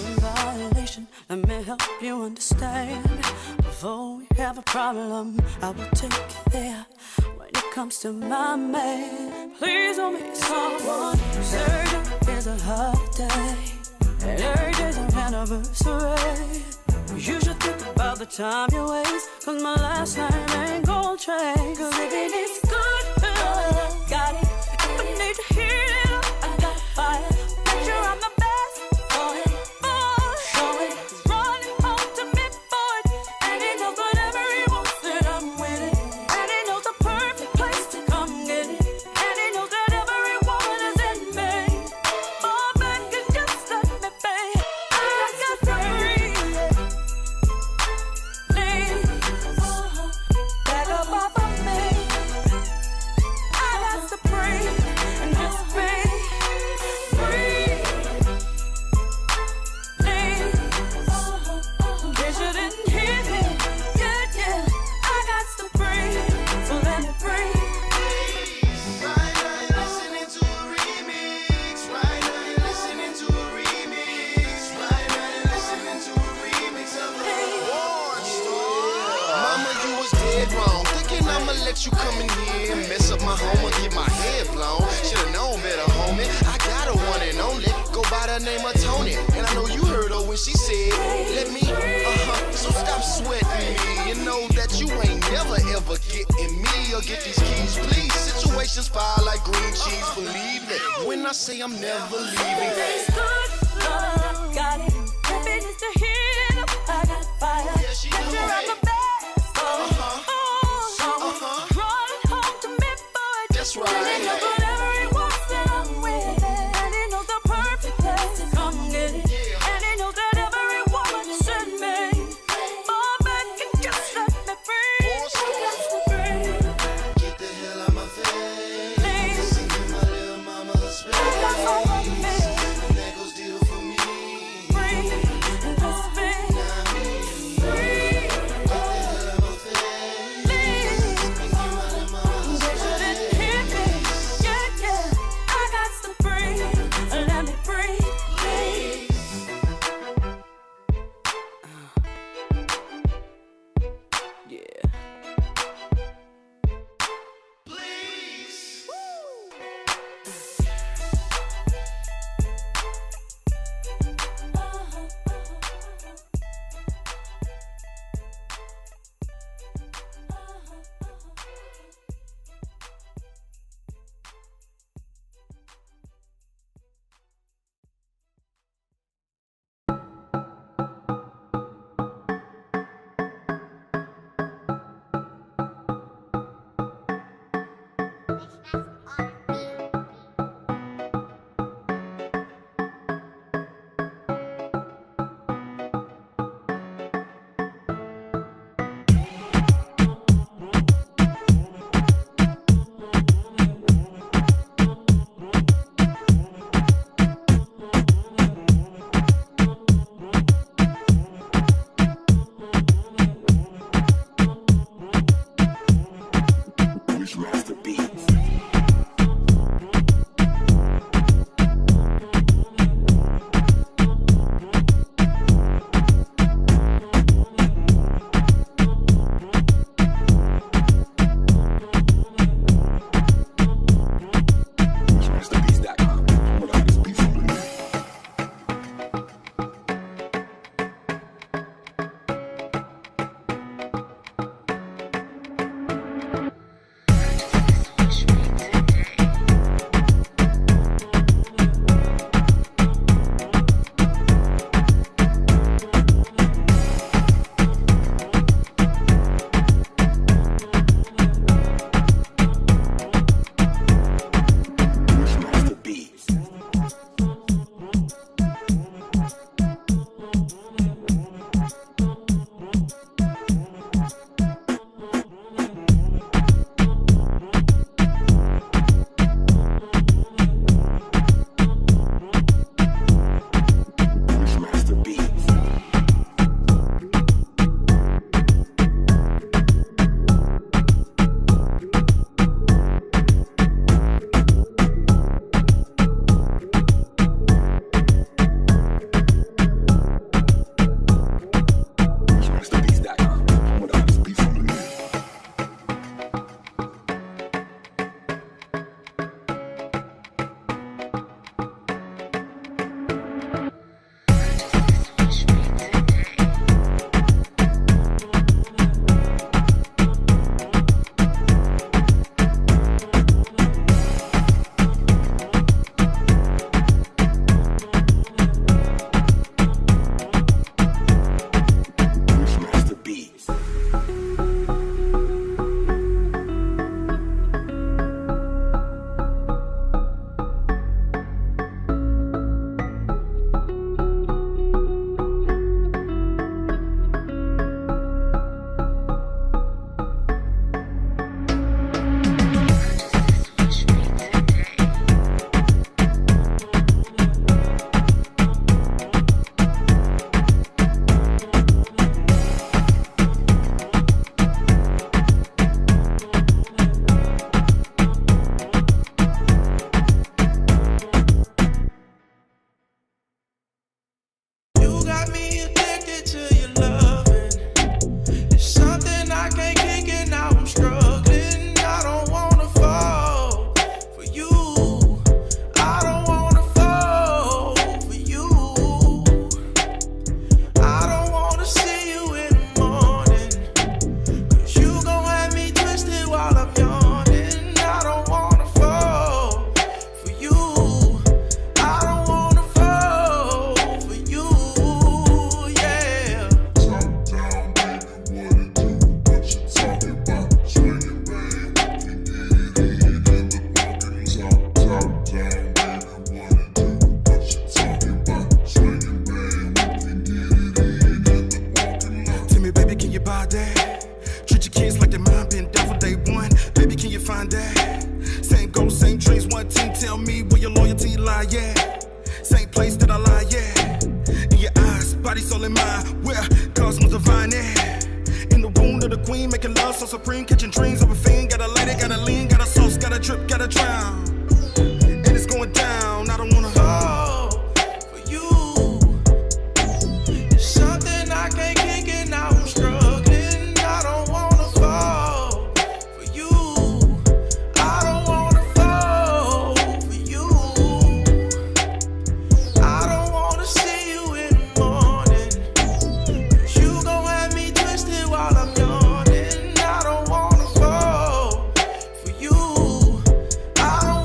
in violation. Let me help you understand. Before we have a problem, I will take you there. When it comes to my man, please don't be someone. Every day is a holiday, and every day's an anniversary. You should think about the time you waste, cause my last name ain't gon' change. Cause if it is good, got it. If I need to heat it up, I got fire. Make sure I'm the best for it, show it. He's running home to me for it, and he knows whatever he wants that I'm with it. And he knows the perfect place to come get it. And he knows that every woman is in me. Oh, baby, just let me be. I got free. Back up off of me. I got to breathe and just be free. In case you didn't hear me, yeah. I got to breathe, so let me breathe. Right now you're listening to a remix. Right now you're listening to a remix. Right now you're listening to a remix of the War Star. Mama, you was dead wrong. Thinking I'ma let you come in here and mess up my home or get my head blown. Should've known better, homie. I got a one and only. Go by the name of Tony. And I know you heard her when she said, let me, so stop sweating me. You know that you ain't never ever getting me or get these keys, please. Situations fire like green cheese, believe me. When I say I'm never leaving. It's good, love, got it. If it is to heat up, I got fire. Yeah, she Make do sure I'm it. the best for it. Running home to me for it. That's right. And he knows whatever he wants that I'm with it. And he knows the perfect place to come get it. And he knows that every woman is in me. Oh, baby, just let me breathe. I got to breathe. Get the hell out my face. Singing my little mama a space. I got over me. And that goes deal for me. body, soul, and mind. Where cosmos divine in the wound of the queen, making love so supreme, catching dreams of a fiend. Gotta light it, gotta lean, gotta sauce, gotta drip, gotta drown. And it's going down, I don't wanna fall for you. It's something I can't kick it, now I'm struggling. I don't wanna fall for you. I don't wanna fall for you. I don't wanna see you in the morning, 'cause you gon' have me twisted while I'm yawning. I don't wanna fall for you. I don't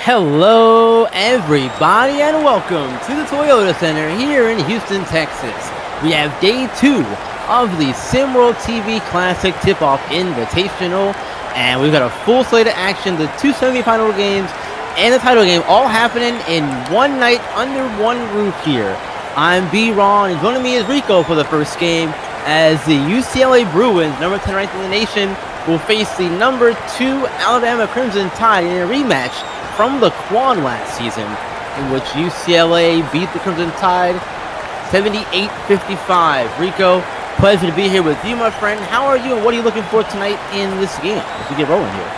Hello, everybody, and welcome to the Toyota Center here in Houston, Texas. We have day 2 of the SimWorld TV Classic Tipoff Invitational, and we've got a full slate of action, the 2 semifinal games, and the title game all happening in one night under one roof here. I'm B-Ron, and joining me is Rico for the first game, as the UCLA Bruins, number 10 ranked in the nation, will face the number 2 Alabama Crimson Tide in a rematch from the Quan last season, in which UCLA beat the Crimson Tide 78-55. Rico, pleasure to be here with you, my friend. How are you, and what are you looking for tonight in this game as we get rolling here?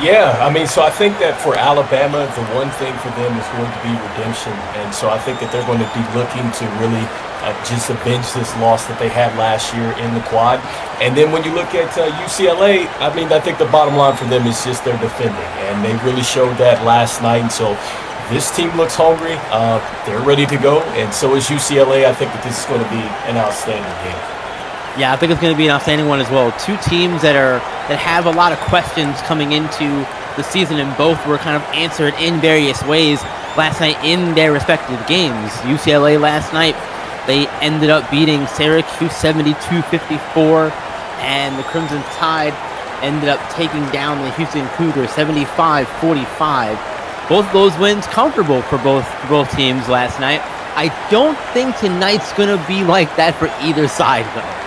Yeah, I mean, so I think that for Alabama, the one thing for them is going to be redemption. And so I think that they're going to be looking to really just avenge this loss that they had last year in the quad. And then when you look at UCLA, I mean, I think the bottom line for them is just their defending. And they really showed that last night. And so this team looks hungry. They're ready to go. And so is UCLA. I think that this is going to be an outstanding game. Yeah, I think it's going to be an outstanding one as well. Two teams that have a lot of questions coming into the season, and both were kind of answered in various ways last night in their respective games. UCLA last night, they ended up beating Syracuse 72-54, and the Crimson Tide ended up taking down the Houston Cougars 75-45. Both of those wins comfortable for both teams last night. I don't think tonight's going to be like that for either side, though.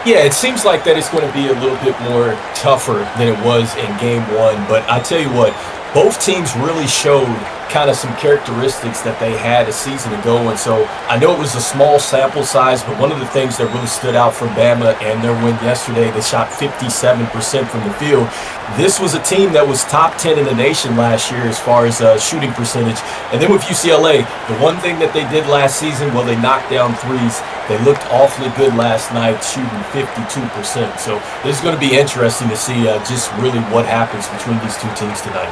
Yeah, it seems like that it's going to be a little bit more tougher than it was in game 1. But I tell you what, both teams really showed kind of some characteristics that they had a season ago. And so I know it was a small sample size, but one of the things that really stood out for Bama and their win yesterday, they shot 57% from the field. This was a team that was top 10 in the nation last year as far as shooting percentage. And then with UCLA, the one thing that they did last season, well, they knocked down threes. They looked awfully good last night, shooting 52%. So this is going to be interesting to see just really what happens between these two teams tonight.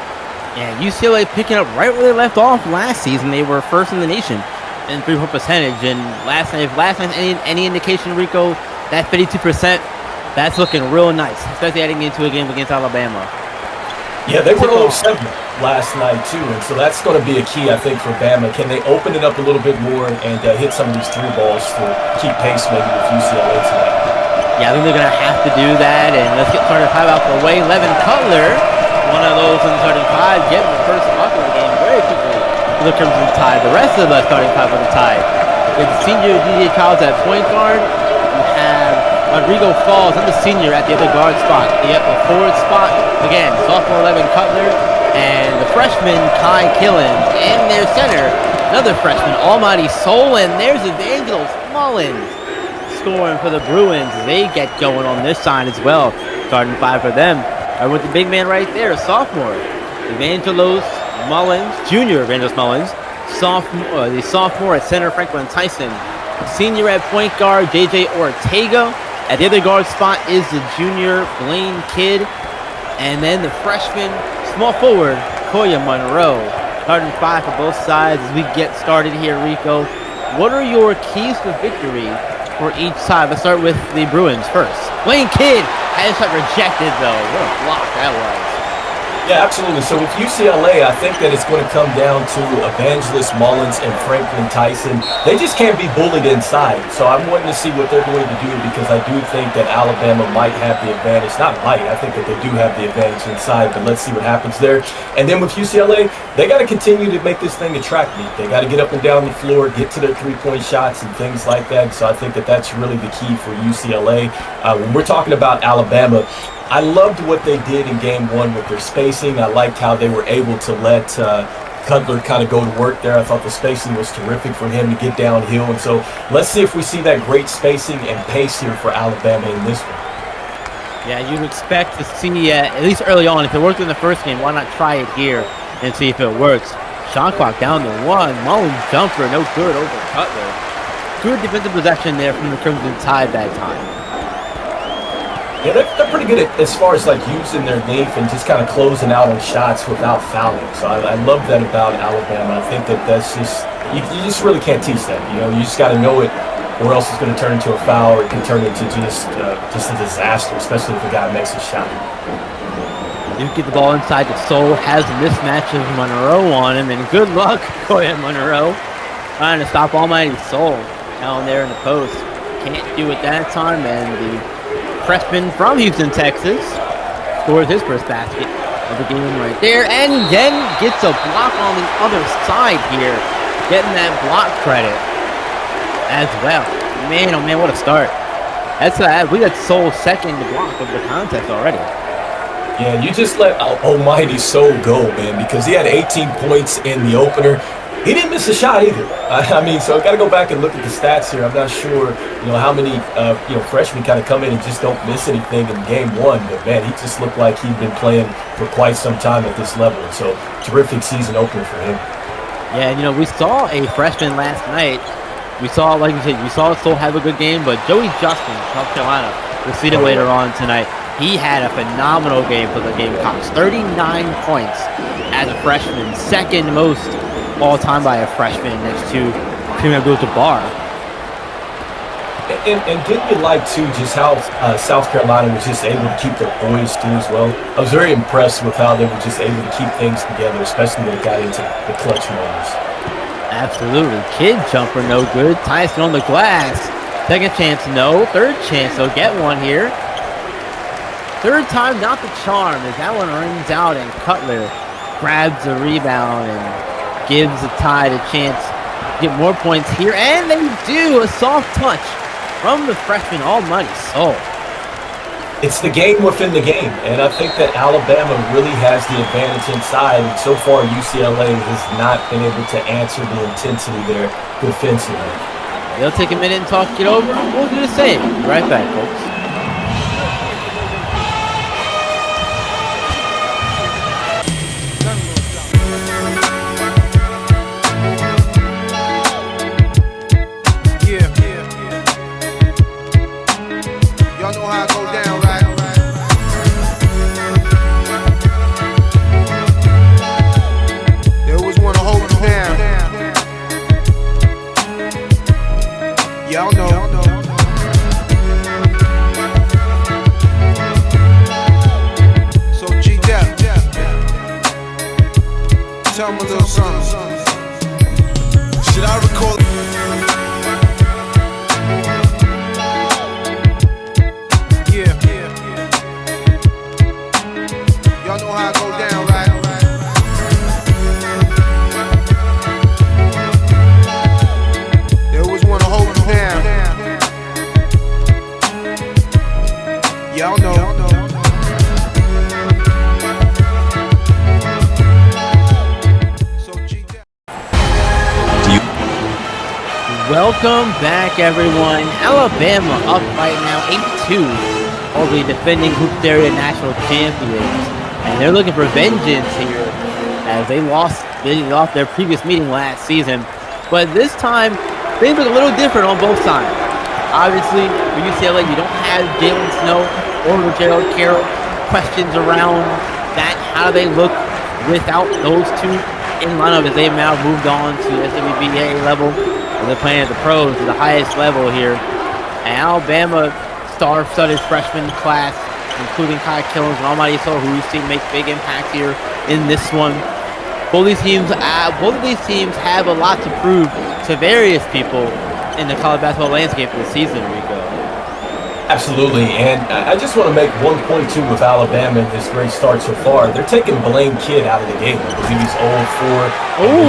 Yeah, UCLA picking up right where they left off last season. They were first in the nation in three-point percentage. And last night, any indication, Rico, that 52%, that's looking real nice, especially heading into a game against Alabama. Yeah, they were a little 7 last night, too. And so that's going to be a key, I think, for Bama. Can they open it up a little bit more and hit some of these 3 balls to keep pace maybe with UCLA tonight? Yeah, I think they're going to have to do that. And let's get started 5 out the way. Levin Cutler, one of those in the starting 5, getting the first bucket of the game very quickly for the Crimson Tide. The rest of the starting 5 of the Tide. With the senior DJ Childs at point guard, you have Rodrigo Falls and the senior at the other guard spot. The forward spot, again, sophomore Levin Cutler, and the freshman Kai Killens. And their center, another freshman, Almighty Soul, and there's Evangelos Mullins scoring for the Bruins. They get going on this side as well. Starting 5 for them. With the big man right there, sophomore Evangelos Mullins, junior Evangelos Mullins, the sophomore at center Franklin Tyson, senior at point guard JJ Ortega. At the other guard spot is the junior Blaine Kidd, and then the freshman small forward Koya Monroe. Starting 5 for both sides as we get started here, Rico. What are your keys to victory for each side? Let's start with the Bruins first. Blaine Kidd had his shot rejected, though. What a block that was. Yeah, absolutely. So with UCLA, I think that it's going to come down to Evangelos Mullins and Franklin Tyson. They just can't be bullied inside. So I'm wanting to see what they're going to do, because I do think that Alabama might have the advantage. Not might, I think that they do have the advantage inside, but let's see what happens there. And then with UCLA, they got to continue to make this thing a track meet. They got to get up and down the floor, get to their 3-point shots and things like that. So I think that that's really the key for UCLA. When we're talking about Alabama, I loved what they did in game 1 with their spacing. I liked how they were able to let Cutler kind of go to work there. I thought the spacing was terrific for him to get downhill. And so let's see if we see that great spacing and pace here for Alabama in this one. Yeah, you'd expect to see, at least early on, if it worked in the first game, why not try it here and see if it works? Shot clock down to 1. Mullins jumper, no good over Cutler. Good defensive possession there from the Crimson Tide that time. Yeah, they're pretty good at, as far as like using their length and just kind of closing out on shots without fouling. So I love that about Alabama. I think that that's just, you just really can't teach that. You know, you just got to know it, or else it's going to turn into a foul, or it can turn into just a disaster, especially if a guy makes a shot. You get the ball inside the Soul, has a mismatch of Monroe on him, and good luck, go ahead, Monroe. Trying to stop Almighty Soul down there in the post. Can't do it that time, and the freshman from Houston, Texas, scores his first basket of the game right there, and then gets a block on the other side here, getting that block credit as well. Man, oh man, what a start. We got Soul's second block of the contest already. Yeah, you just let Almighty Soul go, man, because he had 18 points in the opener. He didn't miss a shot either. I mean, so I got to go back and look at the stats here. I'm not sure, how many, freshmen kind of come in and just don't miss anything in game one. But, man, he just looked like he'd been playing for quite some time at this level. So, terrific season opener for him. Yeah, we saw a freshman last night. We saw, like you said, we saw Soul have a good game. But Joey Justin, South Carolina, we'll see it later on tonight. He had a phenomenal game for the Gamecocks. 39 points as a freshman. Second most all-time by a freshman next to Kareem Abdul-Jabbar. And didn't you like, too, just how South Carolina was just able to keep their poise, too, as well? I was very impressed with how they were just able to keep things together, especially when it got into the clutch moments. Absolutely. Kid jumper, no good. Tyson on the glass. Second chance, no. Third chance, they'll get one here. Third time, not the charm, as that one rings out, and Cutler grabs the rebound and gives the Tide a chance to get more points here. And they do a soft touch from the freshman Almighty Soul. It's the game within the game, and I think that Alabama really has the advantage inside, and so far UCLA has not been able to answer the intensity there defensively. They'll take a minute and talk it over. We'll do the same. Be right back, folks. Welcome back, everyone. Alabama up right now, 8-2, over the defending Hoops Area National Champions, and they're looking for vengeance here as they lost their previous meeting last season. But this time, things look a little different on both sides. Obviously, for UCLA, you don't have Jalen Snow or Gerald Carroll. Questions around that, how they look without those two in lineup as they've now moved on to SWBA level. They're playing at the pros at the highest level here. And Alabama star-studded freshman class, including Kai Killens and Almighty Soul, who we've seen make big impact here in this one. Both of these teams have a lot to prove to various people in the college basketball landscape this season, Rico. Absolutely, and I just want to make one point, too, with Alabama in this great start so far. They're taking Blaine Kidd out of the game. I believe he's 0-4.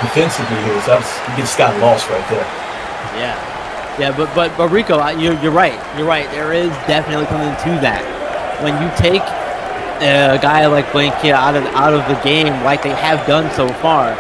Defensively here, so he just got lost right there. Yeah, but Rico, you're right. You're right. There is definitely something to that. When you take a guy like Blaine Kidd out of the game, like they have done so far,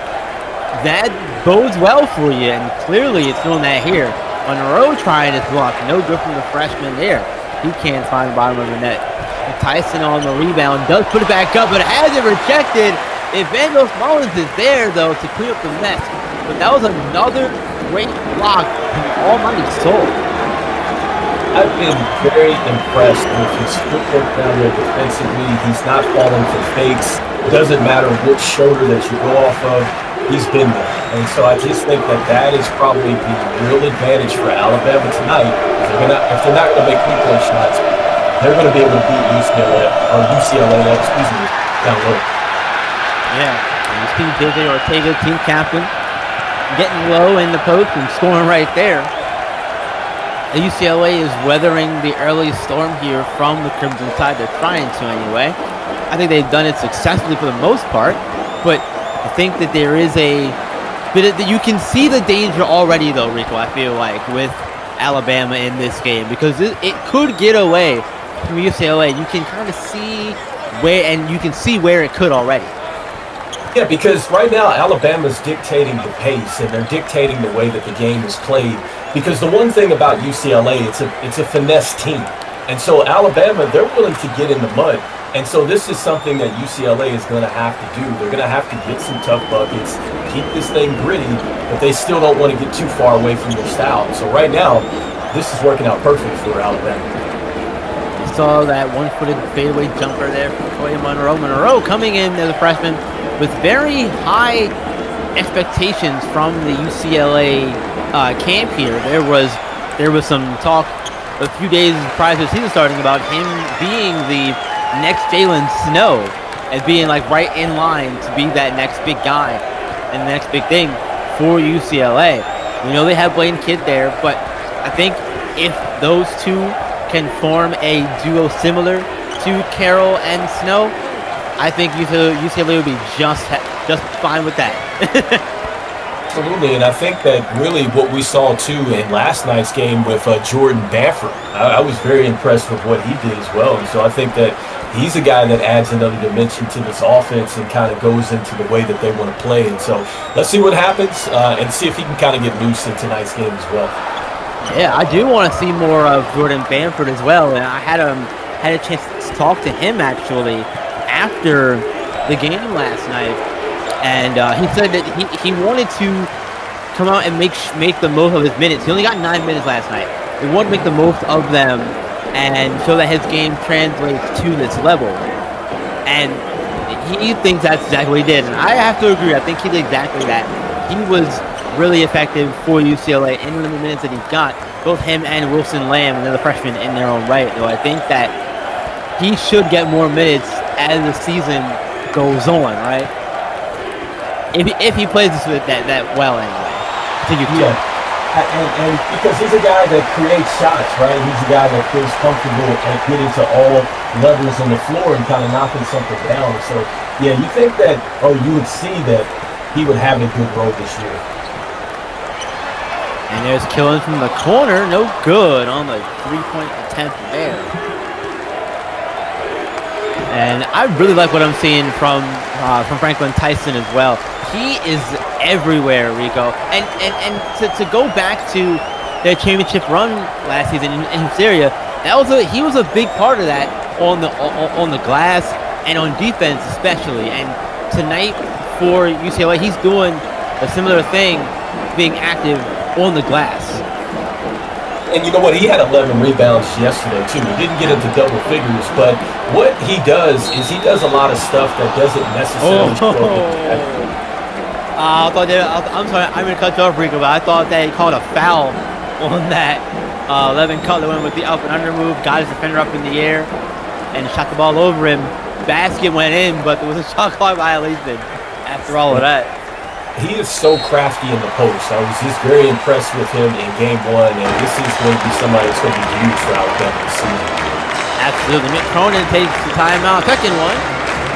that bodes well for you, and clearly it's doing that here. Monroe trying his block, no good from the freshman there. He can't find the bottom of the net. And Tyson on the rebound does put it back up, but has it rejected. Evangelos Mullins is there, though, to clean up the mess. But that was another great block from Almighty Soul. I've been very impressed with his footwork down there defensively. He's not falling for fakes. It doesn't matter which shoulder that you go off of. He's been there. And so I just think that is probably the real advantage for Alabama tonight. If they're not going to make three-point shots, they're going to be able to beat UCLA, excuse me, down low. Yeah, and you see JJ Ortega, team captain, getting low in the post and scoring right there. UCLA is weathering the early storm here from the Crimson Tide. They're trying to anyway. I think they've done it successfully for the most part, but I think that there is a bit of, you can see the danger already though, Rico, I feel like, with Alabama in this game, because it could get away from UCLA. You can kind of see where it could already. Yeah, because right now Alabama's dictating the pace and they're dictating the way that the game is played. Because the one thing about UCLA, it's a finesse team. And so Alabama, they're willing to get in the mud. And so this is something that UCLA is going to have to do. They're going to have to get some tough buckets, keep this thing gritty, but they still don't want to get too far away from their style. So right now, this is working out perfect for Alabama. You saw that one-footed fadeaway jumper there from Toya Monroe. Monroe coming in as a freshman with very high expectations from the UCLA camp here. There was some talk a few days prior to the season starting about him being the next Jalen Snow and being like right in line to be that next big guy and the next big thing for UCLA. We know they have Blaine Kidd there, but I think if those two can form a duo similar to Carroll and Snow, I think UCLA would be just fine with that. Absolutely, and I think that really what we saw too in last night's game with Jordan Bamford, I was very impressed with what he did as well. And so I think that he's a guy that adds another dimension to this offense and kind of goes into the way that they want to play. And so let's see what happens and see if he can kind of get loose in tonight's game as well. Yeah, I do want to see more of Jordan Bamford as well. And I had a chance to talk to him actually after the game last night. And he said that he wanted to come out and make the most of his minutes. He only got 9 minutes last night. He wanted to make the most of them and show that his game translates to this level. And he thinks that's exactly what he did. And I have to agree. I think he did exactly that. He was really effective for UCLA in the minutes that he got. Both him and Wilson Lamb, another freshman, in their own right. Though I think that he should get more minutes as the season goes on, right? If he plays this with that well anyway. I think you can. And because he's a guy that creates shots, right? He's a guy that feels comfortable at getting to all levels on the floor and kind of knocking something down. So, yeah, you think that, you would see that he would have a good role this year. And there's Killen from the corner. No good on the three-point attempt there. And I really like what I'm seeing from Franklin Tyson as well. He is everywhere, Rico. And to go back to their championship run last season in Syria, he was a big part of that on the glass and on defense especially. And tonight for UCLA, he's doing a similar thing, being active on the glass. And you know what? He had 11 rebounds yesterday, too. He didn't get into double figures, but what he does is he does a lot of stuff that doesn't necessarily I'm sorry, I'm going to cut you off, Rico, but I thought that he called a foul on that 11 Cutler went with the up and under move, got his defender up in the air, and shot the ball over him. Basket went in, but there was a shot clock violation after all of that. He is so crafty in the post. I was just very impressed with him in game one, and this is going to be somebody that's going to be huge for Alabama this season. Absolutely. Mick Cronin takes the timeout. Second one.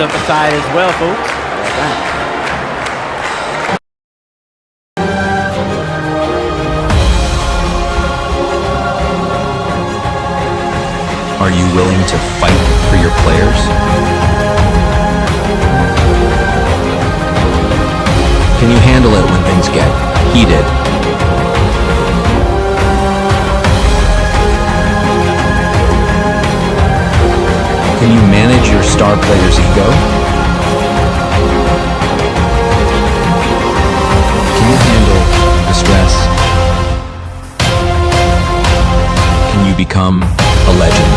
Step aside as well, folks. Like that. Are you willing to fight for your players? Can you handle it when things get heated? Can you manage your star player's ego? Can you handle the stress? Can you become a legend?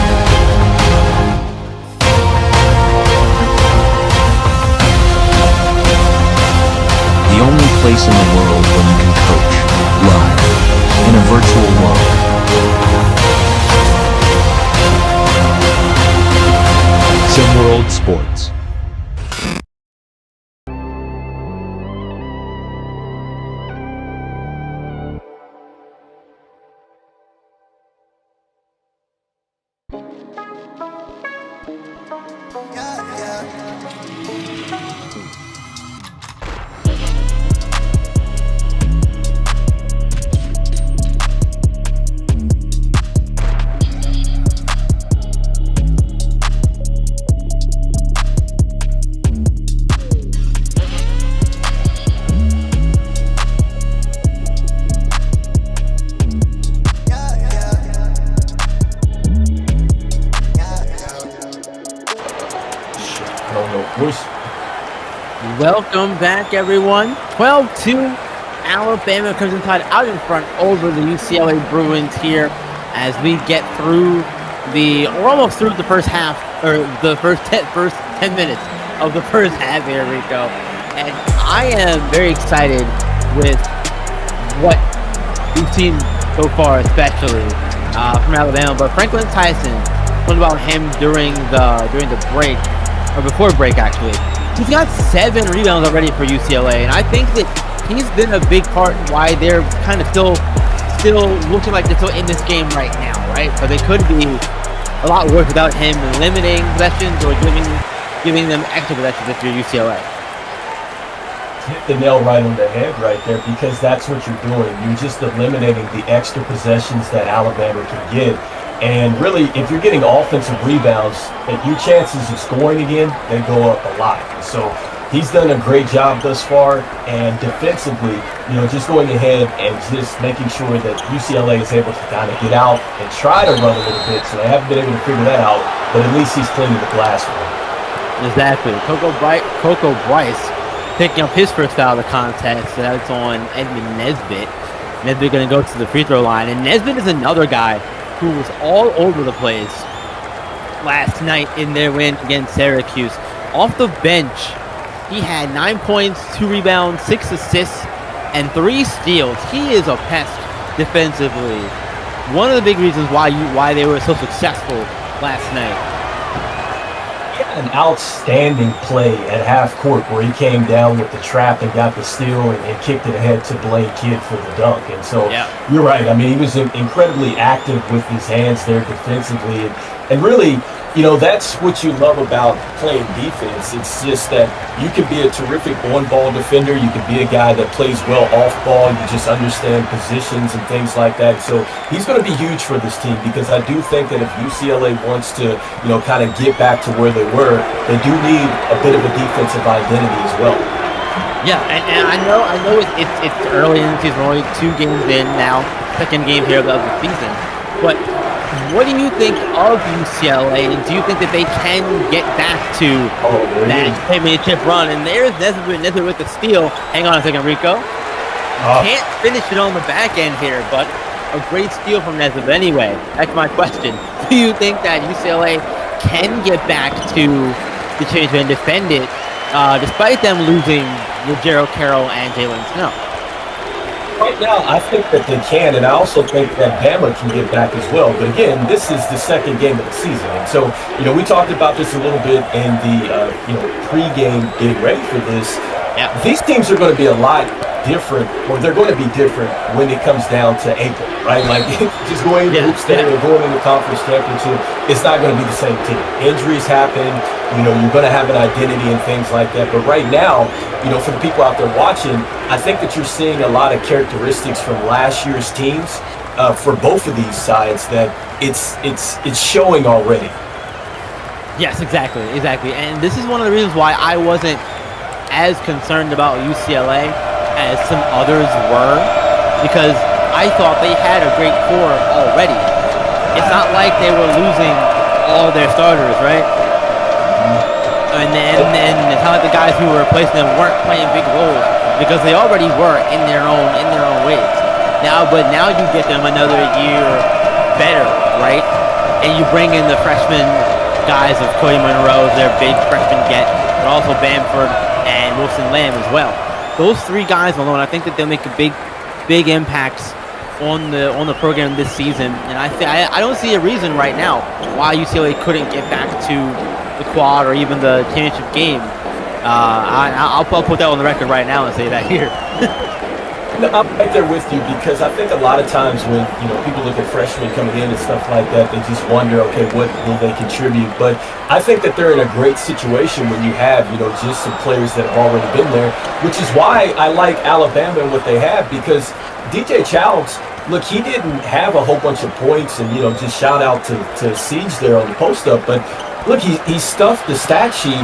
The only place in the world where you can coach live in a virtual world. SimWorld Sports. Welcome back, everyone. 12-2, Alabama Crimson Tide out in front over the UCLA Bruins here as we get through we're almost through the first half, or the first 10 minutes of the first half here, Rico. And I am very excited with what we've seen so far, especially from Alabama. But Franklin Tyson, what about him during the break, or before break actually? He's got 7 rebounds already for UCLA, and I think that he's been a big part why they're kind of still looking like they're still in this game right now, right? But they could be a lot worse without him limiting possessions or giving them extra possessions if you're UCLA. Hit the nail right on the head right there, because that's what you're doing. You're just eliminating the extra possessions that Alabama can get. And really, if you're getting offensive rebounds, your chances of scoring again, they go up a lot. So he's done a great job thus far. And defensively, just going ahead and just making sure that UCLA is able to kind of get out and try to run a little bit. So they haven't been able to figure that out, but at least he's cleaning the glass for them. Exactly. Coco Bryce picking up his first foul of the contest. So that's on Edmund Nesbitt. Nesbitt going to go to the free throw line. And Nesbitt is another guy who was all over the place last night in their win against Syracuse. Off the bench, he had 9 points, 2 rebounds, 6 assists, and 3 steals. He is a pest defensively. One of the big reasons why they were so successful last night. An outstanding play at half court where he came down with the trap and got the steal and kicked it ahead to Blaine Kidd for the dunk. And so You're right. I mean, he was incredibly active with his hands there defensively. And really, that's what you love about playing defense. It's just that you can be a terrific on-ball defender. You can be a guy that plays well off-ball. You just understand positions and things like that. So he's going to be huge for this team, because I do think that if UCLA wants to, kind of get back to where they were, they do need a bit of a defensive identity as well. Yeah, and I know it's early in the season. We're only 2 games in now, second game here of the season. But what do you think of UCLA, and do you think that they can get back to that championship run? And there's Nesbitt with the steal. Hang on a second, Rico. Can't finish it on the back end here, but a great steal from Nesbitt. Anyway, that's my question. Do you think that UCLA can get back to the championship and defend it, despite them losing Gerald Carroll and Jalen Snow? Right now, I think that they can, and I also think that Bama can get back as well. But again, this is the second game of the season, and so we talked about this a little bit in the pre-game getting ready for this. Yeah. These teams are going to be a lot different, or they're going to be different when it comes down to April, right? Like just going into hoops day or going into conference championship, it's not going to be the same team. Injuries happen. You're going to have an identity and things like that. But right now, for the people out there watching, I think that you're seeing a lot of characteristics from last year's teams for both of these sides that it's showing already. Yes, exactly. And this is one of the reasons why I wasn't as concerned about UCLA as some others were, because I thought they had a great core already. It's not like they were losing all their starters, right? And then it's not like the guys who were replacing them weren't playing big roles, because they already were in their own ways. But now you get them another year better, right? And you bring in the freshman guys of Cody Monroe, their big freshman get, but also Bamford and Wilson Lamb as well. Those 3 guys alone, I think that they'll make a big impacts on the program this season. And I don't see a reason right now why UCLA couldn't get back to the quad or even the championship game. I'll put that on the record right now and say that here. No, I'm right there with you because I think a lot of times when people look at freshmen coming in and stuff like that, they just wonder, okay, what will they contribute? But I think that they're in a great situation when you have just some players that have already been there, which is why I like Alabama and what they have because DJ Childs, look, he didn't have a whole bunch of points and just shout out to Siege there on the post up, but look, he stuffed the stat sheet.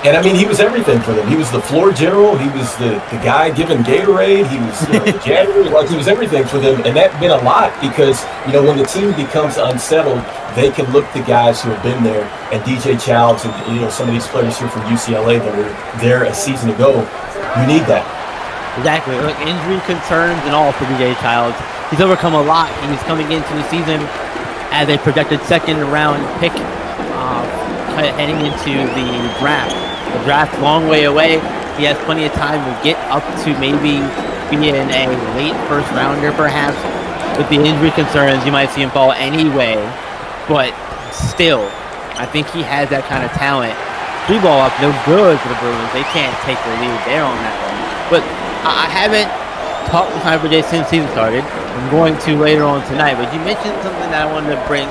And I mean, he was everything for them. He was the floor general. He was the guy giving Gatorade. He was the janitor. Like, he was everything for them. And that meant a lot because, when the team becomes unsettled, they can look to guys who have been there. And DJ Childs and, some of these players here from UCLA that were there a season ago, you need that. Exactly. Like, injury concerns and all for DJ Childs. He's overcome a lot. And he's coming into the season as a projected second-round pick heading into the draft. The draft's a long way away. He has plenty of time to get up to maybe being a late first rounder, perhaps. With the injury concerns, you might see him fall anyway. But still, I think he has that kind of talent. Three ball up, no good for the Bruins. They can't take the lead there on that one. But I haven't talked with Hyper J since season started. I'm going to later on tonight. But you mentioned something that I wanted to bring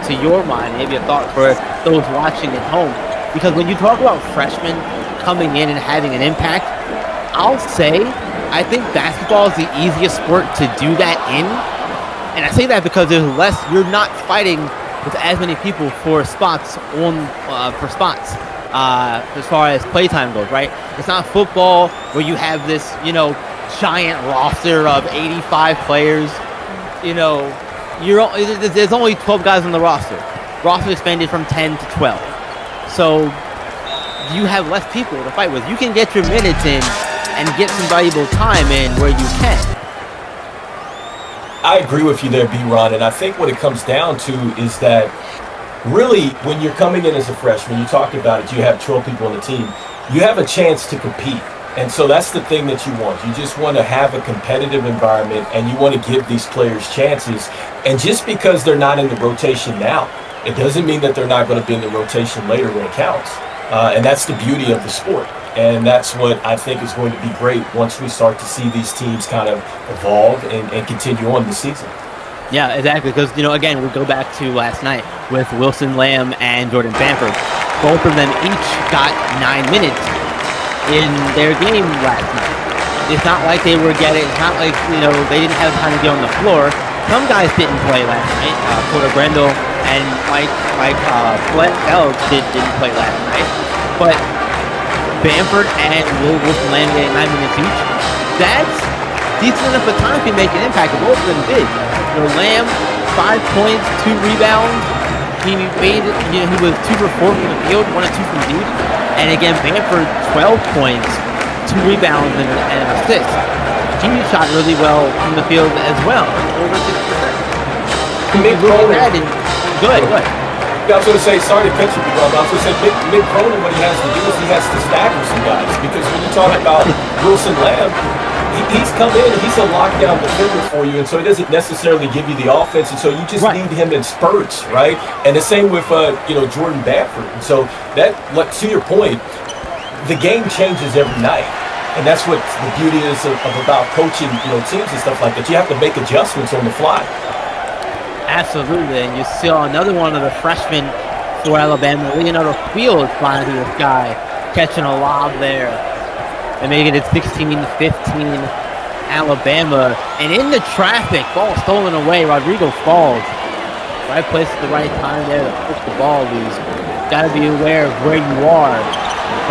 to your mind, maybe a thought for those watching at home. Because when you talk about freshmen coming in and having an impact, I'll say I think basketball is the easiest sport to do that in. And I say that because there's less, you're not fighting with as many people for spots as far as playtime goes, right? It's not football where you have this, giant roster of 85 players. There's only 12 guys on the roster. Roster expanded from 10 to 12. So you have less people to fight with. You can get your minutes in and get some valuable time in where you can. I agree with you there, B-Ron, and I think what it comes down to is that really when you're coming in as a freshman, you talked about it, you have 12 people on the team, you have a chance to compete. And so that's the thing that you want. You just want to have a competitive environment and you want to give these players chances. And just because they're not in the rotation now, it doesn't mean that they're not going to be in the rotation later when it counts. And that's the beauty of the sport. And that's what I think is going to be great once we start to see these teams kind of evolve and continue on this season. Yeah, exactly. Because, again, we go back to last night with Wilson Lamb and Jordan Bamford. Both of them each got 9 minutes in their game last night. It's not like they were it's not like, they didn't have time to get on the floor. Some guys didn't play last night. Porter Brendel and Mike Phelps didn't play last night. But Bamford and Wilson Lamb getting 9 minutes each. That's decent enough of time to make an impact. Both of them did. Lamb, 5 points, 2 rebounds. He made it, he was 2 for 4 from the field, 1 or 2 from deep. And again, Bamford, 12 points, 2 rebounds, and an assist. He shot really well from the field as well, over 6%. Go ahead. I was going to say, sorry to cut you, but I was going to say, Mick Cronin, what he has to do is he has to stagger some guys. Because when you talk about Wilson Lamb, he's come in and he's a lockdown defender for you, and so he doesn't necessarily give you the offense, and so you just need him in spurts, right? And the same with Jordan Bamford. And so that, to your point, the game changes every night, and that's what the beauty is of about coaching, teams and stuff like that. You have to make adjustments on the fly. Absolutely, and you saw another one of the freshmen for Alabama, Leonardo Fields, flying through the sky, catching a lob there. And making it 16-15 Alabama. And in the traffic, ball stolen away. Rodrigo falls. Right place at the right time there to push the ball loose. Got to be aware of where you are.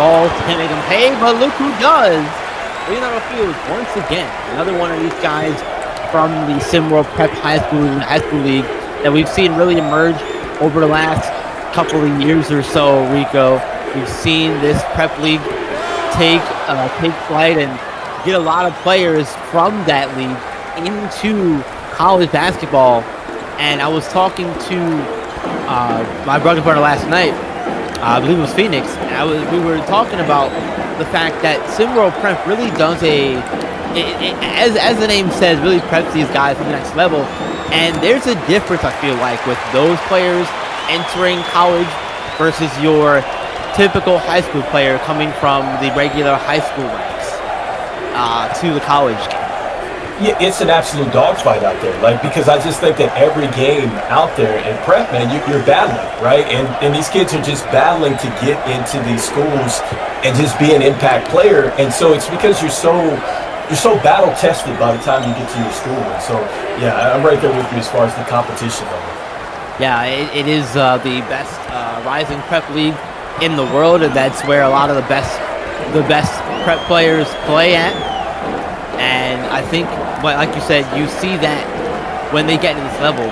Ball can't make him pay, but look who does. Leonardo Fields, once again, another one of these guys from the SimWorld Prep High School League that we've seen really emerge over the last couple of years or so, Rico. We've seen this Prep League take flight and get a lot of players from that league into college basketball. And I was talking to my brother partner last night, I believe it was Phoenix, and we were talking about the fact that SimWorld Prep really does as the name says, really preps these guys to the next level. And there's a difference, I feel like, with those players entering college versus your typical high school player coming from the regular high school ranks to the college game. Yeah, it's an absolute dogfight out there. Like, because I just think that every game out there in prep, man, you're battling, right? And these kids are just battling to get into these schools and just be an impact player. And so it's because you're so battle tested by the time you get to your school. And so, yeah, I'm right there with you as far as the competition level. Yeah, it is the best rising prep league in the world, and that's where a lot of the best prep players play at. And I think, like you said, you see that when they get to this level,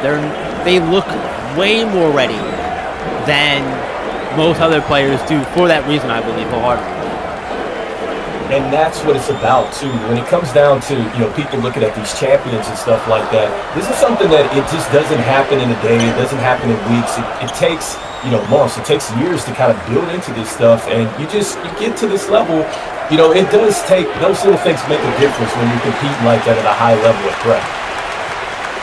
they look way more ready than most other players do. For that reason, I believe wholeheartedly. And that's what it's about too. When it comes down to, people looking at these champions and stuff like that, this is something that it just doesn't happen in a day. It doesn't happen in weeks. It takes, months. It takes years to kind of build into this stuff. And you get to this level, it does take, those little things make a difference when you're competing like that at a high level of prep.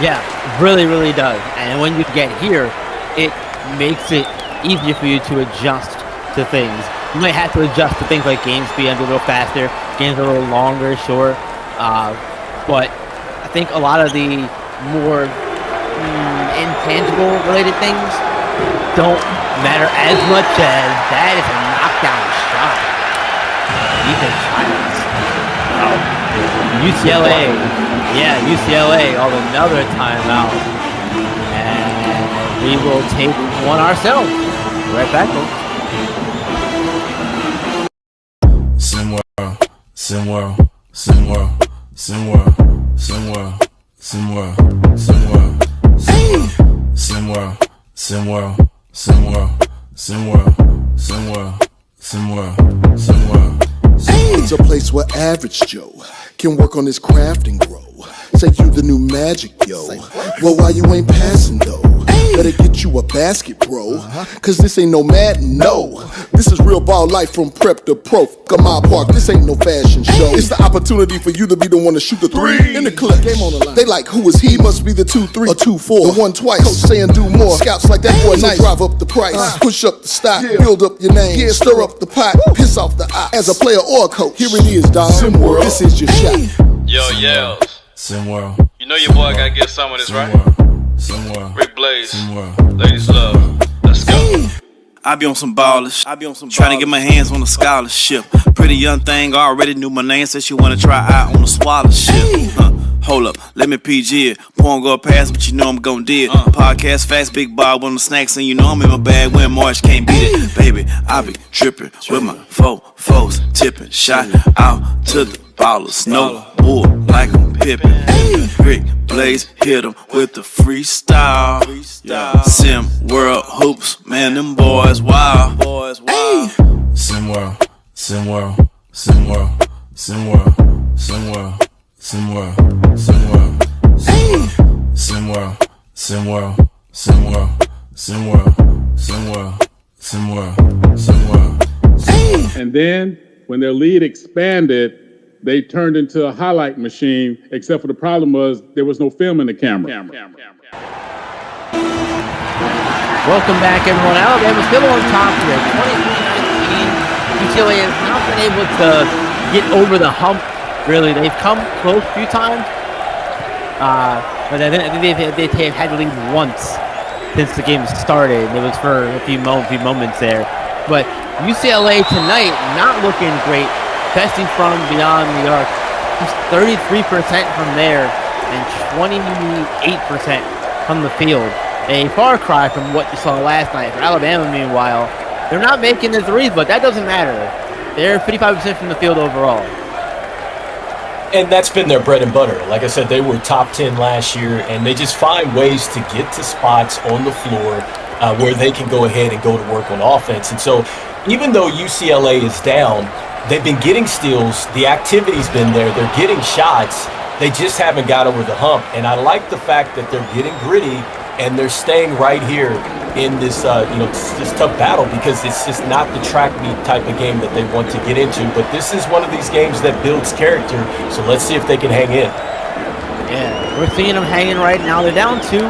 Yeah, really, really does. And when you get here, it makes it easier for you to adjust to things. You might have to adjust to things like game speed a little faster, games a little longer, sure. But I think a lot of the more intangible related things don't matter as much as that is a knockdown shot. Ethan Childs. Oh, UCLA. Yeah, UCLA. Oh, another timeout. And we will take one ourselves. Right back, folks. SimWorld, it's a place where average Joe can work on his craft and grow. Say you the new magic, yo. Well, why you ain't passing though? Better get you a basket, bro. Cause this ain't no Madden, no. This is real ball life from prep to pro. Mile Park, this ain't no fashion show. It's the opportunity for you to be the one to shoot the three in the clutch. Game on the line. They like, who is he? Must be the 2-3 or 2-4. The one twice. Coach saying do more. Scouts like that boy nice. Drive up the price. Push up the stock. Build up your name. Stir up the pot. Piss off the ops. As a player or a coach, here it is, dog. SimWorld. This is your shot. Yo, yells. SimWorld. You know your boy gotta get some of this, right? SimWorld. Rick Blaze. SimWorld. Ladies love. Let's go. I be on some ballers, trying to get my hands on a scholarship. Pretty young thing already knew my name, said she wanna try out on a scholarship. Hold up, let me PG it. Porn go past, but you know I'm gon' do it. Podcast fast, big Bob on the snacks, and you know I'm in my bag when March can't beat it. Baby, I be trippin' with my foes, tipping, shot out to the ballers. No bull like I'm Pippin. Rick Blaze hit him with the freestyle. SimWorld Hoops, man, them boys wild. SimWorld. SimWorld. SimWorld. SimWorld. SimWorld. SimWorld. SimWorld. SimWorld. SimWorld. SimWorld. SimWorld. SimWorld. SimWorld. SimWorld. And then when their lead expanded, they turned into a highlight machine, except for the problem was there was no film in the camera. Welcome back, everyone. Alabama still on top here. 23-19. UCLA has not been able to get over the hump, really. They've come close a few times, but I think they've had to lead once since the game started. It was for a few moments there. But UCLA tonight not looking great. Testing from beyond the arc, just 33% from there and 28% from the field. A far cry from what you saw last night. For Alabama, meanwhile, they're not making the threes, but that doesn't matter. They're 55% from the field overall. And that's been their bread and butter. Like I said, they were top 10 last year, and they just find ways to get to spots on the floor where they can go ahead and go to work on offense. And so even though UCLA is down, they've been getting steals. The activity's been there. They're getting shots. They just haven't got over the hump. And I like the fact that they're getting gritty and they're staying right here in this, this tough battle, because it's just not the track meet type of game that they want to get into. But this is one of these games that builds character. So let's see if they can hang in. Yeah, we're seeing them hanging right now. They're down 2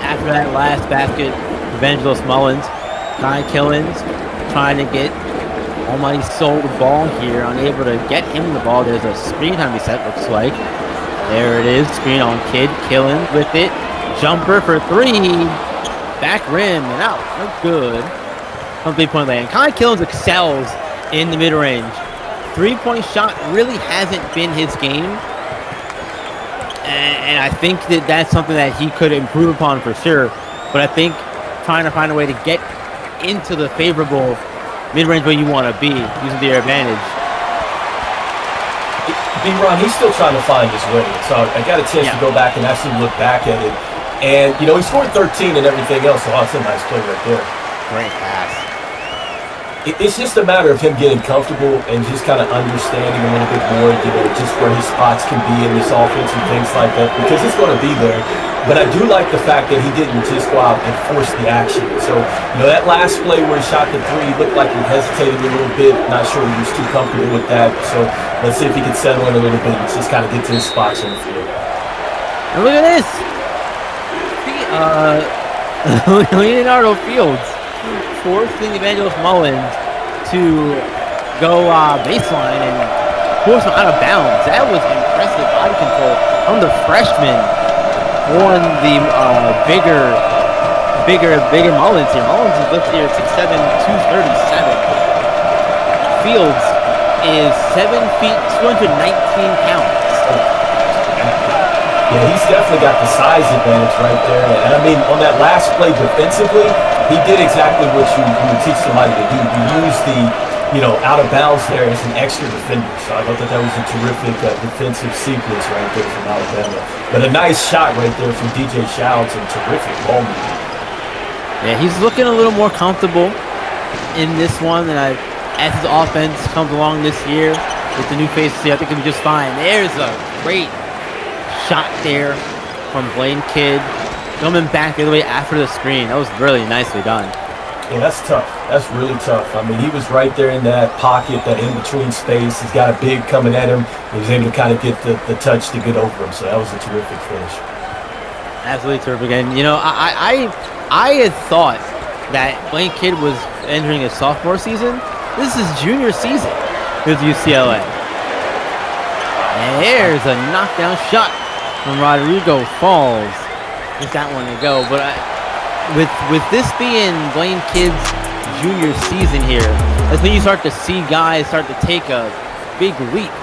after that last basket. Evangelos Mullins, Kai Killins, trying to get Almighty Soul the ball here, unable to get him the ball. There's a screen time reset, looks like. There it is, screen on Kid, killing with it. Jumper for 3. Back rim and out. No good. From 3-point land. Kai Killens excels in the mid-range. 3-point shot really hasn't been his game. And I think that that's something that he could improve upon for sure. But I think trying to find a way to get into the favorable mid-range where you want to be, using their advantage. B-Ron, he's still trying to find his way. So I got a chance to go back and actually look back at it. And, you know, he scored 13 and everything else, so that's a nice play right there. Great pass. It's just a matter of him getting comfortable and just kind of understanding a little bit more, you know, just where his spots can be in this offense and things like that, because it's going to be there. But I do like the fact that he didn't just go out and force the action. So, you know, that last play where he shot the 3 looked like he hesitated a little bit. Not sure he was too comfortable with that. So let's see if he can settle in a little bit and just kind of get to his spots on the field. And look at this. Leonardo Fields forcing Evangelist Mullins to go baseline and force him out of bounds. That was impressive body control from the freshman on the bigger Mullins here. Mullins is listed here 6'7", 237. Fields is 7 feet, 219 pounds. Yeah, he's definitely got the size advantage right there. And I mean, on that last play defensively, he did exactly what you would teach somebody to do. You use the, you know, out of bounds there as an extra defender. So I thought that was a terrific defensive sequence right there from Alabama. But a nice shot right there from DJ Childs and terrific ball movement. Yeah, he's looking a little more comfortable in this one than as his offense comes along this year with the new faces. I think he'll be just fine. There's a great shot there from Blaine Kidd, coming back the other way after the screen. That was really nicely done. Yeah, that's tough. That's really tough. I mean, he was right there in that pocket, that in-between space. He's got a big coming at him. He was able to kind of get the touch to get over him, so that was a terrific finish. Absolutely terrific. And, you know, I had thought that Blaine Kidd was entering his sophomore season. This is his junior season with UCLA. And there's a knockdown shot from Rodrigo Falls. Just that one to go. But with this being Blaine Kidd's junior season here, that's when you start to see guys start to take a big leap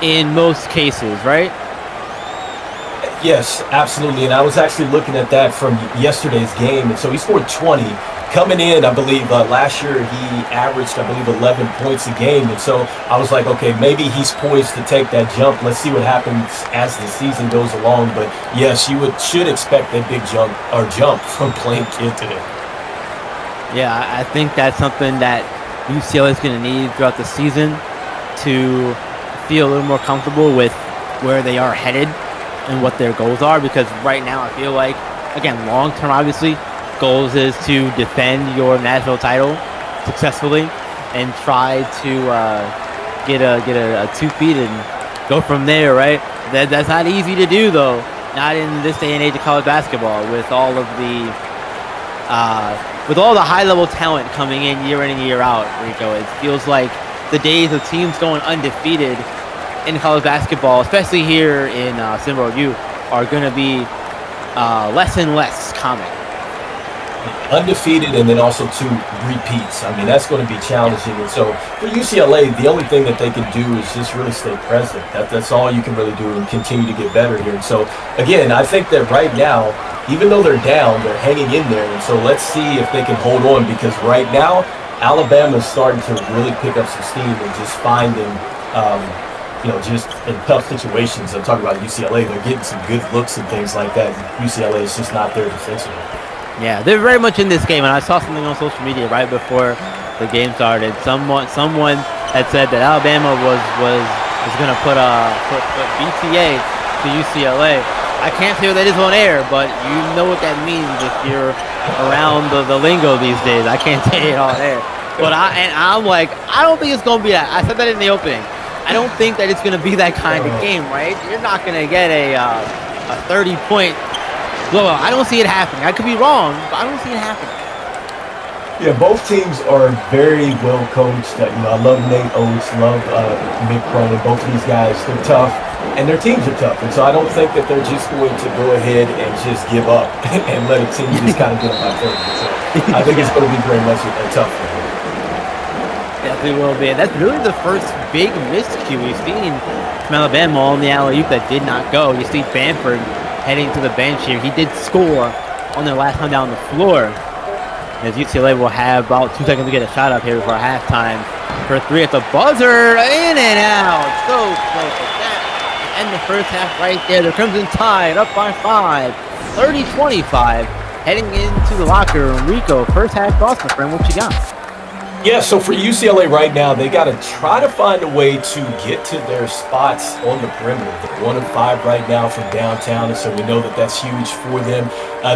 in most cases, right? Yes, absolutely. And I was actually looking at that from yesterday's game. And so he scored 20. Coming in, I believe, last year he averaged, I believe, 11 points a game. And so I was like, okay, maybe he's poised to take that jump. Let's see what happens as the season goes along. But yes, you should expect a big jump from Blaine Kidd today. Yeah, I think that's something that UCLA is going to need throughout the season to feel a little more comfortable with where they are headed and what their goals are. Because right now I feel like, again, long term, obviously, goals is to defend your national title successfully and try to get a 2-peat and go from there, right? That's not easy to do, though. Not in this day and age of college basketball, with all of the high-level talent coming in and year out, Rico. It feels like the days of teams going undefeated in college basketball, especially here in SimWorld U, are going to be less and less common. Undefeated and then also 2 repeats. I mean, that's going to be challenging. And so for UCLA, the only thing that they can do is just really stay present. That's all you can really do and continue to get better here. And so, again, I think that right now, even though they're down, they're hanging in there. And so let's see if they can hold on, because right now, Alabama's starting to really pick up some steam and just finding, just in tough situations. I'm talking about UCLA. They're getting some good looks and things like that. UCLA is just not there defensively. Yeah, they're very much in this game, and I saw something on social media right before the game started. Someone had said that Alabama was going to put BTA to UCLA. I can't say what that is on air, but you know what that means if you're around the lingo these days. I can't say it on air, but I'm like, I don't think it's going to be that. I said that in the opening. I don't think that it's going to be that kind of game, right? You're not going to get a 30-point blowout. I don't see it happening. I could be wrong, but I don't see it happening. Yeah, both teams are very well coached. I love Nate Oates, love Mick Cronin. Both of these guys, they're tough, and their teams are tough. And so I don't think that they're just going to go ahead and just give up and let a team just kind of get up by 30. So I think it's going to be very much a tough one. Definitely will be. And that's really the first big miscue we've seen from Alabama on the alley-oop that did not go. You see Bamford heading to the bench here. He did score on their last time down the floor. As UCLA will have about 2 seconds to get a shot up here before halftime. For 3 at the buzzer, in and out. So close to that. And the first half right there. The Crimson Tide up by 5, 30-25. Heading into the locker room. Rico, first half thoughts, my friend. What you got? Yeah, so for UCLA right now, they got to try to find a way to get to their spots on the perimeter. They're 1 of 5 right now from downtown, and so we know that that's huge for them.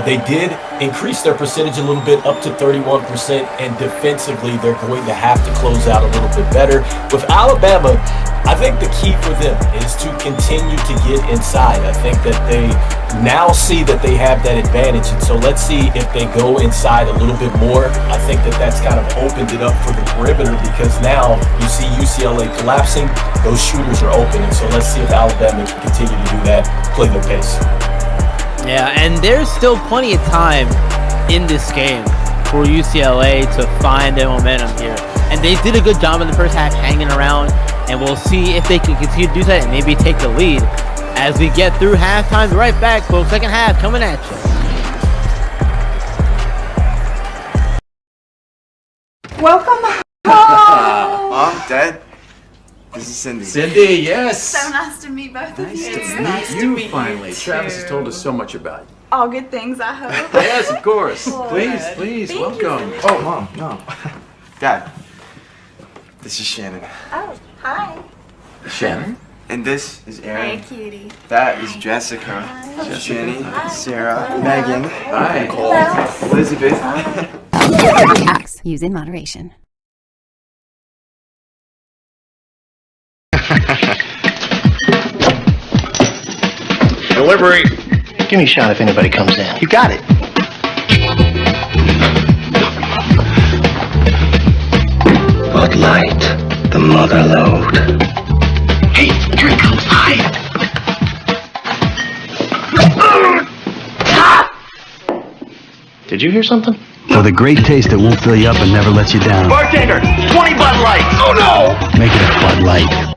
They did increase their percentage a little bit up to 31%, and defensively, they're going to have to close out a little bit better. With Alabama, I think the key for them is to continue to get inside. I think that they now see that they have that advantage, and so let's see if they go inside a little bit more. I think that that's kind of opened it up for the perimeter, because now you see UCLA collapsing, those shooters are open, and so let's see if Alabama can continue to do that, play their pace. Yeah, and there's still plenty of time in this game for UCLA to find their momentum here. And they did a good job in the first half hanging around, and we'll see if they can continue to do that and maybe take the lead as we get through halftime. Right back, folks. Second half coming at you. Welcome home. Mom, Dad, this is Cindy. Cindy, yes. So nice to meet both of you. It's nice to meet you finally. Travis has told us so much about you. All good things, I hope. Yes, of course. Lord. Please, Thank welcome. you. Oh, Mom, no. Dad, this is Shannon. Oh, hi. Shannon. And this is Aaron. Hey, cutie. That is Jessica. Jenny, Sarah, Megan, Hi. Nicole, Elizabeth. Acts. Use in moderation. Delivery. Give me a shot if anybody comes in. You got it. Bud Light, the mother load. Hey, here it comes. Hide. Did you hear something? With a great taste that won't fill you up and never lets you down. Bartender, 20 Bud Light. Oh no! Make it a Bud Light.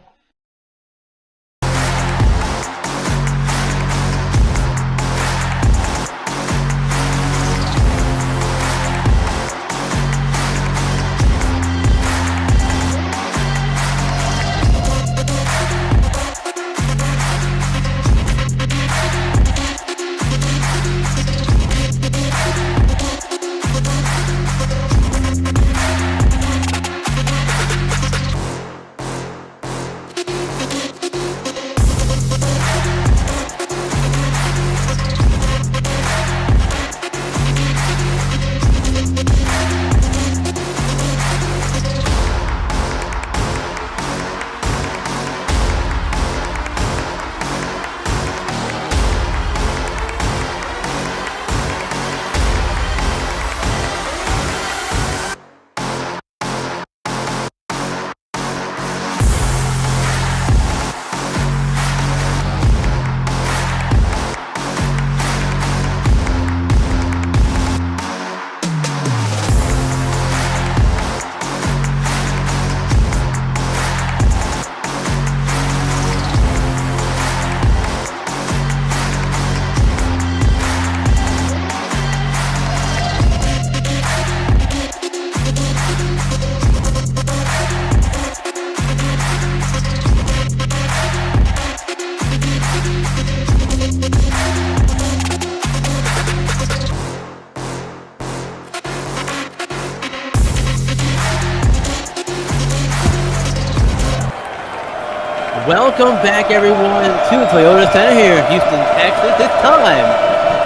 Welcome back, everyone, to the Toyota Center here in Houston, Texas. It's time.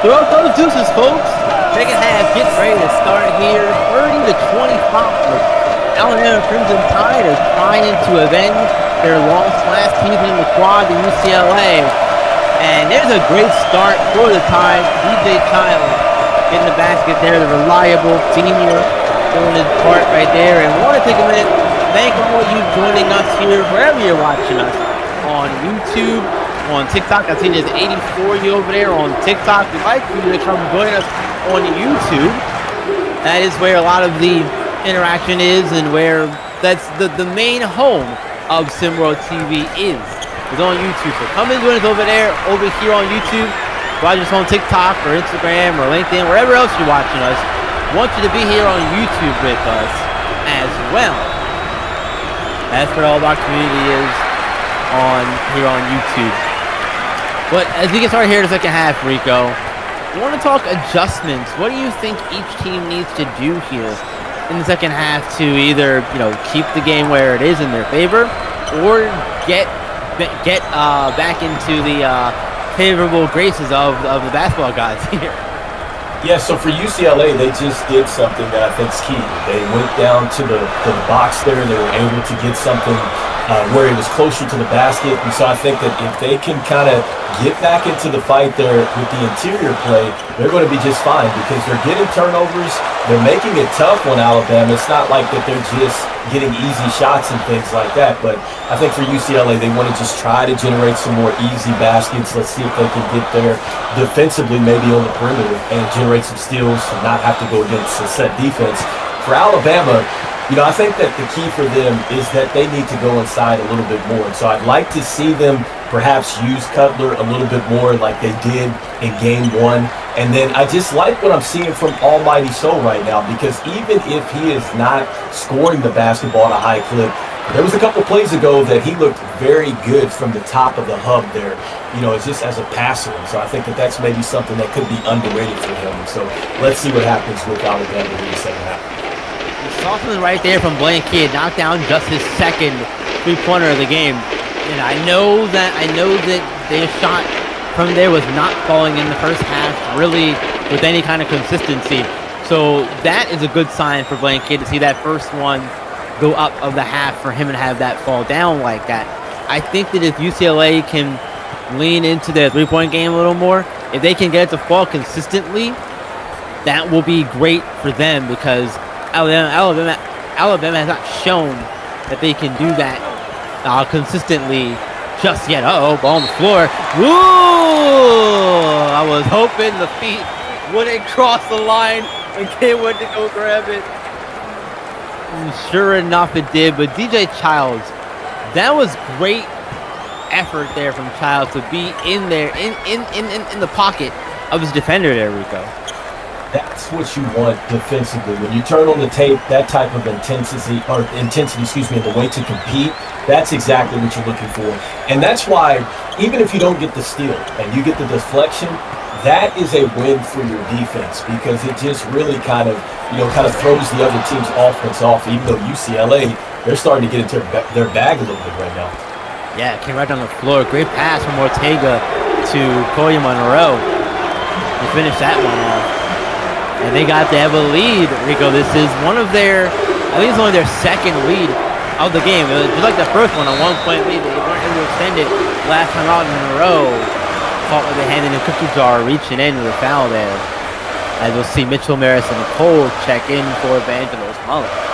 Throw up those deuces, folks. Second half gets ready to start here. 30-25. Alabama Crimson Tide is trying to avenge their loss last season in the quad to UCLA. And there's a great start for the Tide. DJ Child in the basket there, the reliable senior. doing his part right there. And we want to take a minute, thank all of you joining us here, wherever you're watching us, on YouTube, on TikTok. I see there's 84 of you over there on TikTok. We'd like for you to come join us on YouTube. That is where a lot of the interaction is, and where that's the main home of SimWorld TV is on YouTube. So come and join us over there, over here on YouTube. Watch us on TikTok or Instagram or LinkedIn, wherever else you're watching us. Want you to be here on YouTube with us as well. That's where all of our community is here on YouTube. But as we get started here in the second half, Rico, I want to talk adjustments. What do you think each team needs to do here in the second half to either, keep the game where it is in their favor, or get back into the favorable graces of the basketball gods here? Yeah, so for UCLA, they just did something that I think is key. They went down to the box there. They were able to get something where it was closer to the basket. And so I think that if they can kind of get back into the fight there with the interior play, they're going to be just fine because they're getting turnovers. They're making it tough on Alabama. It's not like that they're just getting easy shots and things like that. But I think for UCLA, they want to just try to generate some more easy baskets. Let's see if they can get there defensively, maybe on the perimeter, and generate some steals and not have to go against a set defense. For Alabama, I think that the key for them is that they need to go inside a little bit more. And so I'd like to see them perhaps use Cutler a little bit more like they did in game one. And then I just like what I'm seeing from Almighty Soul right now, because even if he is not scoring the basketball at a high clip, there was a couple plays ago that he looked very good from the top of the hub there, it's just as a passer. And so I think that that's maybe something that could be underrated for him. And so let's see what happens with Alabama in the second half. Saw something right there from Blaine Kidd, knocked down just his second three-pointer of the game. And I know that their shot from there was not falling in the first half really with any kind of consistency. So that is a good sign for Blaine Kidd to see that first one go up of the half for him and have that fall down like that. I think that if UCLA can lean into their three-point game a little more, if they can get it to fall consistently, that will be great for them, because Alabama has not shown that they can do that consistently just yet. Ball on the floor. Woo! I was hoping the feet wouldn't cross the line and Kid went to go grab it. And sure enough, it did. But DJ Childs, that was great effort there from Childs to be in there, in the pocket of his defender there, Rico. That's what you want defensively. When you turn on the tape, that type of intensity, and the way to compete, that's exactly what you're looking for. And that's why, even if you don't get the steal and you get the deflection, that is a win for your defense, because it just really kind of throws the other team's offense off, even though UCLA, they're starting to get into their bag a little bit right now. Yeah, came right down the floor. Great pass from Ortega to Koya Monroe to finish that one off. And they have a lead, Rico. This is I think it's only their second lead of the game. It was just like the first one, a 1-point lead. They weren't able to extend it last time out in a row. Caught with the hand in the cookie jar, reaching in with a foul there. As we'll see Mitchell Maris and Cole check in for Evangelos Mullins.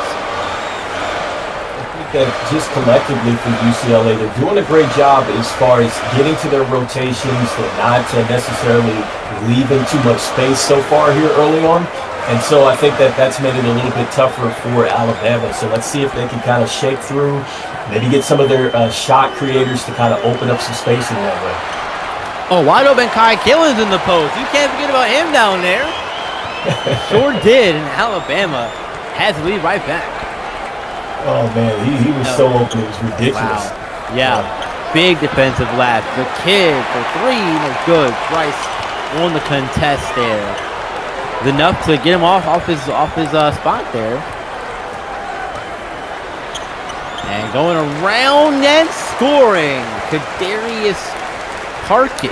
That just collectively for UCLA, they're doing a great job as far as getting to their rotations. They're not necessarily leaving too much space so far here early on. And so I think that that's made it a little bit tougher for Alabama. So let's see if they can kind of shake through, maybe get some of their shot creators to kind of open up some space in that way. Oh, wide open Kai Killens in the post. You can't forget about him down there. Sure did, and Alabama has the lead right back. Oh, man, he was so open. It was ridiculous. Wow. Yeah, big defensive lapse. The Kid for three was good. Bryce on the contest there. It's enough to get him off his spot there. And going around and scoring, Kadarius Parkett.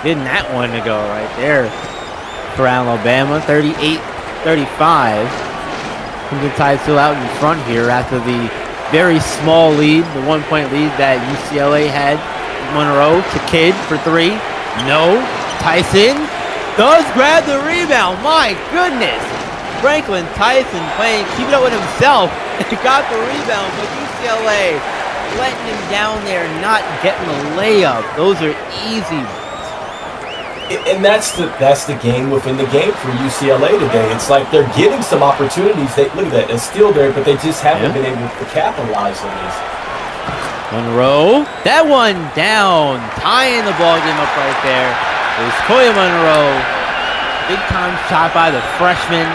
Getting that one to go right there for Alabama. 38-35. Crimson Tide still out in front here after the very small lead, the 1-point lead that UCLA had. Monroe to Kidd for three. No. Tyson does grab the rebound. My goodness. Franklin Tyson keeping up with himself. He got the rebound, but UCLA letting him down there, not getting the layup. Those are easy ones. And that's the game within the game for UCLA today. It's like they're getting some opportunities. Look at that, it's still there, but they just haven't been able to capitalize on this. Monroe, that one down, tying the ball game up right there. It was Koya Monroe, big time shot by the freshman,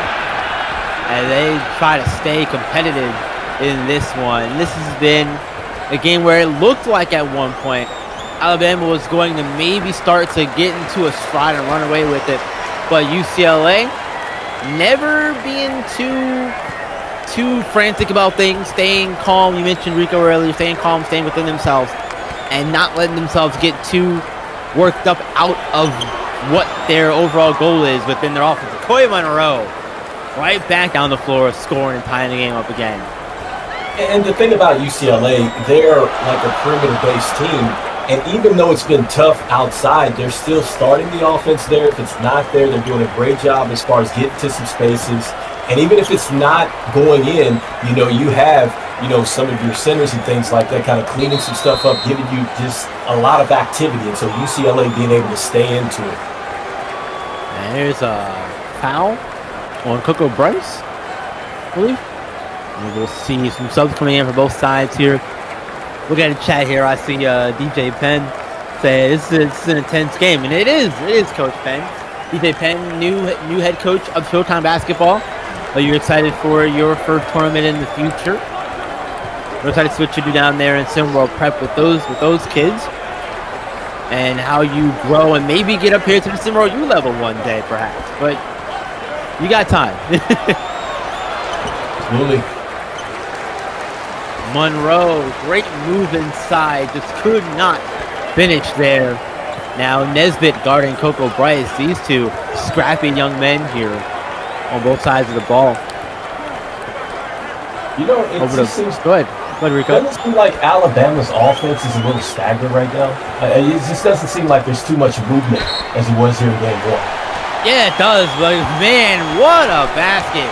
and they try to stay competitive in this one. This has been a game where it looked like at one point Alabama was going to maybe start to get into a stride and run away with it, but UCLA never being too frantic about things, staying calm. You mentioned Rico earlier, staying calm, staying within themselves, and not letting themselves get too worked up out of what their overall goal is within their offense. Koya Monroe right back down the floor, scoring and tying the game up again. And the thing about UCLA, they're like a perimeter-based team. And even though it's been tough outside, they're still starting the offense there. If it's not there, they're doing a great job as far as getting to some spaces. And even if it's not going in, you have, some of your centers and things like that kind of cleaning some stuff up, giving you just a lot of activity. And so UCLA being able to stay into it. And there's a foul on Coco Bryce, I believe. And we'll see some subs coming in for both sides here. Look at the chat here. I see DJ Penn say this is an intense game, and it is Coach Penn. DJ Penn, new head coach of Showtime Basketball. Are you excited for your first tournament in the future? We're excited to see what you do down there in SimWorld Prep with those kids, and how you grow and maybe get up here to the SimWorld U level one day, perhaps. But you got time. Absolutely. Monroe, great move inside, just could not finish there. Now Nesbitt guarding Coco Bryce. These two scrappy young men here on both sides of the ball. It just seems good. Go ahead, Rico. Doesn't seem like Alabama's offense is a little stagnant right now. It just doesn't seem like there's too much movement as it was here in game one. Yeah, it does, but man, what a basket.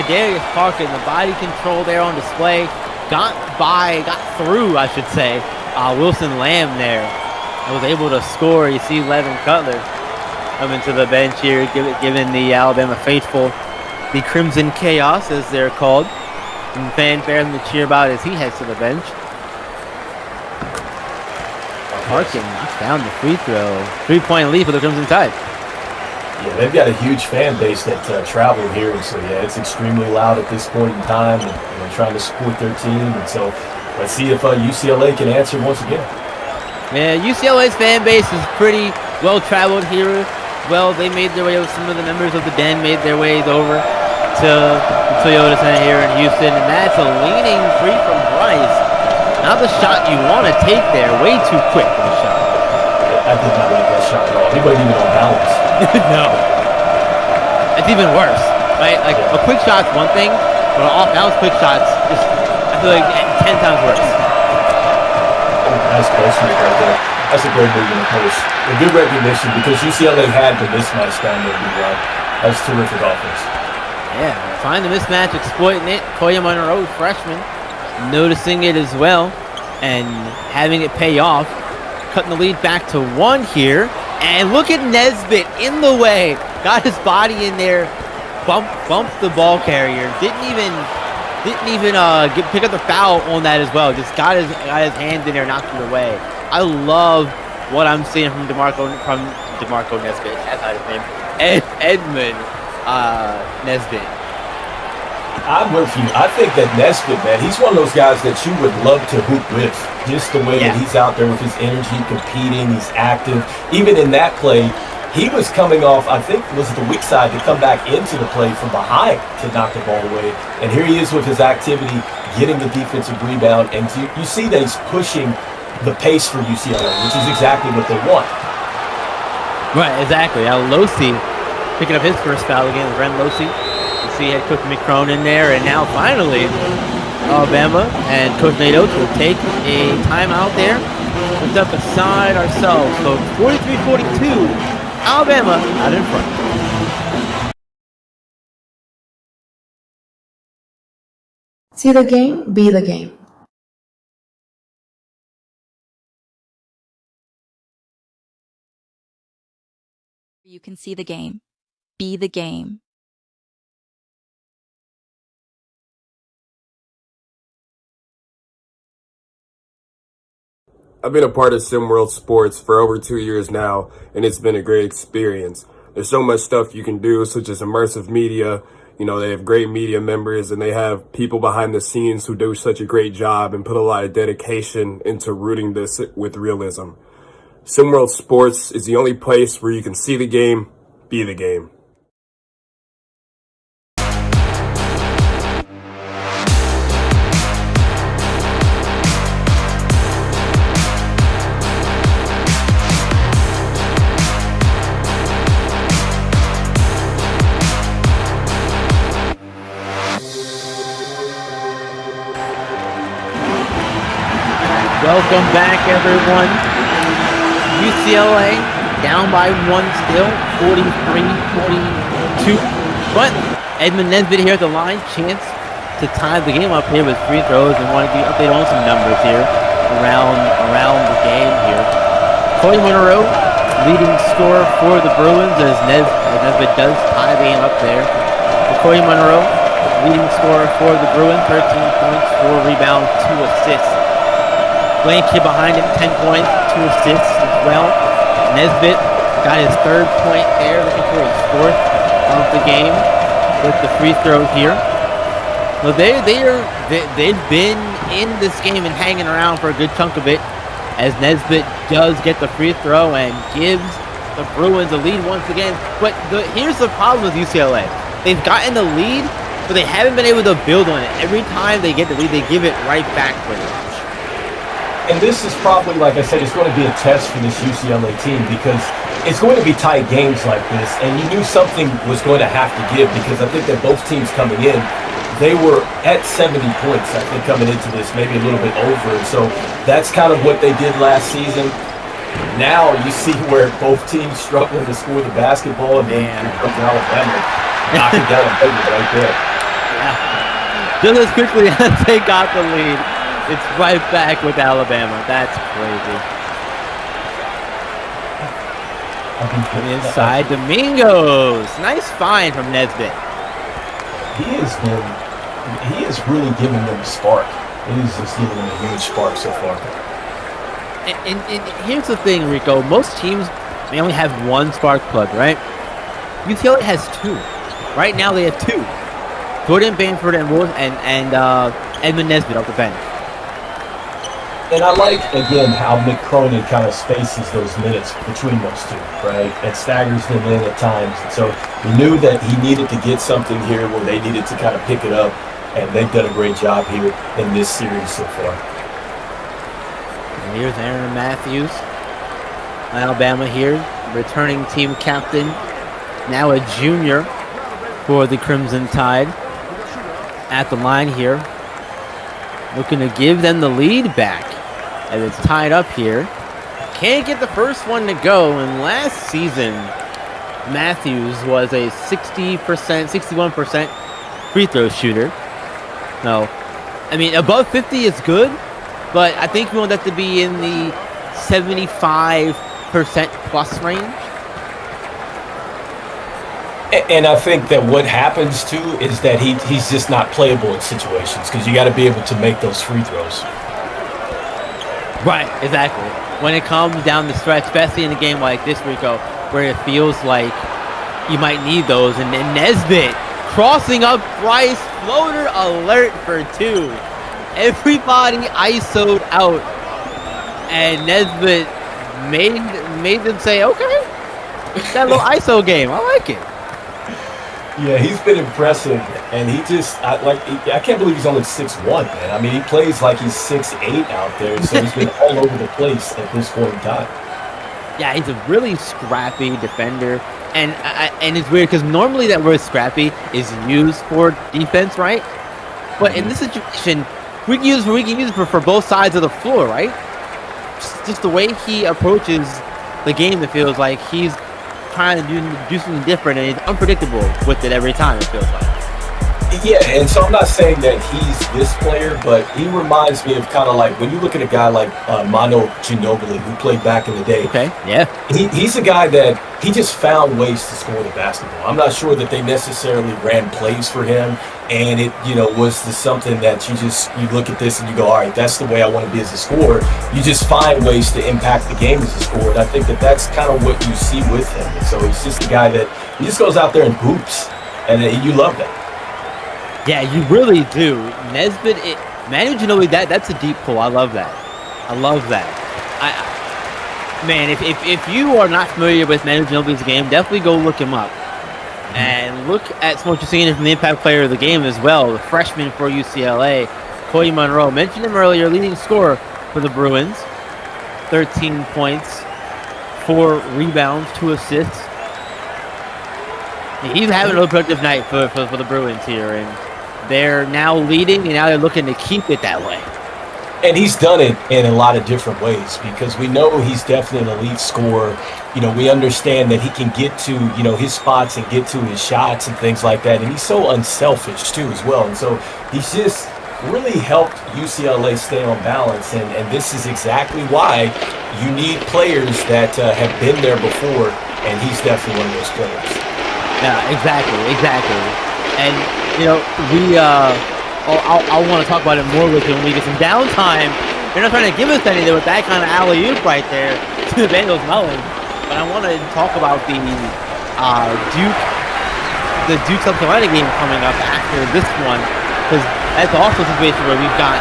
Kadarius Parker, the body control there on display. Got through, I should say, Wilson Lamb there. And was able to score. You see Levin Cutler coming to the bench here, giving the Alabama faithful the Crimson Chaos, as they're called. Some fanfare to cheer about as he heads to the bench. Parkin knocks down the free throw. 3-point lead for the Crimson Tide. Yeah, they've got a huge fan base that traveled here, and so yeah, it's extremely loud at this point in time, and trying to support their team. And so let's see if UCLA can answer once again. Yeah, UCLA's fan base is pretty well traveled here. Well, they made their way. Some of the members of the Den made their ways over to the Toyota Center here in Houston, and that's a leaning three from Bryce. Not the shot you want to take there. Way too quick for the shot. I did not like that shot at all. He wasn't even on balance. No. It's even worse, right? Like, a quick shot's one thing, but an off-balance quick shot's just, I feel like, 10 times worse. Nice post move right there. That's a great move in the post. A good recognition because UCLA had the mismatch down there. That was terrific offense. Yeah, find the mismatch, exploiting it. Koya Monroe, freshman, noticing it as well and having it pay off. Cutting the lead back to 1 here. And look at Nesbitt in the way. Got his body in there. Bumped the ball carrier. Didn't even pick up the foul on that as well. Just got his hand in there, knocked it away. I love what I'm seeing from DeMarco Nesbitt. That's not his name. Edmund Nesbitt. I'm with you. I think that Nesbitt, man, he's one of those guys that you would love to hoop with. Just the way that he's out there with his energy, competing, he's active. Even in that play, he was coming off, I think, was the weak side to come back into the play from behind to knock the ball away. And here he is with his activity, getting the defensive rebound. And you see that he's pushing the pace for UCLA, which is exactly what they want. Right, exactly. Losi picking up his first foul again, Ren Losi. You see head coach McCrone in there, and now finally Alabama and Coach Nate Oates will take a timeout there. We'll step aside ourselves. So 43-42, Alabama out in front. See the game, be the game. You can see the game, be the game. I've been a part of SimWorld Sports for over 2 years now, and it's been a great experience. There's so much stuff you can do, such as immersive media. You know, they have great media members, and they have people behind the scenes who do such a great job and put a lot of dedication into rooting this with realism. SimWorld Sports is the only place where you can see the game, be the game. Welcome back, everyone. UCLA down by 1 still, 43-42. But Edmund Nesbitt here at the line, chance to tie the game up here with free throws, and want to update on some numbers here around the game here. Cody Monroe, leading scorer for the Bruins, as Nesbitt does tie the game up there. Cody Monroe, leading scorer for the Bruins, 13 points, 4 rebounds, 2 assists. Blaine Kidd behind him, 10 points, 2 assists as well. Nesbitt got his 3rd point there, looking for his 4th of the game with the free throw here. Well, they've been in this game and hanging around for a good chunk of it, as Nesbitt does get the free throw and gives the Bruins a lead once again. But here's the problem with UCLA. They've gotten the lead, but they haven't been able to build on it. Every time they get the lead, they give it right back pretty much. And this is probably, like I said, it's going to be a test for this UCLA team, because it's going to be tight games like this, and you knew something was going to have to give, because I think that both teams coming in, they were at 70 points, I think, coming into this, maybe a little bit over, and so that's kind of what they did last season. Now you see where both teams struggling to score the basketball, and then here comes Alabama knocking down a baby right there. Yeah. Just as quickly as they got the lead, it's right back with Alabama. That's crazy. Inside Domingos. Nice find from Nesbitt. He is really giving them a spark. He's just giving them a huge spark so far. And here's the thing, Rico. Most teams, they only have 1 spark plug, right? UCLA has 2. Right now they have 2. Jordan Bamford and Edmund Nesbitt off the bench. And I like, again, how Mick Cronin kind of spaces those minutes between those two, right? And staggers them in at times. And so we knew that he needed to get something here where they needed to kind of pick it up, and they've done a great job here in this series so far. And here's Aaron Matthews, Alabama here, returning team captain, now a junior for the Crimson Tide, at the line here, looking to give them the lead back. As it's tied up here. Can't get the first one to go, and last season Matthews was a 61% free throw shooter. No, I mean, above 50 is good, but I think we want that to be in the 75% plus range. And I think that what happens too is that he's just not playable in situations, because you got to be able to make those free throws. Right, exactly. When it comes down the stretch, especially in a game like this, Rico, where it feels like you might need those. And then Nesbitt crossing up Bryce, floater alert for 2. Everybody ISO'd out, and Nesbitt made them say, okay, that little ISO game, I like it. Yeah, he's been impressive, and I can't believe he's only 6'1", man. I mean, he plays like he's 6'8" out there, so he's been all over the place at this point in time. Yeah, he's a really scrappy defender, and it's weird because normally that word scrappy is used for defense, right? But in this situation, we can use it for both sides of the floor, right? Just the way he approaches the game, it feels like he's trying to do something different, and he's unpredictable with it every time, it feels like. Yeah, and so I'm not saying that he's this player, but he reminds me of kind of like when you look at a guy like Manu Ginobili, who played back in the day. Okay, yeah. He's a guy that he just found ways to score the basketball. I'm not sure that they necessarily ran plays for him, and it was something that you look at this and you go, all right, that's the way I want to be as a scorer. You just find ways to impact the game as a scorer, and I think that that's kind of what you see with him. And so he's just a guy that he just goes out there and hoops, and you love that. Yeah, you really do. Nesbitt, Manu Ginobili, that's a deep pull. I love that. Man, if you are not familiar with Manu Ginobili's game, definitely go look him up. And look at some what you're seeing from the impact player of the game as well, the freshman for UCLA, Cody Monroe. Mentioned him earlier, leading scorer for the Bruins. 13 points, 4 rebounds, 2 assists. He's having a productive night for the Bruins here, and they're now leading, and now they're looking to keep it that way. And he's done it in a lot of different ways because we know he's definitely an elite scorer. We understand that he can get to, his spots and get to his shots and things like that. And he's so unselfish, too, as well. And so he's just really helped UCLA stay on balance. And this is exactly why you need players that have been there before. And he's definitely one of those players. Yeah, exactly. And, I want to talk about it more with you when we get some downtime. They're not trying to give us anything with that kind of alley-oop right there to the Vandals Mellon. But I want to talk about the Duke South Carolina game coming up after this one, because that's also a situation where we've got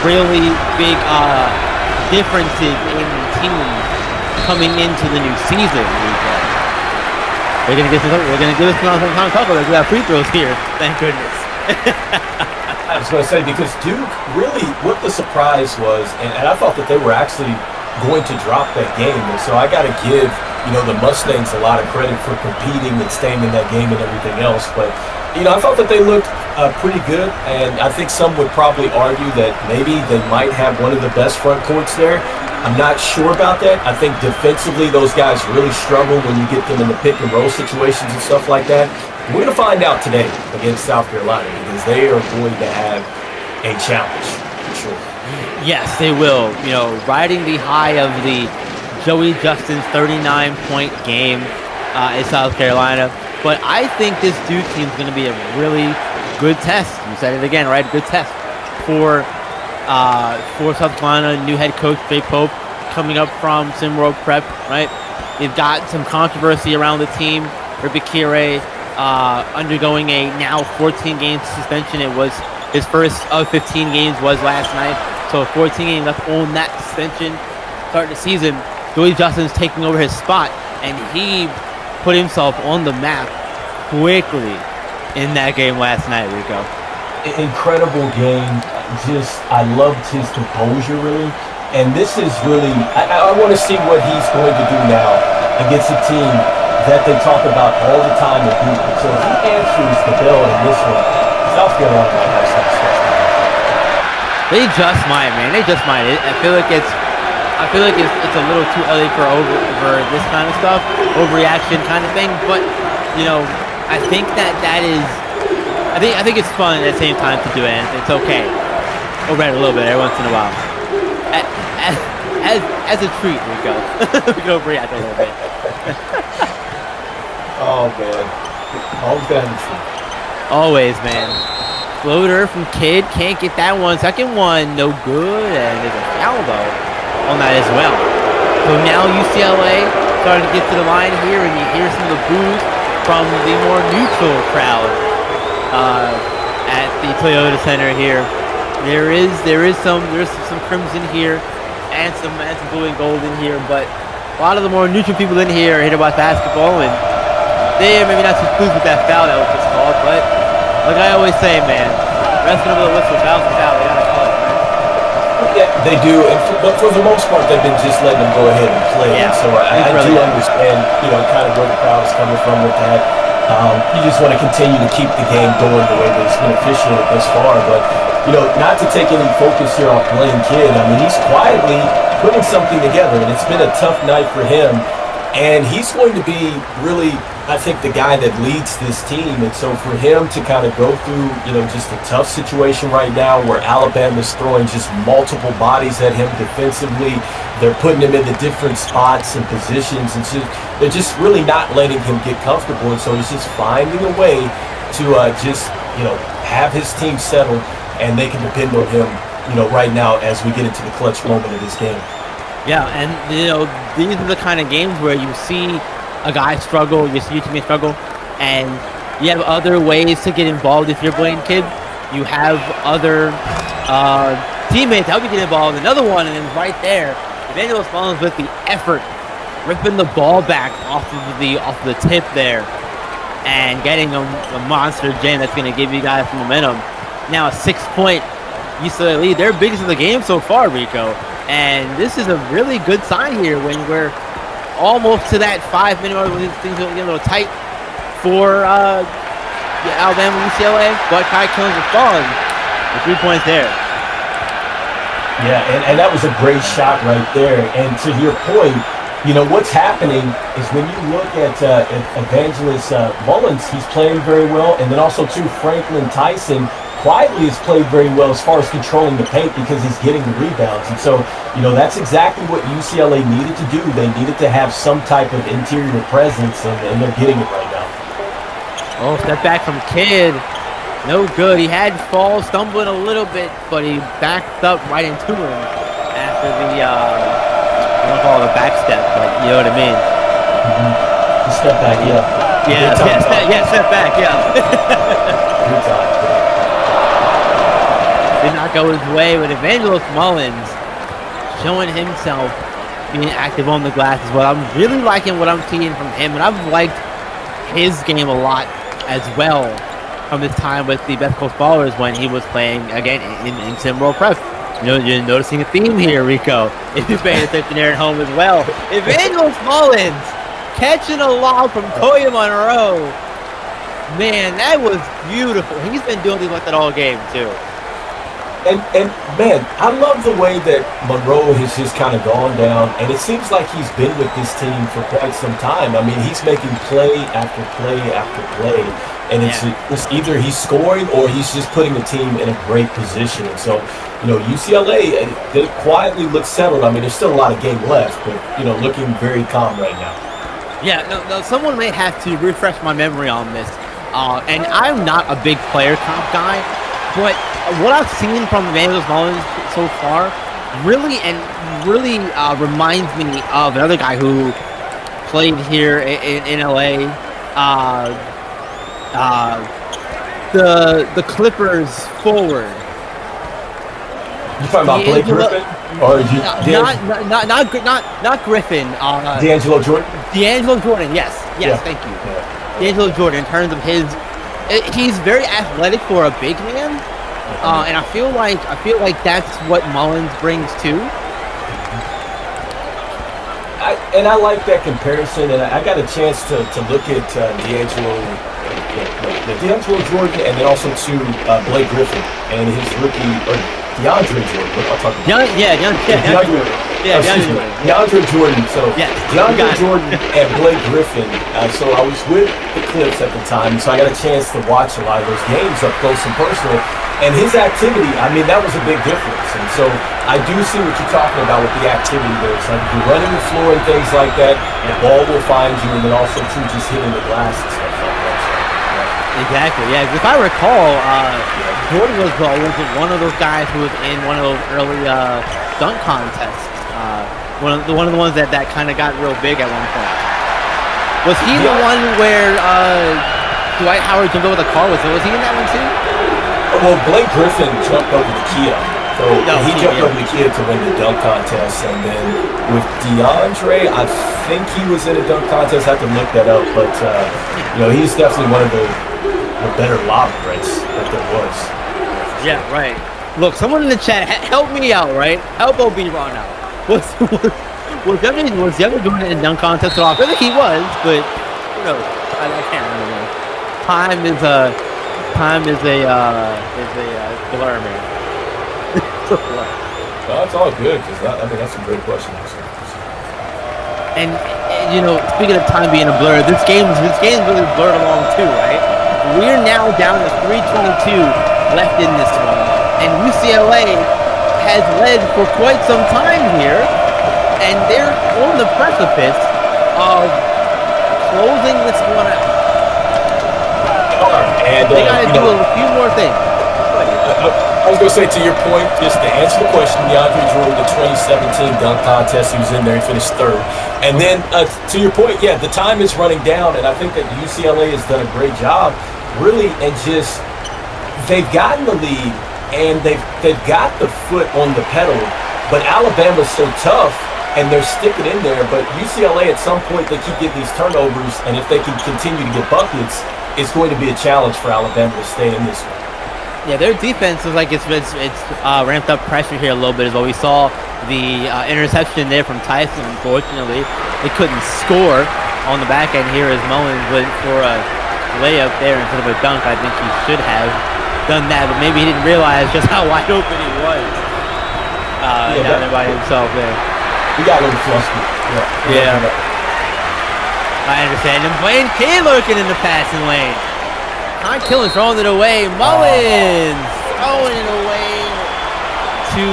really big differences in teams coming into the new season. We're gonna give us some time to talk about it. We have free throws here, thank goodness. I was going to say, because Duke, really, what the surprise was, and I thought that they were actually going to drop that game. And so I got to give, the Mustangs a lot of credit for competing and staying in that game and everything else. But, I thought that they looked pretty good. And I think some would probably argue that maybe they might have one of the best front courts there. I'm not sure about that. I think defensively, those guys really struggle when you get them in the pick and roll situations and stuff like that. We're going to find out today against South Carolina because they are going to have a challenge, for sure. Yes, they will. Riding the high of the Joey Justin's 39-point game in South Carolina. But I think this Duke team is going to be a really good test. You said it again, right? Good test for South Carolina. New head coach Jay Pope coming up from SimWorld Prep, right? They've got some controversy around the team. Ribikire undergoing a now 14-game suspension. It was his first of 15 games was last night. So 14 games left on that suspension. Starting the season, Joey Justin's taking over his spot, and he put himself on the map quickly in that game last night, Rico. Incredible game. I loved his composure, really. And this is really, I want to see what he's going to do now against a team that they talk about all the time in Duke. So if he answers the bell in this one, South Carolina might have some stuff. They just might, man. They just might. I feel like it's a little too early for this kind of stuff, overreaction kind of thing. But I think that is. I think it's fun at the same time to do it. And it's okay. Overreact a little bit every once in a while. As a treat, we go. We go overreact a little bit. Oh man, always got to be true. Always, man. Floater from Kidd, can't get that one. Second one, no good, and there's a foul though on that as well. So now UCLA starting to get to the line here, and you hear some of the boos from the more neutral crowd at the Toyota Center here. There is some crimson here, and some blue and gold in here, but a lot of the more neutral people in here are here to watch basketball, and they are maybe not too pleased with that foul that was just called, but like I always say, man, resting over the whistle, foul's a foul, they gotta call it, man. Yeah, they do, but for the most part, they've been just letting them go ahead and play. Yeah, so I do understand, kind of where the crowd is coming from with that. You just want to continue to keep the game going the way that it's been officiated thus far, but not to take any focus here off Blaine Kidd. I mean, he's quietly putting something together, and it's been a tough night for him. And he's going to be really I think, the guy that leads this team. And so for him to kind of go through, just a tough situation right now where Alabama's throwing just multiple bodies at him defensively, they're putting him into different spots and positions, and they're just really not letting him get comfortable. And so he's just finding a way to have his team settled, and they can depend on him, right now as we get into the clutch moment of this game. Yeah, and these are the kind of games where you see a guy struggle, you see your teammate struggle, and you have other ways to get involved if you're playing kid. You have other teammates help you get involved. Another one, and then right there, Emmanuel Mullins with the effort, ripping the ball back off of the tip there, and getting a monster jam that's going to give you guys some momentum. Now a 6-point UCLA lead. They're biggest in the game so far, Rico, and this is a really good sign here when we're almost to that 5-minute mark when things are getting a little tight for Alabama UCLA, but Kai Killings is falling with 3 points there. Yeah, and that was a great shot right there. And to your point, what's happening is when you look at Evangelist Mullins, he's playing very well, and then also too Franklin Tyson quietly has played very well as far as controlling the paint because he's getting the rebounds. And so, that's exactly what UCLA needed to do. They needed to have some type of interior presence, and they're getting it right now. Oh, step back from Kidd. No good. He had fall, stumbling a little bit, but he backed up right into him after the, I don't call it a back step, but you know what I mean. Mm-hmm. Step back, yeah. Step back, yeah. Good time. Did not go his way, but Evangelist Mullins showing himself being active on the glass as well. I'm really liking what I'm seeing from him, and I've liked his game a lot as well from his time with the Best Coast Ballers when he was playing again in SimWorld Prep. You're noticing a theme here, Rico. If you're paying attention there at home as well. Evangelist Mullins catching a lob from Koya Monroe. Man, that was beautiful. He's been doing things like that all game too. And man, I love the way that Monroe has just kind of gone down, and it seems like he's been with this team for quite some time. I mean, he's making play after play after play, and it's either he's scoring or he's just putting the team in a great position. And so, UCLA, they quietly look settled. I mean, there's still a lot of game left, but looking very calm right now. Yeah, no, someone may have to refresh my memory on this. And I'm not a big player comp guy, but what I've seen from Evangelist Mullins so far really reminds me of another guy who played here in LA. The Clippers forward. You talking about Blake Griffin, or not Griffin? D'Angelo Jordan. D'Angelo Jordan. Yes, Yeah. thank you. Yeah. D'Angelo Jordan. In terms of he's very athletic for a big man, and I feel like that's what Mullins brings too. I like that comparison, and I got a chance to look at D'Angelo Jordan, and then also to Blake Griffin and his rookie, or DeAndre Jordan. What am I talking about? DeAndre Jordan. So DeAndre Jordan and Blake Griffin. So I was with the Clips at the time, so I got a chance to watch a lot of those games up close and personal. And his activity, I mean, that was a big difference. And so I do see what you're talking about with the activity there. It's like if you're running the floor and things like that, the ball will find you, and then also too just hitting the glass and stuff like that. Exactly. Yeah. If I recall, Jordan was one of those guys who was in one of those early dunk contests. One of the ones that kind of got real big at one point. Was he the one where Dwight Howard jumped over the car? Was he in that one too? Well, Blake Griffin jumped over the Kia. So he jumped over the Kia to win the dunk contest. And then with DeAndre, I think he was in a dunk contest. I have to look that up. But, he's definitely one of the better lob threats that there was. Yeah, right. Look, someone in the chat, help me out, right? Help OB Ron out. Was Younger doing it in dunk contest at all? I feel like he was, but who knows? I can't remember. Time is a blur, man. No, it's all good because that's a great question. And you know, speaking of time being a blur, this game's really blurred along too, right? We're now down to 3:22 left in this one, and UCLA has led for quite some time here, and they're on the precipice of closing this one out. And they got to do a few more things. I was going to say, to your point, just to answer the question, DeAndre Drew, the 2017 dunk contest, he was in there, he finished third. And then, to your point, yeah, the time is running down, and I think that UCLA has done a great job, really, and just, they've gotten the lead, and they've got the foot on the pedal, but Alabama's so tough, and they're sticking in there, but UCLA, at some point, they keep getting these turnovers, and if they can continue to get buckets, it's going to be a challenge for Alabama to stay in this one. Yeah, their defense is like it's ramped up pressure here a little bit as well. We saw the interception there from Tyson. Unfortunately, they couldn't score on the back end here as Mullins went for a layup there instead of a dunk. I think he should have done that, but maybe he didn't realize just how wide open he was down there by himself there. He got a little flustered. Yeah. I understand. And Blaine K lurking in the passing lane. Con Killen throwing it away. Mullins throwing it away to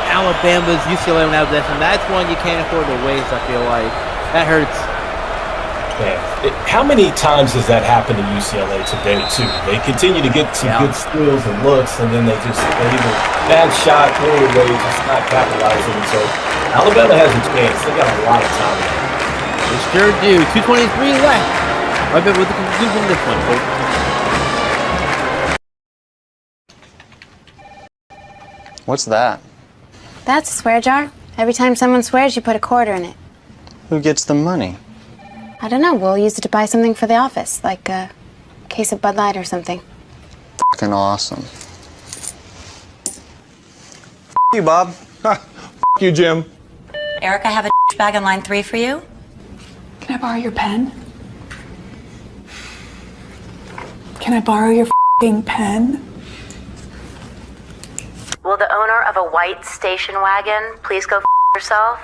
Alabama's UCLA on that possession. That's one you can't afford to waste, I feel like. That hurts. Man, how many times has that happened to UCLA today, too? They continue to get some good steals and looks, and then they either bad shot, throw it away, just not capitalizing. And so Alabama has a chance. They got a lot of time. They sure do. 2:23 left. Right back with the conclusion of this one, folks. What's that? That's a swear jar. Every time someone swears, you put a quarter in it. Who gets the money? I don't know. We'll use it to buy something for the office, like a case of Bud Light or something. Fucking awesome. F you, Bob. F you, Jim. Eric, I have a bag on line 3 for you. Can I borrow your pen? Can I borrow your f***ing pen? Will the owner of a white station wagon please go f*** yourself?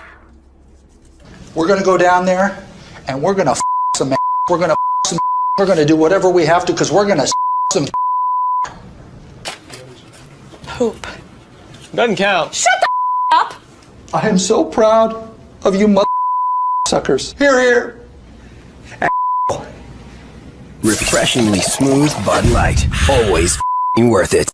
We're gonna go down there and we're gonna f*** some ass. We're gonna f*** some. We're gonna do whatever we have to because we're gonna s*** some. Poop. Doesn't count. Shut the up! I am so proud of you mother suckers. Here, here. Refreshingly smooth Bud Light. Always f***ing worth it.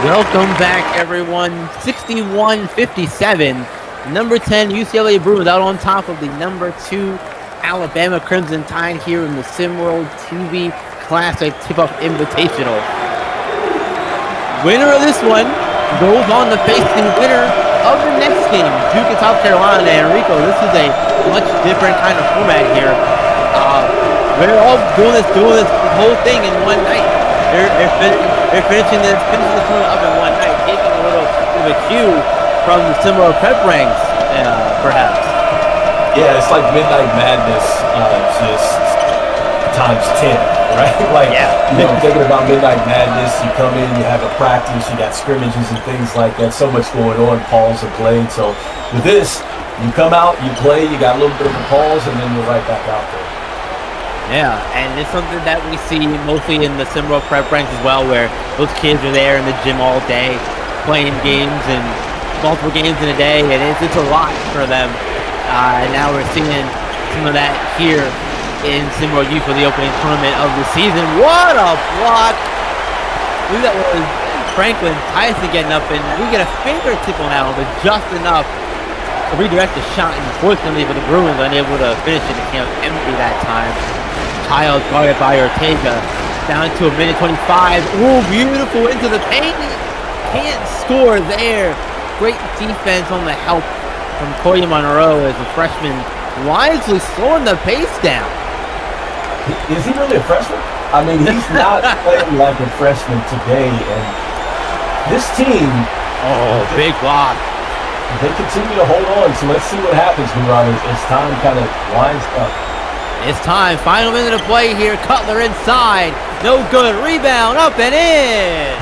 Welcome back, everyone. 61-57. Number 10 UCLA Bruins out on top of the number 2 Alabama Crimson Tide here in the SimWorld TV Classic Tipoff Invitational. Winner of this one goes on to face the winner of the next game, Duke and South Carolina. Enrico, this is a much different kind of format here. We're all doing this whole thing in one night. They're finishing this tournament up in one night, taking a little bit of a cue from the SimWorld prep ranks, perhaps. Yeah, it's like Midnight Madness, just times 10, right? Like, you know, thinking about Midnight Madness, you come in, you have a practice, you got scrimmages and things like that. So much going on, pause are played. So with this, you come out, you play, you got a little bit of a pause, and then you're right back out there. Yeah, and it's something that we see mostly in the SimWorld prep ranks as well, where those kids are there in the gym all day, playing games and multiple games in a day, and it's a lot for them. And now we're seeing some of that here in SimWorld U for the opening tournament of the season. What a block! I believe that was Franklin Tyson getting up, and we get a fingertip on that one, but just enough to redirect the shot. And unfortunately for the Bruins, unable to finish it, it came empty that time. Child guarded by Ortega, down to a minute 25. Ooh, beautiful into the paint. Can't score there. Great defense on the help from Corey Monroe as the freshman wisely slowing the pace down. Is he really a freshman? I mean, he's not playing like a freshman today, and this team... Oh, big block. They continue to hold on, so let's see what happens, Muran, as time kind of winds up. It's time. Final minute of play here. Cutler inside. No good. Rebound. Up and in.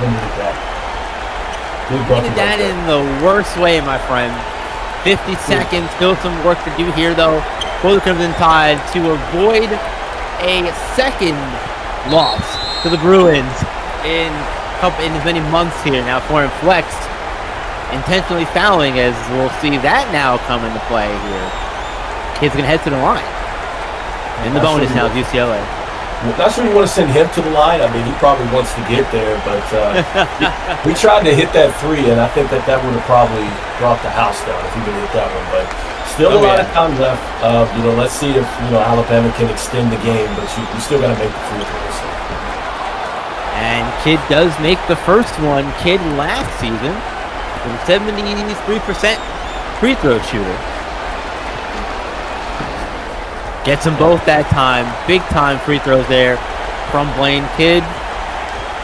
Did that in the worst way, my friend. 50 seconds, still some work to do here though for the Crimson Tide to avoid a second loss to the Bruins in as many months here. Now Foreign flexed, intentionally fouling, as we'll see that now come into play here. Kid's gonna head to the line. In the bonus now, UCLA. Not sure you want to send him to the line. I mean, he probably wants to get there, but we tried to hit that three, and I think that would have probably brought the house down if he would have hit that one. But still a lot of time left. Let's see if Alabama can extend the game, but you still got to make the free throws. And Kid does make the first one. Kid last season was a 73% free throw shooter. Gets them both that time. Big time free throws there from Blaine Kidd.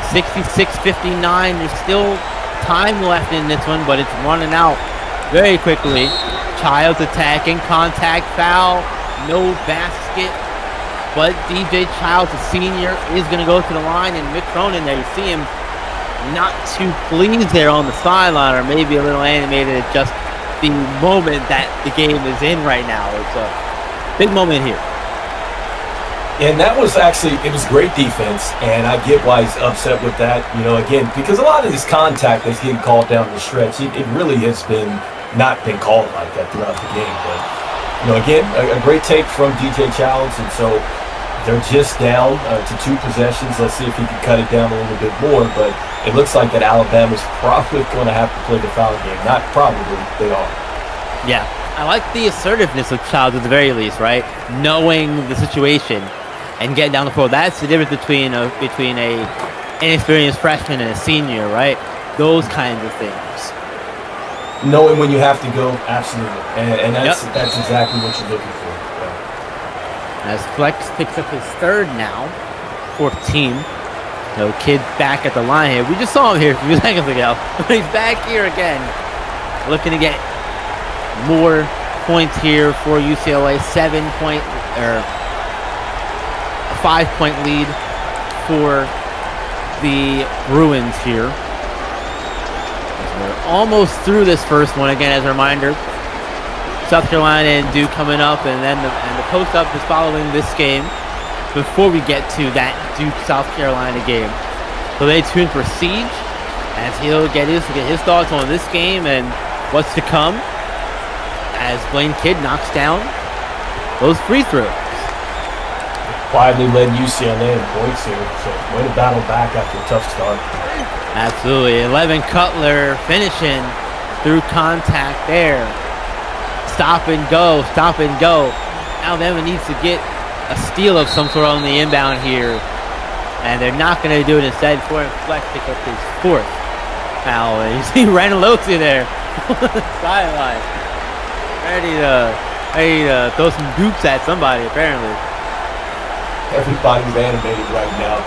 66-59. There's still time left in this one, but it's running out very quickly. Childs attacking. Contact foul. No basket. But DJ Childs, a senior, is going to go to the line. And Mick Cronin there, you see him not too pleased there on the sideline, or maybe a little animated at just the moment that the game is in right now. It's a big moment here. And that was actually, it was great defense, and I get why he's upset with that, again, because a lot of this contact that's getting called down the stretch, it really has not been called like that throughout the game. But, again, a great take from DJ Childs, and so they're just down to 2 possessions. Let's see if he can cut it down a little bit more, but it looks like that Alabama's probably going to have to play the foul game. Not probably, they are. Yeah. I like the assertiveness of Childs at the very least, right? Knowing the situation and getting down the floor. That's the difference between a inexperienced freshman and a senior, right? Those kinds of things. Knowing when you have to go, absolutely. And that's exactly what you're looking for. Yeah. As Flex picks up his third now, 4th team. So Kid back at the line here. We just saw him here a few seconds ago. He's back here again. Looking to get more points here for UCLA. 5-point lead for the Bruins here. We're almost through this first one. Again, as a reminder, South Carolina and Duke coming up, and then the post-up is following this game before we get to that Duke-South Carolina game. So they tune for Siege, as he'll get his thoughts on this game and what's to come, as Blaine Kidd knocks down those free throws. Quietly led UCLA in points here, so way to battle back after a tough start. Absolutely. 11 Cutler finishing through contact there. Stop and go. Alabama needs to get a steal of some sort on the inbound here, and they're not going to do it. Instead, Foreign Flex pick up his 4th foul. And you see Ranalosi there on the sideline, ready to throw some dupes at somebody, apparently. Everybody's animated right now.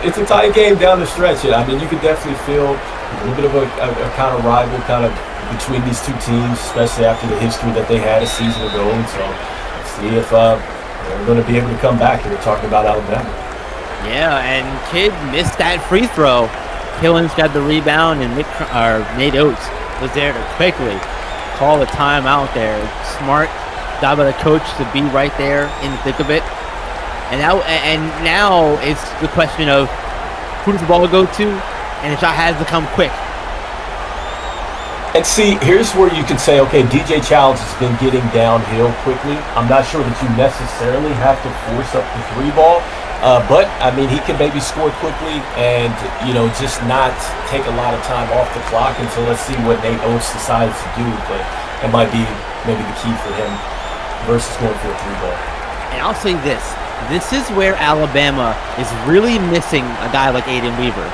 It's a tight game down the stretch. I mean, you could definitely feel a little bit of a kind of rival kind of between these two teams, especially after the history that they had a season ago. And so, let's see if they're going to be able to come back here. We're talking about Alabama. Yeah, and Kidd missed that free throw. Killings got the rebound, and Nate Oates was there to quickly call the timeout there. Smart job by the coach to be right there in the thick of it. And now it's the question of who does the ball go to, and the shot has to come quick. And see, here's where you can say, okay, DJ Childs has been getting downhill quickly. I'm not sure that you necessarily have to force up the 3 ball, but I mean, he can maybe score quickly and just not take a lot of time off the clock until let's see what Nate Oates decides to do. But it might be maybe the key for him versus going for a 3 ball. And I'll say this. This is where Alabama is really missing a guy like Aiden Weaver.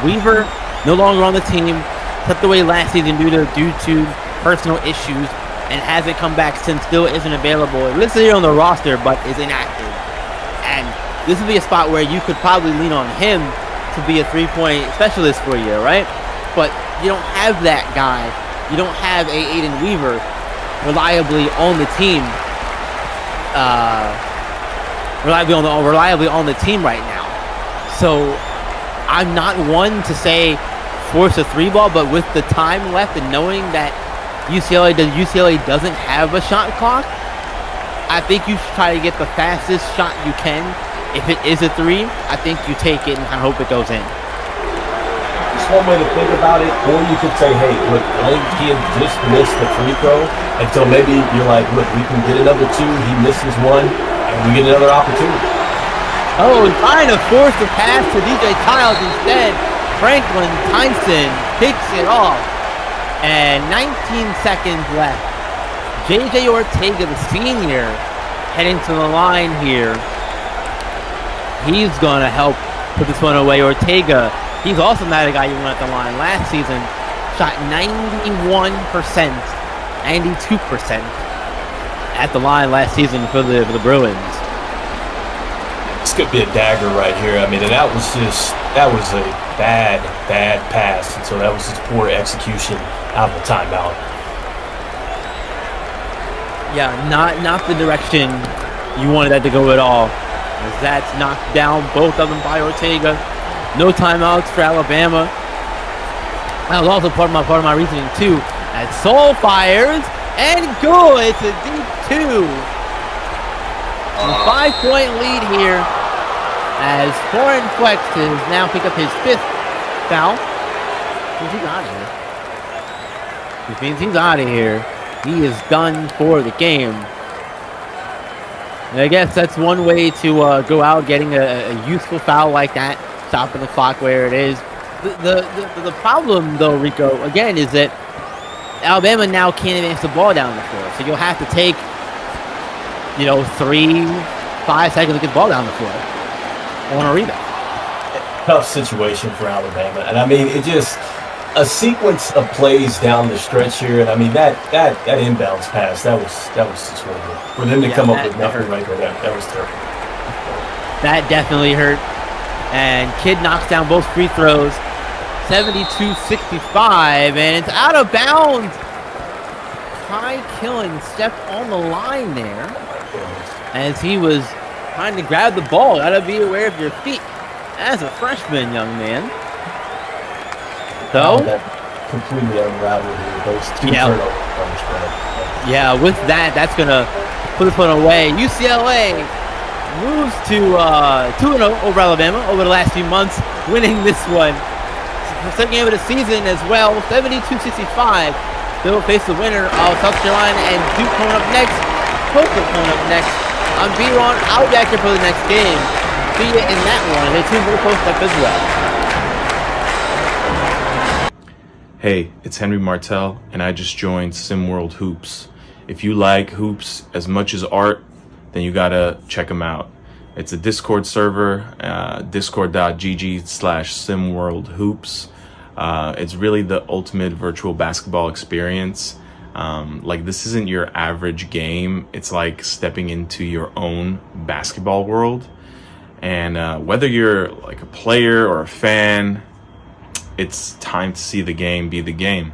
Weaver, no longer on the team, stepped away last season due to personal issues, and hasn't come back since. Still isn't available. It listed here on the roster, but is inactive. And this would be a spot where you could probably lean on him to be a 3-point specialist for you, right? But you don't have that guy. You don't have a Aiden Weaver reliably on the team. Reliably on the team right now. So I'm not one to say force a 3 ball, but with the time left and knowing that UCLA doesn't have a shot clock, I think you should try to get the fastest shot you can. If it is a 3, I think you take it and I hope it goes in. It's one way to think about it, or you could say, hey, look, I think he had just missed the free throw, and so maybe you're like, look, we can get another 2, he misses 1, and we get another opportunity. Oh, trying to force the pass to DJ Childs instead. Franklin Tyson picks it off, and 19 seconds left. JJ Ortega, the senior, heading to the line here. He's going to help put this one away. Ortega, he's also not a guy you want at the line. Last season, shot 91%, 92% at the line last season for the Bruins. This could be a dagger right here. I mean, and that was a bad pass. And so that was just poor execution out of the timeout. Yeah, not the direction you wanted that to go at all. As that's knocked down, both of them by Ortega. No timeouts for Alabama. That was also part of my reasoning too. As Soul fires and good. It's a deep 2. A 5-point lead here. As Foreign Flex has now picked up his 5th foul. He's out of here. Which means he's out of here. He is done for the game. And I guess that's one way to go out getting a useful foul like that, stopping the clock where it is. The problem, though, Rico, again, is that Alabama now can't advance the ball down the floor. So you'll have to take, 3-5 seconds to get the ball down the floor on a rebound. Tough situation for Alabama. And I mean, it just a sequence of plays down the stretch here, and I mean that inbounds pass, that was just horrible. For them to come up with nothing right there, that was terrible. That definitely hurt. And Kidd knocks down both free throws, 72-65, and it's out of bounds. Ty Killen stepped on the line there as he was trying to grab the ball. Gotta be aware of your feet as a freshman, young man. So, that completely unraveled here. Those 2 turnovers on the spread. Yeah, with that, that's gonna put this one away. UCLA moves to 2-0 over Alabama over the last few months, winning this one. The second game of the season as well, 72-65. They'll face the winner of South Carolina and Duke coming up next. Tulsa coming up next. I'm B-Ron. I'll be back here for the next game. See you in that one. They tune for the post-up as well. Hey, it's Henry Martell, and I just joined SimWorld Hoops. If you like hoops as much as art, then you gotta check them out. It's a Discord server, discord.gg/SimWorld Hoops. It's really the ultimate virtual basketball experience. Like, this isn't your average game. It's like stepping into your own basketball world. And whether you're like a player or a fan, it's time to see the game be the game.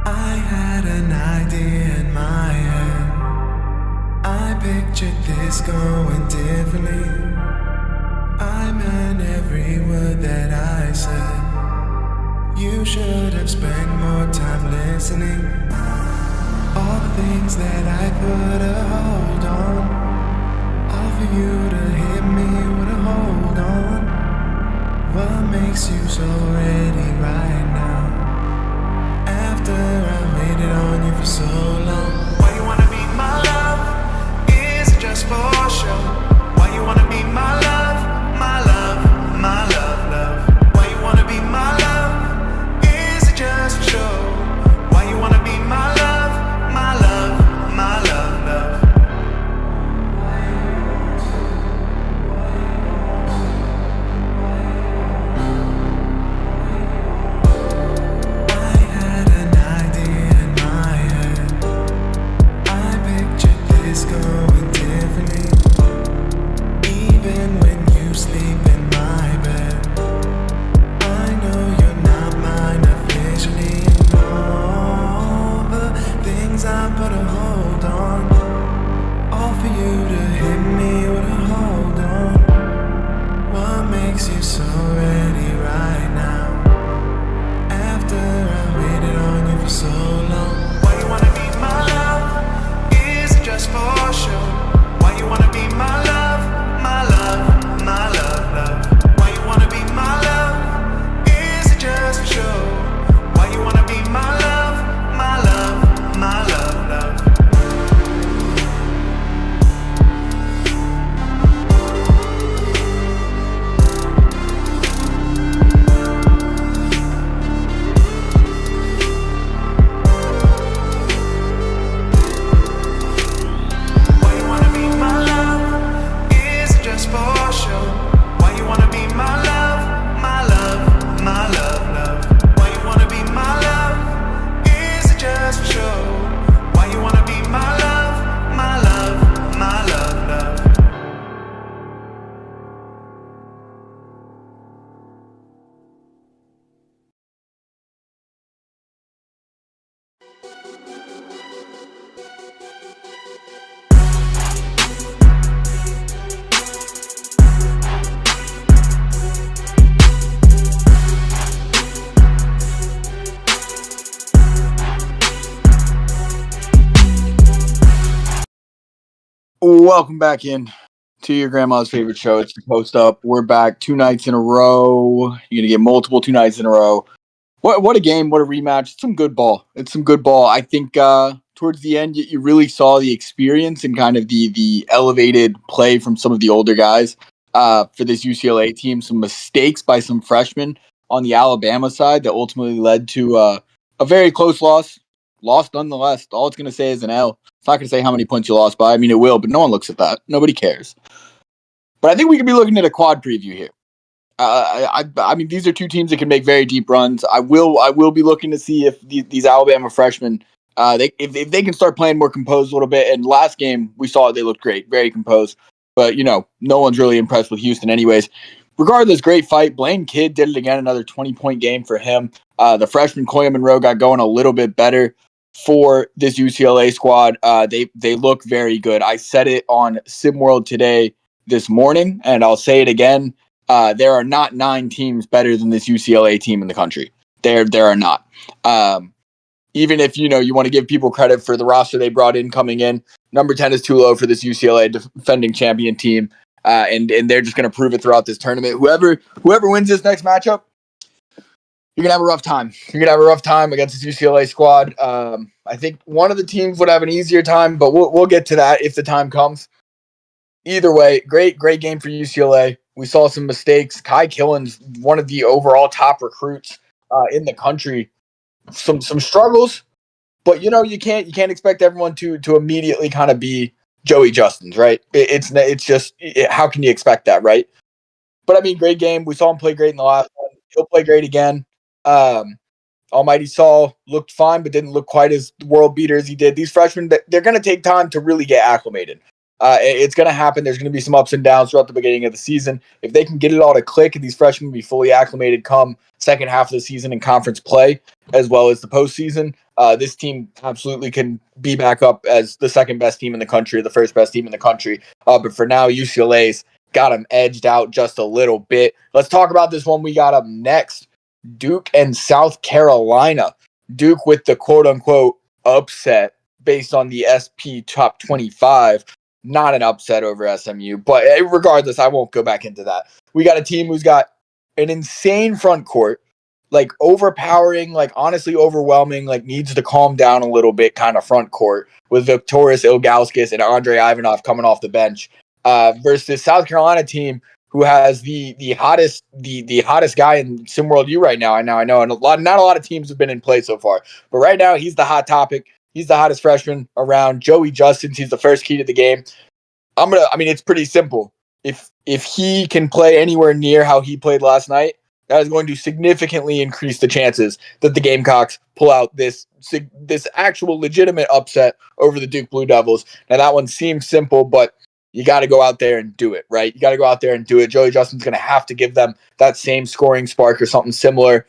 I had an idea in my head. I pictured this going differently. I meant every word that I said. You should have spent more time listening. All the things that I put a hold on, all for you to hit me with a hold on. What makes you so ready right now? After I waited on you for so long. Why you wanna be my love? Is it just for show? Why you wanna be my love? My love, my love, love. Why you wanna be my love? Is it just for show? Why you wanna be my love? My love, my love, love. I had an idea in my head. Welcome back in to your grandma's favorite show. It's the Post Up. We're back 2 nights in a row. You're gonna get multiple 2 nights in a row. What a game! What a rematch! It's some good ball. I think towards the end, you really saw the experience and kind of the elevated play from some of the older guys for this UCLA team. Some mistakes by some freshmen on the Alabama side that ultimately led to a very close loss. Lost nonetheless. All it's going to say is an L. It's not going to say how many points you lost by. I mean, it will, but no one looks at that. Nobody cares. But I think we could be looking at a quad preview here. I mean, these are two teams that can make very deep runs. I will be looking to see if these Alabama freshmen, if they can start playing more composed a little bit. And last game we saw they looked great, very composed. But no one's really impressed with Houston, anyways. Regardless, great fight. Blaine Kidd did it again. Another 20-point game for him. The freshman Koya Monroe got going a little bit better for this UCLA squad. They look very good. I said it on SimWorld today this morning, and I'll say it again. There are not 9 teams better than this UCLA team in the country. There are not. Even if you want to give people credit for the roster they brought in coming in, number 10 is too low for this UCLA defending champion team, and they're just going to prove it throughout this tournament. Whoever wins this next matchup, you're going to have a rough time. You're going to have a rough time against this UCLA squad. I think one of the teams would have an easier time, but we'll get to that if the time comes. Either way, great game for UCLA. We saw some mistakes. Kai Killen's one of the overall top recruits in the country. Some struggles, but you can't expect everyone to immediately kind of be Joey Justins, right? It's just how can you expect that, right? But I mean, great game. We saw him play great in the last one. He'll play great again. Almighty Saul looked fine, but didn't look quite as world beater as he did. These freshmen, they're going to take time to really get acclimated. It's going to happen. There's going to be some ups and downs throughout the beginning of the season. If they can get it all to click and these freshmen be fully acclimated come second half of the season in conference play, as well as the postseason, this team absolutely can be back up as the second best team in the country, the first best team in the country. But for now, UCLA's got them edged out just a little bit. Let's talk about this one we got up next. Duke and South Carolina. Duke with the quote-unquote upset based on the SP Top 25. Not an upset over SMU, but regardless, I won't go back into that. We got a team who's got an insane front court, like overpowering, like honestly overwhelming, like needs to calm down a little bit kind of front court with Victorious Ilgauskas and Andre Ivanov coming off the bench versus South Carolina team who has the hottest guy in SimWorld U right now. I know, and not a lot of teams have been in play so far, but right now he's the hot topic. He's the hottest freshman around. Joey Justins, he's the first key to the game. It's pretty simple. If he can play anywhere near how he played last night, that is going to significantly increase the chances that the Gamecocks pull out this actual legitimate upset over the Duke Blue Devils. Now that one seems simple, but you got to go out there and do it, right? You got to go out there and do it. Joey Justin's going to have to give them that same scoring spark or something similar.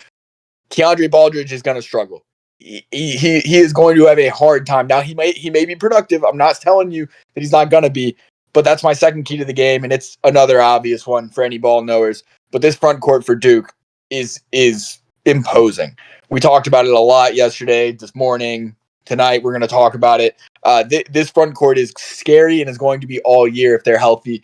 Keandre Baldridge is going to struggle. He is going to have a hard time. Now he may be productive. I'm not telling you that he's not going to be, but that's my second key to the game, and it's another obvious one for any ball knowers. But this front court for Duke is imposing. We talked about it a lot yesterday, this morning, tonight. We're going to talk about it. This front court is scary and is going to be all year if they're healthy.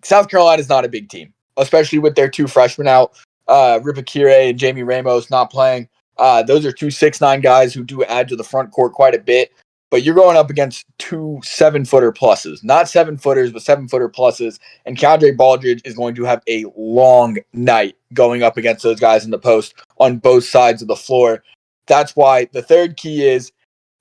South Carolina is not a big team, especially with their 2 freshmen out, Ripakire and Jamie Ramos not playing. Those are 2 6'9" guys who do add to the front court quite a bit. But you're going up against 2 7-footer pluses. Not 7-footers, but 7-footer pluses. And Keandre Baldridge is going to have a long night going up against those guys in the post on both sides of the floor. That's why the third key is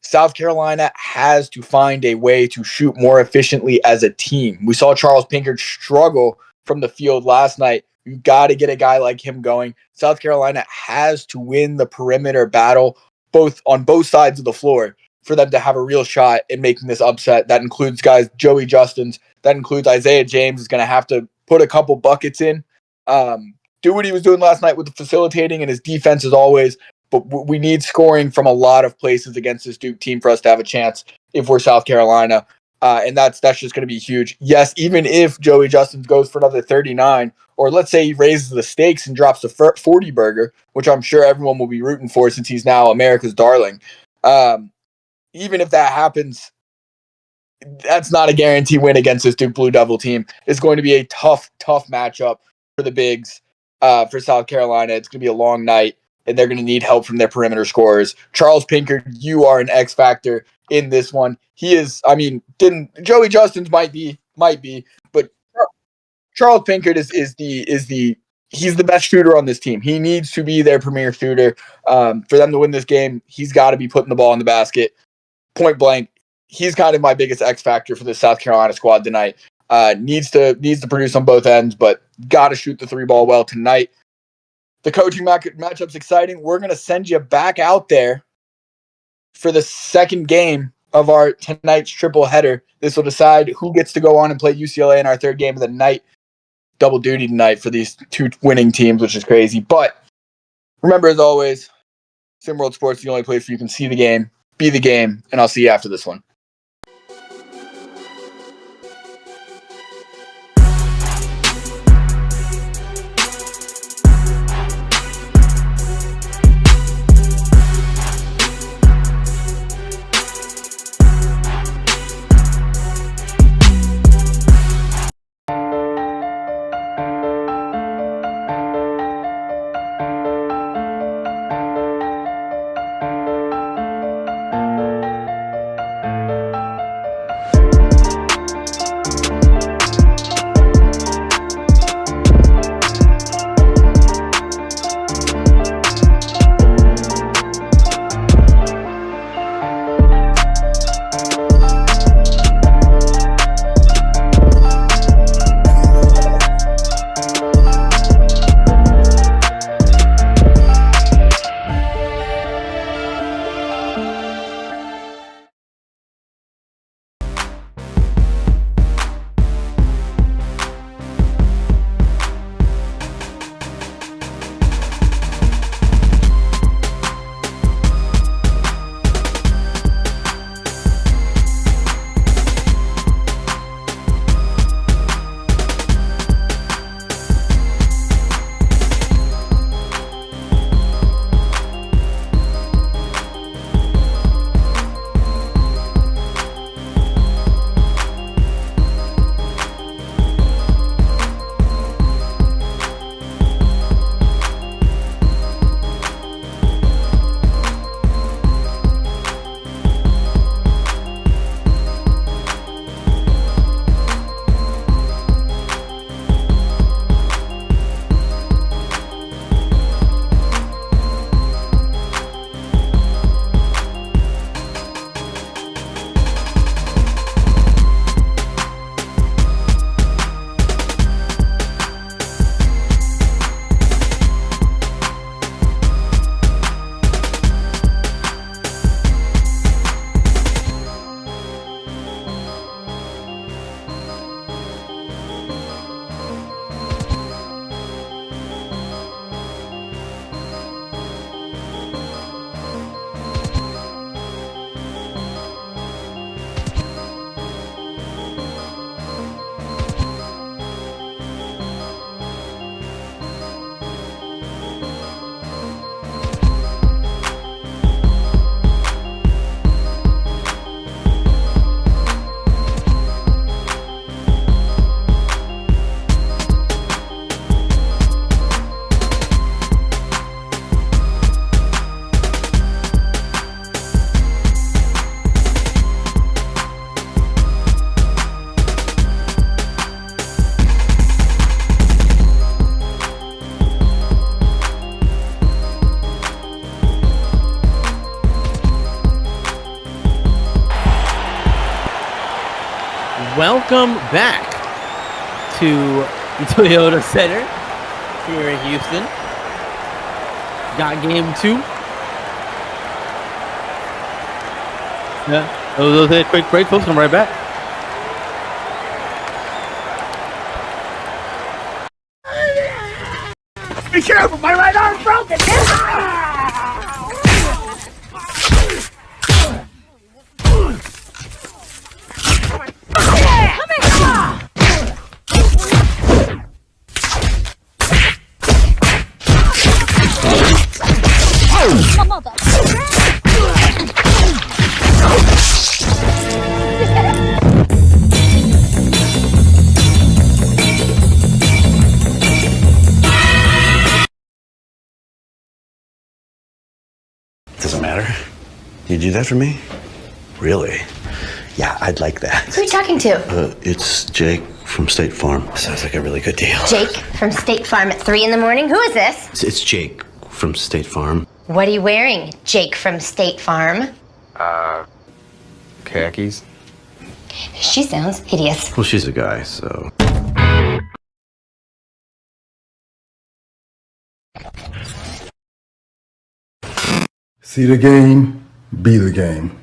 South Carolina has to find a way to shoot more efficiently as a team. We saw Charles Pinkard struggle from the field last night. You got to get a guy like him going. South Carolina has to win the perimeter battle on both sides of the floor for them to have a real shot in making this upset. That includes guys, Joey Justins. That includes Isaiah James is going to have to put a couple buckets in. Do what he was doing last night with the facilitating and his defense as always. But we need scoring from a lot of places against this Duke team for us to have a chance if we're South Carolina. And that's just going to be huge. Yes, even if Joey Justins goes for another 39, or let's say he raises the stakes and drops the 40 burger, which I'm sure everyone will be rooting for since he's now America's darling. Even if that happens, that's not a guarantee win against this Duke Blue Devil team. It's going to be a tough matchup for the bigs for South Carolina. It's going to be a long night, and they're going to need help from their perimeter scorers. Charles Pinkard, you are an X factor in this one. He is, I mean, Joey Justins might be, but Charles Pinkard he's the best shooter on this team. He needs to be their premier shooter. For them to win this game, he's got to be putting the ball in the basket. Point blank, he's kind of my biggest X factor for the South Carolina squad tonight. Needs to produce on both ends, but got to shoot the 3 ball well tonight. The coaching matchup's exciting. We're going to send you back out there for the second game of our tonight's triple header. This will decide who gets to go on and play UCLA in our third game of the night. Double duty tonight for these 2 winning teams, which is crazy. But remember, as always, SimWorld Sports is the only place where you can see the game, be the game, and I'll see you after this one. Welcome back to the Toyota Center here in Houston. Got game 2. Yeah, those a quick break, folks. Come right back. Be careful, my right arm's broken! matter. You do that for me? Really? Yeah, I'd like that. Who are you talking to? It's Jake from State Farm. Sounds like a really good deal. Jake from State Farm at 3 in the morning? Who is this? It's Jake from State Farm. What are you wearing, Jake from State Farm? Khakis. She sounds hideous. Well, she's a guy, so. See the game, be the game.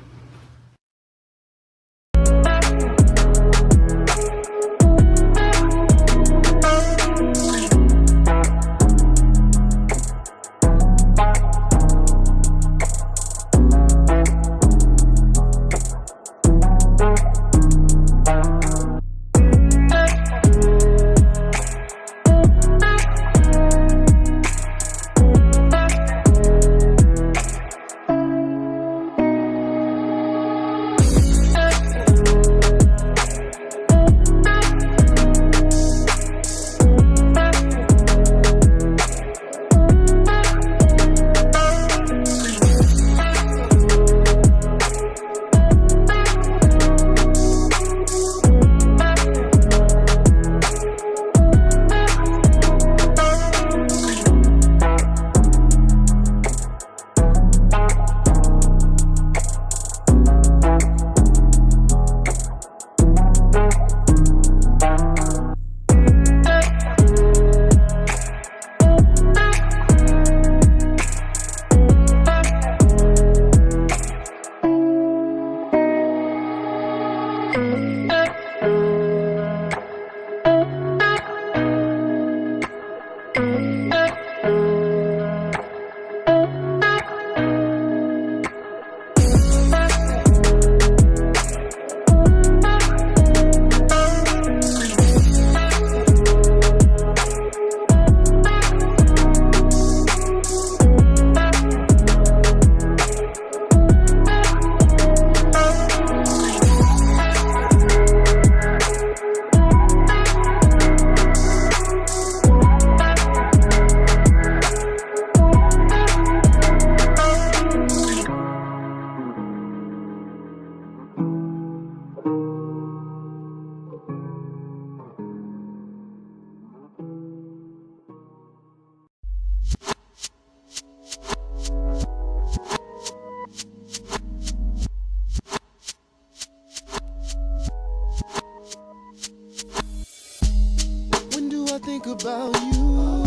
Think about you.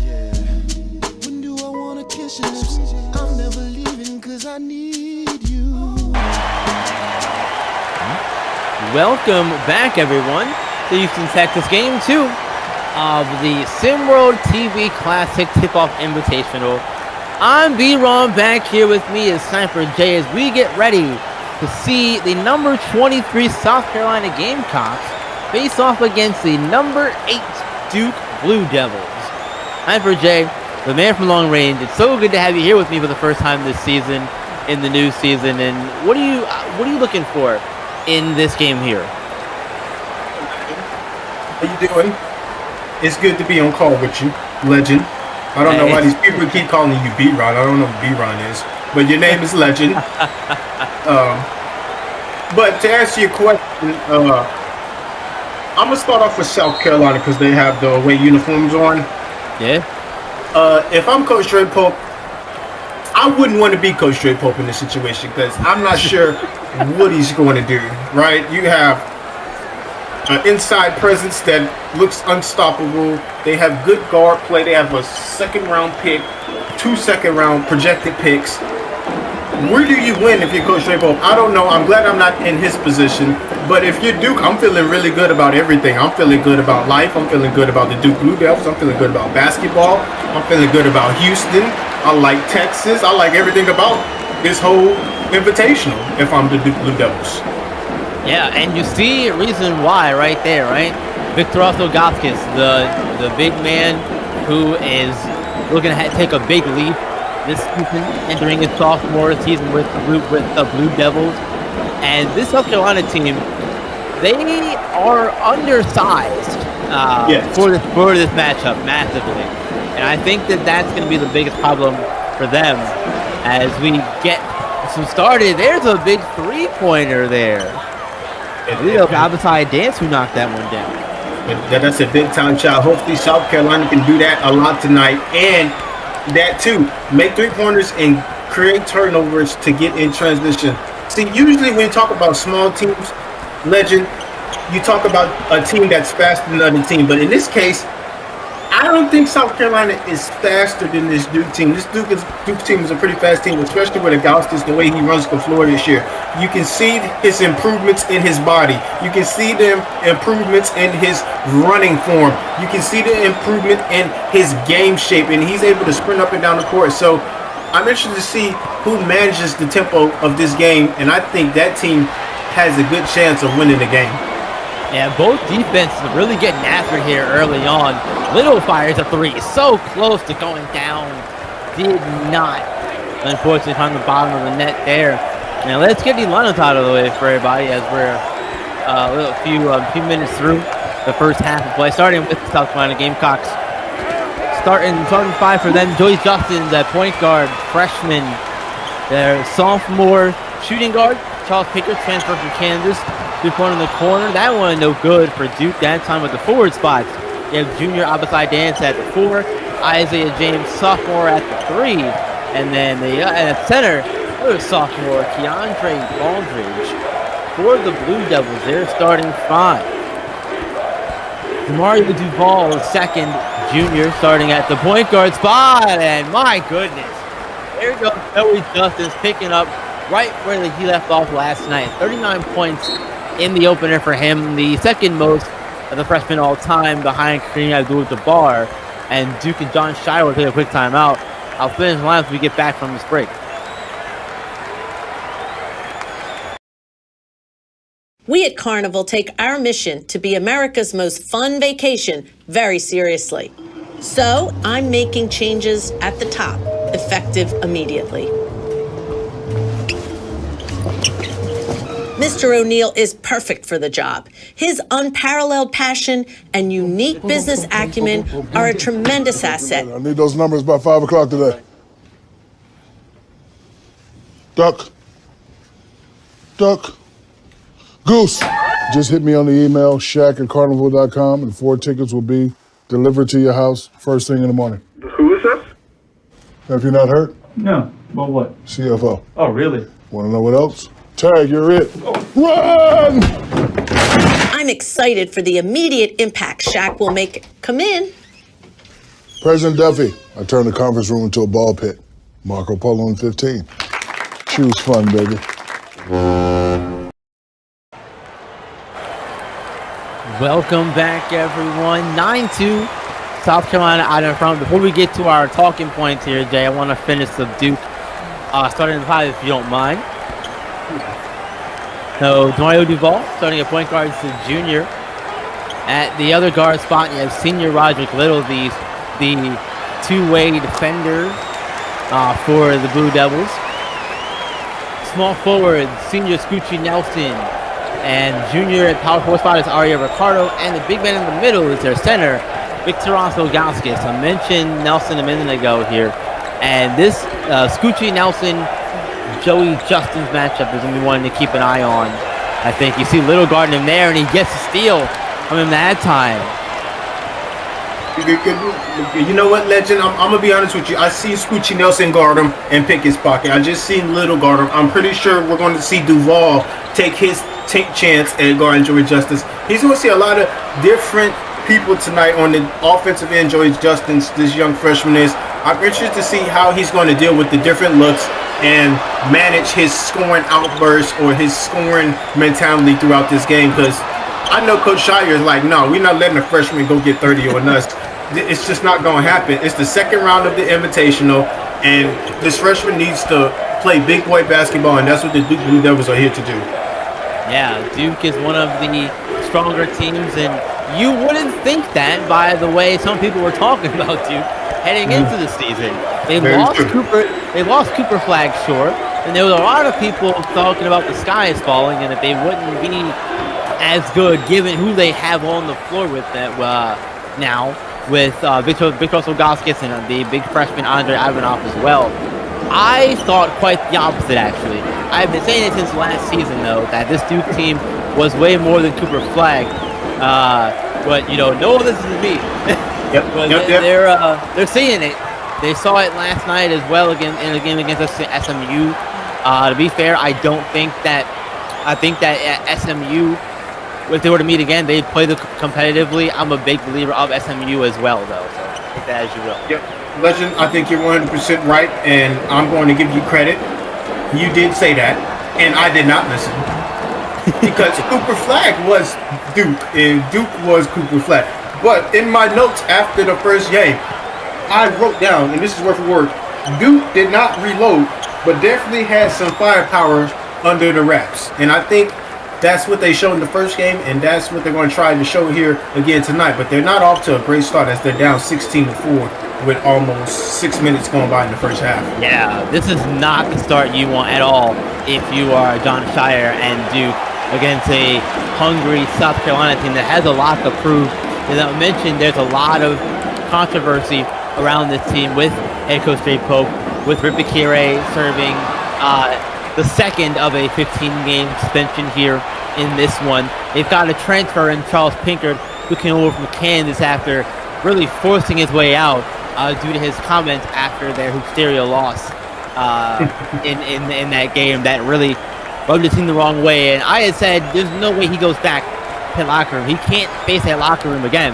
Yeah. When do I wanna kiss your lips? I'm never leaving 'cause I need you. Welcome back, everyone, to Houston, Texas Game 2 of the SimWorld TV Classic Tipoff Invitational. I'm B-Ron. Back here with me is Sniper J as we get ready to see the number 23 South Carolina Gamecocks face off against the number 8 Duke Blue Devils. Sniper J, the man from long range. It's so good to have you here with me for the first time this season, in the new season. And what are you looking for in this game here? How you doing? It's good to be on call with you, Legend. I don't know why these people keep calling you B-Ron. I don't know what B-Ron is, but your name is Legend. But to answer your question, I'm gonna start off with South Carolina because they have the away uniforms on. Yeah. If I'm Coach Dre Pope, I wouldn't want to be Coach Dre Pope in this situation because I'm not sure what he's going to do. Right? You have an inside presence that looks unstoppable. They have good guard play. They have a second-round pick, 2 second-round projected picks. Where do you win if you're Coach Dre Pope? I don't know. I'm glad I'm not in his position. But if you're Duke, I'm feeling really good about everything. I'm feeling good about life. I'm feeling good about the Duke Blue Devils. I'm feeling good about basketball. I'm feeling good about Houston. I like Texas. I like everything about this whole invitational if I'm the Duke Blue Devils. Yeah, and you see a reason why right there, right? Victor Gaskis, the big man who is looking to take a big leap this season, entering his sophomore season with the Blue Devils. And this South Carolina team, they are undersized for this matchup massively. And I think that that's going to be the biggest problem for them as we get some started. There's a big three-pointer there. Abasai Dance who knocked that one down. That's a big-time shot. Hopefully South Carolina can do that a lot tonight. And that, too, make three-pointers and create turnovers to get in transition. See, usually when you talk about small teams, Legend, you talk about a team that's faster than another team. But in this case, I don't think South Carolina is faster than this Duke team. This Duke team is a pretty fast team, especially with Augustus, the way he runs the floor this year. You can see his improvements in his body. You can see the improvements in his running form. You can see the improvement in his game shape, and he's able to sprint up and down the court. So I'm interested to see who manages the tempo of this game, and I think that team has a good chance of winning the game. Yeah, both defenses are really getting after it here early on. Little fires a three, so close to going down. Did not, unfortunately, find the bottom of the net there. Now let's get the lineups out of the way for everybody as we're a few minutes through the first half of play. Starting with the South Carolina Gamecocks. Starting five for them. Joyce Justin, that point guard, freshman. Their sophomore shooting guard, Charles Pickett, transfer from Kansas. 3-point in the corner. That one no good for Duke that time with the forward spots. You have junior Abasai Dance at the 4, Isaiah James, sophomore at the 3, and then at center, another sophomore, Keandre Baldridge for the Blue Devils. They're starting 5. Demario Duval, second junior, starting at the point guard spot, and my goodness, there goes Joey Justice picking up right where he left off last night. 39 points in the opener for him, the second most of the freshman all time behind Kareem Abdul-Jabbar. And Duke and John Shire will take a quick timeout. I'll finish the line as we get back from this break. We at Carnival take our mission to be America's most fun vacation very seriously. So I'm making changes at the top, effective immediately. Mr. O'Neill is perfect for the job. His unparalleled passion and unique business acumen are a tremendous asset. I need those numbers by 5 o'clock today. Duck. Goose. Just hit me on the email, Shaq@carnival.com, and 4 tickets will be delivered to your house first thing in the morning. Who is this? Have you not heard? No. Well, what? CFO. Oh, really? Want to know what else? Tag, you're it. Run! I'm excited for the immediate impact Shaq will make. Come in. President Duffy, I turned the conference room into a ball pit. Marco Polo in 15. Choose fun, baby. Welcome back, everyone. 9-2, South Carolina out in front. Before we get to our talking points here, Jay, I want to finish the Duke starting in 5, if you don't mind. So, Demario Duval starting at point guard, is a junior. At the other guard spot, you have senior Roderick Little, the two-way defender for the Blue Devils. Small forward, senior Scoochie Nelson. And junior at power forward spot is Aria Ricardo. And the big man in the middle is their center, Victoras Ilgauskas. I mentioned Nelson a minute ago here. And this Scoochie Nelson Joey Justin's matchup is going to be one to keep an eye on. I think you see Little guarding him there, and he gets a steal from him that time. You know what, Legend? I'm going to be honest with you. I see Scoochie Nelson guard him and pick his pocket. I just seen Little guard him. I'm pretty sure we're going to see Duval take his chance at guarding Joey Justice. He's going to see a lot of different people tonight on the offensive end. Joey Justice, this young freshman is. I'm interested to see how he's going to deal with the different looks and manage his scoring outbursts or his scoring mentality throughout this game, because I know Coach Shire is like, no, we're not letting a freshman go get 30 on us. It's just not going to happen. It's the second round of the Invitational, and this freshman needs to play big boy basketball, and that's what the Duke Blue Devils are here to do. Yeah, Duke is one of the stronger teams, and you wouldn't think that by the way some people were talking about Duke heading into the season. They lost Cooper Flag short, and there was a lot of people talking about the sky is falling and that they wouldn't be as good given who they have on the floor with them now with Victoras Ilgauskas and the big freshman Andre Ivanov as well. I thought quite the opposite, actually. I've been saying it since last season, though, that this Duke team was way more than Cooper Flag. But, you know, no, this is me. They're seeing it. They saw it last night as well again in a game against SMU. To be fair, I think that at SMU, if they were to meet again, they'd play competitively. I'm a big believer of SMU as well, though. So take that as you will. Yep. Legend, I think you're 100% right, and I'm going to give you credit. You did say that, and I did not listen. Because Cooper Flag was Duke, and Duke was Cooper Flag. But in my notes after the first game, I wrote down, and this is word for word, Duke did not reload, but definitely had some firepower under the wraps. And I think that's what they showed in the first game, and that's what they're going to try to show here again tonight. But they're not off to a great start as they're down 16-4 with almost 6 minutes going by in the first half. Yeah, this is not the start you want at all if you are John Shire and Duke against a hungry South Carolina team that has a lot to prove. As I mentioned, there's a lot of controversy around this team with head coach Jay Pope, with Ripikire serving the second of a 15-game suspension here in this one. They've got a transfer in Charles Pinkard, who came over from Kansas after really forcing his way out due to his comments after their Hoosteria loss in that game that really rubbed the team the wrong way. And I had said there's no way he goes back to the locker room. He can't face that locker room again.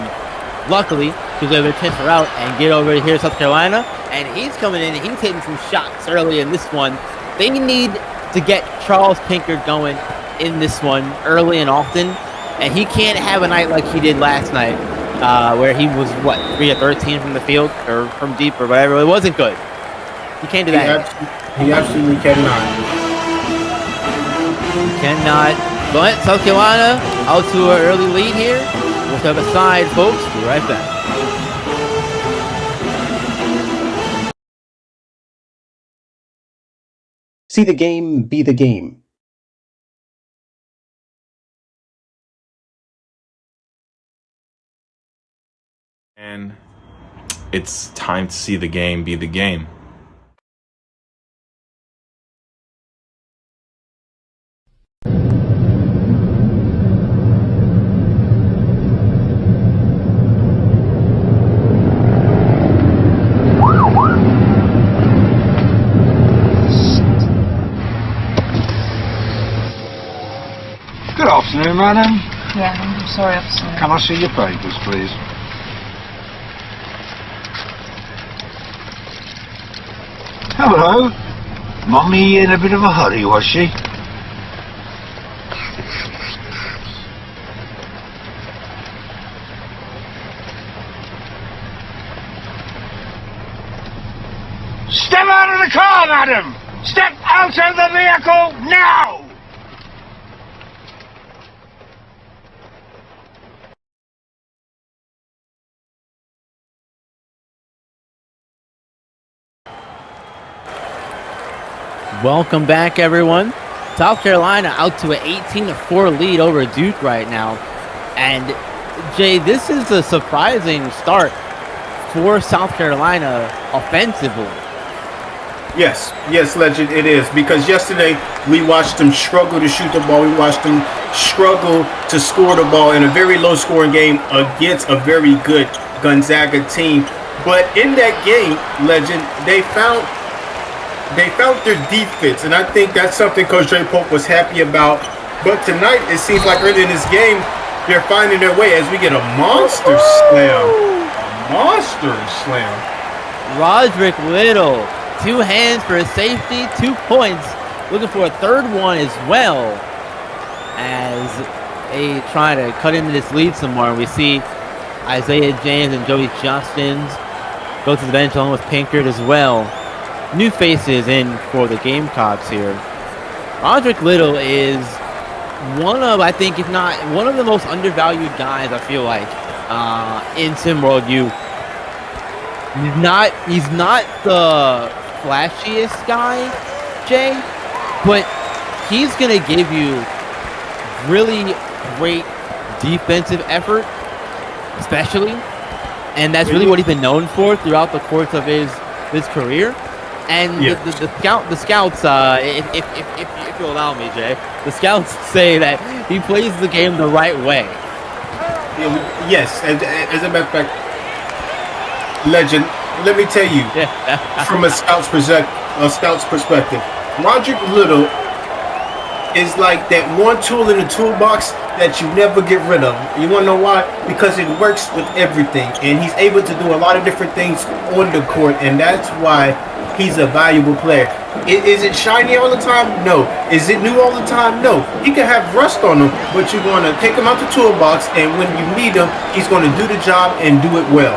Luckily, he was able to transfer out and get over here to South Carolina, and he's coming in and he's hitting some shots early in this one. They need to get Charles Pinkard going in this one early and often, and he can't have a night like he did last night, where he was, 3 of 13 from the field or from deep or whatever. It wasn't good. He can't do that. He absolutely cannot. He cannot. But South Carolina out to an early lead here. We'll step aside, folks. Be right back. See the game, be the game. And it's time to see the game, be the game. Good afternoon, madam. Yeah, I'm sorry, officer. Can I see your papers, please? Hello. Mummy in a bit of a hurry, was she? Step out of the car, madam! Step out of the vehicle now! Welcome back, everyone. South Carolina out to an 18-4 lead over Duke right now. And, Jay, this is a surprising start for South Carolina offensively. Yes, Legend, it is. Because yesterday we watched them struggle to shoot the ball. We watched them struggle to score the ball in a very low-scoring game against a very good Gonzaga team. But in that game, Legend, they found their defense, and I think that's something Coach Jay Pope was happy about. But tonight, it seems like early in this game, they're finding their way as we get a monster slam. A monster slam. Roderick Little, 2 hands for his safety, 2 points. Looking for a third one as well, as they try to cut into this lead some more. We see Isaiah James and Joey Justins go to the bench along with Pinkard as well. New faces in for the Gamecocks here. Roderick Little is one of, I think, if not one of the most undervalued guys, I feel like, in SimWorld U. He's not the flashiest guy, Jay, but he's going to give you really great defensive effort, especially. And that's really what he's been known for throughout the course of his career. And the scouts, if you allow me, Jay, the scouts say that he plays the game the right way. Yes, as a matter of fact, Legend. Let me tell you, from a scout's perspective, Roderick Little is like that one tool in the toolbox that you never get rid of. You want to know why? Because it works with everything, and he's able to do a lot of different things on the court, and that's why he's a valuable player. Is it shiny all the time? No. Is it new all the time? No. He can have rust on him, but you're going to take him out the toolbox, and when you need him, he's going to do the job and do it well.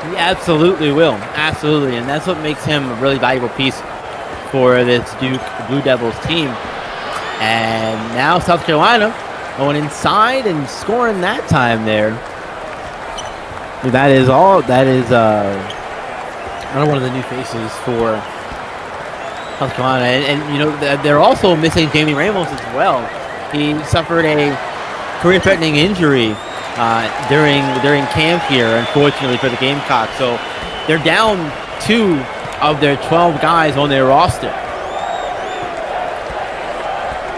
He absolutely will. Absolutely. And that's what makes him a really valuable piece for this Duke Blue Devils team. And now South Carolina going inside and scoring that time there. That is another one of the new faces for South Carolina. And you know, they're also missing Jamie Ramos as well. He suffered a career-threatening injury during camp here, unfortunately for the Gamecocks. So they're down 2 of their 12 guys on their roster,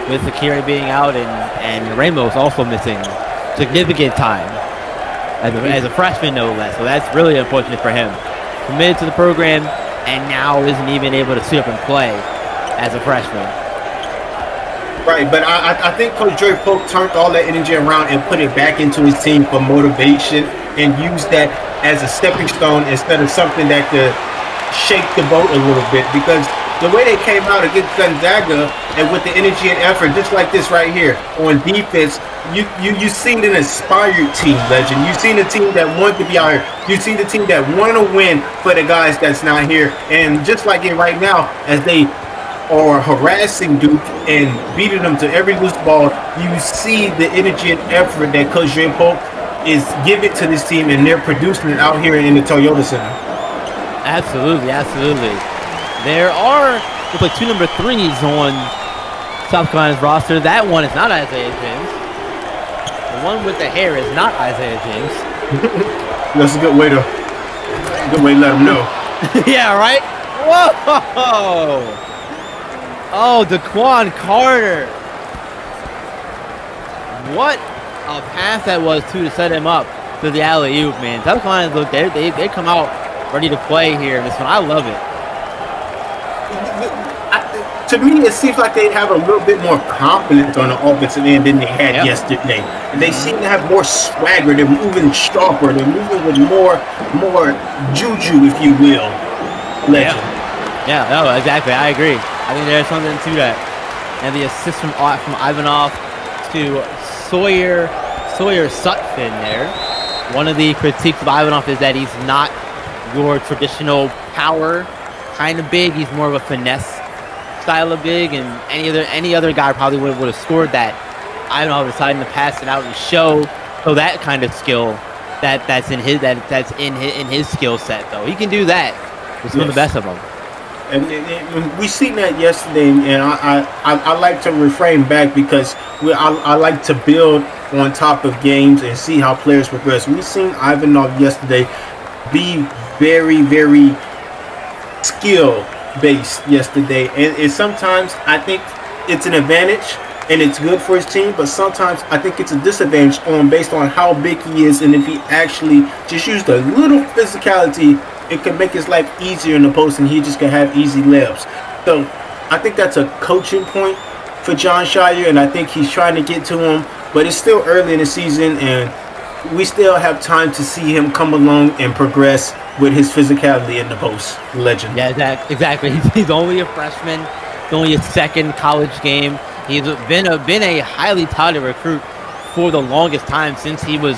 with Akiri being out and Ramos also missing significant time as a freshman, no less. So that's really unfortunate for him. Committed to the program and now isn't even able to sit up and play as a freshman. Right, but I think Coach Dre Polk turned all that energy around and put it back into his team for motivation and used that as a stepping stone instead of something that could shake the boat a little bit, because the way they came out against Gonzaga and with the energy and effort, just like this right here on defense, you seen an inspired team, Legend. You seen a team that wanted to be out here. You see the team that want to win for the guys that's not here. And just like it right now, as they are harassing Duke and beating them to every loose ball, you see the energy and effort that Coach Dre Polk is giving to this team, and they're producing it out here in the Toyota Center. Absolutely, absolutely. There are, looks like 2 number 3s on South Carolina's roster. That one is not Isaiah James. The one with the hair is not Isaiah James. That's a good way to let him know. Yeah, right? Whoa! Oh, Daquan Carter. What a pass that was to set him up to the alley-oop, man. South Carolina, look, they come out ready to play here. This one, I love it. To me, it seems like they have a little bit more confidence on the offensive end than they had yesterday. And they seem to have more swagger. They're moving sharper. They're moving with more juju, if you will. Legend. Yeah, no, exactly. I agree. I think there's something to that. And the assist from Ivanov to Sawyer Sutphin there. One of the critiques of Ivanov is that he's not your traditional power kind of big. He's more of a finesse style of big, and any other guy probably would have scored that. Ivanov deciding to pass it out and show that kind of skill that's in his skill set, though. He can do that. He's one of the best of them. And we seen that yesterday, and I like to refrain back because I like to build on top of games and see how players progress. We seen Ivanov yesterday be very, very skill-based yesterday, and sometimes I think it's an advantage and it's good for his team, but sometimes I think it's a disadvantage based on how big he is, and if he actually just used a little physicality, it can make his life easier in the post, and he just can have easy layups. So I think that's a coaching point for John Shire, and I think he's trying to get to him, but it's still early in the season, and we still have time to see him come along and progress with his physicality in the post. Legend. Yeah, exactly. He's only a freshman. It's only his second college game. He's been a highly touted recruit for the longest time, since he was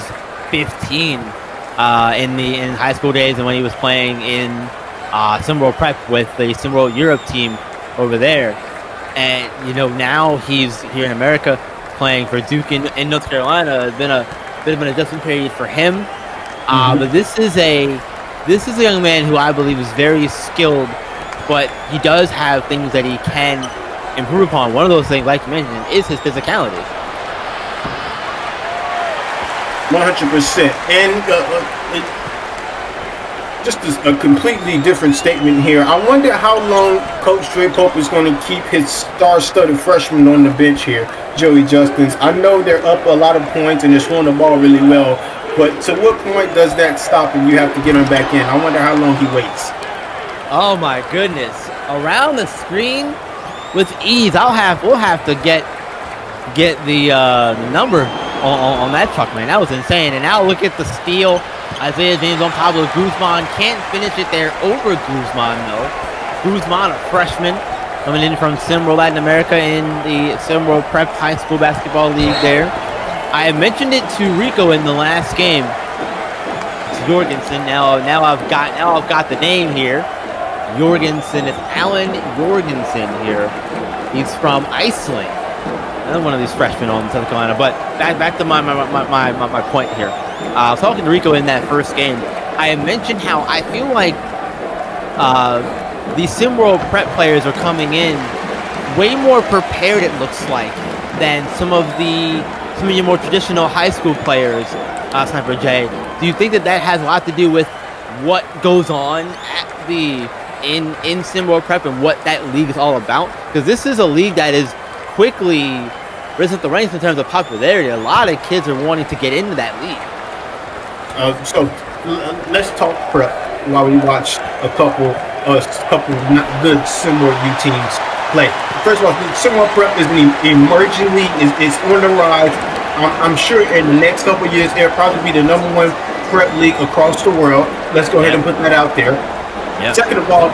15 in high school days, and when he was playing in SimWorld Prep with the SimWorld Europe team over there. And now he's here in America playing for Duke in North Carolina. It's been a bit of an adjustment period for him. But this is a young man who I believe is very skilled, but he does have things that he can improve upon. One of those things, like you mentioned, is his physicality. 100%. And just a completely different statement here. I wonder how long Coach Dre Pope is going to keep his star-studded freshman on the bench here, Joey Justins. I know they're up a lot of points and they're throwing the ball really well, but to what point does that stop and you have to get him back in? I wonder how long he waits. Oh my goodness! Around the screen with ease. We'll have to get the number on that truck, man. That was insane. And now look at the steal. Isaiah James on Pablo Guzman. Can't finish it there over Guzman, though. Guzman, a freshman, coming in from SimWorld Latin America in the SimWorld Prep High School Basketball League there. I mentioned it to Rico in the last game. It's Jorgensen. Now I've got the name here. Jorgensen. It's Alan Jorgensen here. He's from Iceland. Another one of these freshmen on South Carolina. But back to my point here. I was talking to Rico in that first game. I had mentioned how I feel like the SimWorld prep players are coming in way more prepared, it looks like, than some of your more traditional high school players, Sniper J. Do you think that has a lot to do with what goes on at in SimWorld Prep and what that league is all about? Because this is a league that is quickly risen up the ranks in terms of popularity. A lot of kids are wanting to get into that league. So let's talk prep while we watch a couple not good SimWorld U teams play. First of all, SimWorld Prep is an emerging league. It's on the rise. I'm sure in the next couple of years it'll probably be the #1 prep league across the world. Let's go ahead and put that out there. Yep. Second of all,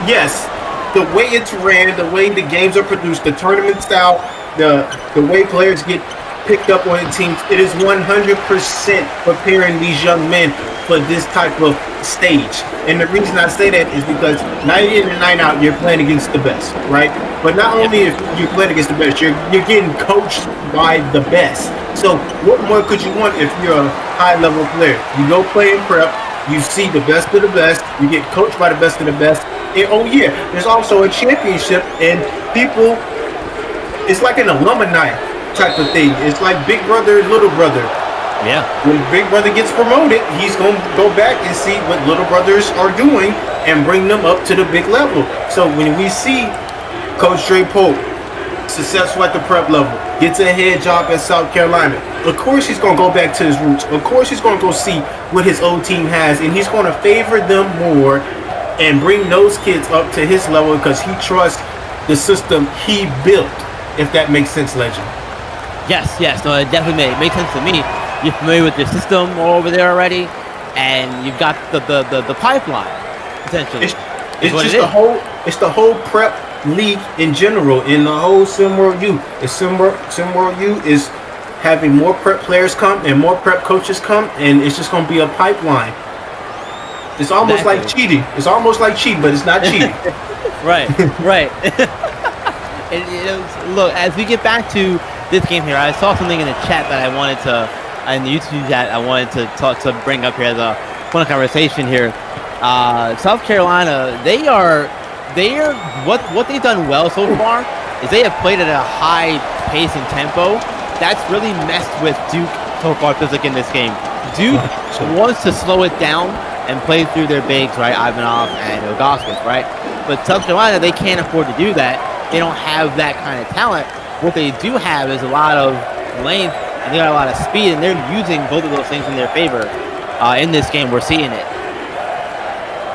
yes, the way it's ran, the way the games are produced, the tournament style, the way players get picked up on the teams, it is 100% preparing these young men for this type of stage. And the reason I say that is because night in and night out, you're playing against the best, right? But not only if you're playing against the best, you're getting coached by the best. So what more could you want if you're a high-level player? You go play in prep, you see the best of the best, you get coached by the best of the best. And oh yeah, there's also a championship, and people, it's like an alumni type of thing. It's like big brother, little brother. Yeah. When big brother gets promoted, he's going to go back and see what little brothers are doing and bring them up to the big level. So when we see Coach Dre Pope successful at the prep level, gets a head job at South Carolina, of course he's going to go back to his roots. Of course he's going to go see what his old team has, and he's going to favor them more and bring those kids up to his level because he trusts the system he built, if that makes sense, Legend. Yes, no, it definitely makes sense to me. You're familiar with your system over there already, and you've got the pipeline, essentially. It's just the whole prep league in general, in the whole SimWorld U. SimWorld U is having more prep players come and more prep coaches come, and it's just going to be a pipeline. It's almost like cheating. It's almost like cheating, but it's not cheating. Right. Look, as we get back to this game here, I saw something in the chat that I wanted to, in the YouTube chat, I wanted to bring up here as a fun conversation here. South Carolina, they are what they've done well so far is they have played at a high pace and tempo. That's really messed with Duke so far, like in this game. Duke wants to slow it down and play through their bigs, right? Ivanov and Ilgauskas, right? But South Carolina, they can't afford to do that. They don't have that kind of talent. What they do have is a lot of length, and they got a lot of speed, and they're using both of those things in their favor. In this game, we're seeing it.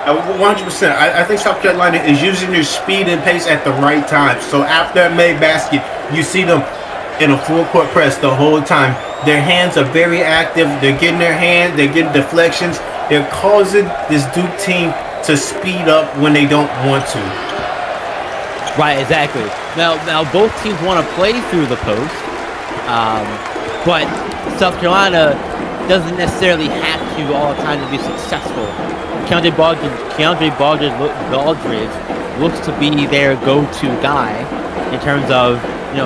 100%. I think South Carolina is using their speed and pace at the right time. So after that made basket, you see them in a full court press the whole time. Their hands are very active. They're getting their hands. They're getting deflections. They're causing this Duke team to speed up when they don't want to. Right, exactly. Now both teams want to play through the post, but South Carolina doesn't necessarily have to all the time to be successful. Keandre Baldridge looks to be their go-to guy in terms of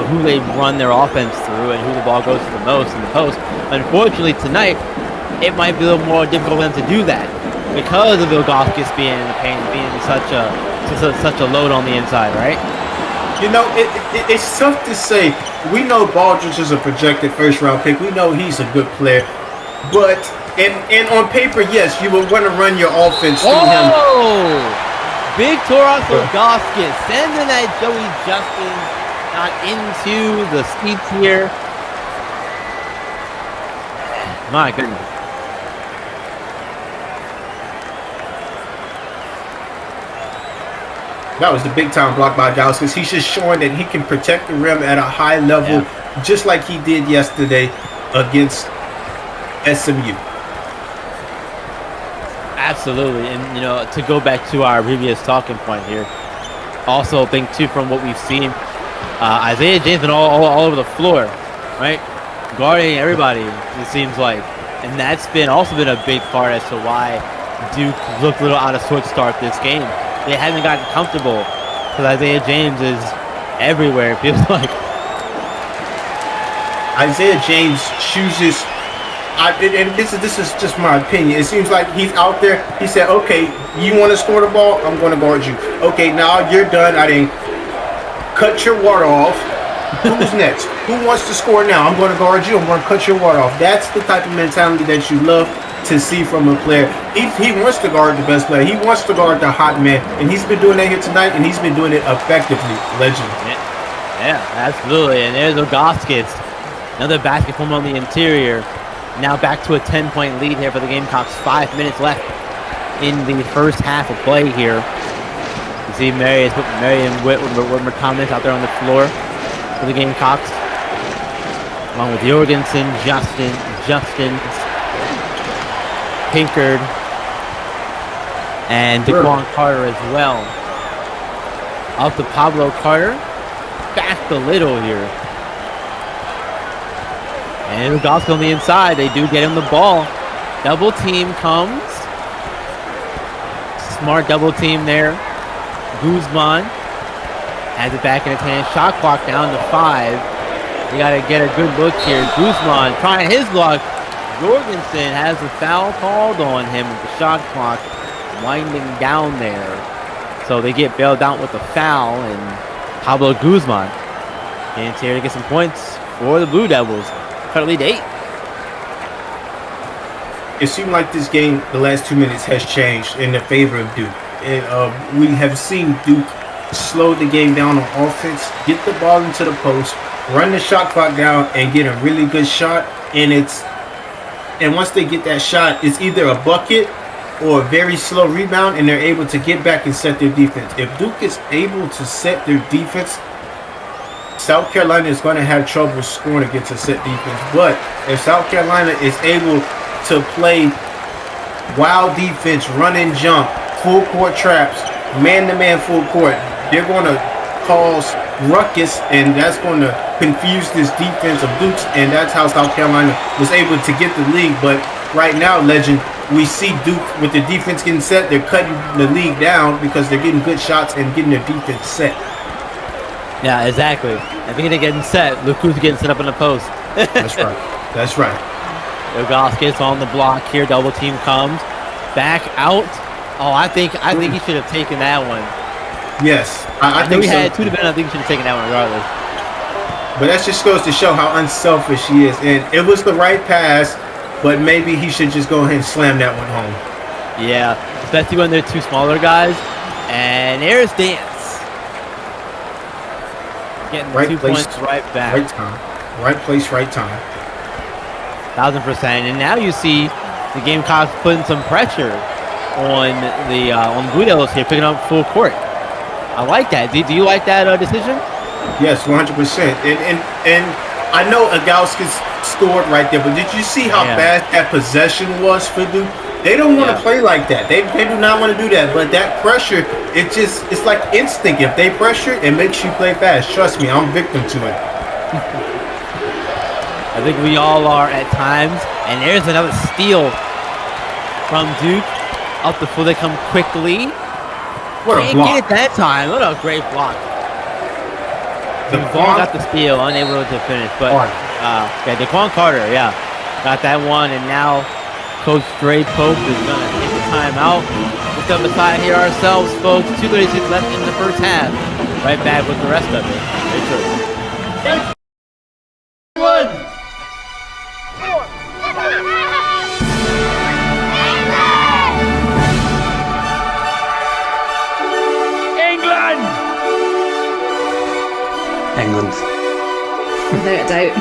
who they run their offense through and who the ball goes to the most in the post. Unfortunately, tonight it might be a little more difficult for them to do that because of Ilgauskas being in the paint, being such a load on the inside, right? It's tough to say. We know Baldridge is a projected first-round pick. We know he's a good player, but And on paper, yes, you would want to run your offense through him. Oh! Big Toros Goskis sending that Joey Justin not into the seats here. My goodness. That was the big time block by Gauskas. He's just showing that he can protect the rim at a high level, just like he did yesterday against SMU. Absolutely, and you know, to go back to our previous talking point here, also think too from what we've seen, Isaiah James been all over the floor, right, guarding everybody. It seems like, and that's also been a big part as to why Duke looked a little out of sorts to start this game. They haven't gotten comfortable because Isaiah James is everywhere. It feels like Isaiah James chooses. And this is just my opinion. It seems like he's out there. He said, "Okay, you want to score the ball? I'm going to guard you. Okay, now you're done. I didn't cut your water off. Who's next? Who wants to score now? I'm going to guard you. I'm going to cut your water off." That's the type of mentality that you love to see from a player. He wants to guard the best player. He wants to guard the hot man, and he's been doing that here tonight, and he's been doing it effectively. Legend. Yeah, absolutely. And there's Ogoskis, another basket from on the interior. Now back to a 10-point lead here for the Gamecocks. 5 minutes left in the first half of play here. You see Marion Whitmer comments out there on the floor for the Gamecocks, along with Jorgensen, Justin, Pinkard, and DeQuan Carter as well. Up to Pablo Carter. Back a little here. And Ugoska on the inside. They do get him the ball. Double team comes. Smart double team there. Guzman has it back in his hand. Shot clock down to 5. You got to get a good look here. Guzman trying his luck. Jorgensen has a foul called on him with the shot clock winding down there. So they get bailed out with a foul, and Pablo Guzman gets here to get some points for the Blue Devils. Cut lead 8. It seemed like this game, the last 2 minutes, has changed in the favor of Duke. And we have seen Duke slow the game down on offense, get the ball into the post, run the shot clock down, and get a really good shot. And once they get that shot, it's either a bucket or a very slow rebound, and they're able to get back and set their defense. If Duke is able to set their defense, South Carolina is going to have trouble scoring against a set defense. But if South Carolina is able to play wild defense, run and jump, full court traps, man-to-man full court, they're going to cause ruckus, and that's going to confuse this defense of Duke's, and that's how South Carolina was able to get the league. But right now, Legend, we see Duke with the defense getting set. They're cutting the league down because they're getting good shots and getting their defense set. Yeah, exactly. I think they're getting set. Look who's getting set up in the post. That's right. That's right. Ogoskis on the block here. Double team comes back out. Oh, I think he should have taken that one. Yes, I think we had 2 to bench. I think he should have taken that one regardless. But that just goes to show how unselfish he is. And it was the right pass, but maybe he should just go ahead and slam that one home. Yeah, especially when they're 2 smaller guys. And there's Dance. Getting right 2 place, points right back. Right time. Right place, right time. 1000%. And now you see the Gamecocks putting some pressure on the Blue Devils here, picking up full court. I like that. Do you like that decision? Yes, 100%. And I know Agauskas scored right there, but did you see how fast that possession was for Duke? They don't want to play like that. They do not want to do that. But that pressure, it's like instinct. If they pressure, it makes you play fast. Trust me, I'm victim to it. I think we all are at times. And there's another steal from Duke. Up the floor, they come quickly. What a block. Get it that time. What a great block. DeQuan got the steal, unable to finish. But DeQuan Carter, got that one. And now Coach Dre Pope is going to take the timeout. We'll step aside here ourselves, folks. 2:36 left in the first half. Right back with the rest of it. Very true. doubt.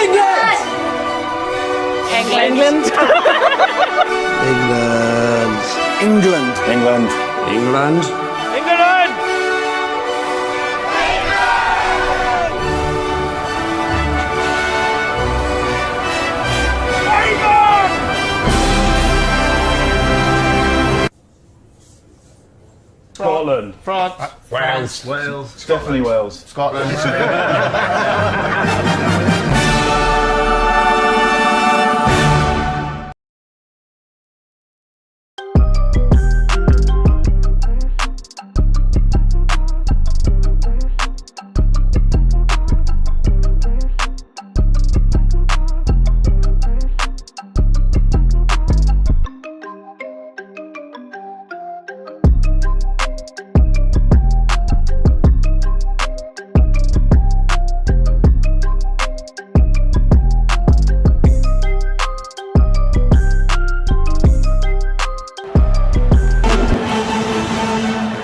England! England. England. England. England. England! Scotland. France. Wales. Wales. Definitely Wales. Scotland.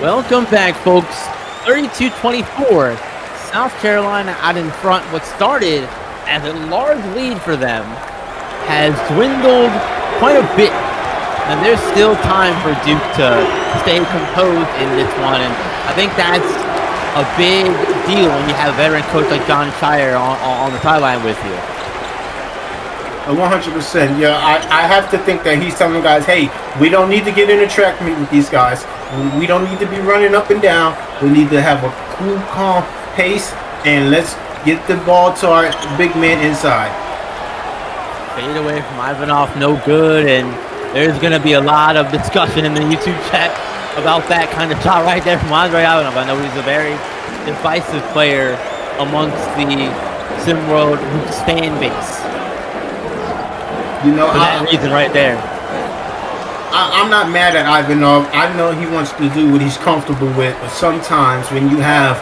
Welcome back, folks. 32-24. South Carolina out in front. What started as a large lead for them has dwindled quite a bit. And there's still time for Duke to stay composed in this one. And I think that's a big deal when you have a veteran coach like John Shire on the sideline with you. 100%. Yeah, I have to think that he's telling guys, hey, we don't need to get in a track meet with these guys. We don't need to be running up and down. We need to have a cool, calm pace, and let's get the ball to our big man inside. Fade away from Ivanov, no good, and there's going to be a lot of discussion in the YouTube chat about that kind of shot right there from Andre Ivanov. I know he's a very divisive player amongst the SimWorld Hoops fan base. You know, for that reason right there. I'm not mad at Ivanov. I know he wants to do what he's comfortable with, but sometimes when you have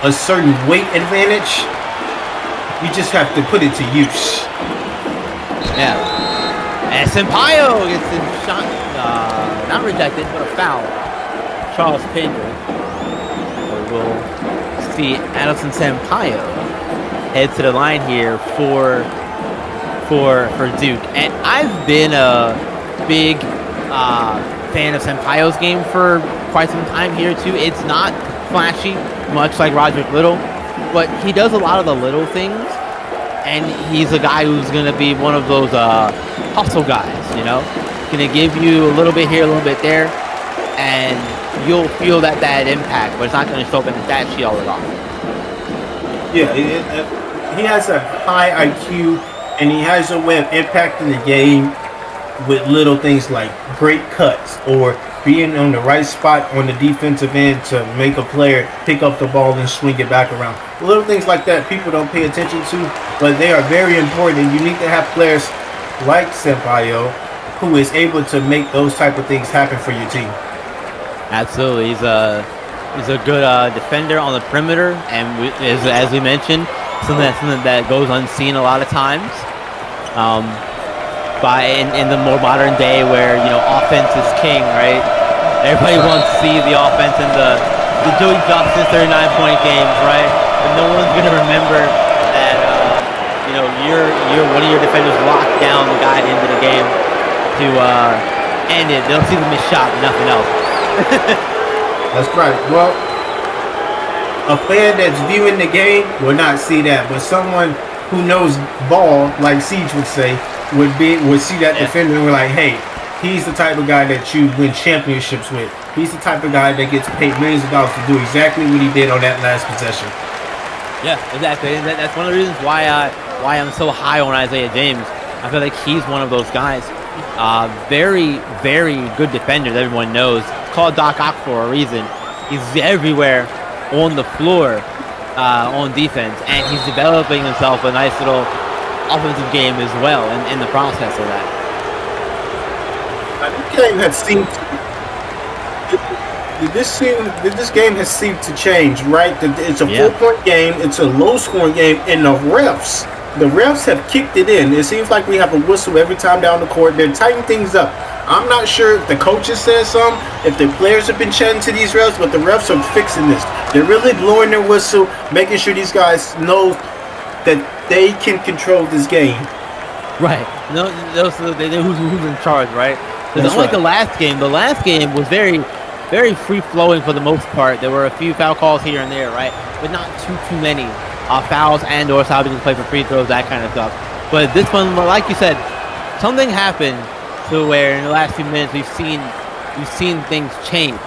a certain weight advantage, you just have to put it to use. Yeah. And Sampaio gets in shot, not rejected, but a foul. Charles Pedro. We'll see Addison Sampaio head to the line here for Duke. And I've been a big fan of Sampaio's game for quite some time here too. It's not flashy, much like Roderick Little, but he does a lot of the little things, and he's a guy who's going to be one of those hustle guys, you know? Going to give you a little bit here, a little bit there, and you'll feel that impact, but it's not going to show up in the stat sheet all at all. Yeah, he has a high IQ, and he has a way of impacting the game with little things like great cuts or being on the right spot on the defensive end to make a player pick up the ball and swing it back around. Little things like that people don't pay attention to, but they are very important, and you need to have players like Sampaio who is able to make those type of things happen for your team. Absolutely. He's a good defender on the perimeter, and as we mentioned, something that goes unseen a lot of times. In the more modern day where, you know, offense is king, right? Everybody wants to see the offense in the Joey Johnson 39-point games, right? But no one's gonna remember that you know, you're one of your defenders locked down the guy at the end of the game to end it. They'll see the missed shot, but nothing else. That's right. Well, a fan that's viewing the game will not see that, but someone who knows ball, like Siege would say, would see that defender and we're like, hey, he's the type of guy that you win championships with. He's the type of guy that gets paid millions of dollars to do exactly what he did on that last possession. Yeah, exactly. And that's one of the reasons why I'm so high on Isaiah James. I feel like he's one of those guys. Very, very good defender that everyone knows. Called Doc Ock for a reason. He's everywhere on the floor on defense, and he's developing himself a nice little offensive game as well in the process of that. This game has seemed to change, right? It's a 4-point game, it's a low-scoring game, and the refs have kicked it in. It seems like we have a whistle every time down the court. They're tightening things up. I'm not sure if the coaches said something, if the players have been chatting to these refs, but the refs are fixing this. They're really blowing their whistle, making sure these guys know that they can control this game. Right. No, who's in charge, right? Because unlike the last game was very, very free-flowing for the most part. There were a few foul calls here and there, right? But not too many fouls and or stopping play for free throws, that kind of stuff. But this one, like you said, something happened to where in the last few minutes we've seen things change.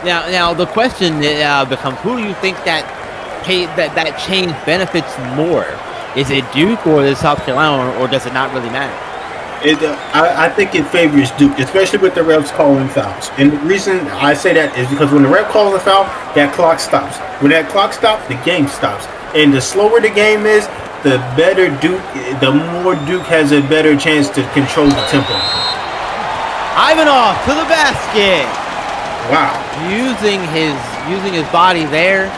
Now the question becomes, who do you think that change benefits more? Is it Duke or is it South Carolina, or does it not really matter? I think it favors Duke, especially with the refs calling fouls. And the reason I say that is because when the ref calls a foul, that clock stops. When that clock stops, the game stops. And the slower the game is, the better Duke, the more Duke has a better chance to control the tempo. Ivanov to the basket. Wow. Using his body there.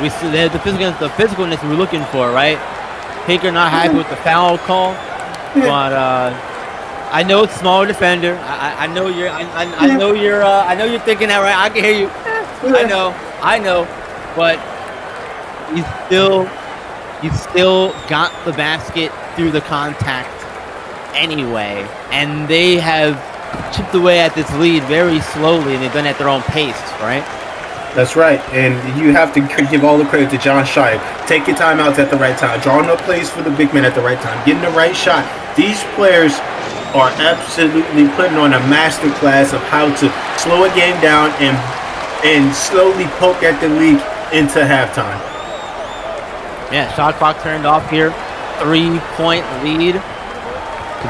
We see the physicalness we're looking for, right? Pinker not happy with the foul call, but I know it's smaller defender. I know you're thinking that, right? I can hear you. I know, but he still got the basket through the contact anyway, and they have chipped away at this lead very slowly, and they've done it at their own pace, right? That's right, and you have to give all the credit to John Shire. Take your timeouts at the right time, drawing up plays for the big man at the right time, getting the right shot. These players are absolutely putting on a master class of how to slow a game down and slowly poke at the lead into halftime. Yeah, shot clock turned off here. 3-point lead.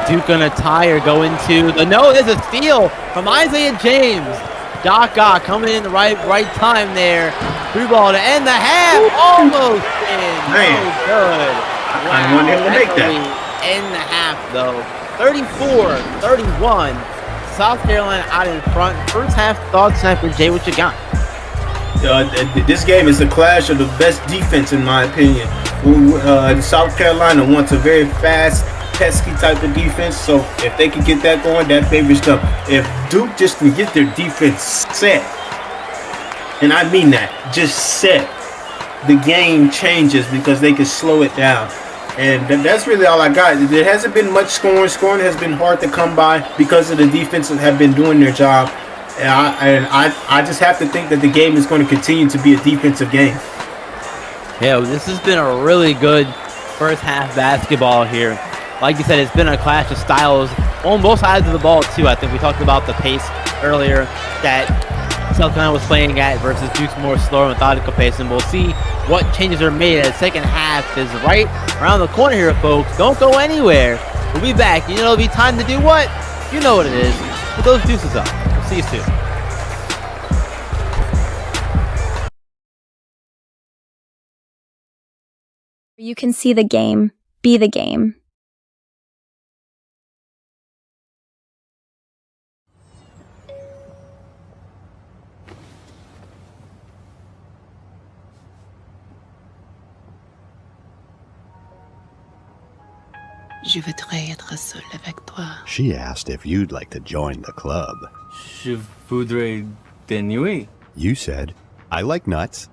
Duke gonna tie or go into the no. There's a steal from Isaiah James. Doc coming in the right time there. Free ball to end the half. Almost in. Man. So good. I want him to make that. End the half though. 34-31. South Carolina out in front. First half thoughts, Sniper Jay, what you got? This game is a clash of the best defense, in my opinion. South Carolina wants a very fast, pesky type of defense, so if they can get that going, that favors them. If Duke just can get their defense set, and I mean that, just set, the game changes because they can slow it down. And that's really all I got. There hasn't been much scoring. Scoring has been hard to come by because of the defenses have been doing their job. And I just have to think that the game is going to continue to be a defensive game. Yeah, this has been a really good first half basketball here. Like you said, it's been a clash of styles on both sides of the ball, too. I think we talked about the pace earlier that South Carolina was playing at versus Duke's more slower, methodical pace. And we'll see what changes are made as the second half is right around the corner here, folks. Don't go anywhere. We'll be back. You know, it'll be time to do what? You know what it is. Put those deuces up. We'll see you soon. You can see the game, be the game. Je voudrais être seul avec toi. She asked if you'd like to join the club. Je voudrais dénouer. You said, I like nuts.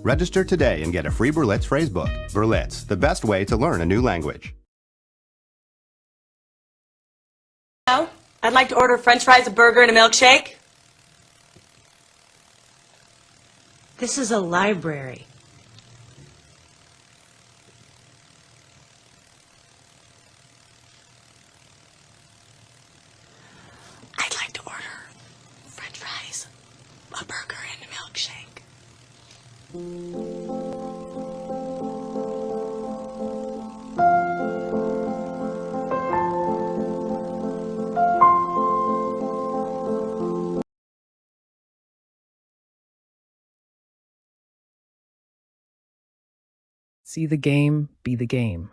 Register today and get a free Berlitz phrasebook. Berlitz, the best way to learn a new language. I'd like to order french fries, a burger, and a milkshake. This is a library. I'd like to order french fries, a burger, and a milkshake. See the game, be the game.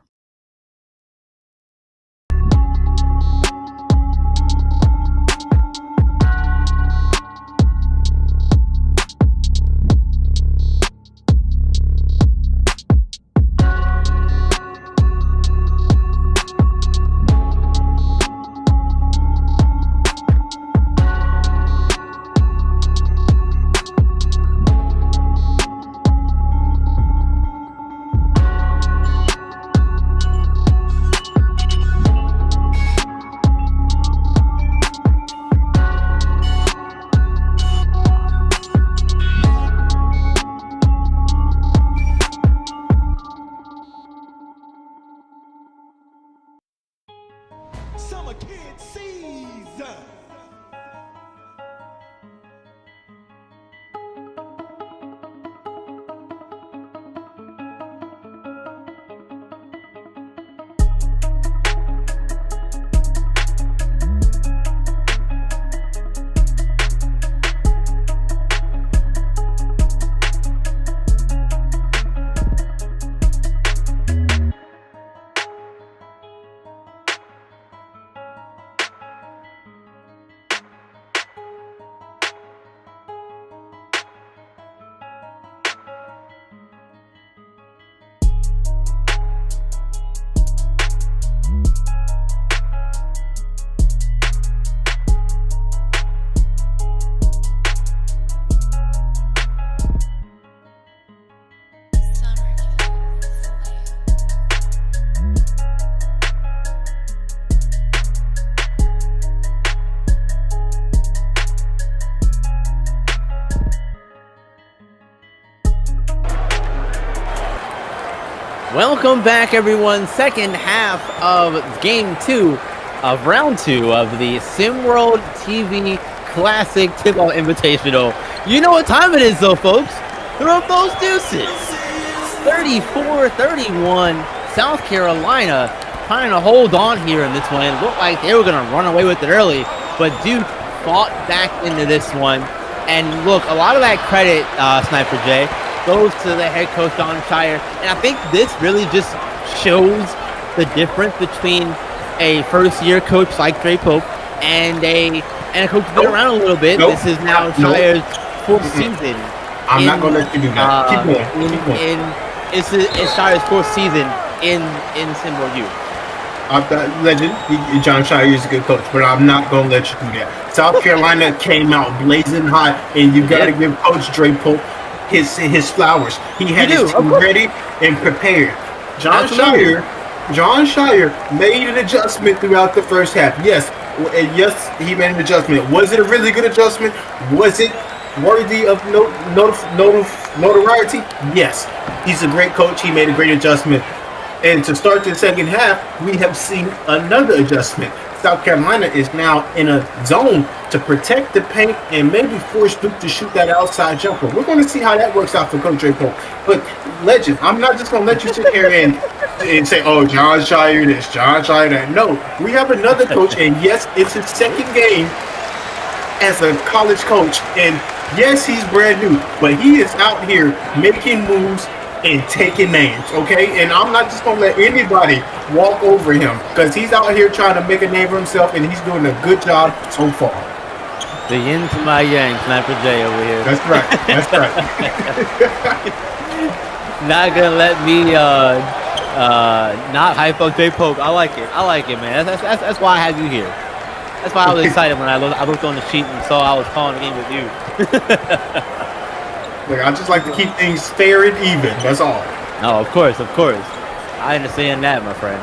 Welcome back, everyone. Second half of game 2 of round 2 of the SimWorld TV Classic Tipoff Invitational. You know what time it is, though, folks. Throw up those deuces. 34-31. South Carolina trying to hold on here in this one. It looked like they were going to run away with it early, but Duke fought back into this one. And look, a lot of that credit, Sniper J, goes to the head coach, Don Shire. And I think this really just shows the difference between a first-year coach like Dre Pope and a coach who's been around a little bit. This is now Shire's fourth season. I'm not going to let you do that. Keep going. It's Shire's fourth season in SimWorld U. Legend, John Shire is a good coach, but I'm not going to let you do that. South Carolina came out blazing hot, and you got to give Coach Dre Pope his flowers. He had his team ready and prepared. John Shire made an adjustment throughout the first half. Yes, he made an adjustment. Was it a really good adjustment? Was it worthy of notoriety? Yes. He's a great coach. He made a great adjustment. And to start the second half, we have seen another adjustment. South Carolina is now in a zone to protect the paint and maybe force Duke to shoot that outside jumper. We're going to see how that works out for Coach Dre Pope. But, Legend, I'm not just going to let you sit here and say, oh, John Shire this, John Shire that. No, we have another coach, and yes, it's his second game as a college coach. And, yes, he's brand new, but he is out here making moves and taking names, okay? And I'm not just going to let anybody walk over him because he's out here trying to make a name for himself, and he's doing a good job so far. The yin to my yang, Sniper J over here. That's right. That's right. Not going to let me not hype up J Pope. I like it. I like it, man. That's why I had you here. That's why I was excited when I looked on the sheet and saw I was calling the game with you. Look, I just like to keep things fair and even. That's all. No, of course. I understand that, my friend.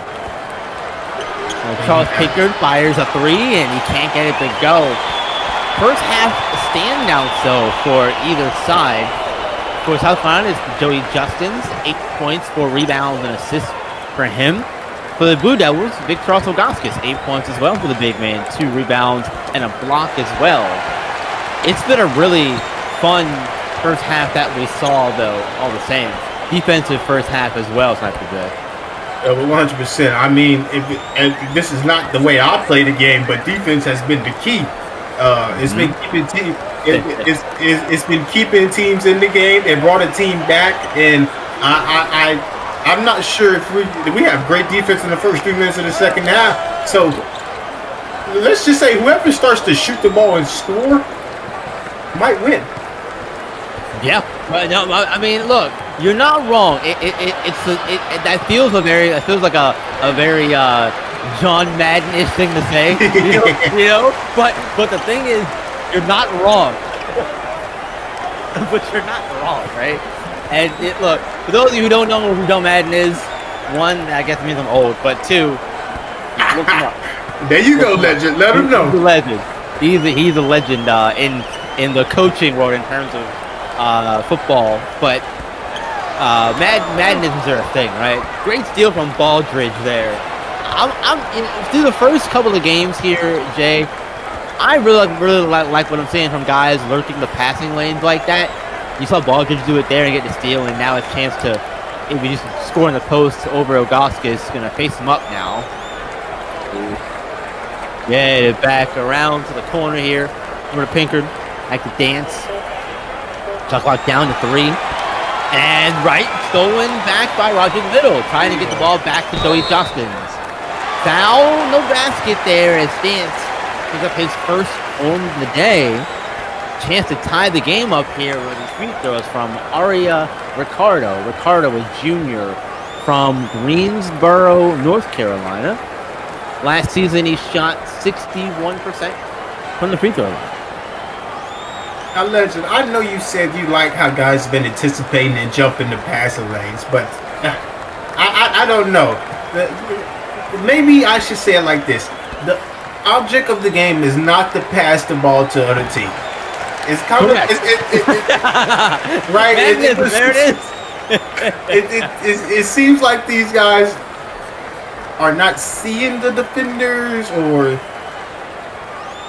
Charles Pickard fires a 3, and he can't get it to go. First half standouts, though, for either side. For South Carolina is Joey Justins, 8 points, 4 rebounds, and assists for him. For the Blue Devils, Victor Otogaskis, 8 points as well for the big man, 2 rebounds, and a block as well. It's been a really fun first half that we saw, though, all the same. Defensive first half as well, Sniper J. 100%. I mean, this is not the way I play the game, but defense has been the key. It's been keeping teams in the game and brought a team back. And I'm not sure if we have great defense in the first 3 minutes of the second half. So let's just say whoever starts to shoot the ball and score might win. Yeah, but no, I mean, look, you're not wrong. That feels like a very John Madden-ish thing to say, you know. But the thing is, you're not wrong. But you're not wrong, right? And look, for those of you who don't know who John Madden is, 1, I guess it means I'm old, but 2, look him up. There you go, legend. Let him know. He's a legend. He's a legend in the coaching world in terms of football, but Madden isn't there a thing, right? Great steal from Baldridge there. I'm through the first couple of games here, Jay. I really like what I'm seeing from guys lurking the passing lanes like that. You saw Baldridge do it there and get the steal, and now it's a chance to maybe just score in the post over Ogaskis. Gonna face him up now. Yeah, back around to the corner here. Over to Pinkard. Like to dance. Shot clock down to 3. And right, stolen back by Roger Little. Trying to get the ball back to Joey Justins. Foul, no basket there as Dance picks up his first on the day. Chance to tie the game up here with his free throws from Aria Ricardo. Ricardo was junior from Greensboro, North Carolina. Last season, he shot 61% from the free throw line. Now, Legend, I know you said you like how guys have been anticipating and jumping the passing lanes, but I don't know. Maybe I should say it like this. The object of the game is not to pass the ball to other teams. It's kind of right. There it is. it seems like these guys are not seeing the defenders, or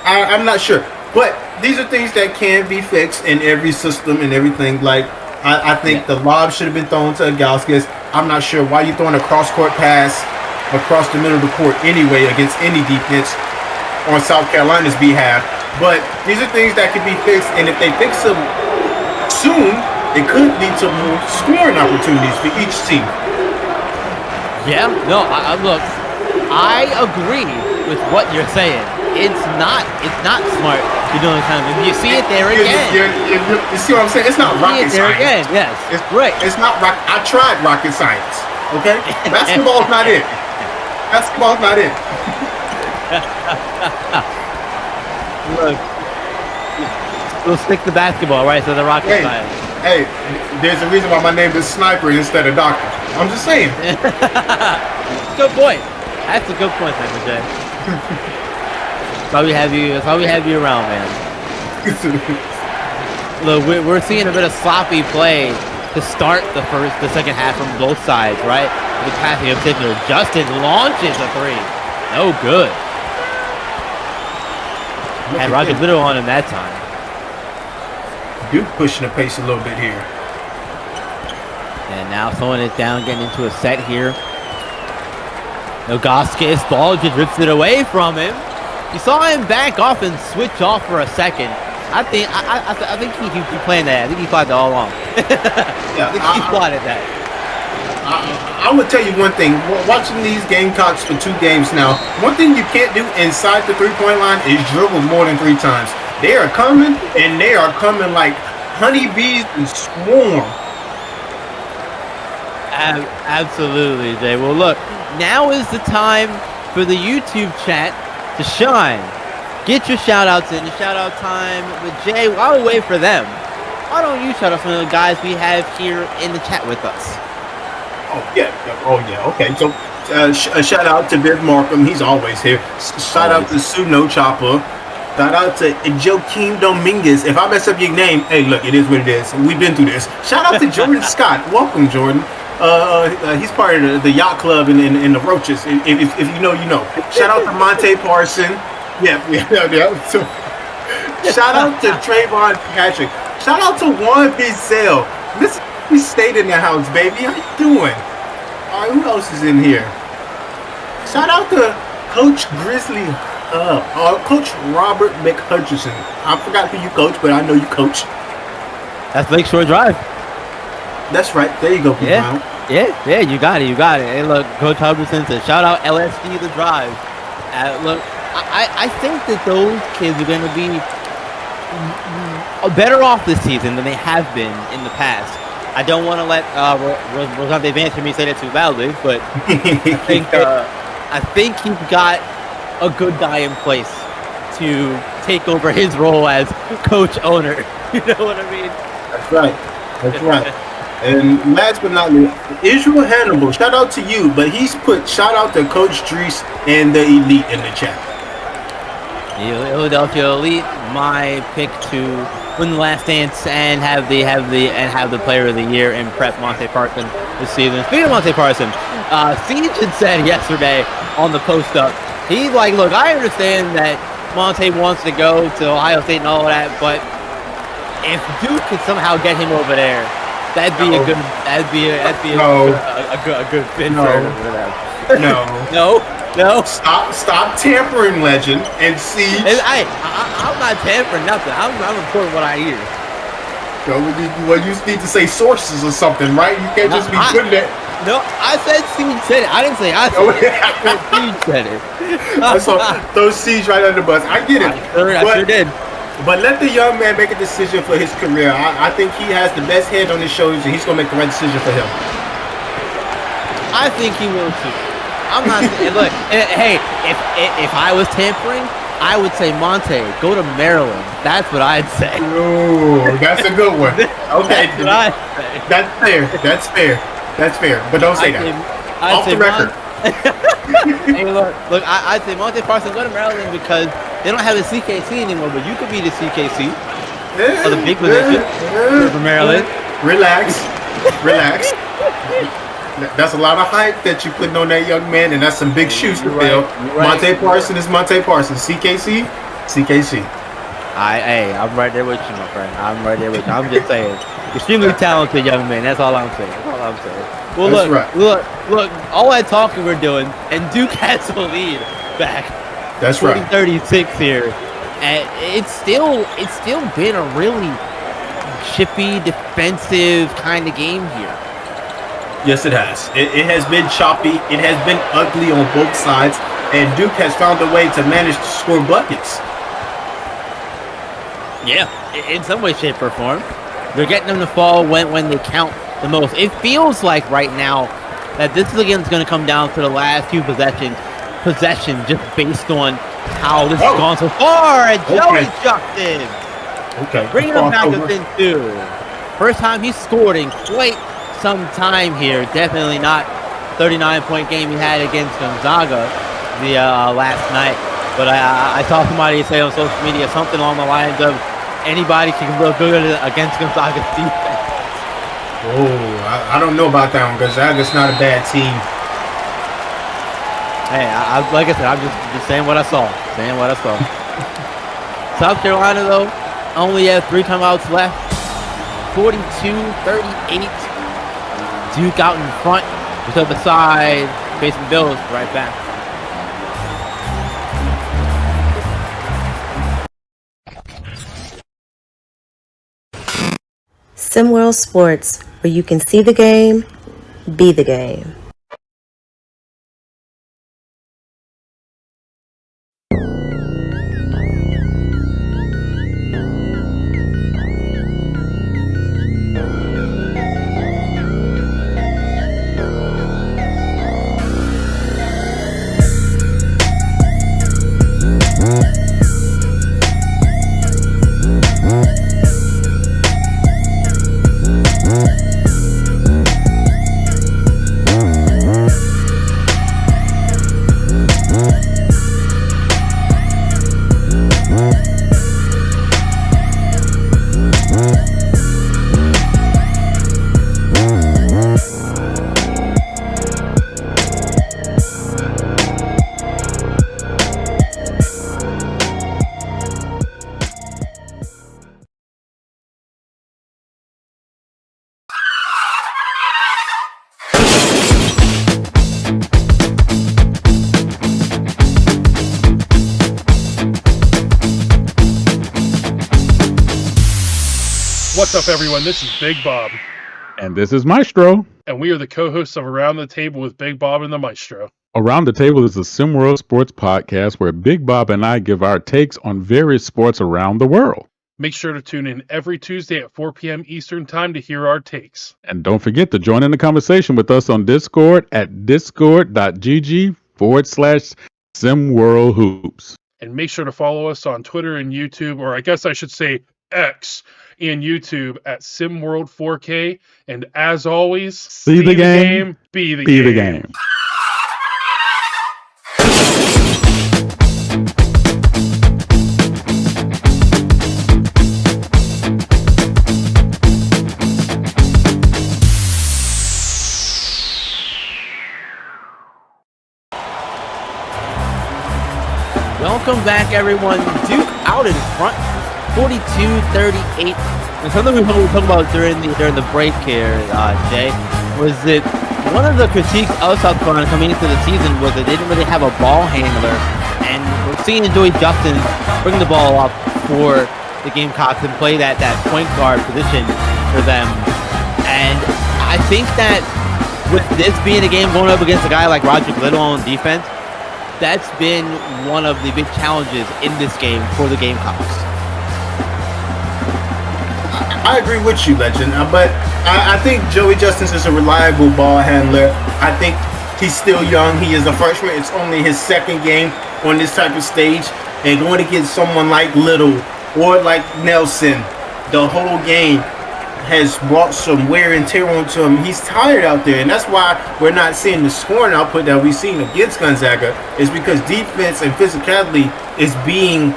I'm not sure. But these are things that can be fixed in every system and everything. Like, I think the lob should have been thrown to Agauskas. I'm not sure why you're throwing a cross-court pass across the middle of the court anyway against any defense on South Carolina's behalf. But these are things that can be fixed, and if they fix them soon, it could lead to more scoring opportunities for each team. Yeah, no, look, I agree with what you're saying. It's not smart to do kind of. You see it there again. You see what I'm saying? It's not rocket science. Again, yes, it's right. It's not rock. I tried rocket science. Okay, basketball's not it. Basketball's not it. Look, we'll stick to basketball, right? So the rocket science. Hey, there's a reason why my name is Sniper instead of Doctor. I'm just saying. Good point. That's a good point, Sniper J. That's why we have you. That's why we have you around, man. Look, we're seeing a bit of sloppy play to start the second half from both sides, right? The passing in particular. Justin launches a three. No good. Had Roger Little on him that time. Duke pushing the pace a little bit here. And now throwing it down, getting into a set here. Nogaskis ball just rips it away from him. You saw him back off and switch off for a second. I think he planned that. I think he plotted that all along. Yeah, I think he plotted that. I would tell you one thing. Watching these Gamecocks for 2 games now, one thing you can't do inside the three-point line is dribble more than 3 times. They are coming, and they are coming like honeybees and swarm. Absolutely, Jay. Well, look, now is the time for the YouTube chat to shine. Get your shout-outs in. The shout-out time with Jay. While we wait for them, why don't you shout out some of the guys we have here in the chat with us? Oh, yeah. Okay, so a shout-out to Biv Markham. He's always here. Shout-out to Suno Chopper. Shout out to Joaquin Dominguez. If I mess up your name, hey, look, it is what it is. We've been through this. Shout out to Jordan Scott. Welcome, Jordan. He's part of the yacht club in the Roaches. If you know, you know. Shout out to Monte Parson. Yeah. So, shout out to Trayvon Patrick. Shout out to Juan Bizel. Mississippi State in the house, baby. How you doing? All right, who else is in here? Shout out to Coach Grizzly. Coach Robert McHutchison. I forgot who you coach, but I know you coach. That's Lakeshore Drive. That's right. There you go, yeah. Yeah, you got it. Hey, look, Coach Hutchison said, shout out LSD The Drive. Look, I think that those kids are going to be better off this season than they have been in the past. I don't want to let Rosante Vance hear me say that too loudly, but I think he's got a good guy in place to take over his role as coach owner. You know what I mean? That's right. And last but not least, Israel Hannibal. Shout out to you, but he's put shout out to Coach Drees and the Elite in the chat. Philadelphia Elite, my pick to win the Last Dance and have the Player of the Year in prep Monte Parson this season. Speaking of Monte Parson, Siege had said yesterday on the post up, he's like, look, I understand that Monte wants to go to Ohio State and all of that, but if Duke could somehow get him over there, that'd be a good fit for them. No. Stop tampering, Legend and Siege. I'm not tampering nothing. I'm reporting what I hear. Well, you need to say sources or something, right? You can't just be putting it. No, I said Siege said it. I didn't say I said it. Siege said it. I saw throw Siege right under the bus. I get it. I sure did. But let the young man make a decision for his career. I think he has the best head on his shoulders, and he's going to make the right decision for him. I think he will too. I'm not saying, look, hey, if I was tampering, I would say, Monte, go to Maryland. That's what I'd say. Ooh, that's a good one. Okay. That's fair. But don't say that. Off the record. Hey, look, I'd say Monte Parson, go to Maryland because they don't have a CKC anymore, but you could be the CKC of the big position for Maryland. Relax. Relax. That's a lot of hype that you're putting on that young man, and that's some big shoes to fill. Monte Parsons is Monte Parsons. CKC. I'm right there with you, my friend. I'm right there with you. I'm just saying, extremely talented young man. That's all I'm saying. Well, look. All that talking we're doing, and Duke has the lead back. That's right. 36 here, and it's still been a really chippy, defensive kind of game here. Yes, it has. It has been choppy. It has been ugly on both sides, and Duke has found a way to manage to score buckets. Yeah, in some way, shape, or form. They're getting them to fall when they count the most. It feels like right now that this again is going to come down to the last few possessions just based on how this has gone so far. And Joey chucked in. Okay. Bringing him back within 2. First time he scored in quite some time here. Definitely not 39-point game he had against Gonzaga the last night. But I saw somebody say on social media something along the lines of anybody can look good against Gonzaga's defense. Oh, I don't know about that one. Gonzaga's not a bad team. Hey, like I said, I'm just saying what I saw. South Carolina, though, only has 3 timeouts left. 42-38. Duke out in front. Just up the side, facing Bills right back. SimWorld Sports, where you can see the game, be the game. What's up, everyone? This is Big Bob. And this is Maestro. And we are the co-hosts of Around the Table with Big Bob and the Maestro. Around the Table is a SimWorld Sports podcast where Big Bob and I give our takes on various sports around the world. Make sure to tune in every Tuesday at 4 p.m. Eastern Time to hear our takes. And don't forget to join in the conversation with us on Discord at discord.gg/SimWorld Hoops. And make sure to follow us on Twitter and YouTube, or I guess I should say X, and YouTube at SimWorld 4K. And as always, see the game, be the game. Welcome back, everyone. Duke out in front, 42-38. And something we talked about during the break here, Jay, was that one of the critiques of South Carolina coming into the season was that they didn't really have a ball handler, and we're seeing Joey Justin bring the ball up for the Gamecocks and play that point guard position for them. And I think that with this being a game going up against a guy like Roderick Little on defense, that's been one of the big challenges in this game for the Gamecocks. I agree with you, Legend, but I think Joey Justice is a reliable ball handler. I think he's still young. He is a freshman. It's only his second game on this type of stage. And going against someone like Little or like Nelson, the whole game has brought some wear and tear onto him. He's tired out there, and that's why we're not seeing the scoring output that we've seen against Gonzaga, is because defense and physicality is being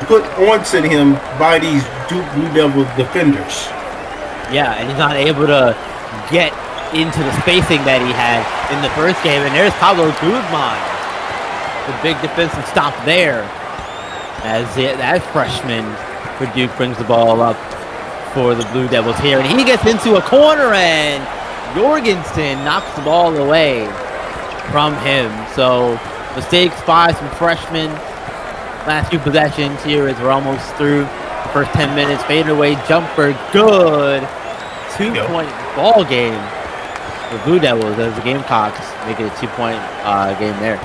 put onto him by these Duke Blue Devil defenders. Yeah, and he's not able to get into the spacing that he had in the first game. And there's Pablo Guzman. The big defensive stop there. As that freshman for Duke brings the ball up for the Blue Devils here. And he gets into a corner and Jorgensen knocks the ball away from him. So mistakes by some freshmen. Last few possessions here as we're almost through the first 10 minutes. Fade away jumper, good. 2-point ball game for Blue Devils as the Gamecocks make it a 2-point game there.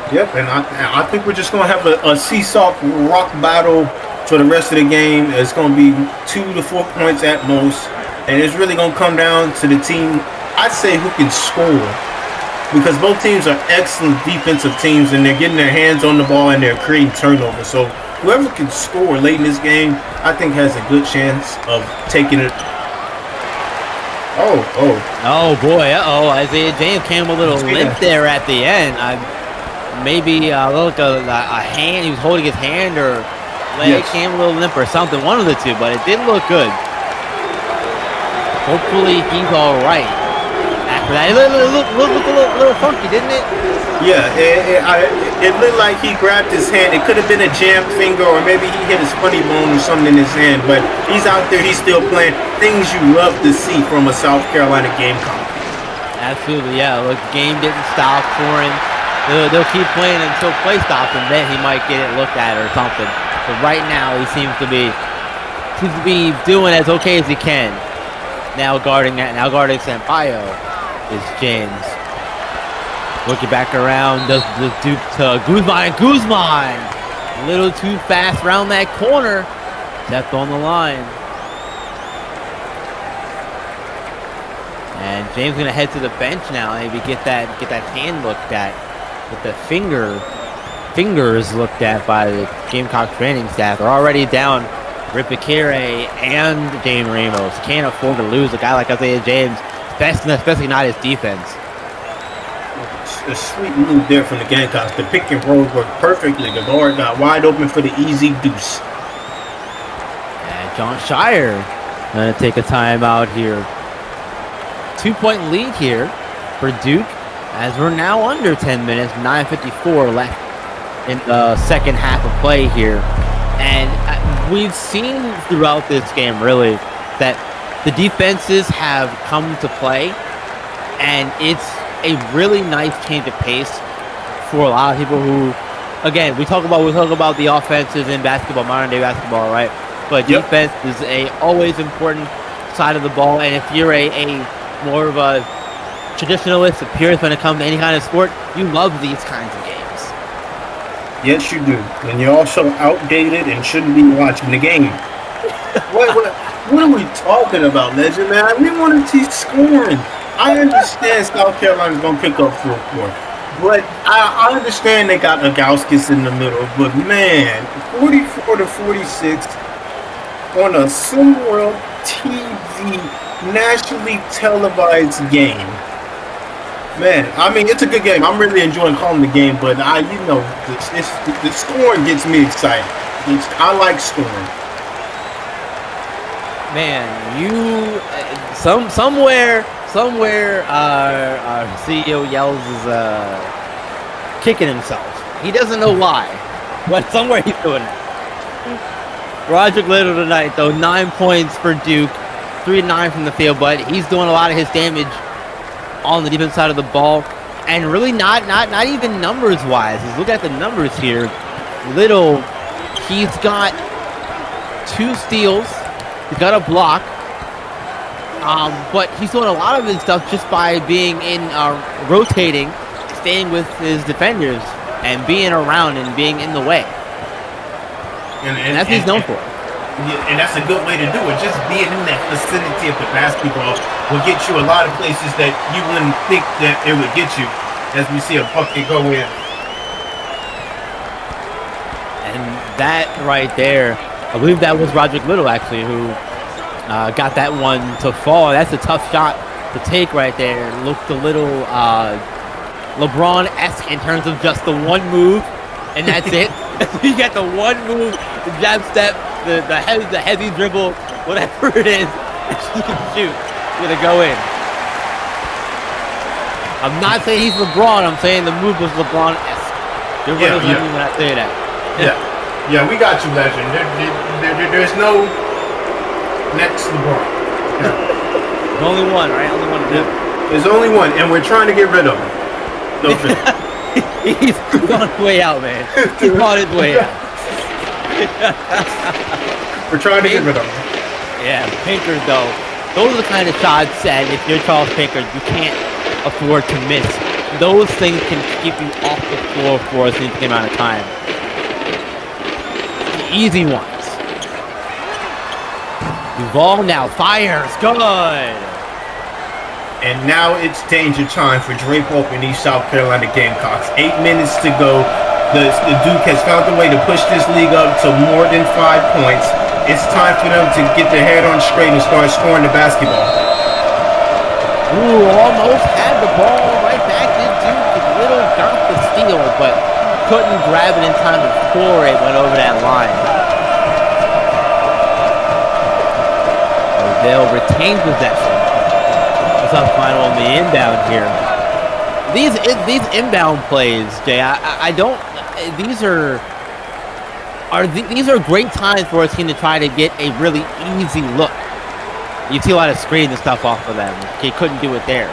Yep, and I think we're just going to have a seesaw rock battle for the rest of the game. It's going to be 2 to 4 points at most. And it's really going to come down to the team, I'd say, who can score. Because both teams are excellent defensive teams, and they're getting their hands on the ball and they're creating turnovers. So whoever can score late in this game, I think has a good chance of taking it. Oh boy, Isaiah James came a little limp there at the end. Maybe like a hand, he was holding his hand, or leg came a little limp or something, one of the two, but it didn't look good. Hopefully he's all right after that. It looked a little funky, didn't it? Yeah, it looked like he grabbed his hand. It could have been a jammed finger, or maybe he hit his funny bone or something in his hand, but he's out there, he's still playing. Things you love to see from a South Carolina Gamecock. Absolutely, yeah. Look, the game didn't stop for him. They'll keep playing until play stops, and then he might get it looked at or something. But right now, he seems to be doing as okay as he can. Now guarding Sampaio is James. Looking back around, does the dupe to Guzman. Guzman, a little too fast around that corner. Stepped on the line. And James gonna head to the bench now. Maybe get that hand looked at. With the fingers looked at by the Gamecock training staff. They're already down Ripikere and Dane Ramos. Can't afford to lose a guy like Isaiah James, especially not his defense. A sweet move there from the Gamecocks. The pick and roll worked perfectly. The guard got wide open for the easy deuce. And John Shire gonna take a timeout here. 2-point lead here for Duke. As we're now under 10 minutes, 9:54 left in the second half of play here. And we've seen throughout this game, really, that the defenses have come to play. And it's a really nice change of pace for a lot of people who, again, we talk about the offenses in basketball, modern day basketball, right? But defense is a always important side of the ball. And if you're a more of a traditionalist, a purist when it comes to any kind of sport, you love these kinds of games. Yes, you do. And you're also outdated and shouldn't be watching the game. what are we talking about, Legend, man? We want to see scoring. I understand South Carolina's going to pick up full court. But I understand they got Agauskas in the middle. But, man, 44 to 46 on a SimWorld TV nationally televised game. Man, I mean, it's a good game. I'm really enjoying calling the game, but the scoring gets me excited. I like scoring. Man, somewhere, our CEO yells is kicking himself. He doesn't know why, but somewhere he's doing it. Roderick Little tonight, though, 9 points for Duke, 3-9 from the field, but he's doing a lot of his damage on the defense side of the ball, and really not even numbers wise. Let's look at the numbers here. Little, he's got 2 steals, he's got a block, but he's doing a lot of his stuff just by being in rotating, staying with his defenders, and being around and being in the way. And that's what he's known for. And that's a good way to do it. Just being in that vicinity of the basketball will get you a lot of places that you wouldn't think that it would get you, as we see a bucket go in. And that right there, I believe that was Roderick Little, actually, who got that one to fall. That's a tough shot to take right there. It looked a little LeBron-esque in terms of just the one move, and that's it. You got the one move, the jab step, the heavy dribble, whatever it is that she can shoot, it's gonna go in. I'm not saying he's LeBron. I'm saying the move was LeBron-esque. You're right when I say that. Yeah, we got you, legend. There's no next LeBron. There's only one, right? Only one. There's only one, and we're trying to get rid of him. No fit. He's on his way out, man. He's on his way out. We're trying to get rid of him. Yeah, Pinker, though. Those are the kind of shots that if you're Charles Pinker, you can't afford to miss. Those things can keep you off the floor for a significant amount of time. The easy ones. Duval now fires. Good. And now it's danger time for Drake Pope and these South Carolina Gamecocks. 8 minutes to go. The Duke has found a way to push this league up to more than 5 points. It's time for them to get their head on straight and start scoring the basketball. Ooh, almost had the ball right back to Duke. Little got the steal, but couldn't grab it in time before it went over that line. They'll retain possession. What's up, final on the inbound here? These inbound plays, Jay. I don't. These are great times for a team to try to get a really easy look. You see a lot of screens and stuff off of them. He couldn't do it there.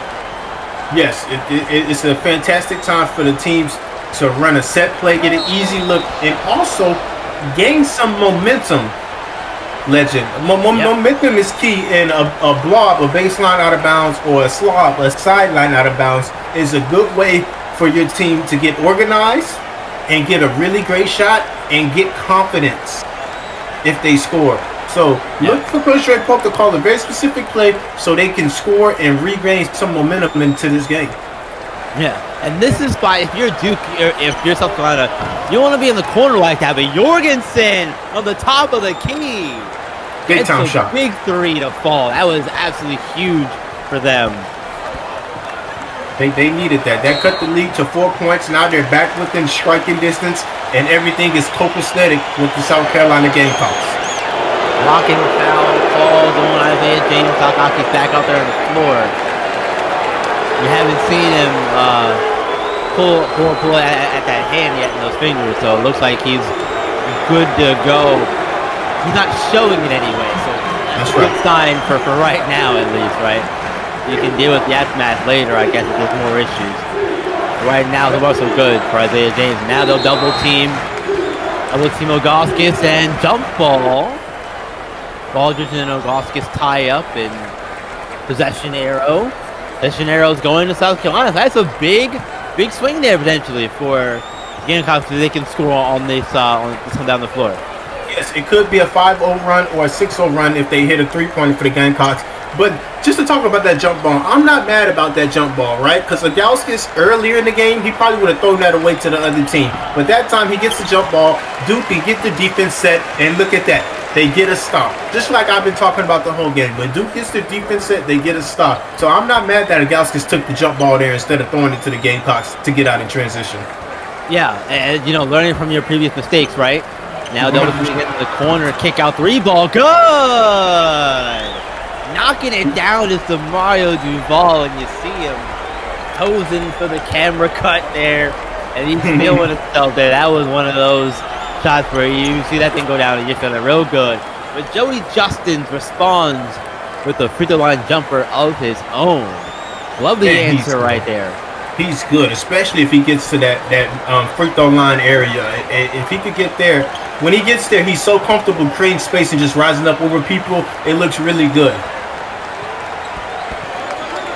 Yes, it's a fantastic time for the teams to run a set play, get an easy look, and also gain some momentum. Legend. Momentum is key in a blob, a baseline out of bounds, or a slob, a sideline out of bounds, is a good way for your team to get organized and get a really great shot and get confidence if they score. So look for Coach Drake Pope to call a very specific play so they can score and regain some momentum into this game. Yeah, and this is why if you're Duke, if you're South Carolina, you want to be in the corner like that. But Jorgensen on the top of the key, big time shot, big three to fall. That was absolutely huge for them. They needed that. That cut the lead to 4 points. Now they're back within striking distance, and everything is copacetic with the South Carolina Gamecocks. Blocking foul calls on Isaiah James. Takaki's back out there on the floor. You haven't seen him pull at that hand yet in those fingers, so it looks like he's good to go. He's not showing it anyway, so that's a good sign for right now at least, right? You can deal with the aftermath later, I guess, if there's more issues. Right now, so far so good for Isaiah James. Now they'll double team Ogoskis and jump ball. Baldridge and Ogoskis tie up and possession arrow. Possession arrow's going to South Carolina. So that's a big swing there potentially for Gamecocks if they can score on this come down the floor. Yes, it could be a 5-0 run or a 6-0 run if they hit a 3-pointer for the Gamecocks. But just to talk about that jump ball, I'm not mad about that jump ball, right? Because Ogoskis earlier in the game, he probably would have thrown that away to the other team. But that time he gets the jump ball, Duke can get the defense set, and look at that. They get a stop. Just like I've been talking about the whole game. When Duke gets their defense set, they get a stop. So I'm not mad that Ogoskis took the jump ball there instead of throwing it to the Gamecocks to get out in transition. Yeah, and learning from your previous mistakes, right? Now they'll get in the corner, kick out 3 ball. Good! Knocking it down is the Mario Duval, and you see him posing for the camera cut there, and he's feeling himself there. That was one of those shots where you see that thing go down and you're feeling real good. But Joey Justins responds with a free throw line jumper of his own. Lovely answer right there. He's good, especially if he gets to that free throw line area. If he could get there, when he gets there, he's so comfortable creating space and just rising up over people. It looks really good.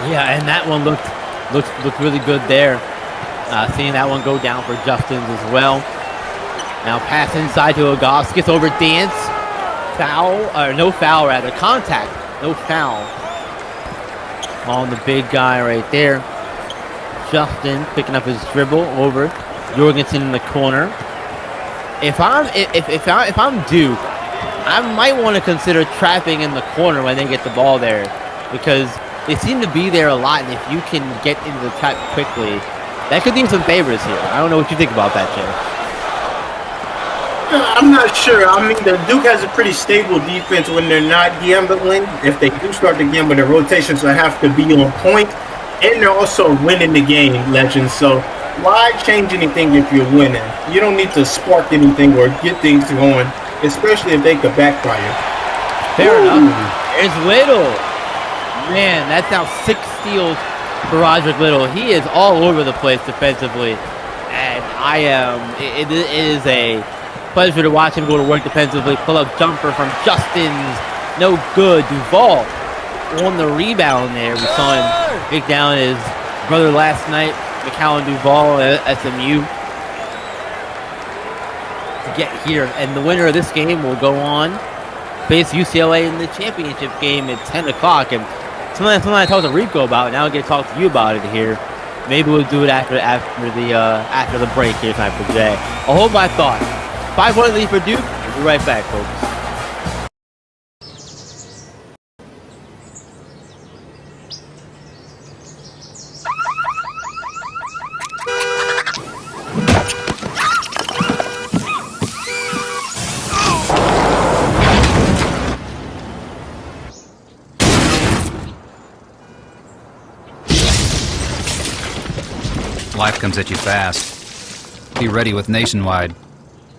Yeah, and that one looked really good there. Seeing that one go down for Justins as well. Now pass inside to Ogoskis over dance. Foul, or no foul rather, contact. No foul on the big guy right there. Justin picking up his dribble over Jorgensen in the corner. If I'm Duke, I might want to consider trapping in the corner when they get the ball there, because they seem to be there a lot, and if you can get into the trap quickly, that could do some favors here. I don't know what you think about that, Jay. I'm not sure. I mean, the Duke has a pretty stable defense when they're not gambling. If they do start to gamble, their rotations will have to be on point, and they're also winning the game, Legend. So why change anything if you're winning? You don't need to spark anything or get things going, especially if they could backfire. Fair enough. There's Little. Man, that's now 6 steals for Roderick Little. He is all over the place defensively. And it is a pleasure to watch him go to work defensively. Pull-up jumper from Justin's no good. Duval on the rebound there. We saw him pick down his brother last night, McCallum Duval at SMU. To get here. And the winner of this game will go on, face UCLA in the championship game at 10 o'clock. And something I talked to Rico about, now I get to talk to you about it here. Maybe we'll do it after the break here tonight for Jay. I'll hold my thought. 5-point lead for Duke. We'll be right back, folks. Life comes at you fast. Be ready with Nationwide.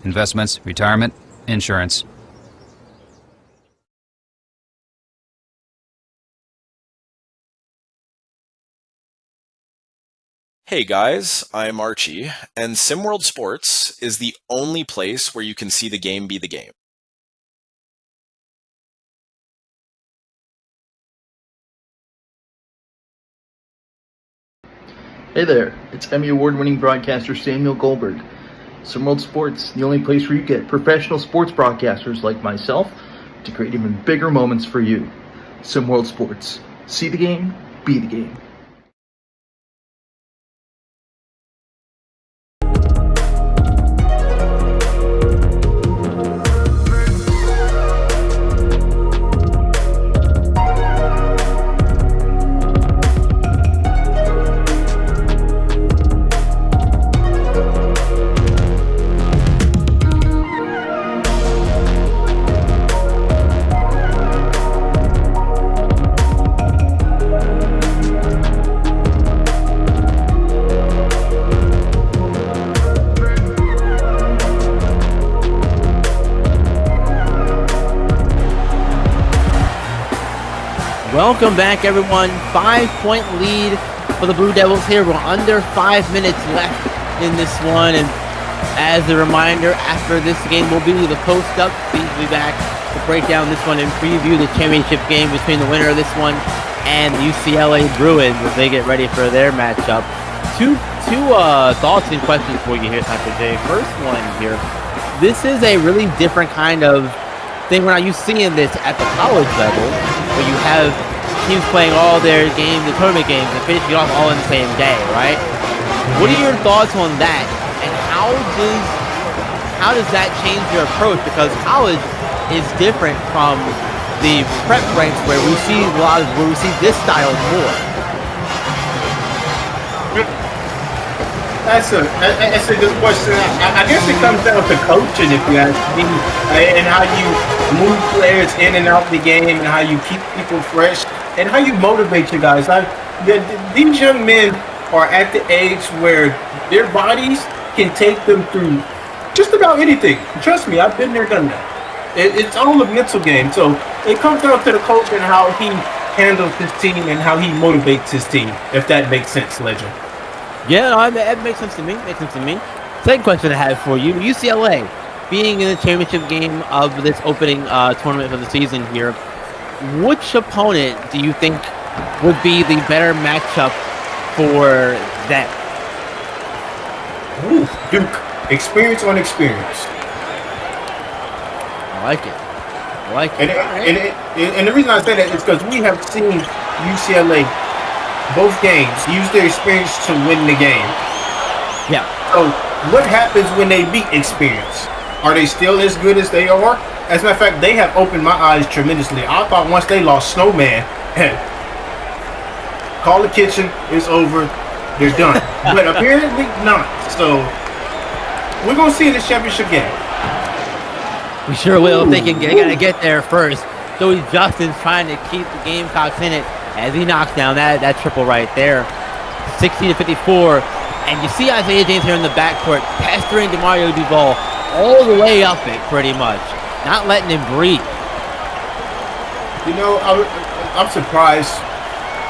Investments, retirement, insurance. Hey guys, I'm Archie, and SimWorld Sports is the only place where you can see the game be the game. Hey there, it's Emmy Award-winning broadcaster Samuel Goldberg. SimWorld Sports, the only place where you get professional sports broadcasters like myself to create even bigger moments for you. SimWorld Sports. See the game, be the game. Welcome back, everyone. 5-point lead for the Blue Devils here. We're under 5 minutes left in this one. And as a reminder, after this game will be the post-up. Please be back to break down this one and preview the championship game between the winner of this one and the UCLA Bruins as they get ready for their matchup. Two thoughts and questions for you here, Dr. J. First one here. This is a really different kind of thing. We're not used to seeing this at the college level, where you have teams playing all their games, the tournament games, and finishing it off all in the same day, right? What are your thoughts on that, and how does that change your approach? Because college is different from the prep ranks, where we see this style more. That's a good question. I guess it comes down to coaching, if you ask me, and how you move players in and out the game, and how you keep people fresh, and how you motivate you guys. These young men are at the age where their bodies can take them through just about anything. Trust me, I've been there, done that. It's all a mental game. So it comes down to the coach and how he handles his team and how he motivates his team, if that makes sense, Legend. Yeah, no, that makes sense to me. Second question I have for you: UCLA being in the championship game of this opening tournament for the season here, which opponent do you think would be the better matchup for them? Ooh, Duke. Experience on experience. I like it. And the reason I say that is because we have seen UCLA both games use their experience to win the game. Yeah. So what happens when they beat experience? Are they still as good as they are? As a matter of fact, they have opened my eyes tremendously. I thought once they lost Snowman, call the kitchen, it's over, they're done. But apparently not. So we're gonna see this championship game. We sure will if they gotta get there first. Joey Justin's trying to keep the Gamecocks in it as he knocks down that triple right there. 60-54. And you see Isaiah James here in the backcourt pestering DeMario Duval all the way up it, pretty much. Not letting him breathe. You know, I'm surprised,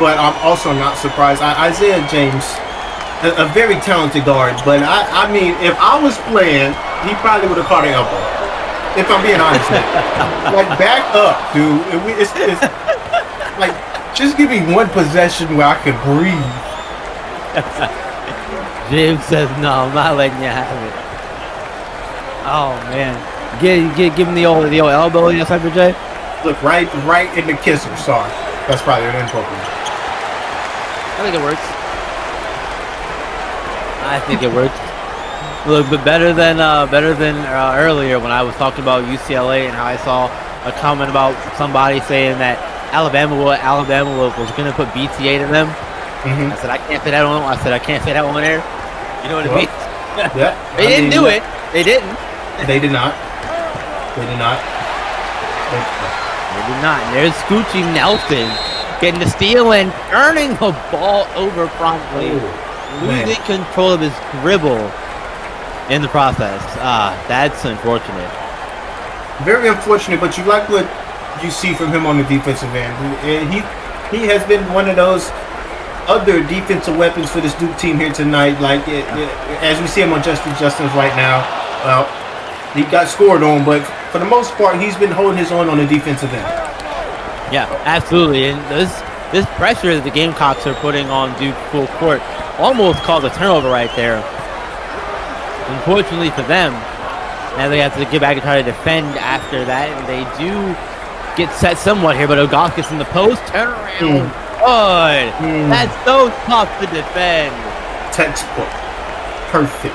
but I'm also not surprised. Isaiah James, a very talented guard, but I mean, if I was playing, he probably would have caught an elbow. If I'm being honest, like back up, dude. It's like just give me one possession where I could breathe. James says, "No, I'm not letting you have it." Oh man, give him the old elbow, you know, Cypher J. Look, right in the kisser. Sorry, that's probably an inappropriate. I think it works. I think it works. Look, but better than earlier when I was talking about UCLA and how I saw a comment about somebody saying that Alabama was going to put BTA to them. I said I can't say that on. I said I can't say that on air. You know what I mean? Yeah. They didn't do it. They didn't. They did not. They did not. They did not. And there's Scoochie Nelson getting the steal and turning the ball over promptly, losing control of his dribble in the process. That's unfortunate. Very unfortunate, but you like what you see from him on the defensive end. He has been one of those other defensive weapons for this Duke team here tonight. Like as we see him on Justin's right now, well, he got scored on, but for the most part, he's been holding his own on the defensive end. Yeah, absolutely. And this pressure that the Gamecocks are putting on Duke full court almost caused a turnover right there. Unfortunately for them, now they have to get back and try to defend after that, and they do get set somewhat here, but Ogoskis in the post, turn around. Good. That's so tough to defend. Textbook. Perfect.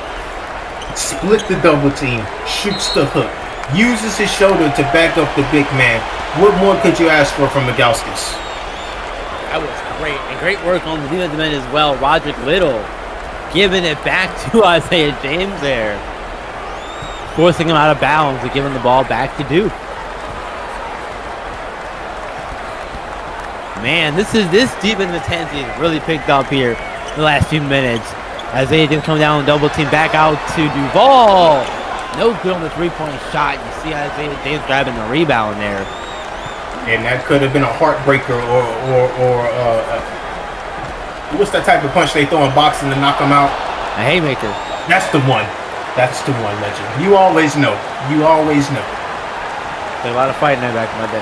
Split the double team, shoots the hook, uses his shoulder to back up the big man. What more could you ask for from Ogoskis? That was great, and great work on the defensive end as well. Roderick Little giving it back to Isaiah James there, forcing him out of bounds and giving the ball back to Duke. Man, this defensive intensity has really picked up here in the last few minutes. Isaiah James coming down and double team back out to Duval. No good on the three-point shot. You see Isaiah James grabbing the rebound there. And that could have been a heartbreaker or what's that type of punch they throw in boxing to knock them out? A haymaker. That's the one. That's the one, legend. You always know. You always know. There's a lot of fighting that back in my day.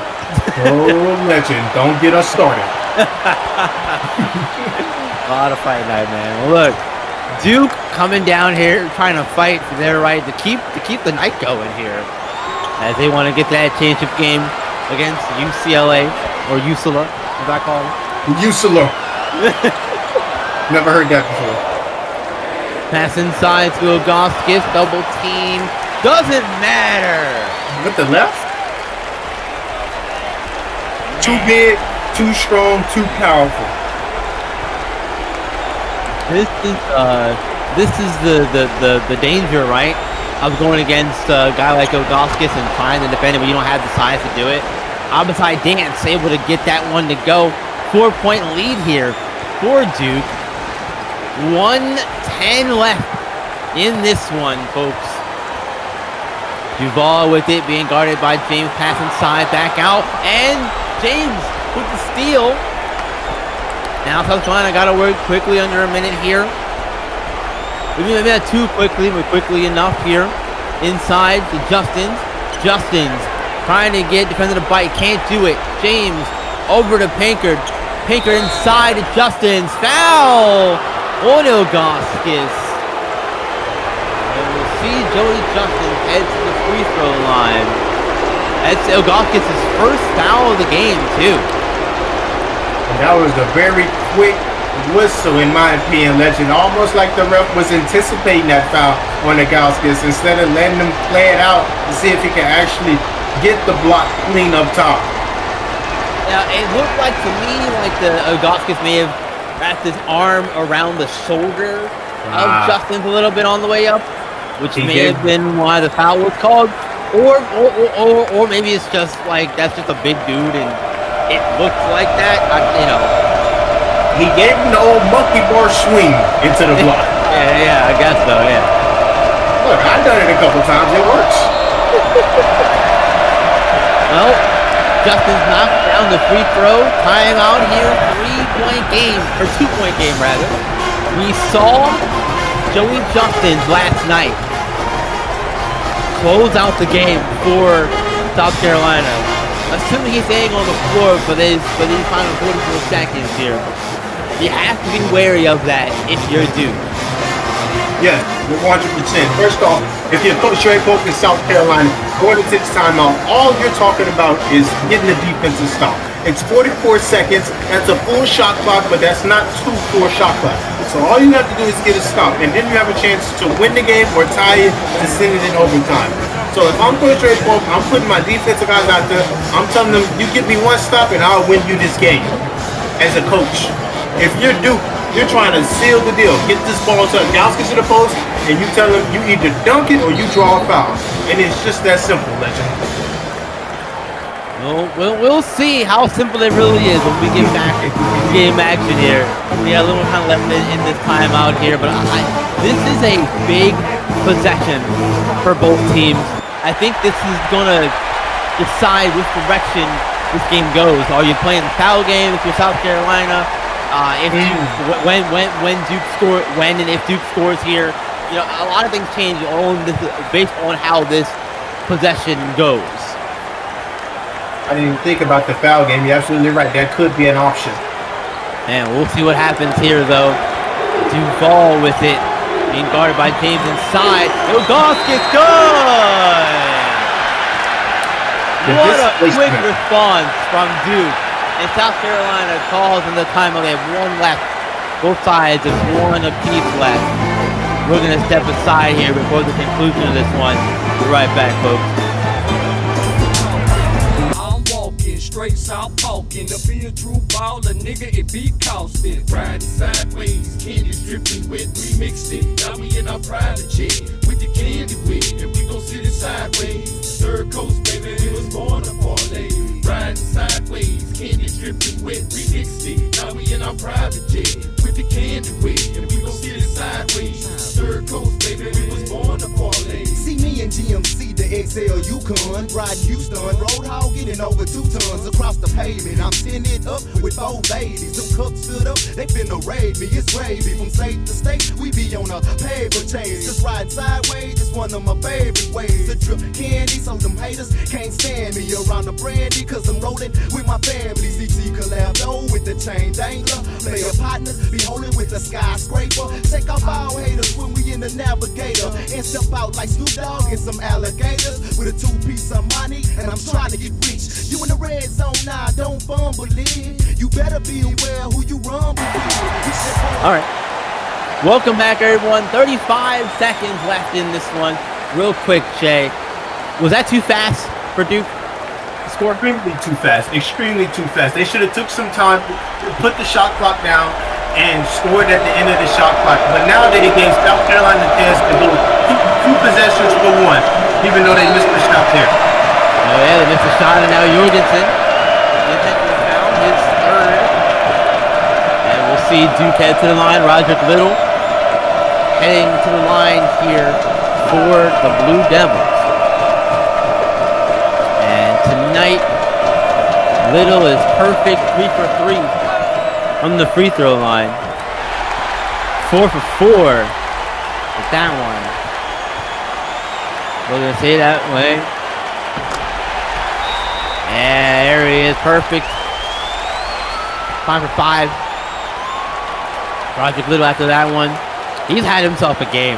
Oh, legend. Don't get us started. A lot of fighting night, man. Well, look, Duke coming down here trying to fight for their right to keep the night going here, as they want to get that championship game against UCLA or UCLA, as I call it. UCLA. Never heard that before. Pass inside to Ogoskis, double team. Doesn't matter. With the left? Too big, too strong, too powerful. This is the danger, right, of going against a guy like Ogoskis and trying to defend it, but you don't have the size to do it. Abasai Dance able to get that one to go. 4-point lead here for Duke. 1:10 left in this one, folks. Duval with it, being guarded by James. Pass inside, back out, and James with the steal. Now South Carolina got to work quickly under a minute here. Maybe not too quickly, but quickly enough here. Inside to Justin's. Justin's trying to get defender to bite, can't do it. James over to Pinkard. Pinkard inside to Justin's. Foul on Ogoskis. And we'll see Joey Justin head to the free throw line. That's Ogoskis' first foul of the game, too. And that was a very quick whistle, in my opinion, legend. Almost like the ref was anticipating that foul on Ogoskis instead of letting him play it out to see if he can actually get the block clean up top. Now, it looked like to me like the Ogoskis may have wrapped his arm around the shoulder of Justin a little bit on the way up, which may have been why the foul was called. Or maybe it's just like that's just a big dude and it looks like that. He gave him the old monkey bar swing into the block. Yeah, I guess so. Yeah. Look, I've done it a couple times. It works. Well, Justin's knocked down the free throw. Timeout here. 3-point game, or 2-point game rather. We saw Joey Justin last night close out the game for South Carolina. Assuming he's staying on the floor for these final 44 seconds here. You have to be wary of that if you're Duke. Yes, 100%. First off, if you're Coach Trey Pope in South Carolina, going into this timeout, all you're talking about is getting the defensive stop. It's 44 seconds. That's a full shot clock, but that's not 2 full shot clocks. So all you have to do is get a stop, and then you have a chance to win the game or tie it to send it in overtime. So if I'm Coach Trey Pope, I'm putting my defensive guys out there. I'm telling them, you give me one stop, and I'll win you this game as a coach. If you're Duke, you're trying to seal the deal. Get this ball to Gauskis to the post, and you tell them you either dunk it or you draw a foul. And it's just that simple, Legend. We'll see how simple it really is when we get back to game action here. We got a little time left in this timeout here, but this is a big possession for both teams. I think this is going to decide which direction this game goes. Are you playing the foul game if you're South Carolina? When and if Duke scores here, you know, a lot of things change based on how this possession goes. I didn't even think about the foul game. You're absolutely right. That could be an option. And we'll see what happens here, though. Duval with it, being guarded by James inside. Gauskis good! What a quick response from Duke. And South Carolina calls in the timeout. They have one left. Both sides have one apiece left. We're going to step aside here before the conclusion of this one. Be right back, folks. Straight south talking, to be a true baller, nigga, it be costing. Riding sideways, candy dripping wet, remixed it. Now we in our private jet with the candy wet, and we gon' sit it sideways. Third coast, baby, we was born to parlay. Riding sideways, candy dripping wet, remixed it. Now we in our private jet with the candy wet, and we gon' sit it sideways. Third coast, baby, we was born to parlay. See me and GMC, the XL Yukon, riding Houston, Roadhog getting over 2 tons across the pavement. I'm sending it up with 4 ladies. Them cups stood up, they finna raid me. It's gravy from state to state. We be on a paper chase. Just riding sideways, it's one of my favorite ways to drip candy, so them haters can't stand me around the brandy, cause I'm rolling with my family. CC collabo with the chain dangler. Player partners be holding with the skyscraper. Take off all haters when we in the navigator and step out like Snoop Dogg and some alligators with a 2-piece of money, and I'm trying to get rich. You in the red zone now, don't fumble it. You better be aware who you rumble with. All right. Welcome back, everyone. 35 seconds left in this one. Real quick, Shay. Was that too fast for Duke to score? Extremely too fast. Extremely too fast. They should have took some time to put the shot clock down and scored at the end of the shot clock. But now they gave South Carolina the chance to go two possessions for 1, even though they missed the shot there. Oh yeah, they missed the shot, and now Jorgensen intentionally found his 3rd. And we'll see Duke head to the line. Roderick Little heading to the line here for the Blue Devils. And tonight, Little is perfect 3 for 3 from the free throw line. 4 for 4 with that one. We're gonna say that way. Yeah, there he is, perfect. 5 for 5. Roderick Little after that one. He's had himself a game.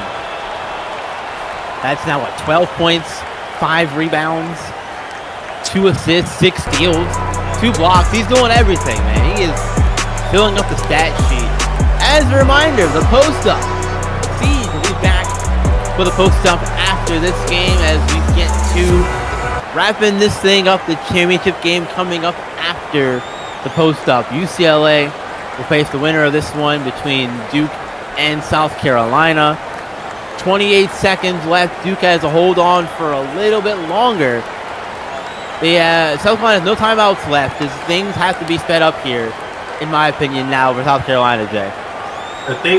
That's now what, 12 points, 5 rebounds, 2 assists, 6 steals, 2 blocks. He's doing everything, man. He is filling up the stat sheet. As a reminder, the post-up. Siege will be back for the post-up after this game as we get to wrapping this thing up, the championship game coming up after the post-up. UCLA will face the winner of this one between Duke and South Carolina. 28 seconds left. Duke has to hold on for a little bit longer. South Carolina has no timeouts left. Things have to be sped up here, in my opinion, now for South Carolina, Jay.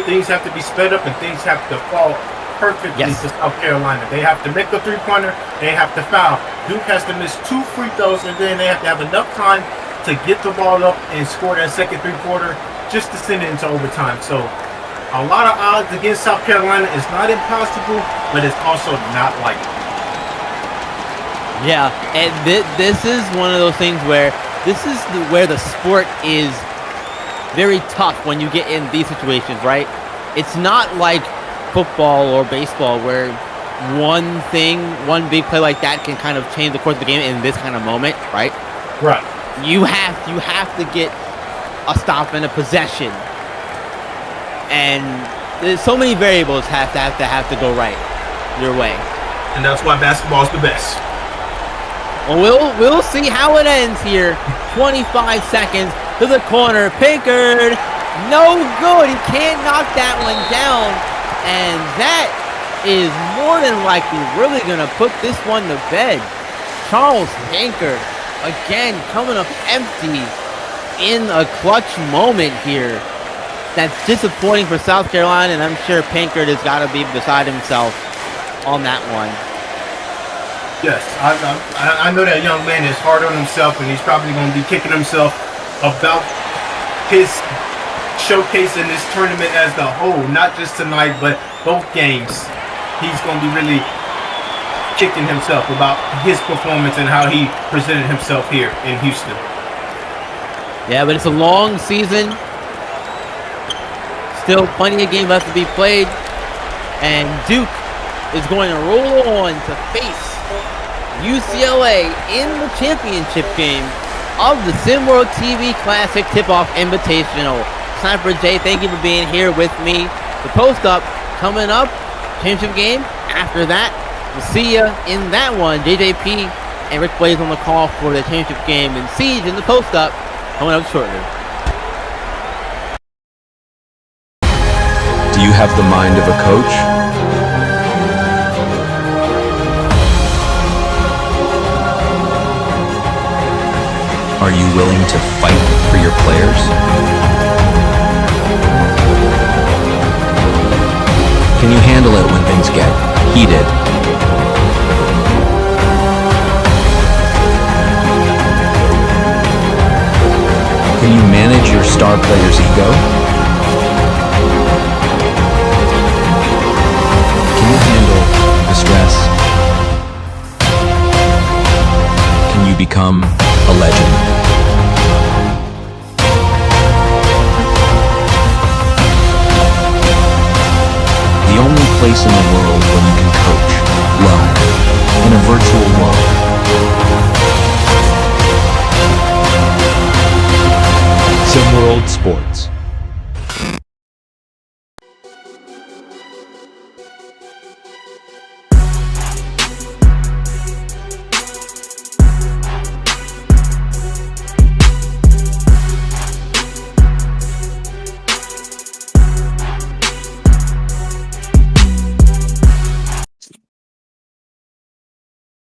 Things have to be sped up and things have to fall perfectly to South Carolina. They have to make a three-pointer. They have to foul. Duke has to miss 2 free throws, and then they have to have enough time to get the ball up and score that second three-quarter just to send it into overtime. So a lot of odds against South Carolina. It's not impossible, but it's also not likely. Yeah, and this is one of those things where where the sport is very tough when you get in these situations, right? It's not like football or baseball where one big play like that can kind of change the course of the game in this kind of moment, right? Right. You have to get a stop and a possession, and there's so many variables have to go right your way. And that's why basketball is the best. Well, we'll see how it ends here. 25 seconds to the corner. Pinkard, no good. He can't knock that one down. And that is more than likely really going to put this one to bed. Charles Pinkard, again, coming up empty in a clutch moment here. That's disappointing for South Carolina, and I'm sure Pinkard has got to be beside himself on that one. Yes, I know that young man is hard on himself, and he's probably going to be kicking himself about his showcase in this tournament as the whole, not just tonight, but both games. He's going to be really kicking himself about his performance and how he presented himself here in Houston. Yeah, but it's a long season. Still plenty of games left to be played, and Duke is going to roll on to face UCLA in the championship game of the SimWorld TV Classic Tip-Off Invitational. Sniper J, thank you for being here with me. The post-up coming up, championship game. After that, we'll see you in that one. JJP and Rick Blaze on the call for the championship game, and Siege in the post-up coming up shortly. Do you have the mind of a coach? Are you willing to fight for your players? Can you handle it when things get heated? Can you manage your star player's ego? Can you handle the stress? Can you become a legend? The only place in the world where you can coach well in a virtual world. SimWorld Sports.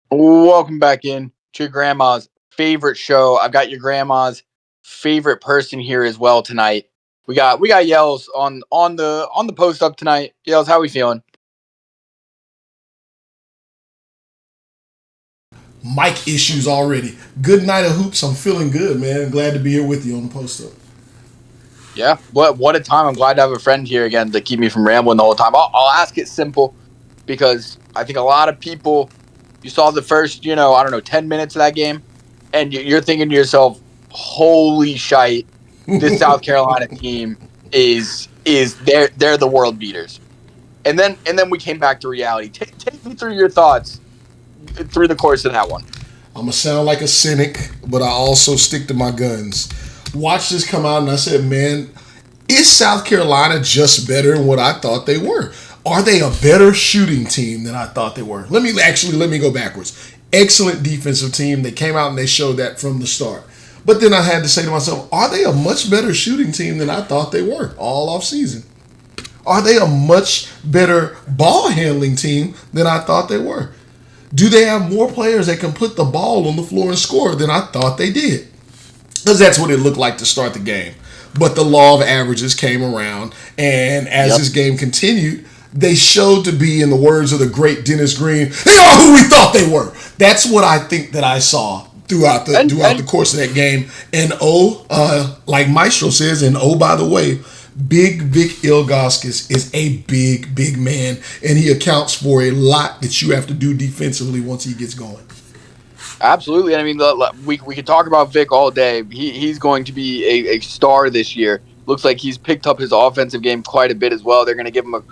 Welcome back in to your grandma's favorite show. I've got your grandma's favorite person here as well tonight. We got Yells on the post up tonight. Yells, how we feeling? Mic issues already. Good night of hoops. I'm feeling good, man. Glad to be here with you on the post up. Yeah, what a time. I'm glad to have a friend here again to keep me from rambling the whole time. I'll ask it simple because I think a lot of people, you saw the first, 10 minutes of that game, and you're thinking to yourself, holy shite, this South Carolina team is they're the world beaters. And then we came back to reality. Take me through your thoughts through the course of that one. I'm going to sound like a cynic, but I also stick to my guns. Watched this come out, and I said, man, is South Carolina just better than what I thought they were? Are they a better shooting team than I thought they were? Let me go backwards. Excellent defensive team. They came out and they showed that from the start. But then I had to say to myself, are they a much better shooting team than I thought they were all off season? Are they a much better ball handling team than I thought they were? Do they have more players that can put the ball on the floor and score than I thought they did? Because that's what it looked like to start the game. But the law of averages came around, and as this game continued, they showed to be, in the words of the great Dennis Green, they are who we thought they were. That's what I think that I saw throughout the course of that game. And like Maestro says, and by the way, Big Vic Ilgauskas is a big man, and he accounts for a lot that you have to do defensively once he gets going. Absolutely. I mean, we could talk about Vic all day. He's going to be a star this year. Looks like he's picked up his offensive game quite a bit as well. They're going to give him a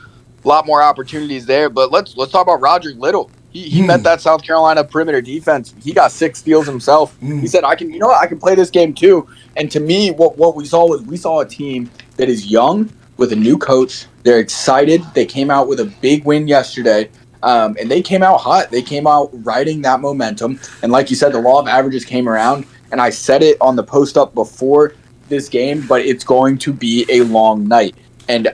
lot more opportunities there. But let's talk about Roderick Little. He met that South Carolina perimeter defense. He got 6 steals himself. He said, I can play this game too. And to me, what we saw was a team that is young with a new coach. They're excited. They came out with a big win yesterday. And they came out hot. They came out riding that momentum. And like you said, the law of averages came around. And I said it on the post up before this game, but it's going to be a long night. And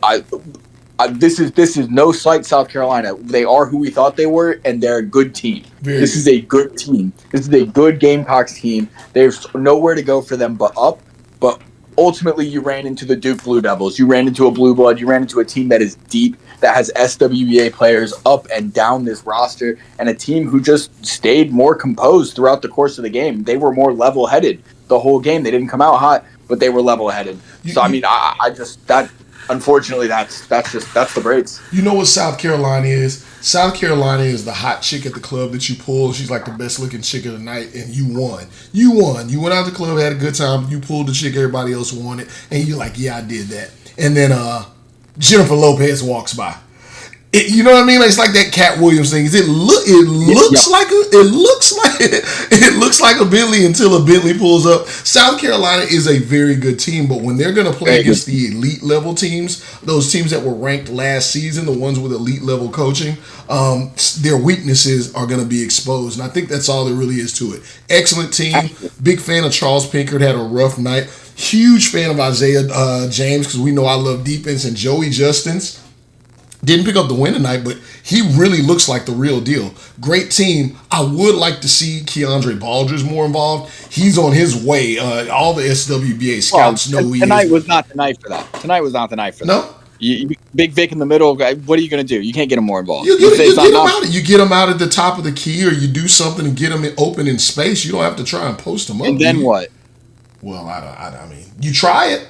this is no slight South Carolina. They are who we thought they were, and they're a good team. This is a good team. This is a good Gamecocks team. There's nowhere to go for them but up. But ultimately, you ran into the Duke Blue Devils. You ran into a Blue Blood. You ran into a team that is deep, that has SWU players up and down this roster, and a team who just stayed more composed throughout the course of the game. They were more level-headed the whole game. They didn't come out hot, but they were level-headed. So, I mean, unfortunately, that's the breaks. You know what South Carolina is? South Carolina is the hot chick at the club that you pull. She's like the best looking chick of the night, and you won. You went out to the club, had a good time. You pulled the chick everybody else wanted, and you're like, yeah, I did that. And then Jennifer Lopez walks by. You know what I mean? It's like that Cat Williams thing. It looks like a Bentley until a Bentley pulls up. South Carolina is a very good team, but when they're going to play against the elite level teams, those teams that were ranked last season, the ones with elite level coaching, their weaknesses are going to be exposed. And I think that's all there really is to it. Excellent team. Big fan of Charles Pinkert. Had a rough night. Huge fan of Isaiah James, because we know I love defense, and Joey Justins. Didn't pick up the win tonight, but he really looks like the real deal. Great team. I would like to see Keandre Baldridge more involved. He's on his way. All the SWBA scouts know who he is. Tonight was not the night for that. Tonight was not the night for that. No? Big Vic in the middle. What are you going to do? You can't get him more involved. You get him out at the top of the key, or you do something and get him open in space. You don't have to try and post him up. And then what? Well, I mean, you try it.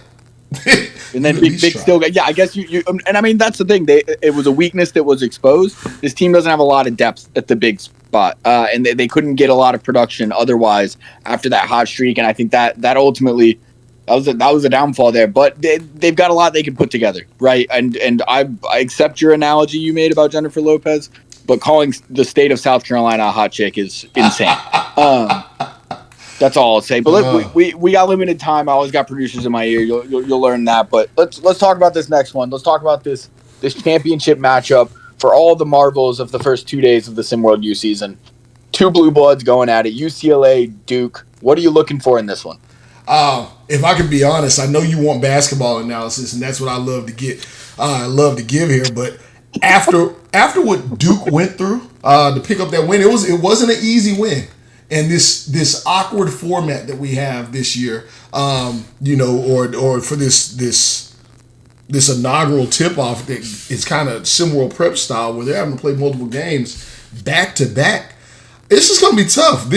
And then Big Vic still got, I guess you and I mean, that's the thing. It was a weakness that was exposed. This team doesn't have a lot of depth at the big spot, and they couldn't get a lot of production otherwise after that hot streak. And I think that ultimately that was a downfall there. But they've got a lot they can put together, right? And I accept your analogy you made about Jennifer Lopez, but calling the state of South Carolina a hot chick is insane. That's all I'll say. But look, we got limited time. I always got producers in my ear. You'll learn that. But let's talk about this next one. Let's talk about this championship matchup for all the marvels of the first 2 days of the SimWorld U season. 2 blue bloods going at it. UCLA, Duke. What are you looking for in this one? If I can be honest, I know you want basketball analysis, and that's what I love to get. I love to give here. But after what Duke went through to pick up that win, it wasn't an easy win. And this awkward format that we have this year, or for this inaugural tip-off that is kind of SimWorld prep style, where they're having to play multiple games back to back. This is going to be tough.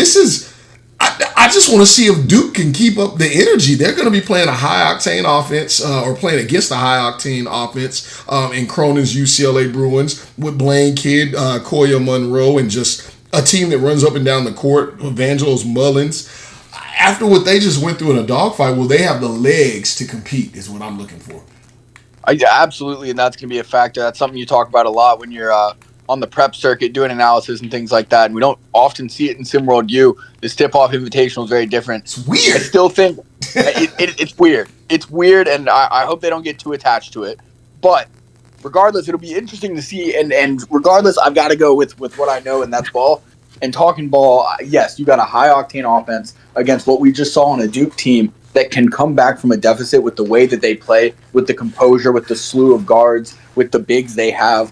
I just want to see if Duke can keep up the energy. They're going to be playing a high-octane offense, or playing against a high-octane offense in Cronin's UCLA Bruins with Blaine Kidd, Koya Monroe, and just a team that runs up and down the court, Evangelos Mullins. After what they just went through in a dogfight, will they have the legs to compete is what I'm looking for. Absolutely, and that's going to be a factor. That's something you talk about a lot when you're on the prep circuit doing analysis and things like that, and we don't often see it in SimWorld U. This tip-off invitational is very different. It's weird. I still think it's weird. It's weird, and I hope they don't get too attached to it. But regardless, it'll be interesting to see, and regardless, I've got to go with what I know, and that's ball. And talking ball, yes, you got a high-octane offense against what we just saw on a Duke team that can come back from a deficit with the way that they play, with the composure, with the slew of guards, with the bigs they have.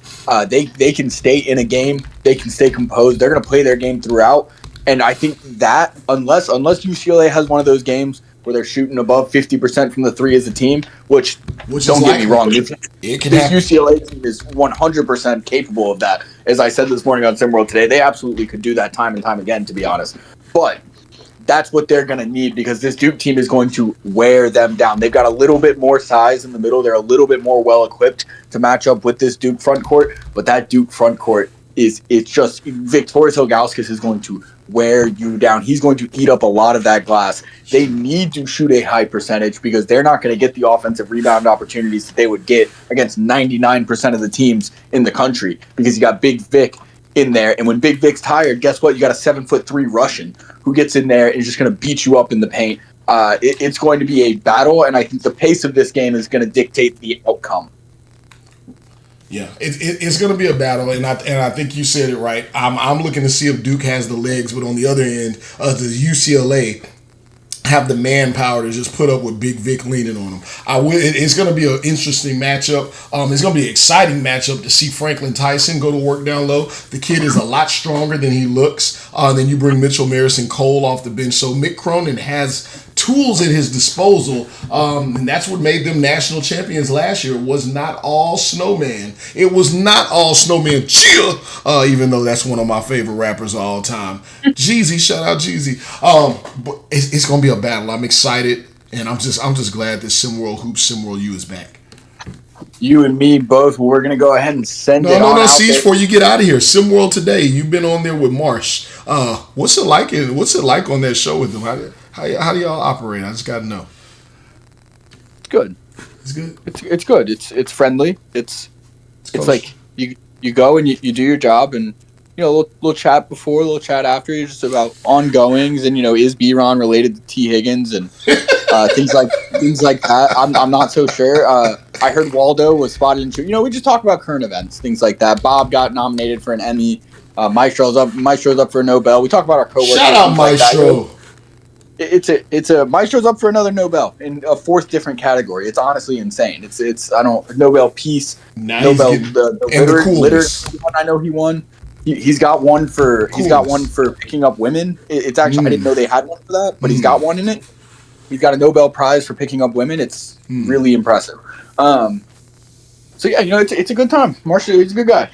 They can stay in a game. They can stay composed. They're going to play their game throughout. And I think that unless UCLA has one of those games where they're shooting above 50% from the three as a team, which don't get me wrong, this UCLA team is 100% capable of that. As I said this morning on SimWorld today, they absolutely could do that time and time again, to be honest. But that's what they're going to need, because this Duke team is going to wear them down. They've got a little bit more size in the middle. They're a little bit more well-equipped to match up with this Duke front court, but that Duke front court it's just Victorious Ilgauskas is going to wear you down. He's going to eat up a lot of that glass. They need to shoot a high percentage because they're not going to get the offensive rebound opportunities that they would get against 99% of the teams in the country, because you got Big Vic in there. And when Big Vic's tired, guess what? You got a 7'3" Russian who gets in there and is just going to beat you up in the paint. It's going to be a battle, and I think the pace of this game is going to dictate the outcome. Yeah, it's going to be a battle, and I think you said it right. I'm looking to see if Duke has the legs, but on the other end, does UCLA have the manpower to just put up with Big Vic leaning on them? It's going to be an interesting matchup. It's going to be an exciting matchup to see Franklin Tyson go to work down low. The kid is a lot stronger than he looks. Then you bring Mitchell Marison Cole off the bench. So Mick Cronin has tools at his disposal, and that's what made them national champions last year. It was not all Snowman. It was not all Snowman. Chill, even though that's one of my favorite rappers of all time. Jeezy, shout out Jeezy. But it's gonna be a battle. I'm excited, and I'm just glad that SimWorld Hoops, SimWorld U is back. You and me both. We're gonna go ahead and send it on. No, Siege, before you get out of here, SimWorld today. You've been on there with Marsh. What's it like? What's it like on that show with them? How do y'all operate? I just got to know. It's good. It's good. It's good. It's friendly. It's like you go and you do your job, and you know, little chat before, little chat after, just about ongoings, and you know, is B-Ron related to T. Higgins and things like that. I'm not so sure. I heard Waldo was spotted in. You know, we just talk about current events, things like that. Bob got nominated for an Emmy. Maestro's up for a Nobel. We talk about our coworkers. Shout out Maestro. Like it's a Maestro's up for another Nobel in a fourth different category. It's honestly insane. It's Nobel Peace, Nobel the literature one. I know he won. He's got one for picking up women. It's actually I didn't know they had one for that, but he's got one in it. He's got a Nobel Prize for picking up women. It's really impressive. So yeah, you know, it's a good time. Marshall, he's a good guy.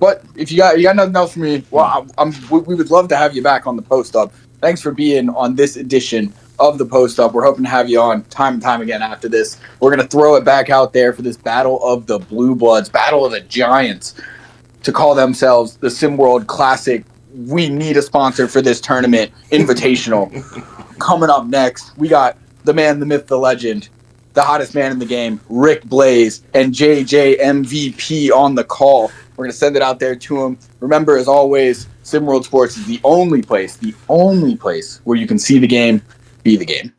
But if you got nothing else for me, well, we would love to have you back on the Post Up. Thanks for being on this edition of the Post Up. We're hoping to have you on time and time again after this. We're going to throw it back out there for this battle of the Blue Bloods, battle of the Giants, to call themselves the SimWorld Classic. We need a sponsor for this tournament, Invitational. Coming up next, we got the man, the myth, the legend, the hottest man in the game, Rick Blaze, and JJ MVP on the call. We're going to send it out there to him. Remember, as always, SimWorld Sports is the only place where you can see the game, be the game.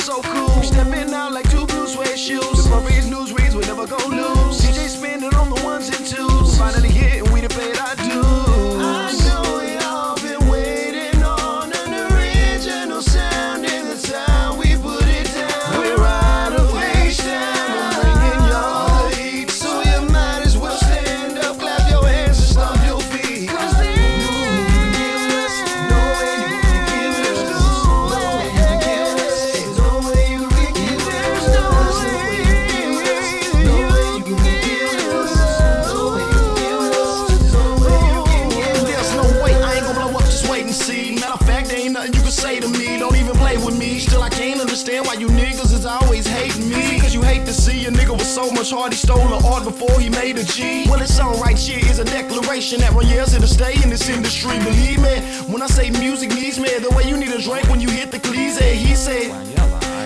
so cool. Stepping out like two blue suede shoes. The perfect news reads we never go lose. DJ spinning on the ones and twos. Finally hitting, we done paid our dues. I know y'all been waiting on an original sound in the time we put it down. We're out of H-Town, we're bringing y'all the heat. So you might as well stand up, clap your hands and stomp your feet. Cause there's no way you can give us, no way you can give us, no way you can give us, no way you can give us, no way you can give us, no way you can give us, no way you can give us. There's no way, I ain't gonna blow up, just wait and see. Matter of fact, there ain't nothing you can say to me. Don't even play with me. Still, I can't understand why you niggas is always hating me. Cause you hate to see a nigga with so much heart, he stole the art before he made a G. Well, it's alright, shit is a declaration that one year's here to stay in this industry. Believe me, when I say music needs me, the way you need a drink when you hit the Cleese. He said,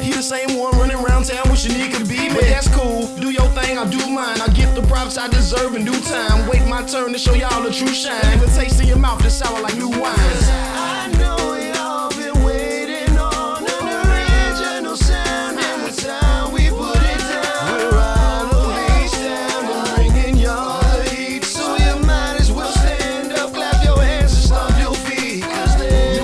he the same one running around town wishing he could be me. But that's cool, do your thing, I do mine. I get the props I deserve in due time. Wait my turn to show y'all the true shine. Leave a taste in your mouth that's sour like new wine. I know y'all been waiting on an original sound in the time we put it down. We're out of H-Town, we're bringing y'all the heat. So you might as well stand up, clap your hands and stomp your feet. Cause there's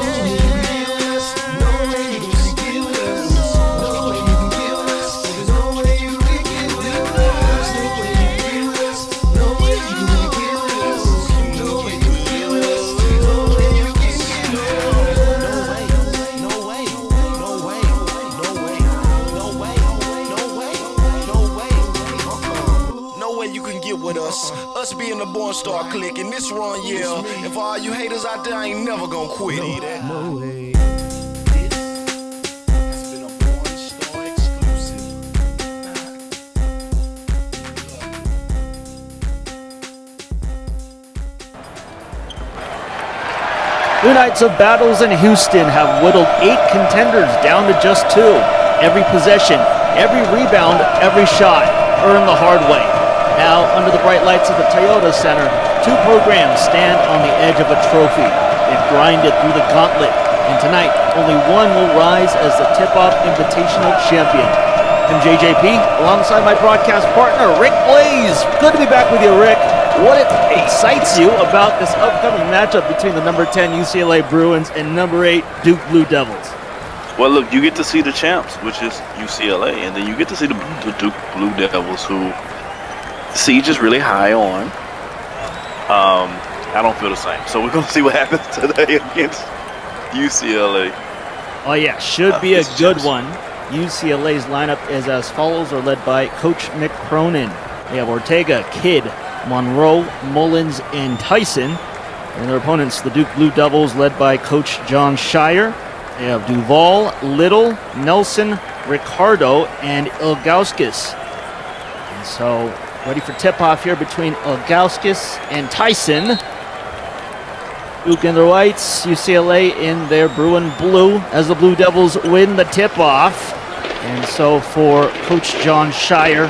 no way you can give us, no way you can give us, no way you can give us, there's no way you can give us, no way you can give us, no way you can give us, no way you can give us, no way you can give us, no way, no way, no way, no way, no way, no way, no way you can get with us. Us being the Born Star Clique and this run, yeah. And for all you haters out there, I ain't never gonna quit either. No way. This has been a Born Star exclusive. Two nights of battles in Houston have whittled 8 contenders down to just 2. Every possession, every rebound, every shot earned the hard way. Now, under the bright lights of the Toyota Center, 2 programs stand on the edge of a trophy. They've grinded through the gauntlet, and tonight, only one will rise as the Tipoff Invitational champion. I'm JJP, alongside my broadcast partner, Rick Blaze. Good to be back with you, Rick. What excites you about this upcoming matchup between the number 10 UCLA Bruins and number 8 Duke Blue Devils? Well, look, you get to see the champs, which is UCLA, and then you get to see the Duke Blue Devils, who Siege is really high on. I don't feel the same. So we're going to see what happens today against UCLA. Oh, yeah, should be a good one. UCLA's lineup is as follows, are led by Coach Mick Cronin. They have Ortega, Kidd, Monroe, Mullins, and Tyson. And their opponents, the Duke Blue Devils, led by Coach John Shire. They have Duval, Little, Nelson, Ricardo, and Ilgauskas. And so, ready for tip-off here between Ilgauskas and Tyson. Duke in their whites, UCLA in their Bruin blue as the Blue Devils win the tip-off. And so for Coach John Shire,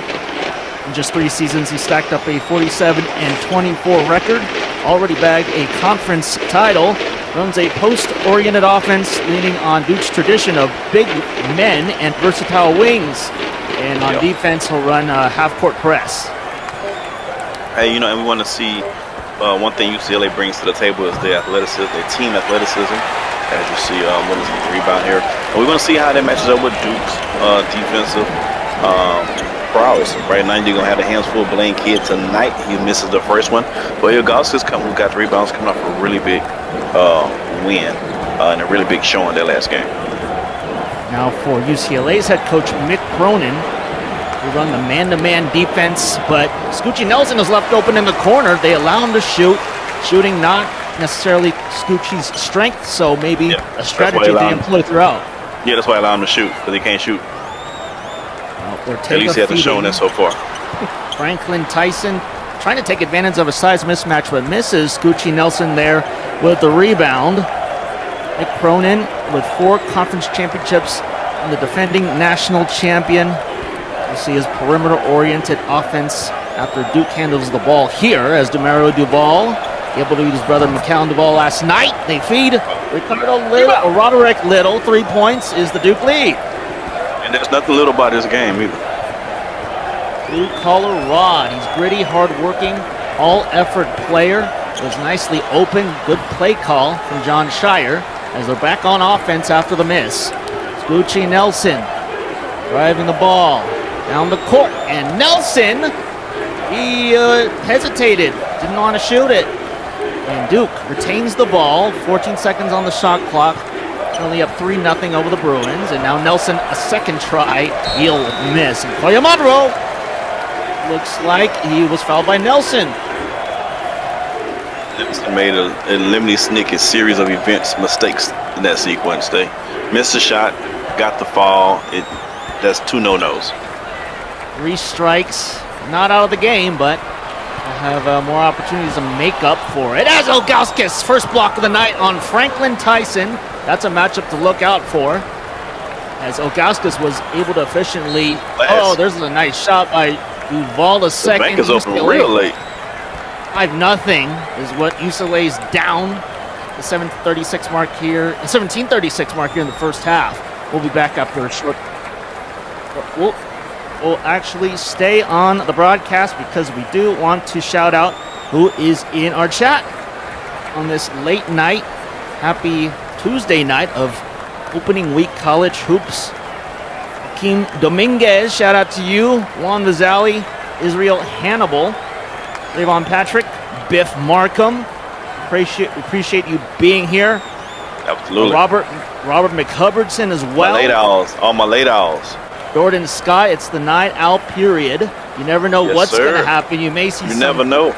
in just 3 seasons, he stacked up a 47-24 record, already bagged a conference title, runs a post-oriented offense leaning on Duke's tradition of big men and versatile wings. And on defense, he'll run a half-court press. Hey, you know, and we want to see one thing UCLA brings to the table is their athleticism, their team athleticism. As you see, Mullins with the rebound here. And we're going to see how that matches up with Duke's defensive prowess. Right now, you're going to have the hands full of Blaine Kidd tonight. He misses the first one. But Ilgauskas, who got the rebounds, coming off a really big win and a really big showing that last game. Now for UCLA's head coach, Mick Cronin, who run the man-to-man defense, but Scoochie Nelson is left open in the corner. They allow him to shoot. Shooting not necessarily Scoochie's strength, so maybe a strategy they employ throughout. Yeah, that's why I allow him to shoot, because he can't shoot. At least he hasn't shown that so far. Franklin Tyson trying to take advantage of a size mismatch, but misses. Scoochie Nelson there with the rebound. Mick Cronin with 4 conference championships and the defending national champion. You see his perimeter-oriented offense after Duke handles the ball here as Demario Duval able to beat his brother McCallum Duval last night. They feed Ricardo Little, or Roderick Little. 3 points is the Duke lead. And there's nothing little about this game either. Blue collar Rod. He's gritty, hard-working, all-effort player. Was nicely open. Good play call from John Shire as they're back on offense after the miss. Gucci Nelson driving the ball down the court. And Nelson, he hesitated. Didn't want to shoot it. And Duke retains the ball. 14 seconds on the shot clock. Only up 3-0 over the Bruins. And now Nelson, a second try. He'll miss. And Koya Monroe looks like he was fouled by Nelson. Nelson made a lemony snicket series of mistakes in that sequence. They missed a shot, got the foul. That's 2 no-nos. 3 strikes. Not out of the game, but will have more opportunities to make up for it. As Ilgauskas, first block of the night on Franklin Tyson. That's a matchup to look out for. As Ilgauskas was able to efficiently... Oh, there's a nice shot by Duval the second. The bank is open real late. 5-0 is what UCLA's down. The 17:36 mark here in the first half. We'll be back after a short... We'll actually stay on the broadcast because we do want to shout out who is in our chat on this late night. Happy Tuesday night of opening week college hoops. Joaquin Dominguez, shout out to you. Juan Vazali, Israel Hannibal, Ravon Patrick, Biff Markham. Appreciate you being here. Absolutely. Robert McHubbardson as well. My late owls. All my late owls. Jordan Scott, it's the night owl period. You never know what's going to happen. You may see never know.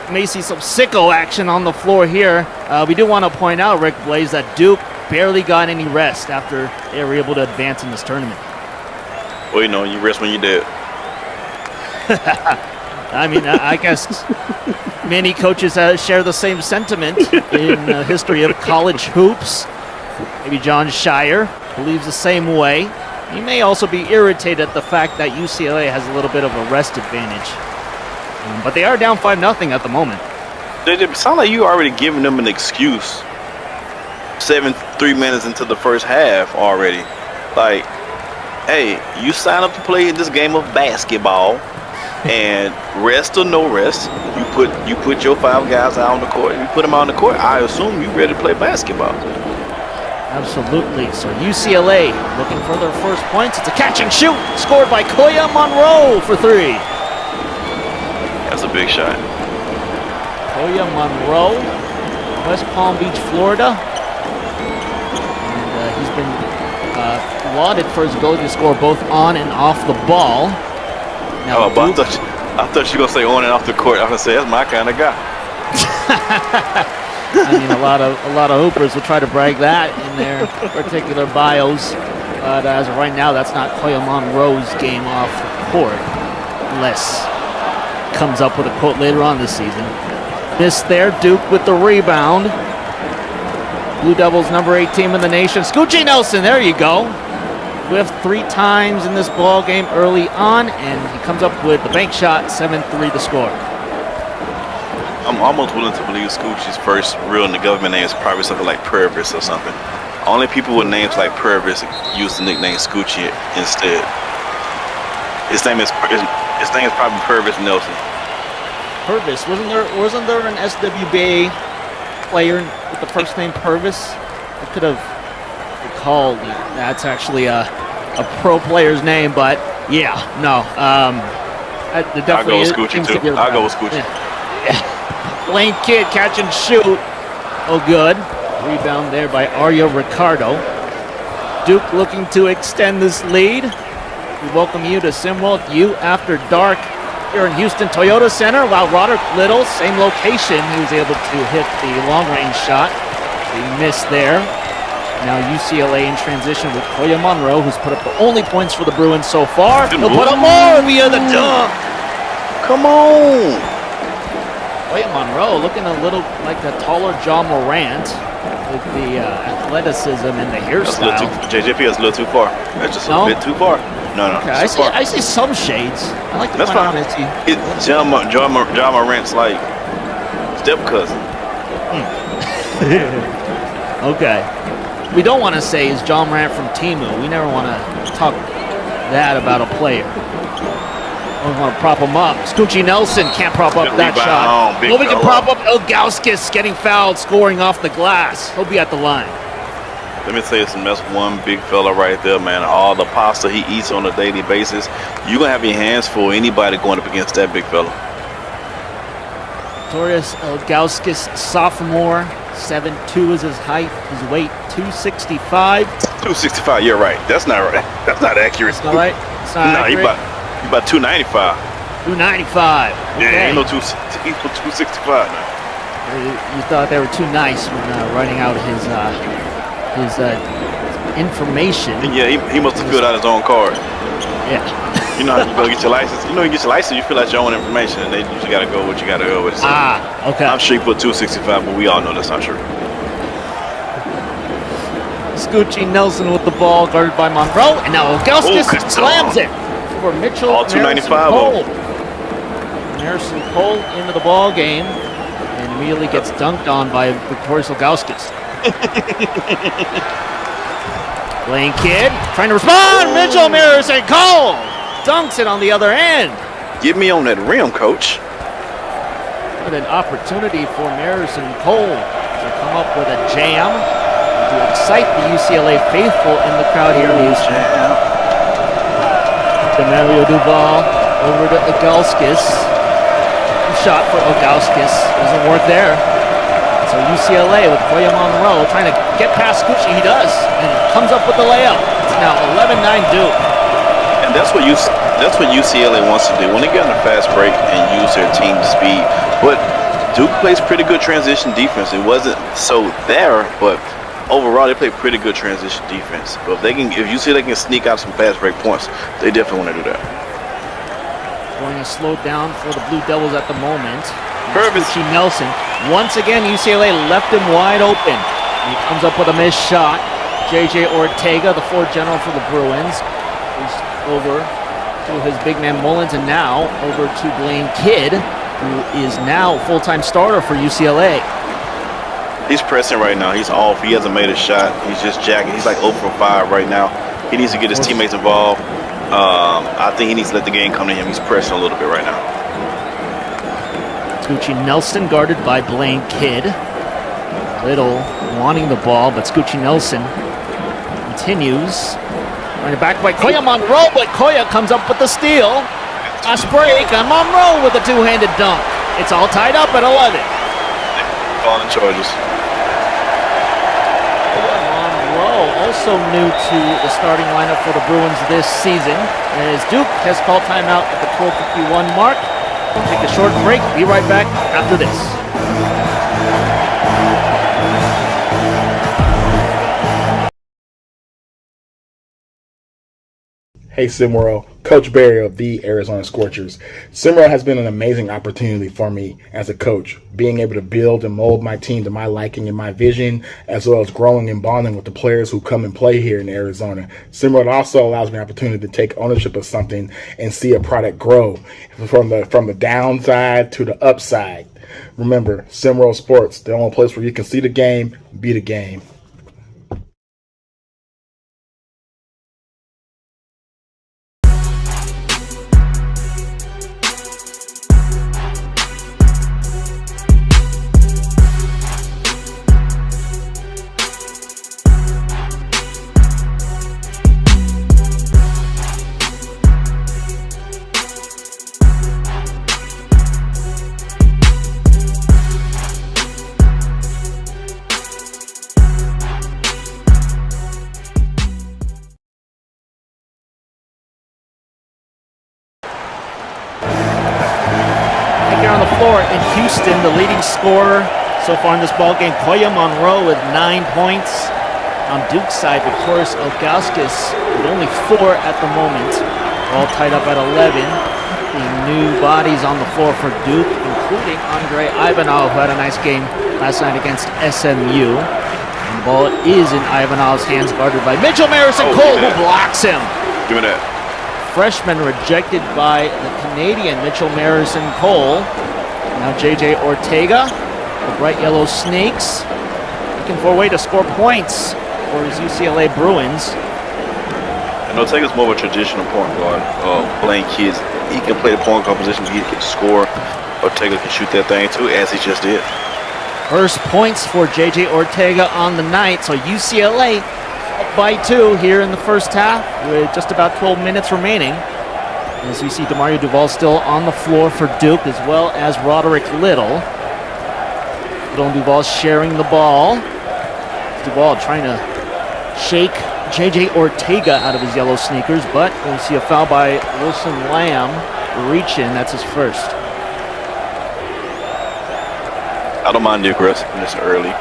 You may see some sicko action on the floor here. We do want to point out, Rick Blaze, that Duke barely got any rest after they were able to advance in this tournament. Well, you rest when you're dead. I mean, I guess many coaches share the same sentiment in the history of college hoops. Maybe John Shire believes the same way. He may also be irritated at the fact that UCLA has a little bit of a rest advantage. But they are down 5-0 at the moment. It sounds like you already giving them an excuse. 3 minutes into the first half already. Like, hey, you sign up to play this game of basketball, and rest or no rest, you put your 5 guys out on the court. You put them out on the court, I assume you ready to play basketball. Absolutely. So UCLA looking for their first points. It's a catch and shoot scored by Koya Monroe for 3. That's a big shot. Koya Monroe, West Palm Beach, Florida. And he's been lauded for his ability to score both on and off the ball. Now, I thought you were going to say on and off the court. I was going to say, that's my kind of guy. I mean, a lot of hoopers will try to brag that in their particular bios, but as of right now, that's not Koya Monroe's game off the court, unless comes up with a quote later on this season. Missed there, Duke with the rebound. Blue Devils number 8 team in the nation. Scoochie Nelson, there you go. Whiffed 3 times in this ball game early on, and he comes up with the bank shot, 7-3 to score. I'm almost willing to believe Scoochie's first real in the government name is probably something like Purvis or something. Only people with names like Purvis use the nickname Scoochie instead. His name is probably Purvis Nelson. Purvis, wasn't there an SWBA player with the first name Purvis? I could have recalled that's actually a pro player's name, but yeah, no. I'll go with Scoochie too. I'll go with Scoochie. Yeah. Lane Kidd, catch and shoot. Oh, good. Rebound there by Arya Ricardo. Duke looking to extend this lead. We welcome you to SimWorld U After Dark here in Houston Toyota Center. While Roderick Little, same location, he was able to hit the long-range shot. He missed there. Now UCLA in transition with Koya Monroe, who's put up the only points for the Bruins so far. He'll put up more via the dunk. Come on. Koya Monroe looking a little like a taller John Morant with the athleticism and the hairstyle. JJP is a little too far. That's just a bit too far. No. Okay, I see some shades. I like to That's find fine. out It's John Morant's like step cousin. Okay. We don't want to say is John Morant from Timu. We never want to talk that about a player. We want to prop him up. Scoochie Nelson can't prop up that shot. Nobody can prop up Ilgauskas getting fouled, scoring off the glass. He'll be at the line. Let me tell you something. That's one big fella right there, man. All the pasta he eats on a daily basis, you're going to have your hands full. Anybody going up against that big fella. Victorious Ilgauskas, sophomore. 7'2" is his height. His weight, 265. 265, you're right. That's not right. That's not accurate. That's not right? It's not accurate? He about 295. 295. Yeah, Okay. ain't no 265 now. You thought they were too nice when writing out his information. Yeah, he must have filled out his own card. Yeah. You know how you go get your license? You know, you get your license, you fill out your own information, and they usually got to go what you got to go with. So okay. I'm sure he put 265, but we all know that's not true. Scoochie Nelson with the ball, guarded by Monroe, and now Ilgauskas slams it for Mitchell. All 295 Harrison Cole into the ball game, and immediately gets dunked on by Victorious Ilgauskas. Blaine Kidd trying to respond. Mitchell Harrison Cole dunks it on the other end. Get me on that rim, coach. What an opportunity for Harrison Cole to come up with a jam to excite the UCLA faithful in the crowd here in Houston. Demario Duval over to Ilgauskas. Shot for Ilgauskas doesn't work there. So UCLA with Koya Monroe trying to get past Scoochie. He does, and comes up with the layup. It's now 11-9 Duke. And that's what UCLA wants to do when they get on a fast break and use their team speed. But Duke plays pretty good transition defense. It wasn't so there, but overall they play pretty good transition defense. But if UCLA can sneak out some fast break points, they definitely want to do that. Going to slow down for the Blue Devils at the moment. Scoochie Nelson. Once again, UCLA left him wide open. He comes up with a missed shot. JJ Ortega, the floor general for the Bruins, is over to his big man Mullins, and now over to Blaine Kidd, who is now full-time starter for UCLA. He's pressing right now. He's off. He hasn't made a shot. He's just jacking. He's like 0 for 5 right now. He needs to get his teammates involved. I think he needs to let the game come to him. He's pressing a little bit right now. Scoochie Nelson guarded by Blaine Kidd. Little wanting the ball, but Scoochie Nelson continues. Running back by Koya Monroe, but Koya comes up with the steal. Last break, and Monroe with a two-handed dunk. It's all tied up at 11. Calling charges. Monroe also new to the starting lineup for the Bruins this season, as Duke has called timeout at the 12:51 mark. We'll take a short break. Be right back after this. Hey SimWorld, Coach Barry of the Arizona Scorchers. SimWorld has been an amazing opportunity for me as a coach, being able to build and mold my team to my liking and my vision, as well as growing and bonding with the players who come and play here in Arizona. SimWorld also allows me an opportunity to take ownership of something and see a product grow from the downside to the upside. Remember, SimWorld Sports, the only place where you can see the game, be the game. In Houston, the leading scorer so far in this ball game, Koya Monroe with 9 points. On Duke's side, Victorious Ilgauskas with only 4 at the moment. All tied up at 11. The new bodies on the floor for Duke, including Andre Ivanov, who had a nice game last night against SMU. And the ball is in Ivanov's hands, guarded by Mitchell Harrison Cole, who blocks him. Give me that. Freshman rejected by the Canadian Mitchell Harrison Cole. Now JJ Ortega, the bright yellow Snakes, looking for a way to score points for his UCLA Bruins. And Ortega's more of a traditional point guard. Blaine Kidd, he can play the point guard position, he can score. Ortega can shoot that thing too, as he just did. First points for J.J. Ortega on the night. So UCLA up by 2 here in the first half with just about 12 minutes remaining. As we see DeMario Duval still on the floor for Duke, as well as Roderick Little. Little and Duval sharing the ball. Duval trying to shake J.J. Ortega out of his yellow sneakers, but we see a foul by Wilson Lamb. Reaching, that's his first. I don't mind the aggressiveness early,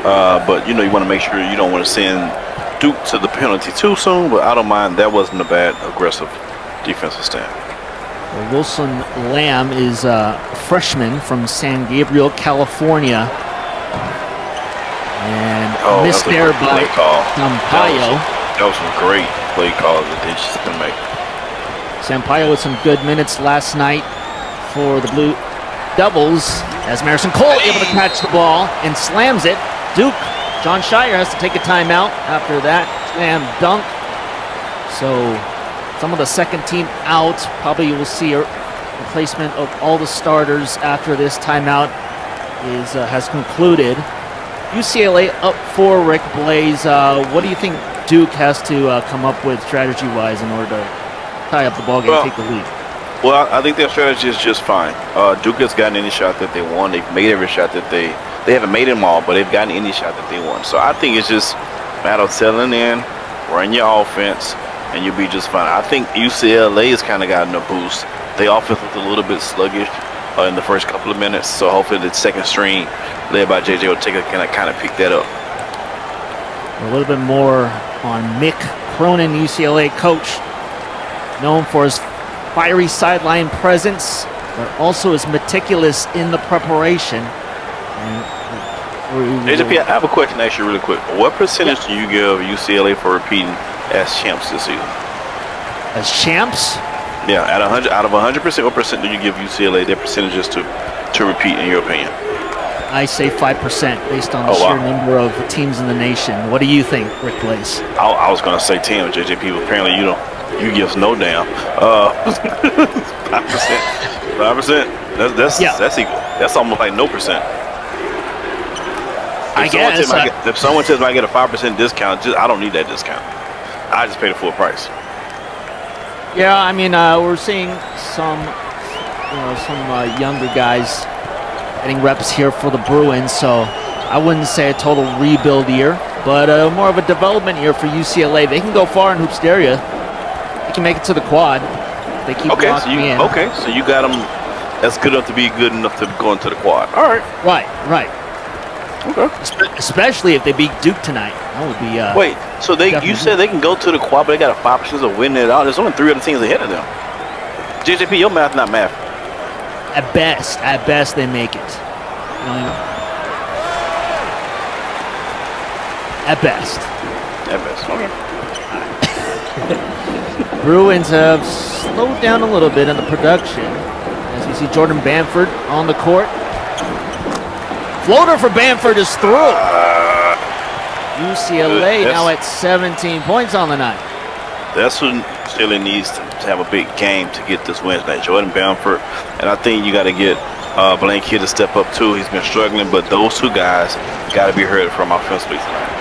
but you know you want to make sure you don't want to send Duke to the penalty too soon. But I don't mind. That wasn't a bad aggressive defensive stand. Well, Wilson Lamb is a freshman from San Gabriel, California, and missed there by Sampaio. That was some great play calls that they just couldn't make. Sampaio with some good minutes last night for the Blue Devils, as Marison Cole able to catch the ball and slams it. Duke, John Shire has to take a timeout after that slam dunk. So some of the second team out. Probably you will see a replacement of all the starters after this timeout has concluded. UCLA up 4, Rick Blaze. What do you think Duke has to come up with strategy-wise in order to tie up the ball game and take the lead? Well, I think their strategy is just fine. Duke has gotten any shot that they want. They've made every shot that they haven't made them all, but they've gotten any shot that they want. So I think it's just a matter of settling in, run your offense, and you'll be just fine. I think UCLA has kind of gotten a boost. Their offense was a little bit sluggish in the first couple of minutes, so hopefully the second string, led by J.J. Ortega, can kind of pick that up. A little bit more on Mick Cronin, UCLA coach, known for his fiery sideline presence, but also is meticulous in the preparation. JJP, I have a question actually really quick. What percentage do you give UCLA for repeating as champs this season? As champs? Yeah, out of 100%, what percent do you give UCLA their percentages to repeat in your opinion? I say 5% based on the sheer number of teams in the nation. What do you think, Rick Blaze? I was going to say 10 with JJP, but apparently you don't. You give no damn. 5%. 5%. That's equal. That's almost like no percent. If someone tells me I get a 5% discount, I don't need that discount. I just pay the full price. Yeah, I mean, we're seeing some younger guys getting reps here for the Bruins, so I wouldn't say a total rebuild year, but more of a development year for UCLA. They can go far in Hoopsteria. They can make it to the quad. They keep locking in. Okay, so you got them. That's good enough to be good enough to go into the quad. All right. Right. Okay. Especially if they beat Duke tonight. That would be. Wait, so you said they can go to the quad, but they got a 5% of winning it out. There's only 3 other teams ahead of them. JJP, your math not math. At best, they make it. At best. Okay. Bruins have slowed down a little bit in the production as we see Jordan Bamford on the court. Floater for Bamford is through. UCLA now at 17 points on the night. That's who UCLA needs to have a big game to get this win tonight. Jordan Bamford, and I think you got to get Blaine Kidd to step up too. He's been struggling, but those two guys got to be heard from offensively tonight.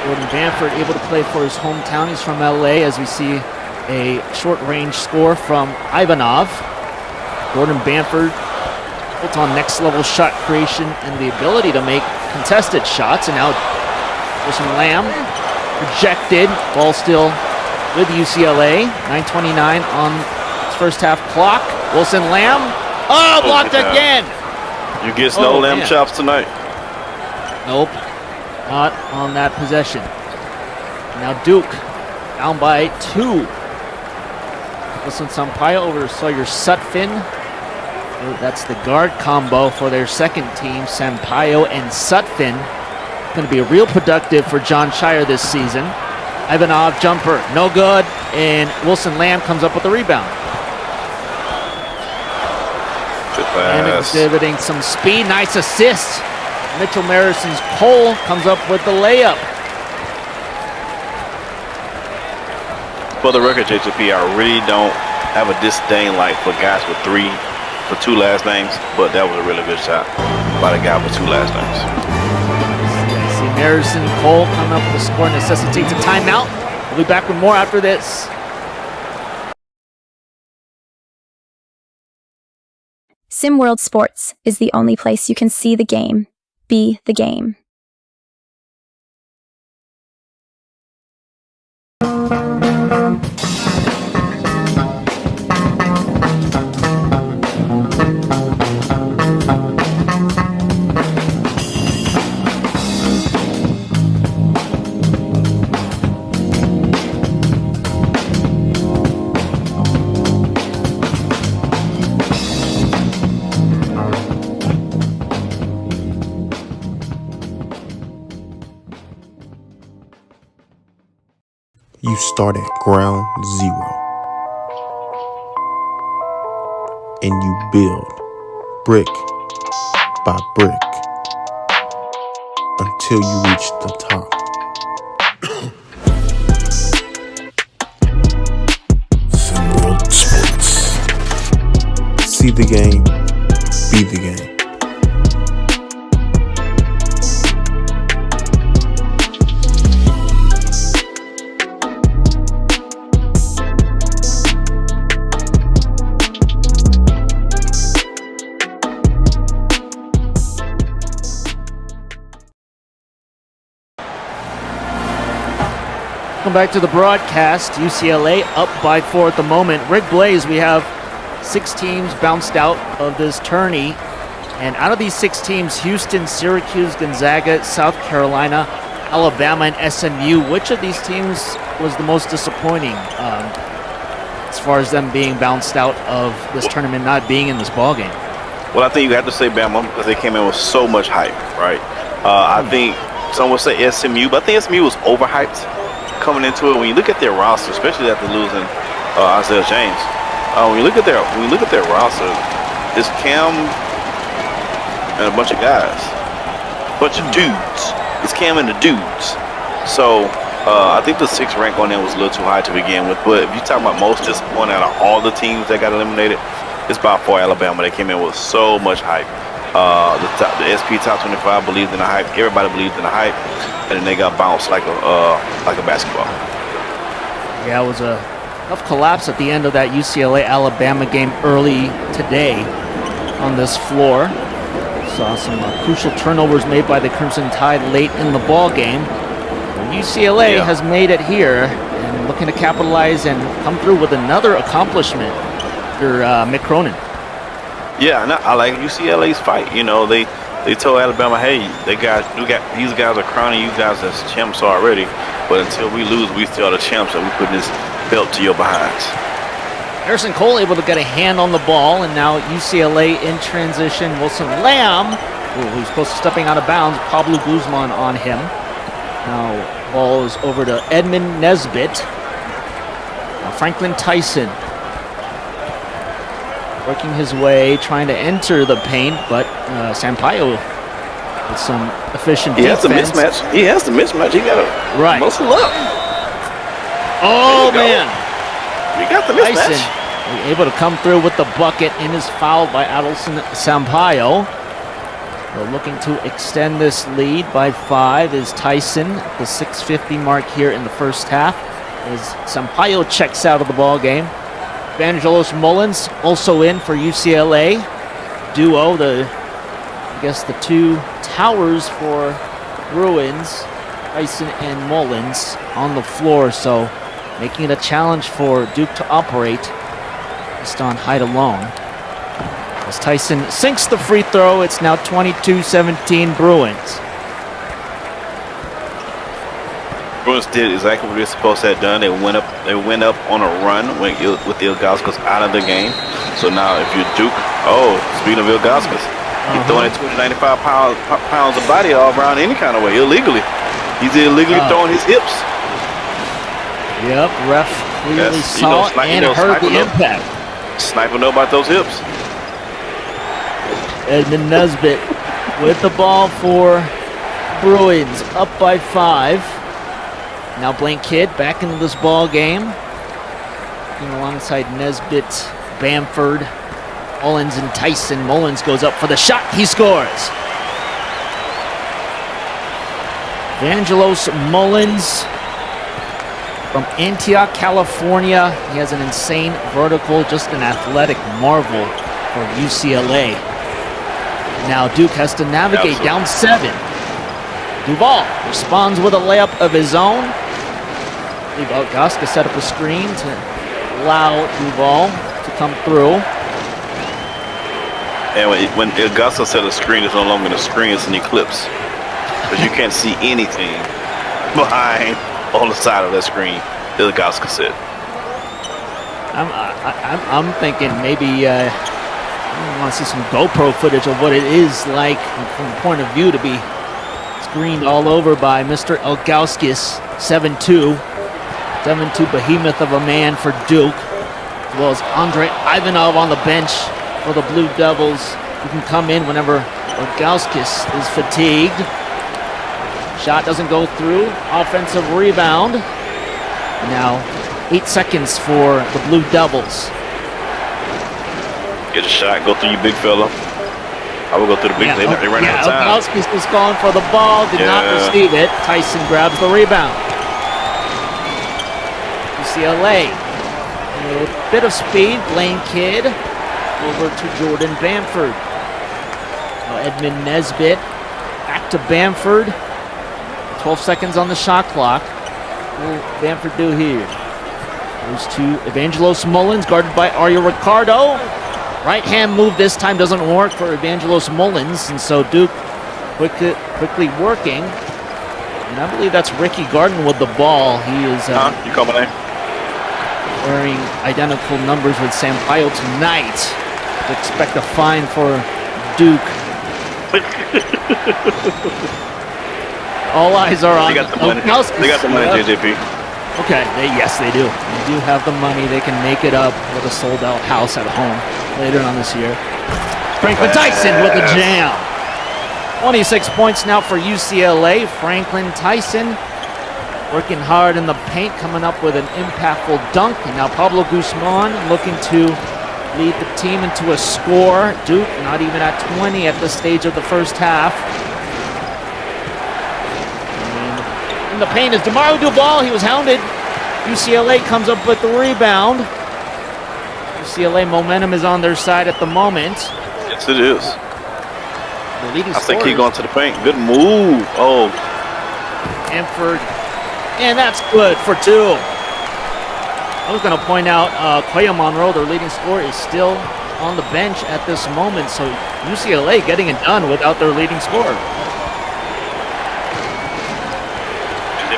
Jordan Bamford able to play for his hometown. He's from LA, as we see a short-range score from Ivanov. Jordan Bamford built on next-level shot creation and the ability to make contested shots. And now Wilson Lamb rejected. Ball still with UCLA. 9:29 on its first half clock. Wilson Lamb. Oh, blocked again. You get no lamb chops tonight. Nope. Not on that possession. Now Duke down by 2. Wilson Sampaio over to Sawyer Sutphin. That's the guard combo for their second team, Sampaio and Sutphin. Going to be real productive for John Shire this season. Ivanov jumper, no good, and Wilson Lamb comes up with the rebound. And exhibiting some speed, nice assist. Mitchell Marison's Cole comes up with the layup. for the record, JTP, I really don't have a disdain like for guys with two last names, but that was a really good shot by the guy with two last names. See Harrison Cole coming up with the score necessitates a timeout. We'll be back with more after this. SimWorld Sports is the only place you can see the game, be the game. You start at ground zero, and you build brick by brick until you reach the top. SimWorld Sports. See the game, be the game. Welcome back to the broadcast. UCLA up by 4 at the moment. Rick Blaze, we have 6 teams bounced out of this tourney. And out of these 6 teams, Houston, Syracuse, Gonzaga, South Carolina, Alabama, and SMU, which of these teams was the most disappointing as far as them being bounced out of this tournament, not being in this ballgame? Well, I think you have to say Bama because they came in with so much hype, right? I think some would say SMU, but I think SMU was overhyped coming into it. When you look at their roster, especially after losing Isaiah James, when you look at their roster, it's Cam and a bunch of guys, bunch of dudes. It's Cam and the dudes. So I think the 6th rank on them was a little too high to begin with. But if you talk about most disappointing out of all the teams that got eliminated, it's by far Alabama. They came in with so much hype. The SP Top 25 believed in the hype. Everybody believed in the hype, and then they got bounced like a basketball. Yeah, it was a tough collapse at the end of that UCLA-Alabama game early today on this floor. Saw some crucial turnovers made by the Crimson Tide late in the ball game. UCLA has made it here and looking to capitalize and come through with another accomplishment for Mick Cronin. Yeah, and I like UCLA's fight. You know, they told Alabama, hey, these guys are crowning you guys as champs already, but until we lose, we still are the champs, and we put this belt to your behinds. Harrison Cole able to get a hand on the ball, and now UCLA in transition. Wilson Lamb, who's close to stepping out of bounds. Pablo Guzman on him. Now ball is over to Edmund Nesbitt. Now Franklin Tyson working his way, trying to enter the paint, but Sampaio with some efficient defense. He has the mismatch. He got to muscle up. Oh, man. You got the mismatch. Tyson able to come through with the bucket and is fouled by Adelson Sampaio. We're looking to extend this lead by 5 is Tyson, the 6:50 mark here in the first half, as Sampaio checks out of the ball game. Evangelos Mullins also in for UCLA. Duo, the two towers for Bruins, Tyson and Mullins on the floor, so making it a challenge for Duke to operate just on height alone. As Tyson sinks the free throw, it's now 22-17 Bruins. Bruins did exactly what they're supposed to have done. They went up on a run with Ilgauskas out of the game. So now if you're Duke, speaking of Ilgauskas, he's throwing at 295 pounds of body all around any kind of way, illegally. He's illegally throwing his hips. Yep, ref clearly saw and heard the impact. Sniper know about those hips. Edmund Nesbitt with the ball for Bruins, up by 5. Now Blaine Kidd back into this ball game. Working alongside Nesbitt, Bamford, Mullins, and Tyson. Mullins goes up for the shot. He scores. Evangelos Mullins from Antioch, California. He has an insane vertical, just an athletic marvel for UCLA. Now Duke has to navigate down 7. Duval responds with a layup of his own. I believe Augusta set up a screen to allow Duval to come through. And when Augusta set a screen, it's no longer a screen, it's an eclipse. Because you can't see anything behind on the side of that screen that Augusta set. I'm thinking maybe I want to see some GoPro footage of what it is like from the point of view to be screened all over by Mr. Ilgauskas, 7'2". 7'2" behemoth of a man for Duke, as well as Andre Ivanov on the bench for the Blue Devils, who can come in whenever Ilgauskas is fatigued. Shot doesn't go through. Offensive rebound. Now 8 seconds for the Blue Devils. Get a shot, go through you big fella. I will go through the big. They ran out of time. Ilgauskas was going for the ball, did not receive it. Tyson grabs the rebound. UCLA, a bit of speed. Blaine Kidd over to Jordan Bamford. Now Edmund Nesbitt back to Bamford. 12 seconds on the shot clock. What will Bamford do here? Goes to Evangelos Mullins, guarded by Arya Ricardo. Right hand move this time doesn't work for Evangelos Mullins, and so Duke quickly working. And I believe that's Ricky Garden with the ball. He is you coming in? Wearing identical numbers with Sampaio tonight. Expect a fine for Duke. All eyes are on. They got the money. They got the money, JJP. Okay, yes, they do. They do have the money. They can make it up with a sold-out house at home later on this year. Franklin Tyson with the jam. 26 points now for UCLA. Franklin Tyson working hard in the paint, coming up with an impactful dunk. And now Pablo Guzman looking to lead the team into a score. Duke not even at 20 at this stage of the first half. In the paint is DeMario Duval. He was hounded. UCLA comes up with the rebound. UCLA momentum is on their side at the moment. Yes, it is. The leading I think he's going to the paint. Good move. Oh. Bamford. And that's good for 2. I was going to point out Koya Monroe, their leading scorer, is still on the bench at this moment. So UCLA getting it done without their leading scorer.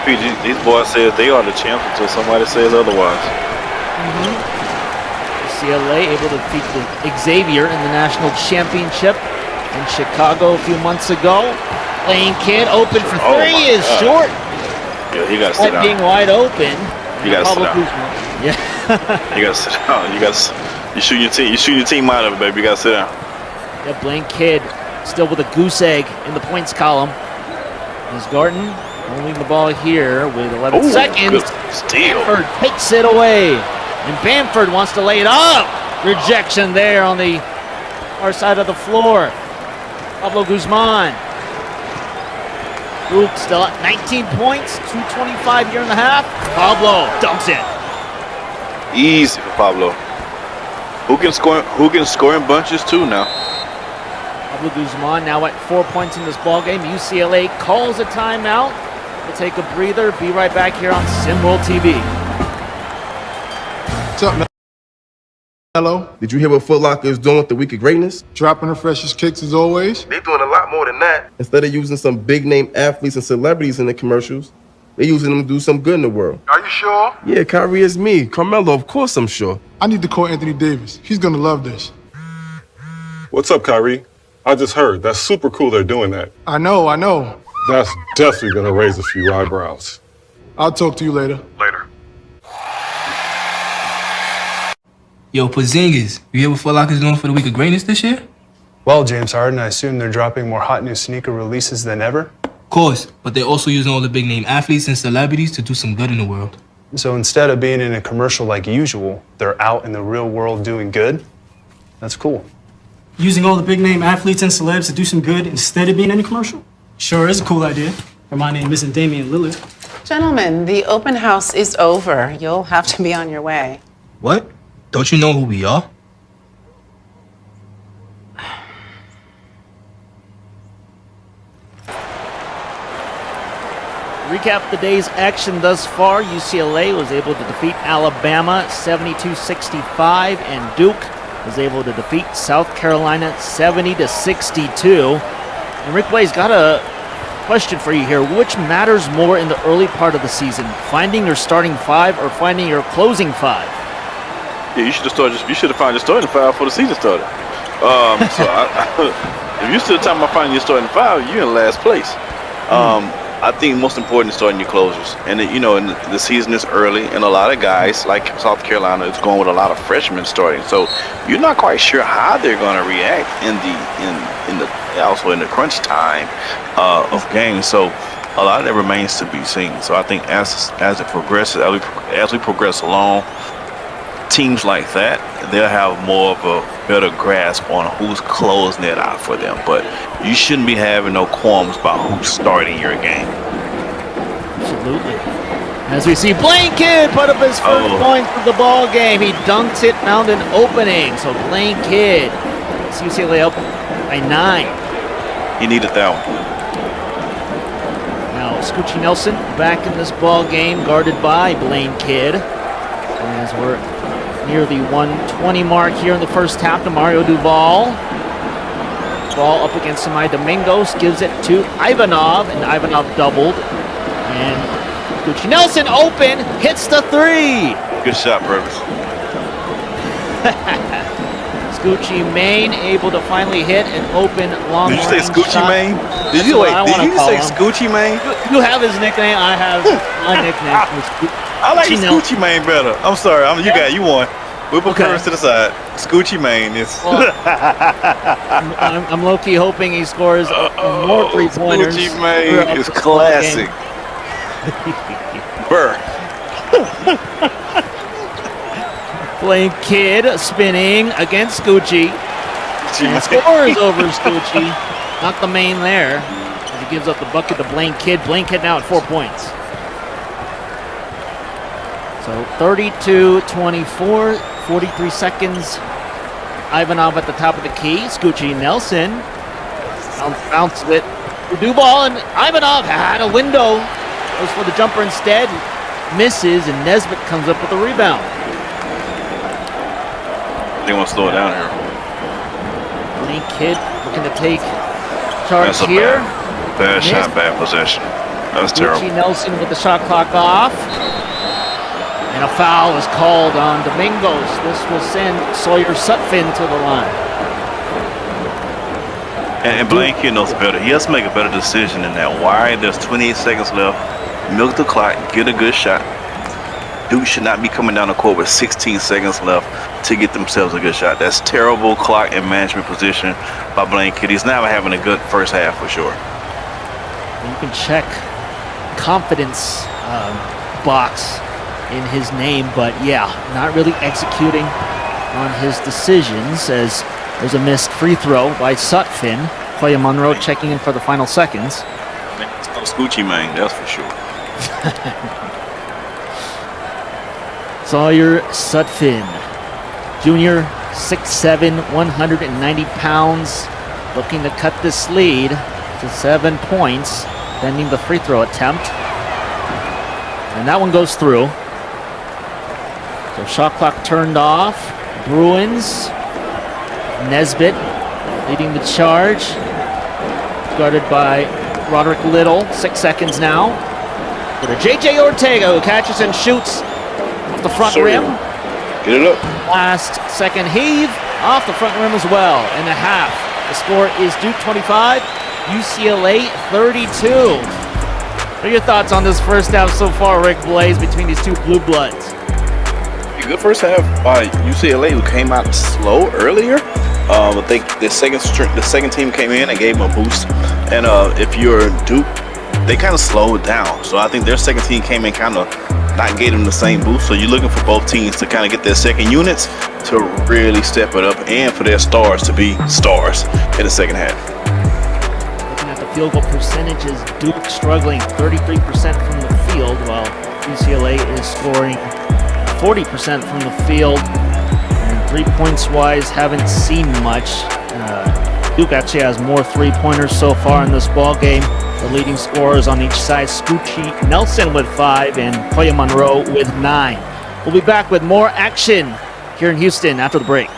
These boys say they are the champs until somebody says otherwise. UCLA able to defeat Xavier in the national championship in Chicago a few months ago. Blaine Kidd open for 3 is short. Yeah, he got to sit down. Being wide open. You got to sit down. Yeah. You got to sit down. You shoot your team. You shoot your team out of it, baby. You got to sit down. Yeah, Blaine Kidd still with a goose egg in the points column. Is Garden holding the ball here with 11 seconds. Steal. Bamford takes it away. And Bamford wants to lay it up. Rejection there on the far side of the floor. Pablo Guzman. Duke still at 19 points, 2:25 here in the half. Pablo dunks it. Easy for Pablo. Who can score in bunches too now? Pablo Guzman now at 4 points in this ball game. UCLA calls a timeout. We'll take a breather. Be right back here on SimWorld TV. What's up, man? Hello. Did you hear what Foot Locker is doing with the Week of Greatness? Dropping the freshest kicks as always. They're doing a lot more than that. Instead of using some big-name athletes and celebrities in the commercials, they're using them to do some good in the world. Are you sure? Yeah, Kyrie is me. Carmelo, of course I'm sure. I need to call Anthony Davis. He's gonna love this. What's up, Kyrie? I just heard. That's super cool they're doing that. I know. That's definitely gonna raise a few eyebrows. I'll talk to you later. Later. Yo, Porzingis, you hear what Foot Locker's doing for the Week of Greatness this year? Well, James Harden, I assume they're dropping more hot new sneaker releases than ever? Of course, but they're also using all the big name athletes and celebrities to do some good in the world. So instead of being in a commercial like usual, they're out in the real world doing good. That's cool. Using all the big name athletes and celebs to do some good instead of being in a commercial? Sure is a cool idea. Or my name isn't Damian Lillard. Gentlemen, the open house is over. You'll have to be on your way. What? Don't you know who we are? Recap the day's action thus far. UCLA was able to defeat Alabama 72-65, and Duke was able to defeat South Carolina 70-62. And Rick Blaze, got a question for you here. Which matters more in the early part of the season? Finding your starting five or finding your closing five? Yeah, you should have found your starting five before the season started. If you're still talking about finding your starting five, you're in last place. I think most important is starting your closers. And and the season is early, and a lot of guys like South Carolina is going with a lot of freshmen starting. So you're not quite sure how they're going to react in the crunch time of games. So a lot of that remains to be seen. So I think as it progresses, as we progress along, teams like that, they'll have more of a better grasp on who's closing it out for them. But you shouldn't be having no qualms about who's starting your game. Absolutely. As we see Blaine Kidd put up his first point for the ball game. He dunks it, found an opening. So Blaine Kidd, UCLA up by 9. He needed that one. Now Scoochie Nelson back in this ball game, guarded by Blaine Kidd. As we're near the 120 mark here in the first half to Mario Duval. Ball up against Samai Domingos, gives it to Ivanov, and Ivanov doubled. And Scoochie Nelson open, hits the three. Good shot, Purvis. Scoochie Main able to finally hit an open long range shot. Did you say Scoochie Main? Did you say Scoochie Main? You have his nickname, I have my nickname. I like Scoochie Main better. I'm sorry. You won. We'll put Purvis to the side. Scoochie Main is. Well, I'm low-key hoping he scores more three-pointers. Scoochie Main is classic. Burr. Blaine Kidd spinning against Scoochie. And scores over Scoochie. Not the main there. As he gives up the bucket to Blaine Kidd. Blaine Kidd now at 4 points. So 32-24, 43 seconds. Ivanov at the top of the key. Scoochie Nelson bounced it to Duval, and Ivanov had a window. Goes for the jumper instead. Misses, and Nesbitt comes up with a rebound. They want to slow it down here. Blaine Kidd looking to take charge here. Bad shot, bad possession. That was terrible. Scoochie Nelson with the shot clock off. And a foul is called on Domingos. This will send Sawyer Sutphin to the line. And Blaine Kidd knows better. He has to make a better decision than that. Why? There's 28 seconds left. Milk the clock, get a good shot. Duke should not be coming down the court with 16 seconds left to get themselves a good shot. That's terrible clock and management position by Blaine Kidd. He's not having a good first half for sure. You can check confidence box in his name, but yeah, not really executing on his decisions, as there's a missed free throw by Sutphin. Koya Monroe checking in for the final seconds. It's no Scoochie Main, that's for sure. Sawyer Sutphin, junior, 6'7", 190 pounds, looking to cut this lead to 7 points, bending the free throw attempt. And that one goes through. So shot clock turned off. Bruins. Nesbitt leading the charge. Guarded by Roderick Little. 6 seconds now. Go to J.J. Ortega, who catches and shoots off the front rim. Get it up. Last second heave off the front rim as well. And a half. The score is Duke 25, UCLA 32. What are your thoughts on this first half so far, Rick Blaze, between these two blue bloods? Good first half by UCLA, who came out slow earlier. I think the second team came in and gave them a boost. And if you're Duke, they kind of slowed down. So I think their second team came in kind of not gave them the same boost. So you're looking for both teams to kind of get their second units to really step it up and for their stars to be stars in the second half. Looking at the field goal percentages, Duke struggling 33% from the field, while UCLA is scoring 40% from the field. And 3 points wise, haven't seen much. Duke actually has more 3-pointers so far in this ball game. The leading scorers on each side, Scoochie Nelson with 5 and Koya Monroe with 9. We'll be back with more action here in Houston after the break.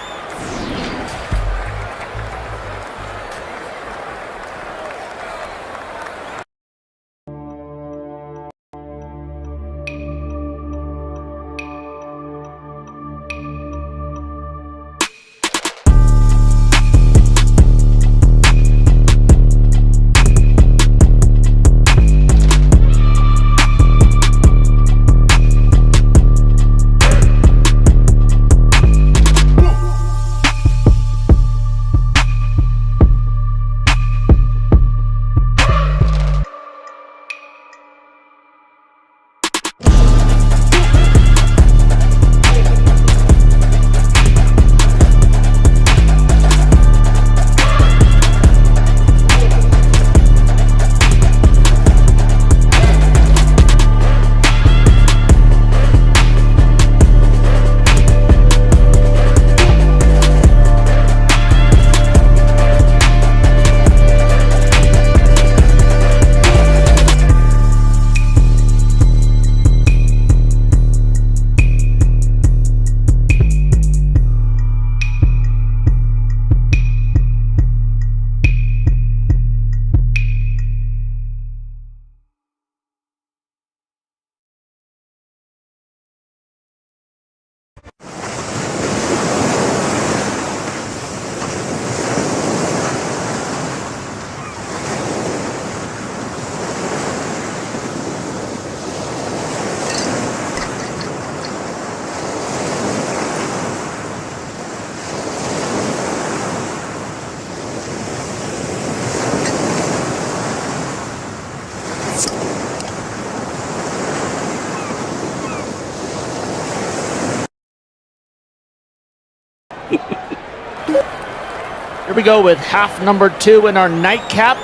Here we go with half number 2 in our nightcap,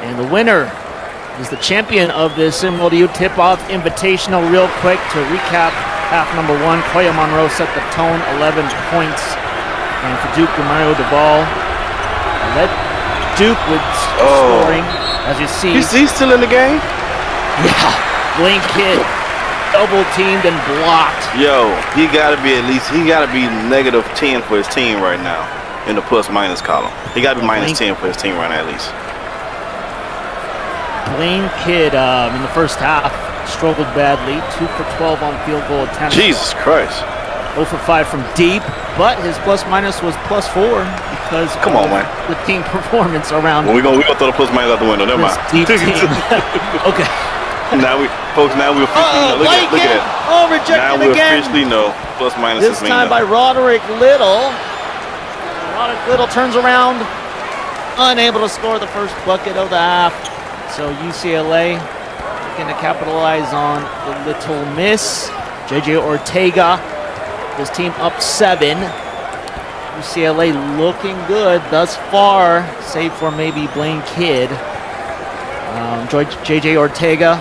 and the winner is the champion of the SimWorld Tipoff Invitational. Real quick to recap half number 1, Koya Monroe set the tone, 11 points, and for Duke, Mario Duvall led Duke with scoring, as you see. He's still in the game? Yeah, Blaine Kidd double teamed and blocked. Yo, he gotta be negative 10 for his team right now in the plus minus column. He gotta be minus 10 for his team right now at least. Blaine Kidd in the first half struggled badly, 2 for 12 on field goal attempts. Jesus Christ. 0 for 5 from deep, but his plus minus was plus 4 because come on, man. The team performance around. Well, we're gonna throw the plus minus out the window. Never mind. Deep team. Okay. Now we officially know. Look at that. Oh, rejected now we again. officially know plus minus this is mean time by Roderick Little. Roderick Little turns around, unable to score the first bucket of the half. So UCLA looking to capitalize on the little miss. JJ Ortega, his team up 7. UCLA looking good thus far, save for maybe Blaine Kidd. JJ Ortega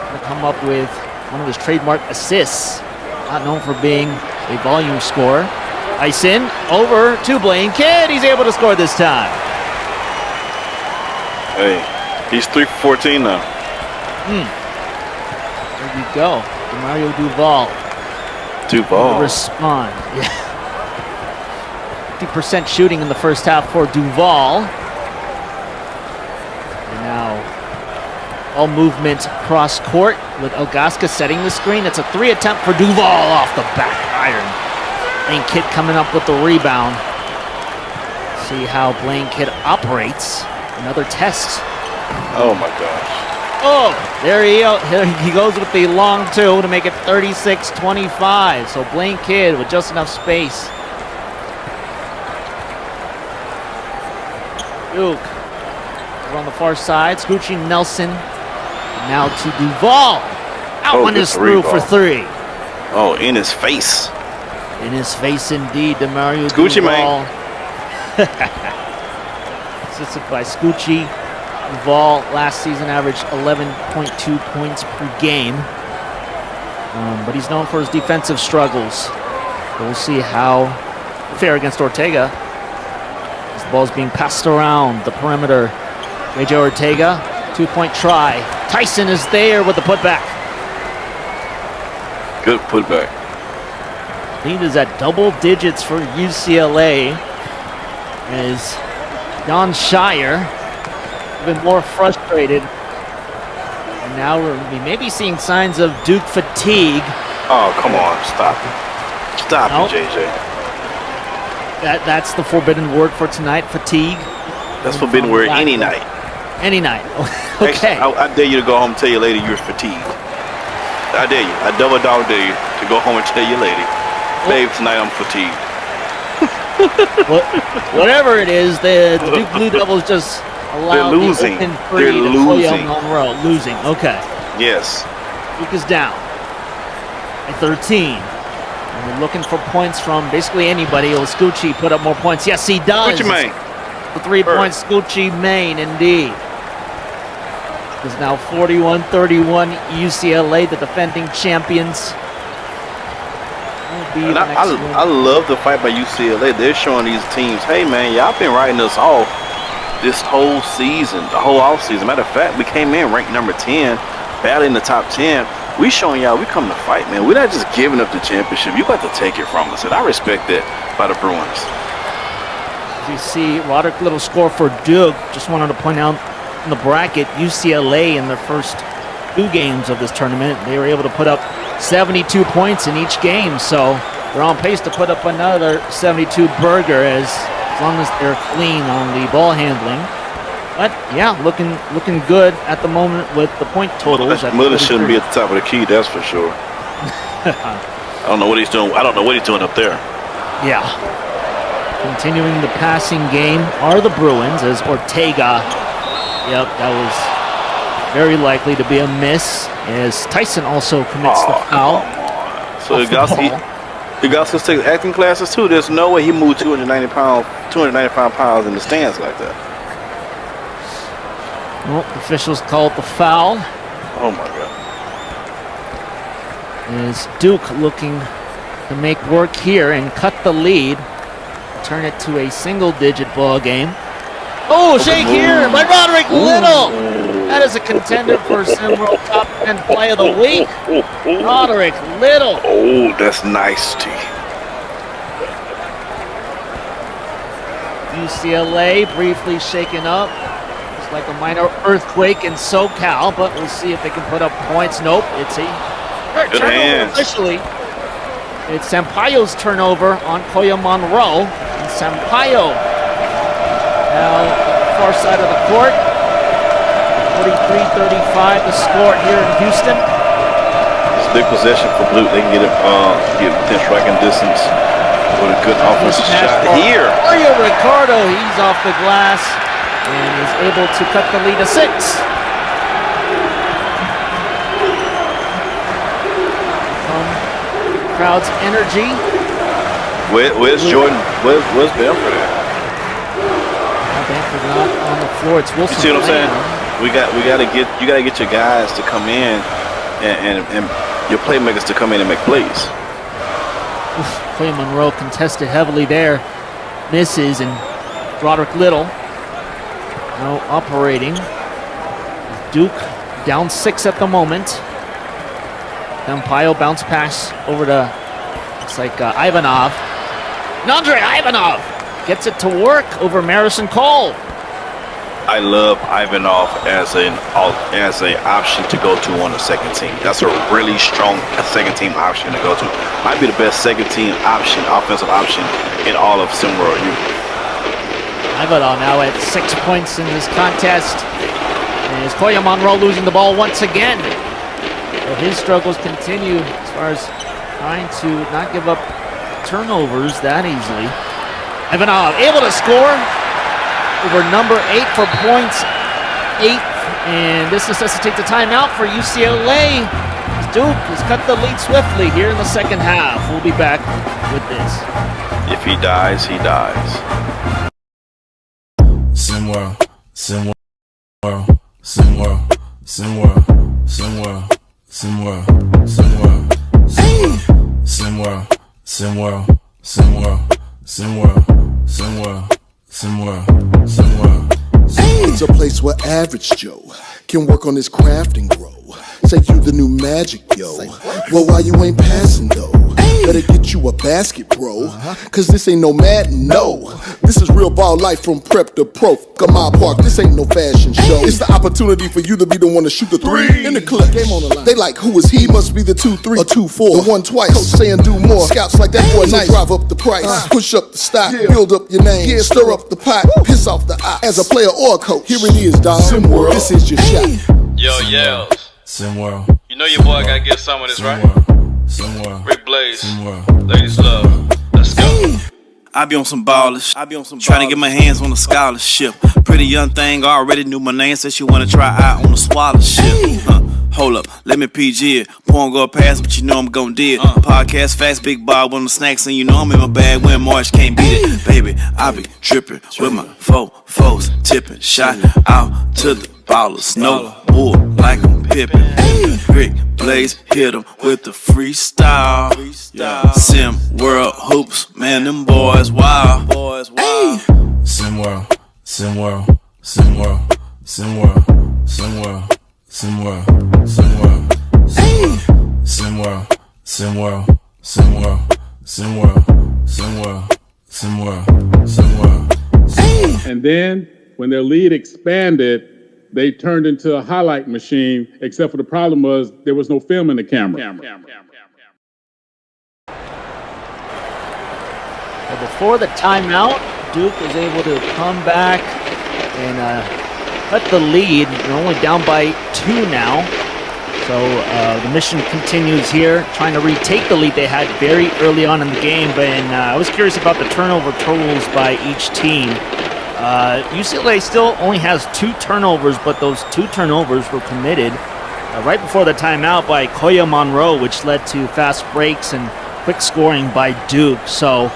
going to come up with one of his trademark assists, not known for being a volume scorer. Ice in, over to Blaine Kidd. He's able to score this time. Hey, he's 3 for 14 now. There we go. Mario Duvall. Respond. Yeah. 50% shooting in the first half for Duvall. And now all movement cross court with Elgaska setting the screen. It's a 3 attempt for Duvall off the back iron. Blaine Kidd coming up with the rebound. See how Blaine Kidd operates. Another test. Oh my gosh. Oh, there he goes with the long 2 to make it 36-25. So Blaine Kidd with just enough space. Duke on the far side. Scoochie Nelson. Now to Duvall. Oh, That one is through for 3. Oh, in his face. In his face, indeed, Demario Scoochie, Duval. Assisted by Scoochie. Duval last season averaged 11.2 points per game. But he's known for his defensive struggles. We'll see how fare against Ortega. As the ball's being passed around the perimeter. JJ Ortega, 2-point try. Tyson is there with the putback. Good putback. Lead is at double digits for UCLA as Don Shire even more frustrated. And now we may be seeing signs of Duke fatigue. Oh, come on. Stop it. Stop it, JJ. That's the forbidden word for tonight, fatigue. That's forbidden word any night. Any night. Okay. I dare you to go home and tell your lady you're fatigued. I dare you. I double dog dare you to go home and tell your lady, babe, tonight I'm fatigued. Whatever it is, the Duke Blue Devils just allowed the open three to Koya Monroe. Losing. Okay. Yes. Duke is down at 13. And we're looking for points from basically anybody. Will Scoochie put up more points? Yes, he does. Scoochie Main. The 3-point Scoochie Main, indeed. It's now 41-31 UCLA, the defending champions. And I love the fight by UCLA. They're showing these teams, hey man, y'all been writing us off this whole season, the whole off season. Matter of fact, we came in ranked number 10, battling the top 10. We showing y'all we come to fight, man. We're not just giving up the championship. You got to take it from us, and I respect that by the Bruins. As you see, Roderick Little score for Duke. Just wanted to point out in the bracket, UCLA in their first 2 games of this tournament, they were able to put up 72 points in each game. So they're on pace to put up another 72 burger as long as they're clean on the ball handling. But yeah, looking good at the moment with the point totals. Miller shouldn't be at the top of the key, that's for sure. I don't know what he's doing. I don't know what he's doing up there. Yeah. Continuing the passing game are the Bruins as Ortega. Yep, that was very likely to be a miss as Tyson also commits the foul. So he got to take acting classes too. There's no way he moved 295 pounds in the stands like that. Well, officials called the foul. Oh my God. Is Duke looking to make work here and cut the lead, turn it to a single-digit ball game. Oh, shake here by Roderick Little. That is a contender for SimWorld Top 10 Play of the Week. Roderick Little. Oh, that's nice, T. UCLA briefly shaken up. It's like a minor earthquake in SoCal, but we'll see if they can put up points. Nope, it's a turnover officially. It's Sampaio's turnover on Koya Monroe. And Sampaio now far side of the court. 43-35 the score here in Houston. It's a big possession for Blue. They can get within striking distance with a good offensive shot here. Mario Ricardo, he's off the glass and is able to cut the lead to 6. Crowd's energy. Where's Jordan? Where's Bamford at? Bamford not on the floor. It's Wilson. You see what I'm saying? You gotta get your guys to come in and your playmakers to come in and make plays. Koya Monroe contested heavily there. Misses, and Roderick Little now operating. Duke down 6 at the moment. Sampaio bounce pass over to, looks like Ivanov. And Andre Ivanov gets it to work over Marison Cole. I love Ivanov as an option to go to on the second team. That's a really strong second team option to go to. Might be the best second team option, offensive option in all of SimWorld U. Ivanov now at 6 points in this contest. And is Koya Monroe losing the ball once again? So his struggles continue as far as trying to not give up turnovers that easily. Ivanov able to score over number 8 for points. 8, and this necessitates a timeout for UCLA. Duke has cut the lead swiftly here in the second half. We'll be back with this. If he dies, he dies. SimWorld, SimWorld, SimWorld, SimWorld, SimWorld, SimWorld, SimWorld, SimWorld, SimWorld, SimWorld, SimWorld, SimWorld, SimWorld, SimWorld. It's a place where average Joe can work on his craft and grow. Say you the new magic, yo. Well, why you ain't passing though? Better get you a basket, bro. Cause this ain't no Madden, no. This is real ball life from prep to pro. Come on, Park, this ain't no fashion show. It's the opportunity for you to be the one to shoot the three in the clutch. Game on the line. They like, who is he? Must be the 2-3 or 2-4. The one twice. Coach saying do more. Scouts like that boy nice. So drive up the price. Push up the stock. Build up your name. Stir up the pot. Piss off the eye. As a player or a coach, here it is, dog. SimWorld. This is your shot. Yo, Yells. SimWorld. You know your boy gotta get some of this, right? SimWorld. Rick Blaze. SimWorld. Ladies love. Let's go. I be on some ballers, trying to get my hands on a scholarship. Pretty young thing already knew my name, said she wanna try out on the scholarship. Hold up, let me PG it. Porn go past, but you know I'm gon' do it. Podcast fast, big Bob on the snacks, and you know I'm in my bag when March can't beat it. Baby, I be drippin' with my foes, tipping, shot out to the ballers. No bull like I'm Pippin. Rick Blaze hit him with the freestyle. SimWorld Hoops, man, them boys wild. SimWorld, SimWorld, SimWorld, SimWorld, SimWorld, SimWorld, SimWorld, SimWorld, SimWorld, SimWorld, SimWorld, SimWorld, SimWorld, SimWorld. And then when their lead expanded, they turned into a highlight machine, except for the problem was there was no film in the camera. Well, before the timeout, Duke was able to come back and cut the lead. They're only down by 2 now. So the mission continues here, trying to retake the lead they had very early on in the game. But I was curious about the turnover totals by each team. UCLA still only has 2 turnovers, but those 2 turnovers were committed right before the timeout by Koya Monroe, which led to fast breaks and quick scoring by Duke. So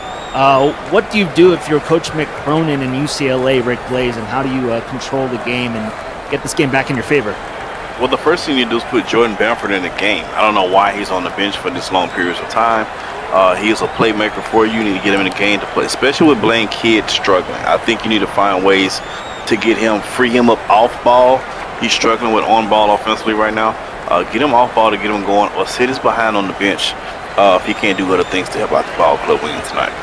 what do you do if you're Coach Mick Cronin and UCLA, Rick Blaze, and how do you control the game and get this game back in your favor? Well, the first thing you do is put Jordan Bamford in the game. I don't know why he's on the bench for this long periods of time. He is a playmaker for you. You need to get him in the game to play, especially with Blaine Kidd struggling. I think you need to find ways to get him, free him up off ball. He's struggling with on ball offensively right now. Get him off ball to get him going, or sit his behind on the bench if he can't do other things to help out the ball club win tonight.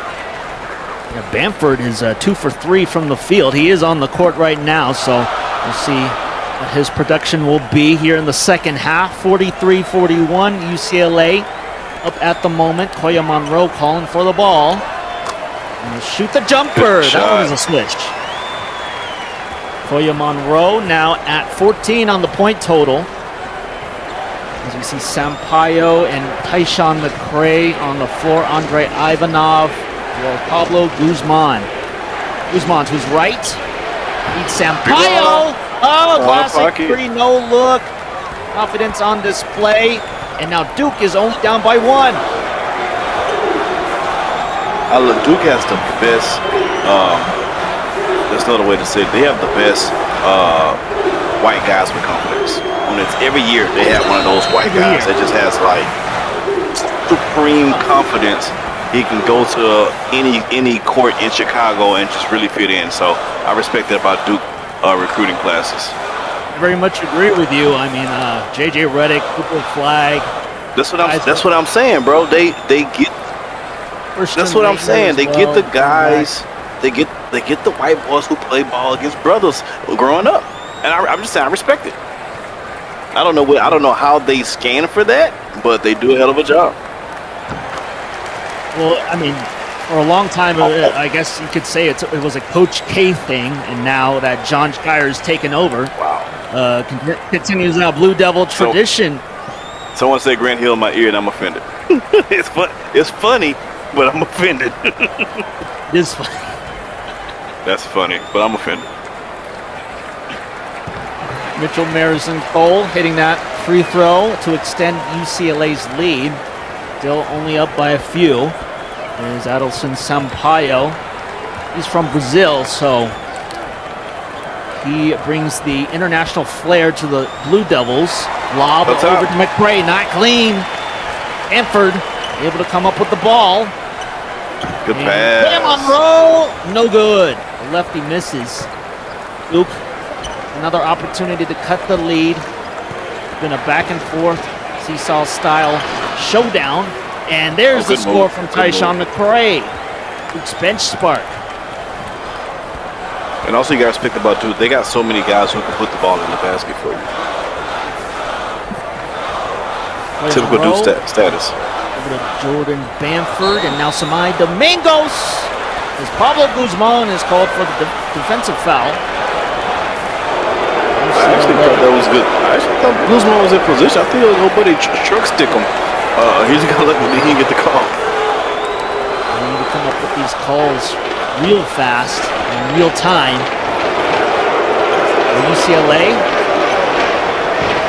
Yeah, Bamford is 2 for 3 from the field. He is on the court right now, so we'll see what his production will be here in the second half. 43-41, UCLA up at the moment. Koya Monroe calling for the ball. And he'll shoot the jumper. That one was a switch. Koya Monroe now at 14 on the point total. As we see Sampaio and Tyshawn McCray on the floor. Andre Ivanov. Pablo Guzman. Guzman to his right. Beats Sampaio. Oh, classic free no look. Confidence on display. And now Duke is only down by 1. Duke has the best, there's another way to say it. They have the best white guys with confidence. Every year they have one of those white guys that just has like supreme confidence. He can go to any court in Chicago and just really fit in. So I respect that about Duke recruiting classes. I very much agree with you. I mean, JJ Redick, Cooper Flag. That's what I'm saying, bro. They get. That's what I'm saying. They get the guys. They get the white boys who play ball against brothers growing up, and I'm just saying I respect it. I don't know how they scan for that, but they do a hell of a job. Well, I mean, for a long time, I guess you could say it was a Coach K thing, and now that John Schire's taken over, continues now Blue Devil tradition. Someone said Grant Hill in my ear, and I'm offended. It's funny, but I'm offended. It is funny. That's funny, but I'm offended. Mitchell Marison Cole hitting that free throw to extend UCLA's lead. Still only up by a few. Is Adelson Sampaio. He's from Brazil, so he brings the international flair to the Blue Devils. Lob over to McRae, not clean. Bamford able to come up with the ball. Good pass. William Monroe, no good. The lefty misses. Duke, another opportunity to cut the lead. Been a back and forth seesaw style showdown. And there's the score from Tyshawn McRae. Duke's bench spark. And also, you guys picked about Duke. They got so many guys who can put the ball in the basket for you. Typical Duke status. Over to Jordan Bamford, and now Samai Domingos. As Pablo Guzman is called for the defensive foul. I actually thought that was good. I actually thought Guzman was in position. I think nobody truck stick him. He's gonna let me. He get the call. We need to come up with these calls real fast in real time. UCLA.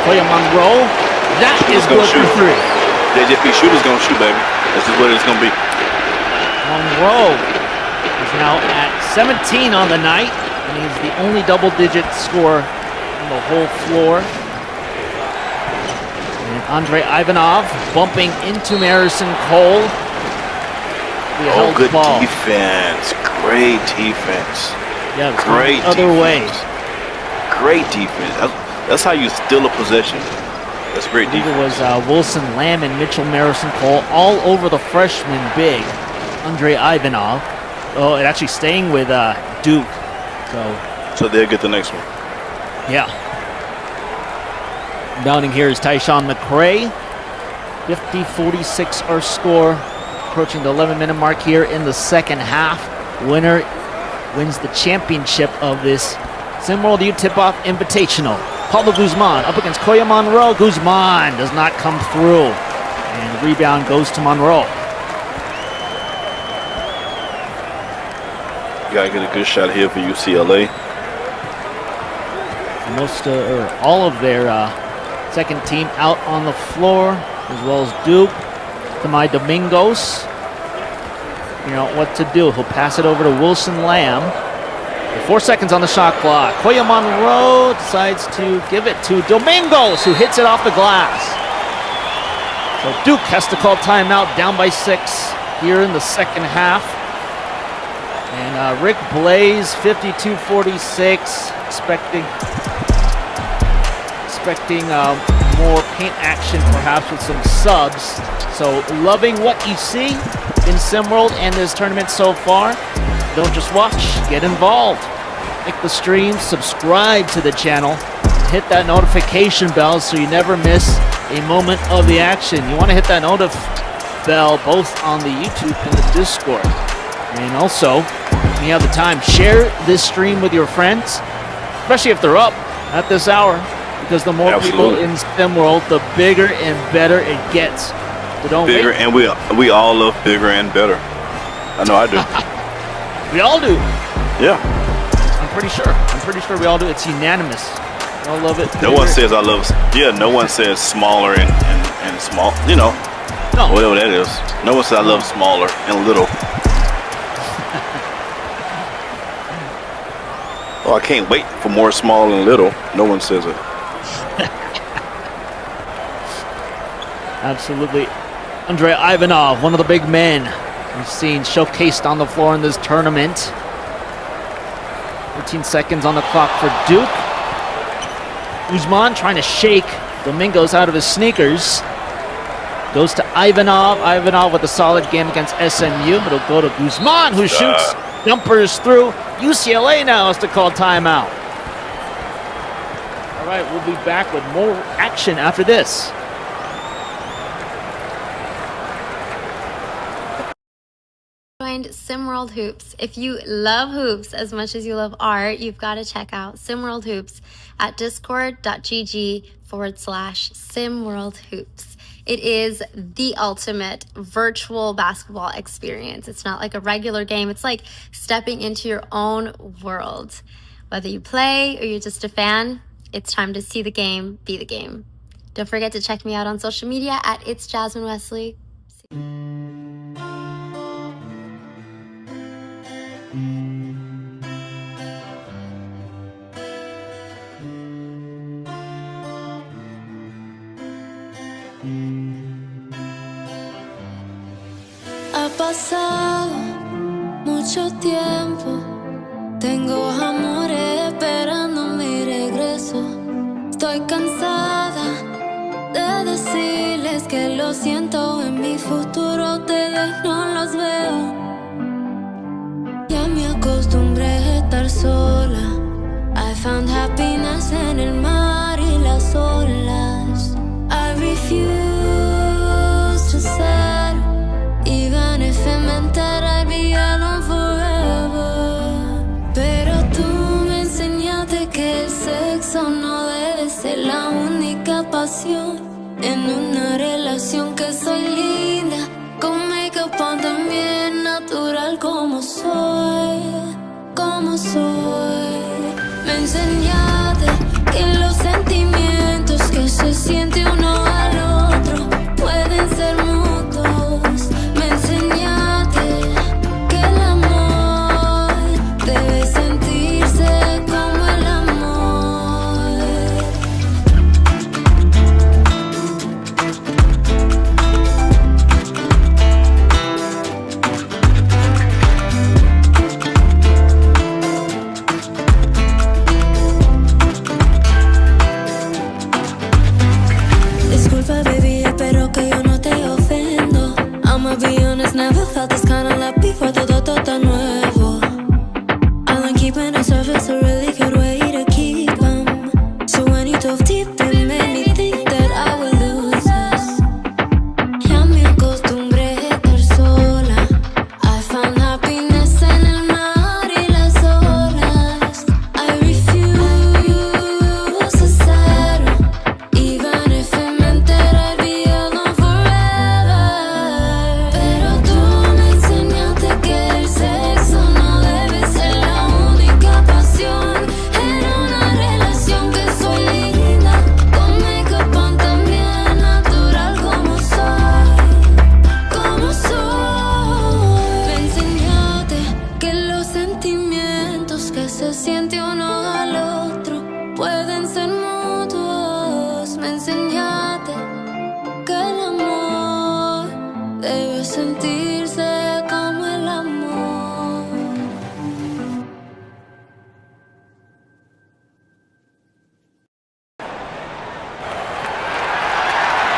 Koya Monroe. That is good for three. JJP shooter's gonna shoot, baby. This is what it's gonna be. Monroe is now at 17 on the night, and he's the only double-digit scorer on the whole floor. And Andre Ivanov bumping into Marison Cole. Oh, good defense. Great defense. Yeah, great other way. Great defense. That's how you steal a possession. That's great defense. It was Wilson Lamb and Mitchell Marison Cole all over the freshman big, Andre Ivanov. Oh, and actually staying with Duke. So they'll get the next one. Yeah. Bounding here is Tyshawn McRae. 50-46 our score. Approaching the 11-minute mark here in the second half. Winner wins the championship of this SimWorld U Tipoff Invitational. Pablo Guzman up against Koya Monroe. Guzman does not come through. And the rebound goes to Monroe. You gotta get a good shot here for UCLA. Most or all of their second team out on the floor, as well as Duke. Tamai Domingos. You know what to do. He'll pass it over to Wilson Lamb. 4 seconds on the shot clock. Koya Monroe decides to give it to Domingos, who hits it off the glass. So Duke has to call timeout, down by 6 here in the second half. And Rick Blaze, 52-46, expecting more paint action, perhaps with some subs. So loving what you see in SimWorld and this tournament so far. Don't just watch, get involved. Like the stream, subscribe to the channel, hit that notification bell so you never miss a moment of the action. You want to hit that notif bell both on the YouTube and the Discord. And also, when you have the time, share this stream with your friends, especially if they're up at this hour, because the more people in SimWorld, the bigger and better it gets. So don't bigger, wait. and we all love bigger and better. I know I do. We all do. Yeah. I'm pretty sure we all do. It's unanimous. We all love it. No one says I love. Yeah, no one says smaller and small. You know, whatever that is. No one says I love smaller and little. Oh, I can't wait for more small and little. No one says it. Absolutely. Andre Ivanov, one of the big men we've seen showcased on the floor in this tournament. 13 seconds on the clock for Duke. Guzman trying to shake Domingos out of his sneakers. Goes to Ivanov. Ivanov with a solid game against SMU. It'll go to Guzman, who shoots jumpers through. UCLA now has to call timeout. All right, we'll be back with more action after this. Joined SimWorld Hoops. If you love hoops as much as you love art, you've got to check out SimWorld Hoops at discord.gg/SimWorld Hoops. It is the ultimate virtual basketball experience. It's not like a regular game. It's like stepping into your own world. Whether you play or you're just a fan, it's time to see the game, be the game. Don't forget to check me out on social media at It's Jasmine Wesley. Ha pasado mucho tiempo, tengo amores esperando mi regreso. Estoy cansada de decirles que lo siento, en mi futuro ustedes no los veo. Ya me acostumbré a estar sola. I found happiness en el mar y las olas. I refuse to settle. Even if it meant that I'd be alone forever. Pero tú me enseñaste que el sexo no debe ser la única pasión en una relación, que soy linda con make-up on, también natural como soy, como soy. Me enseñaste que los sentimientos que se siente uno al otro pueden ser mutuos. Me enseñaste que el amor debe sentirse como el amor. Disculpa, baby, espero que yo no te ofendo. I'ma be honest, never felt this kind of love before, todo tan nuevo. I like keeping a surface, a really good way to keep 'em. So when you dove deep, it made me think that I would lose us. Ya me acostumbré a estar sola. I found happiness en el mar y las olas. I refuse to settle, even if it meant that I'd be alone forever. Pero tú me enseñaste que el sexo no debe ser la única pasión en una relación, que soy linda con make-up on, también natural como soy, como soy. Me enseñaste que los sentimientos que se siente uno al otro pueden ser mutuos. Me enseñaste que el amor debe sentirse como el amor.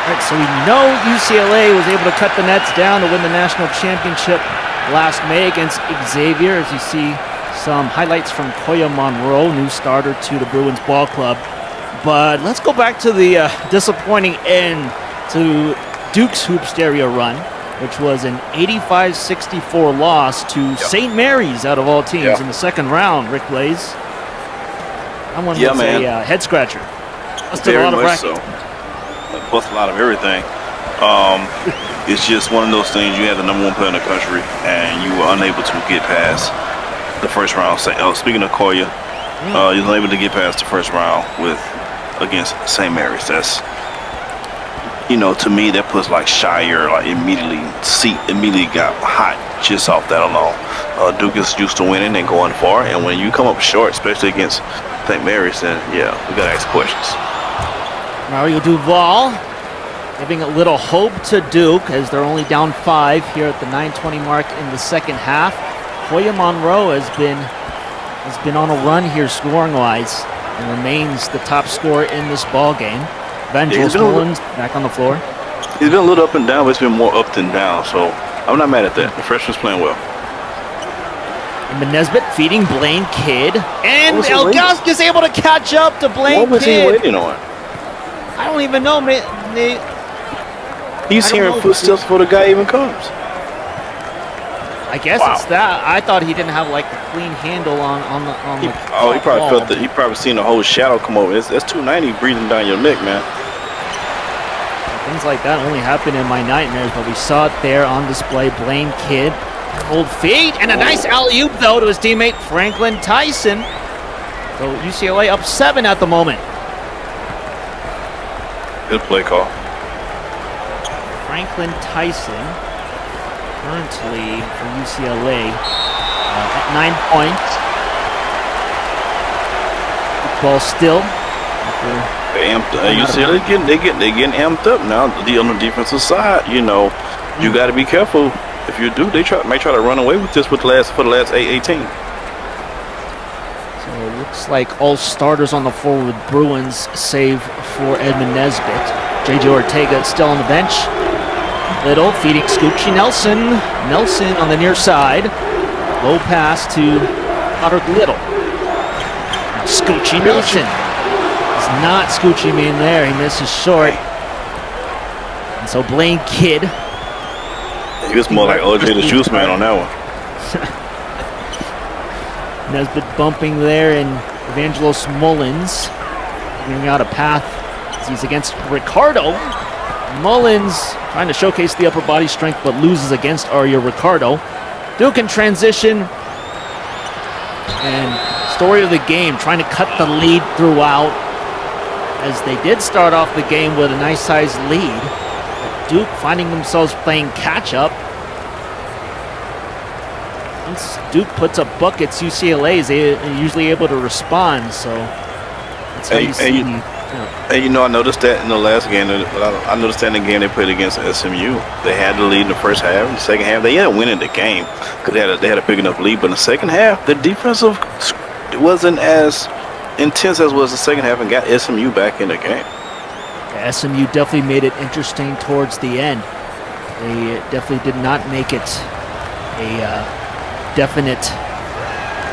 All right, so we know UCLA was able to cut the nets down to win the national championship last May against Xavier. As you see some highlights from Koya Monroe, new starter to the Bruins ball club. But let's go back to the disappointing end to Duke's Hoop Stereo run, which was an 85-64 loss to St. Mary's out of all teams in the second round, Rick Blaze. That one was a head scratcher. Busted a Very lot of much brackets. so. Plus a lot of everything. It's just one of those things. You have the number one player in the country, and you were unable to get past the first round. Speaking of Koya, you were unable to get past the first round against St. Mary's. That's, to me, that puts like Shire immediately got hot just off that alone. Duke is used to winning and going far, and when you come up short, especially against St. Mary's, then we gotta ask questions. Mario Duval giving a little hope to Duke as they're only down 5 here at the 9:20 mark in the second half. Koya Monroe has been on a run here scoring-wise and remains the top scorer in this ball game. Jules Mullins back on the floor. He's been a little up and down, but it's been more up than down, so I'm not mad at that. The freshman's playing well. And Nesbitt feeding Blaine Kidd, and Elgask is able to catch up to Blaine Kidd. What was he waiting on? I don't even know. He's hearing footsteps before the guy even comes. I guess it's that. I thought he didn't have like the clean handle on the. He probably felt that. He probably seen the whole shadow come over. That's 290 breathing down your neck, man. Things like that only happen in my nightmares, but we saw it there on display. Blaine Kidd, cold feet, and a nice alley-oop though to his teammate Franklin Tyson. So UCLA up 7 at the moment. Good play call. Franklin Tyson, currently for UCLA, at 9 points. Ball still. They amped. UCLA they getting amped up now. On the defensive side, you know, you got to be careful. If you do, they may try to run away with this for the last 18. So it looks like all starters on the floor with Bruins, save for Edmund Nesbitt. JJ Ortega still on the bench. Little feeding Scoochie Nelson. Nelson on the near side. Low pass to Roderick Little. Now Scoochie Nelson. It's not Scoochie being there. He misses short. And so Blaine Kidd. He was more like OJ the Juice Man on that one. Nesbitt bumping there, and Evangelos Mullins figuring out a path as he's against Ricardo. Mullins trying to showcase the upper body strength, but loses against Aria Ricardo. Duke in transition. And story of the game, trying to cut the lead throughout, as they did start off the game with a nice sized lead. Duke finding themselves playing catch-up. Once Duke puts up buckets, UCLA is usually able to respond, so that's how you see. And you know, I noticed that in the last game. I noticed that in the game they played against SMU. They had the lead in the first half. In the second half, they ended up winning the game because they had a big enough lead. But in the second half, the defensive wasn't as intense as was the second half and got SMU back in the game. Yeah, SMU definitely made it interesting towards the end. They definitely did not make it a definite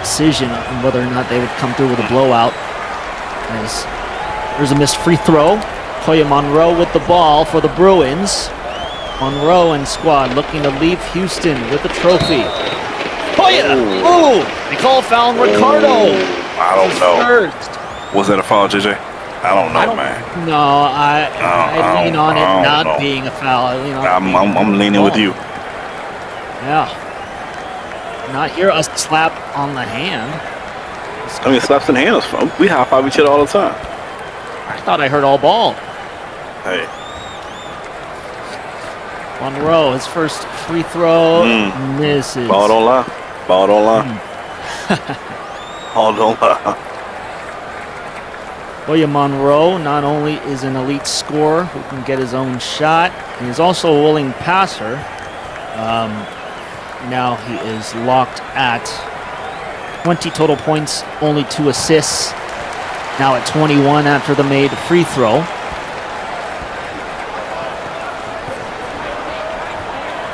decision on whether or not they would come through with a blowout. As there's a missed free throw. Koya Monroe with the ball for the Bruins. Monroe and squad looking to leave Houston with the trophy. Koya! Ooh! They call a foul on Ricardo. I don't know. First. Was that a foul, JJ? I don't know, man. No, I lean on it not being a foul. I'm leaning with you. Yeah. Not hear us slap on the hand. I mean, slaps in the hand. We high five each other all the time. I thought I heard all ball. Hey. Monroe, his first free throw misses. Ball don't lie. Ball don't lie. Ball don't lie. Koya Monroe not only is an elite scorer who can get his own shot, he is also a willing passer. Now he is locked at 20 total points, only 2 assists. Now at 21 after the made free throw.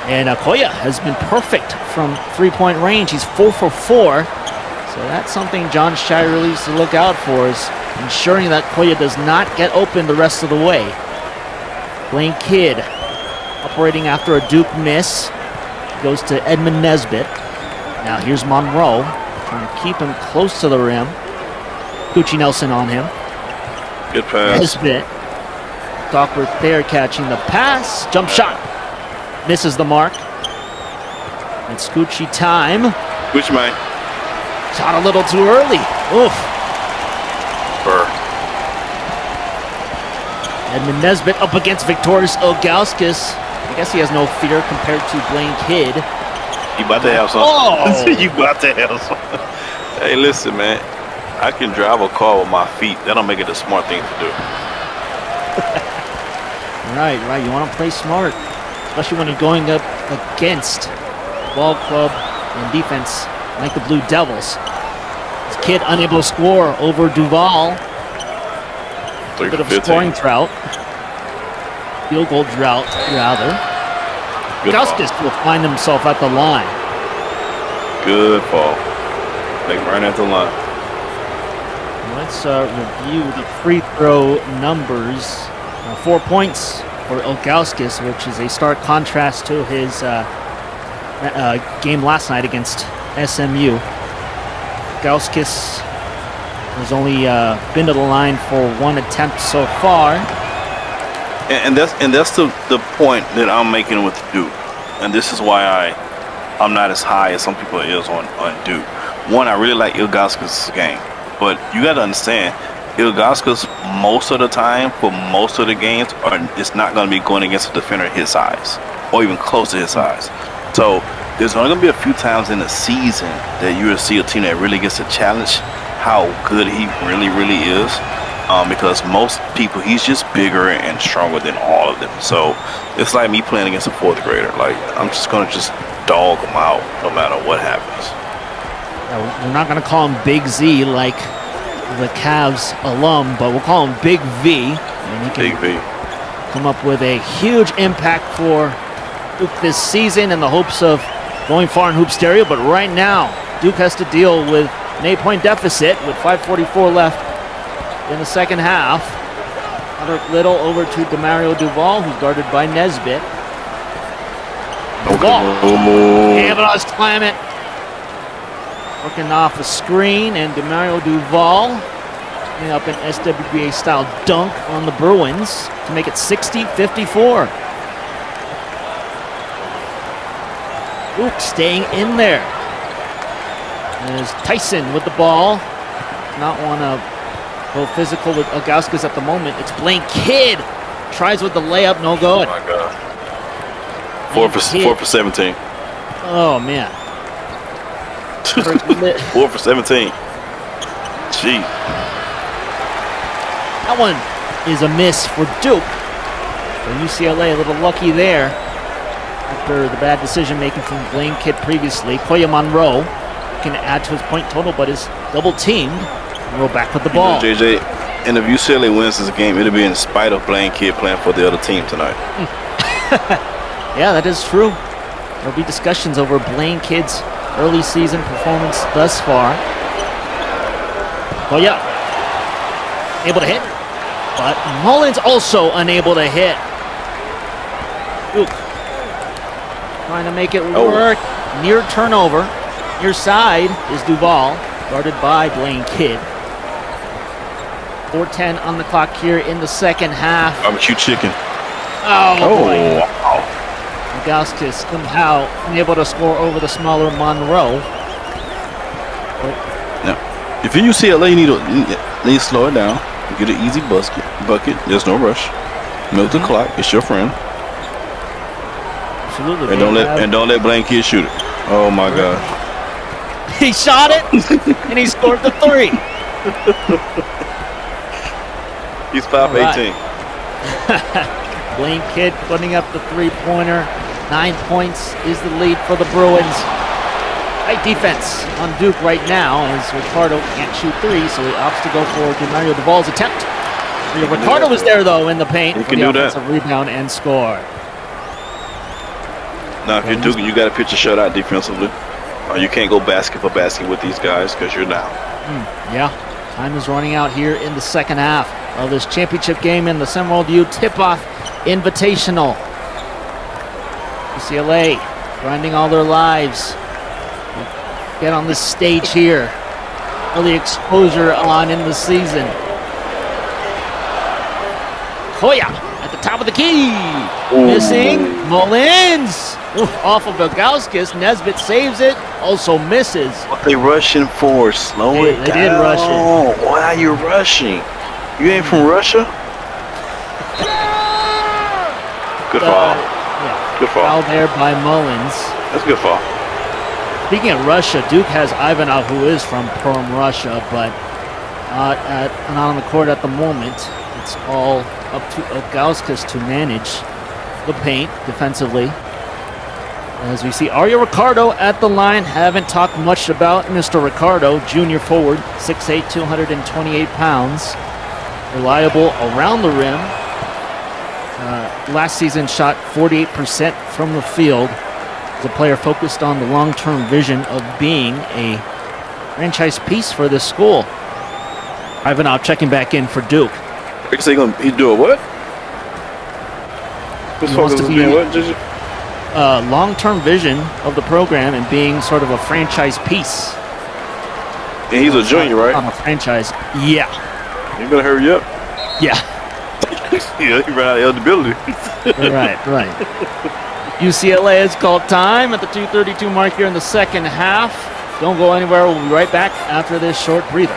And Koya has been perfect from three-point range. He's 4 for 4. So that's something John Shire needs to look out for, is ensuring that Koya does not get open the rest of the way. Blaine Kidd operating after a Duke miss. Goes to Edmund Nesbitt. Now here's Monroe, trying to keep him close to the rim. Gucci Nelson on him. Good pass. Nesbitt. Awkward there, catching the pass. Jump shot. Misses the mark. It's Gucci time. Gucci man. Shot a little too early. Oof. Burr. Edmund Nesbitt up against Victorious Ilgauskas. I guess he has no fear compared to Blaine Kidd. You about to have something. Oh! You about to have something. Hey, listen, man. I can drive a car with my feet. That don't make it a smart thing to do. Right. You want to play smart, especially when you're going up against ball club and defense like the Blue Devils. This Kidd unable to score over Duval. A bit of a scoring drought. Field goal drought, rather. Ilgauskas will find himself at the line. Good ball. Like right at the line. Let's review the free throw numbers. 4 points for Ilgauskas, which is a stark contrast to his game last night against SMU. Ilgauskas has only been to the line for 1 attempt so far. And that's the point that I'm making with Duke. And this is why I'm not as high as some people is on Duke. One, I really like Ilgauskas' game. But you got to understand, Ilgauskas most of the time for most of the games it's not going to be going against a defender his size or even close to his size. So there's only going to be a few times in the season that you will see a team that really gets to challenge how good he really is. Because most people, he's just bigger and stronger than all of them. So it's like me playing against a fourth grader. Like, I'm just going to just dog him out no matter what happens. Yeah, we're not going to call him Big Z like the Cavs alum, but we'll call him Big V. And he can Big V. come up with a huge impact for Duke this season in the hopes of going far in Hoop Stereo. But right now, Duke has to deal with an 8-point deficit with 5:44 left in the second half. Roderick Little over to Demario Duval, who's guarded by Nesbitt. Duval. Kavanaugh's climate. Working off a screen, and Demario Duval getting up an SWBA-style dunk on the Bruins to make it 60-54. Duke staying in there. There's Tyson with the ball. Not want to go physical with Ilgauskas at the moment. It's Blaine Kidd. Tries with the layup, no good. Oh my God. 4 for 17. Oh man. 4 for 17. Gee. That one is a miss for Duke. So UCLA a little lucky there after the bad decision making from Blaine Kidd previously. Koya Monroe can add to his point total, but is double teamed. Monroe back with the ball. You know, JJ, and if UCLA wins this game, it'll be in spite of Blaine Kidd playing for the other team tonight. Yeah, that is true. There'll be discussions over Blaine Kidd's early season performance thus far. Oh yeah, able to hit, but Mullins also unable to hit. Duke trying to make it work. Near turnover. Near side is Duval, guarded by Blaine Kidd. 4:10 on the clock here in the second half. Barbecue chicken. Oh boy. Wow. Ilgauskas somehow unable to score over the smaller Monroe. Now, if you're UCLA, you need to slow it down. Get an easy bucket. There's no rush. Milk the clock. It's your friend. Absolutely. And don't let Blaine Kidd shoot it. Oh my gosh. He shot it and he scored the three. He's 5'18". Blaine Kidd putting up the three-pointer. 9 points is the lead for the Bruins. Tight defense on Duke right now as Ricardo can't shoot three, so he opts to go for Demario Duval's attempt. Ricardo was there though in the paint for the offensive rebound and score. Now, if you're Duke, you got to pitch a shutout defensively. You can't go basket for basket with these guys because you're down. Yeah, time is running out here in the second half of this championship game in the SimWorld U Tipoff Invitational. UCLA grinding all their lives. Get on this stage here. Early exposure on in the season. Koya at the top of the key. Missing. Mullins. Off of Ilgauskas. Nesbitt saves it. Also misses. What they rushing for? Slow it down. They did rush it. Why are you rushing? You ain't from Russia? Good foul. Good foul. Foul there by Mullins. That's a good foul. Speaking of Russia, Duke has Ivanov, who is from Perm, Russia, but not on the court at the moment. It's all up to Ilgauskas to manage the paint defensively. As we see Ario Ricardo at the line. Haven't talked much about Mr. Ricardo, junior forward, 6'8", 228 pounds. Reliable around the rim. Last season shot 48% from the field. As a player focused on the long-term vision of being a franchise piece for this school. Ivanov checking back in for Duke. He do a what? He wants to be long-term vision of the program and being sort of a franchise piece. And he's a junior, right? On a franchise, yeah. You better hurry up. Yeah. Yeah, he ran out of eligibility. Right. UCLA has called time at the 2:32 mark here in the second half. Don't go anywhere. We'll be right back after this short breather.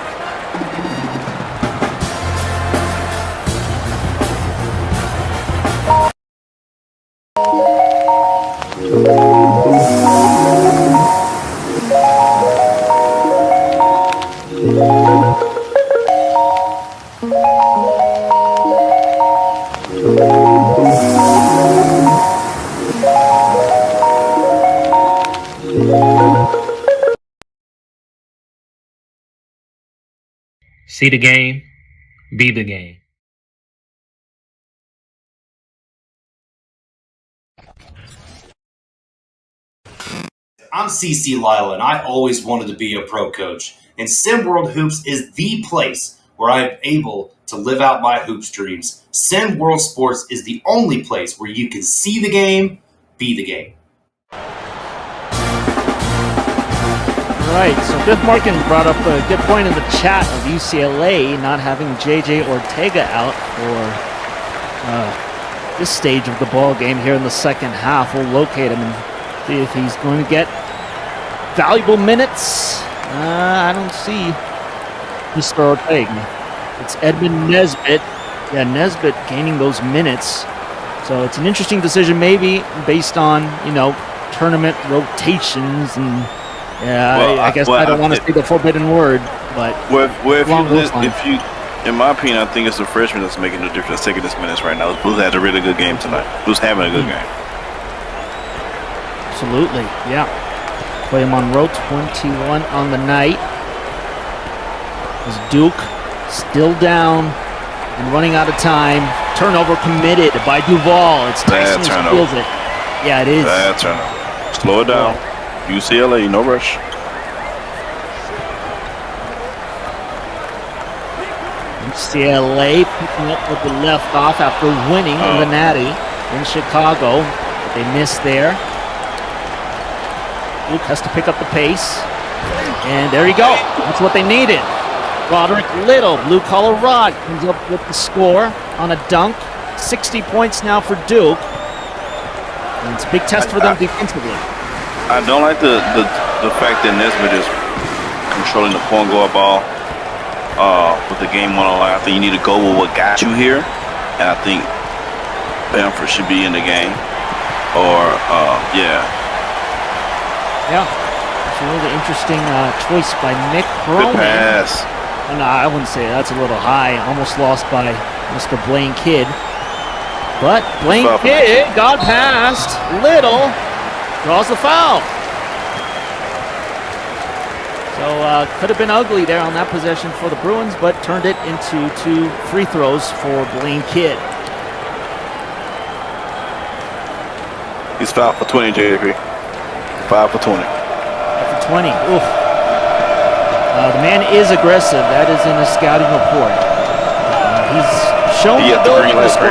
See the game, be the game. I'm CC Lyle, and I always wanted to be a pro coach. And SimWorld Hoops is the place where I'm able to live out my hoops dreams. SimWorld Sports is the only place where you can see the game, be the game. All right, so Biff Markin brought up a good point in the chat of UCLA not having J.J. Ortega out for this stage of the ball game here in the second half. We'll locate him and see if he's going to get valuable minutes. I don't see Mr. Ortega. It's Edmund Nesbitt. Yeah, Nesbitt gaining those minutes. So it's an interesting decision maybe based on, tournament rotations and I guess I don't want to say the forbidden word, but if you, in my opinion, I think it's the freshman that's making the difference, taking this minutes right now. Blues had a really good game tonight. Blues having a good game. Absolutely, yeah. Clay Monroe, 21 on the night. As Duke still down and running out of time. Turnover committed by Duval. It's Tyson who steals it. Yeah, it is. Bad turnover. Slow it down. UCLA, no rush. UCLA picking up what they left off after winning in the Natty in Chicago. But they missed there. Luke has to pick up the pace. And there you go. That's what they needed. Roderick Little, blue-collar rod, comes up with the score on a dunk. 60 points now for Duke. And it's a big test for them defensively. I don't like the fact that Nesbitt is controlling the point guard ball with the game on the line. I think you need to go with what got you here, and I think Bamford should be in the game. Yeah, it's a really interesting choice by Nick Cronin. Good pass. No, I wouldn't say that's a little high. Almost lost by Mr. Blaine Kidd. But Blaine Kidd got past Little. Draws the foul. So could have been ugly there on that possession for the Bruins, but turned it into 2 free throws for Blaine Kidd. He's fouled for 20, JP. 5 for 20. 5 for 20. Oof. The man is aggressive. That is in a scouting report. He's shown the ability to score.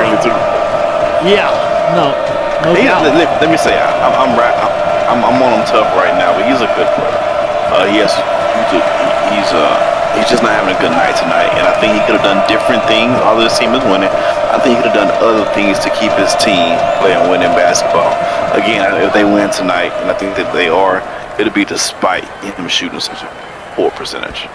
Yeah. No doubt. Let me say, I'm on him tough right now, but he's a good player. He's just not having a good night tonight, and I think he could have done different things. Although his team is winning, I think he could have done other things to keep his team playing winning basketball. Again, if they win tonight, and I think that they are, it'll be despite him shooting such a poor percentage.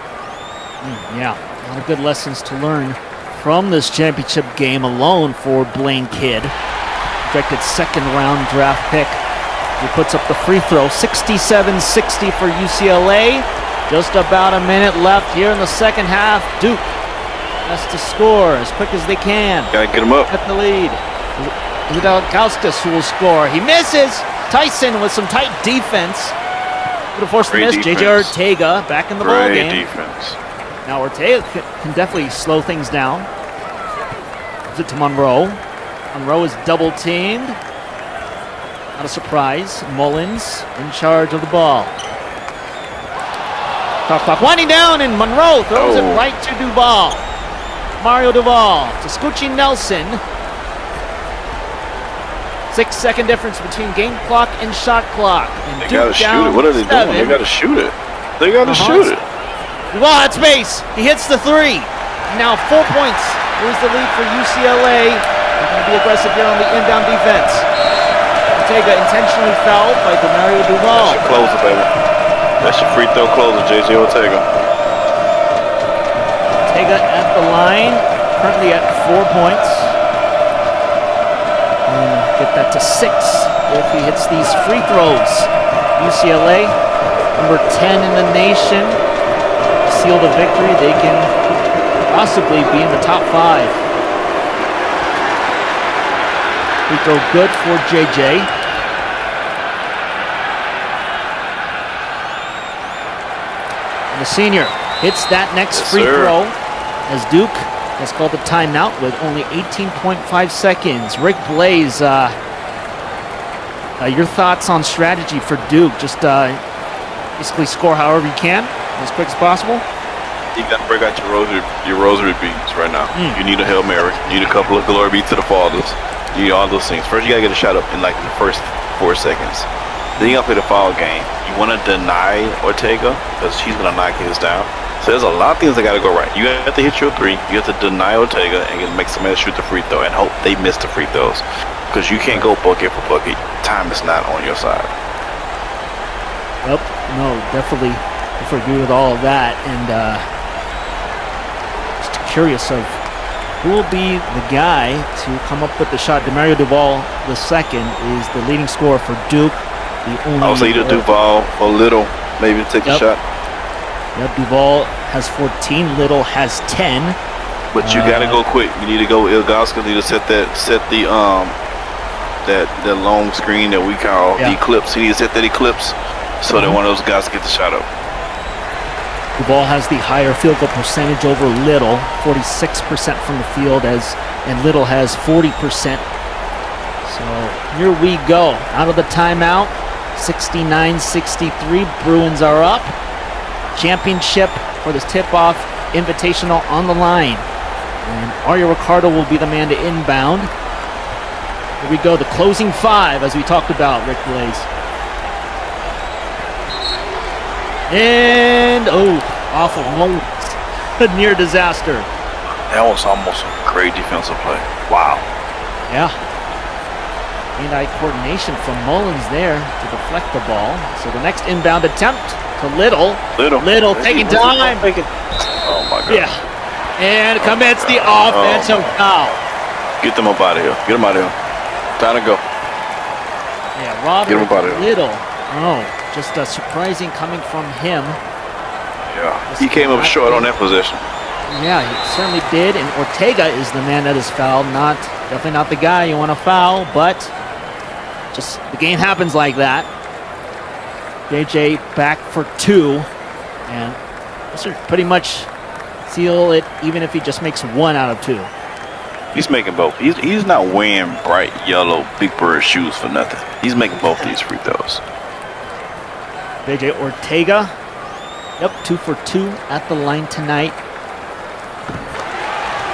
Yeah, a lot of good lessons to learn from this championship game alone for Blaine Kidd. Projected second-round draft pick. He puts up the free throw, 67-60 for UCLA. Just about a minute left here in the second half. Duke has to score as quick as they can. Gotta get him up. At the lead. Zidalkauskas who will score. He misses. Tyson with some tight defense. Would have forced the miss. J.J. Ortega back in the ball game. Great defense. Now Ortega can definitely slow things down. Gives it to Monroe. Monroe is double teamed. Not a surprise. Mullins in charge of the ball. Clock winding down, and Monroe throws it right to Duval. Mario Duval to Scoochie Nelson. 6-second difference between game clock and shot clock. And they gotta shoot it. What are they doing? They gotta shoot it. They gotta shoot it. Duval at space. He hits the 3. Now 4 points. Here's the lead for UCLA. They're going to be aggressive here on the inbound defense. Ortega intentionally fouled by Demario Duval. That's your closer, baby. That's your free throw closer, J.J. Ortega. Ortega at the line, currently at 4 points. And get that to 6 if he hits these free throws. UCLA, number 10 in the nation, seal the victory. They can possibly be in the top 5. Free throw good for JJ. And the senior hits that next free throw as Duke has called a timeout with only 18.5 seconds. Rick Blaze, your thoughts on strategy for Duke? Just basically score however you can, as quick as possible. You got to break out your rosary beads right now. You need a Hail Mary. You need a couple of glory beads to the fathers. You need all those things. First, you got to get a shot up in like the first 4 seconds. Then you got to play the foul game. You want to deny Ortega because she's going to knock his down. So there's a lot of things that got to go right. You have to hit your 3. You have to deny Ortega and make somebody shoot the free throw and hope they miss the free throws because you can't go bucket for bucket. Time is not on your side. Well, no, definitely agree with all of that. And just curious of who will be the guy to come up with the shot. Demario Duval II is the leading scorer for Duke. I would say either Duval or Little maybe take a shot. Yep, Duval has 14, Little has 10. But you gotta go quick. You need to go Ilgauskas. Need to set the that long screen that we call the eclipse. You need to set that eclipse so that one of those guys get the shot up. Duval has the higher field goal percentage over Little, 46% from the field, and Little has 40%. So here we go. Out of the timeout, 69-63. Bruins are up. Championship for this tip-off invitational on the line. And Aria Ricardo will be the man to inbound. Here we go, the closing 5, as we talked about, Rick Blaze. And, awful moments. A near disaster. That was almost a great defensive play. Wow. Yeah. Hand-eye coordination from Mullins there to deflect the ball. So the next inbound attempt to Little. Little taking time. Oh, my God. Yeah. And commits the offensive foul. Get them up out of here. Get them out of here. Time to go. Yeah, Robert Get them up out of here. Little. Just surprising coming from him. Yeah, he came up short on that possession. Yeah, he certainly did. And Ortega is the man that is fouled. Definitely not the guy you want to foul, but just the game happens like that. JJ back for 2, and this should pretty much seal it, even if he just makes 1 out of 2. He's making both. He's not wearing bright yellow Big Bird shoes for nothing. He's making both these free throws. JJ Ortega, 2 for 2 at the line tonight.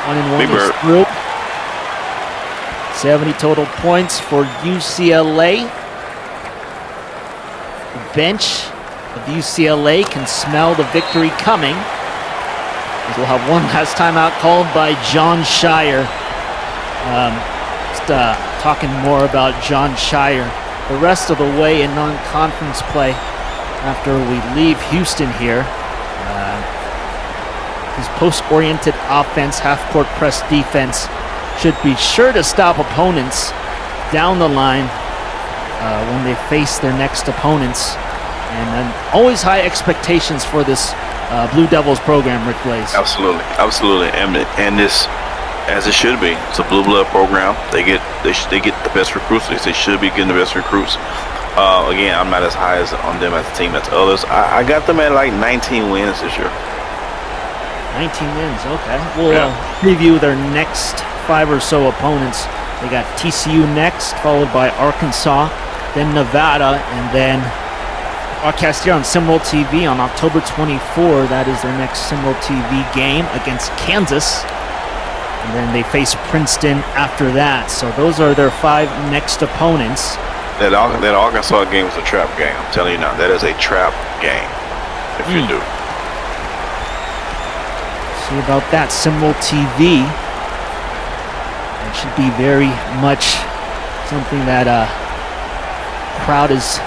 1 and 1 is through. 70 total points for UCLA. The bench of UCLA can smell the victory coming, as we'll have one last timeout called by John Shire. Talking more about John Shire the rest of the way in non-conference play after we leave Houston here. His post-oriented offense, half-court press defense should be sure to stop opponents down the line when they face their next opponents. And then always high expectations for this Blue Devils program, Rick Blaze. Absolutely. And this, as it should be, it's a blue blood program. They get the best recruits. They should be getting the best recruits. Again, I'm not as high on them as a team as others. I got them at like 19 wins this year. 19 wins, okay. We'll preview their next 5 or so opponents. They got TCU next, followed by Arkansas, then Nevada, and then broadcast here on SimWorld TV on October 24. That is their next SimWorld TV game against Kansas. And then they face Princeton after that. So those are their 5 next opponents. That Arkansas game was a trap game. I'm telling you now, that is a trap game. If you do. See about that, SimWorld TV. It should be very much something that crowd is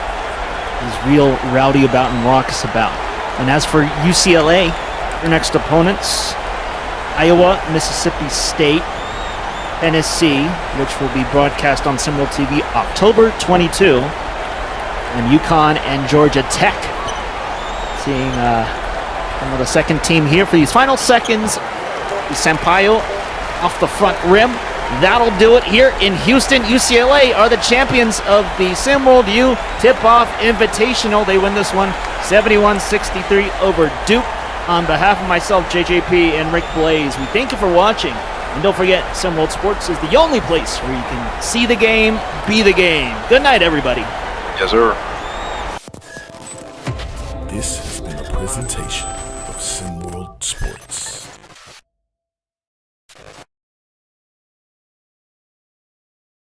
real rowdy about and raucous about. And as for UCLA, their next opponents, Iowa, Mississippi State, Tennessee, which will be broadcast on SimWorld TV October 22, and UConn and Georgia Tech. Seeing some of the second team here for these final seconds Sampaio off the front rim. That'll do it here in Houston. UCLA are the champions of the SimWorld U Tipoff Invitational. They win this one 71-63 over Duke. On behalf of myself, JJP, and Rick Blaze, we thank you for watching. And don't forget, SimWorld Sports is the only place where you can see the game, be the game. Good night, everybody. Yes, sir. This has been a presentation of SimWorld Sports.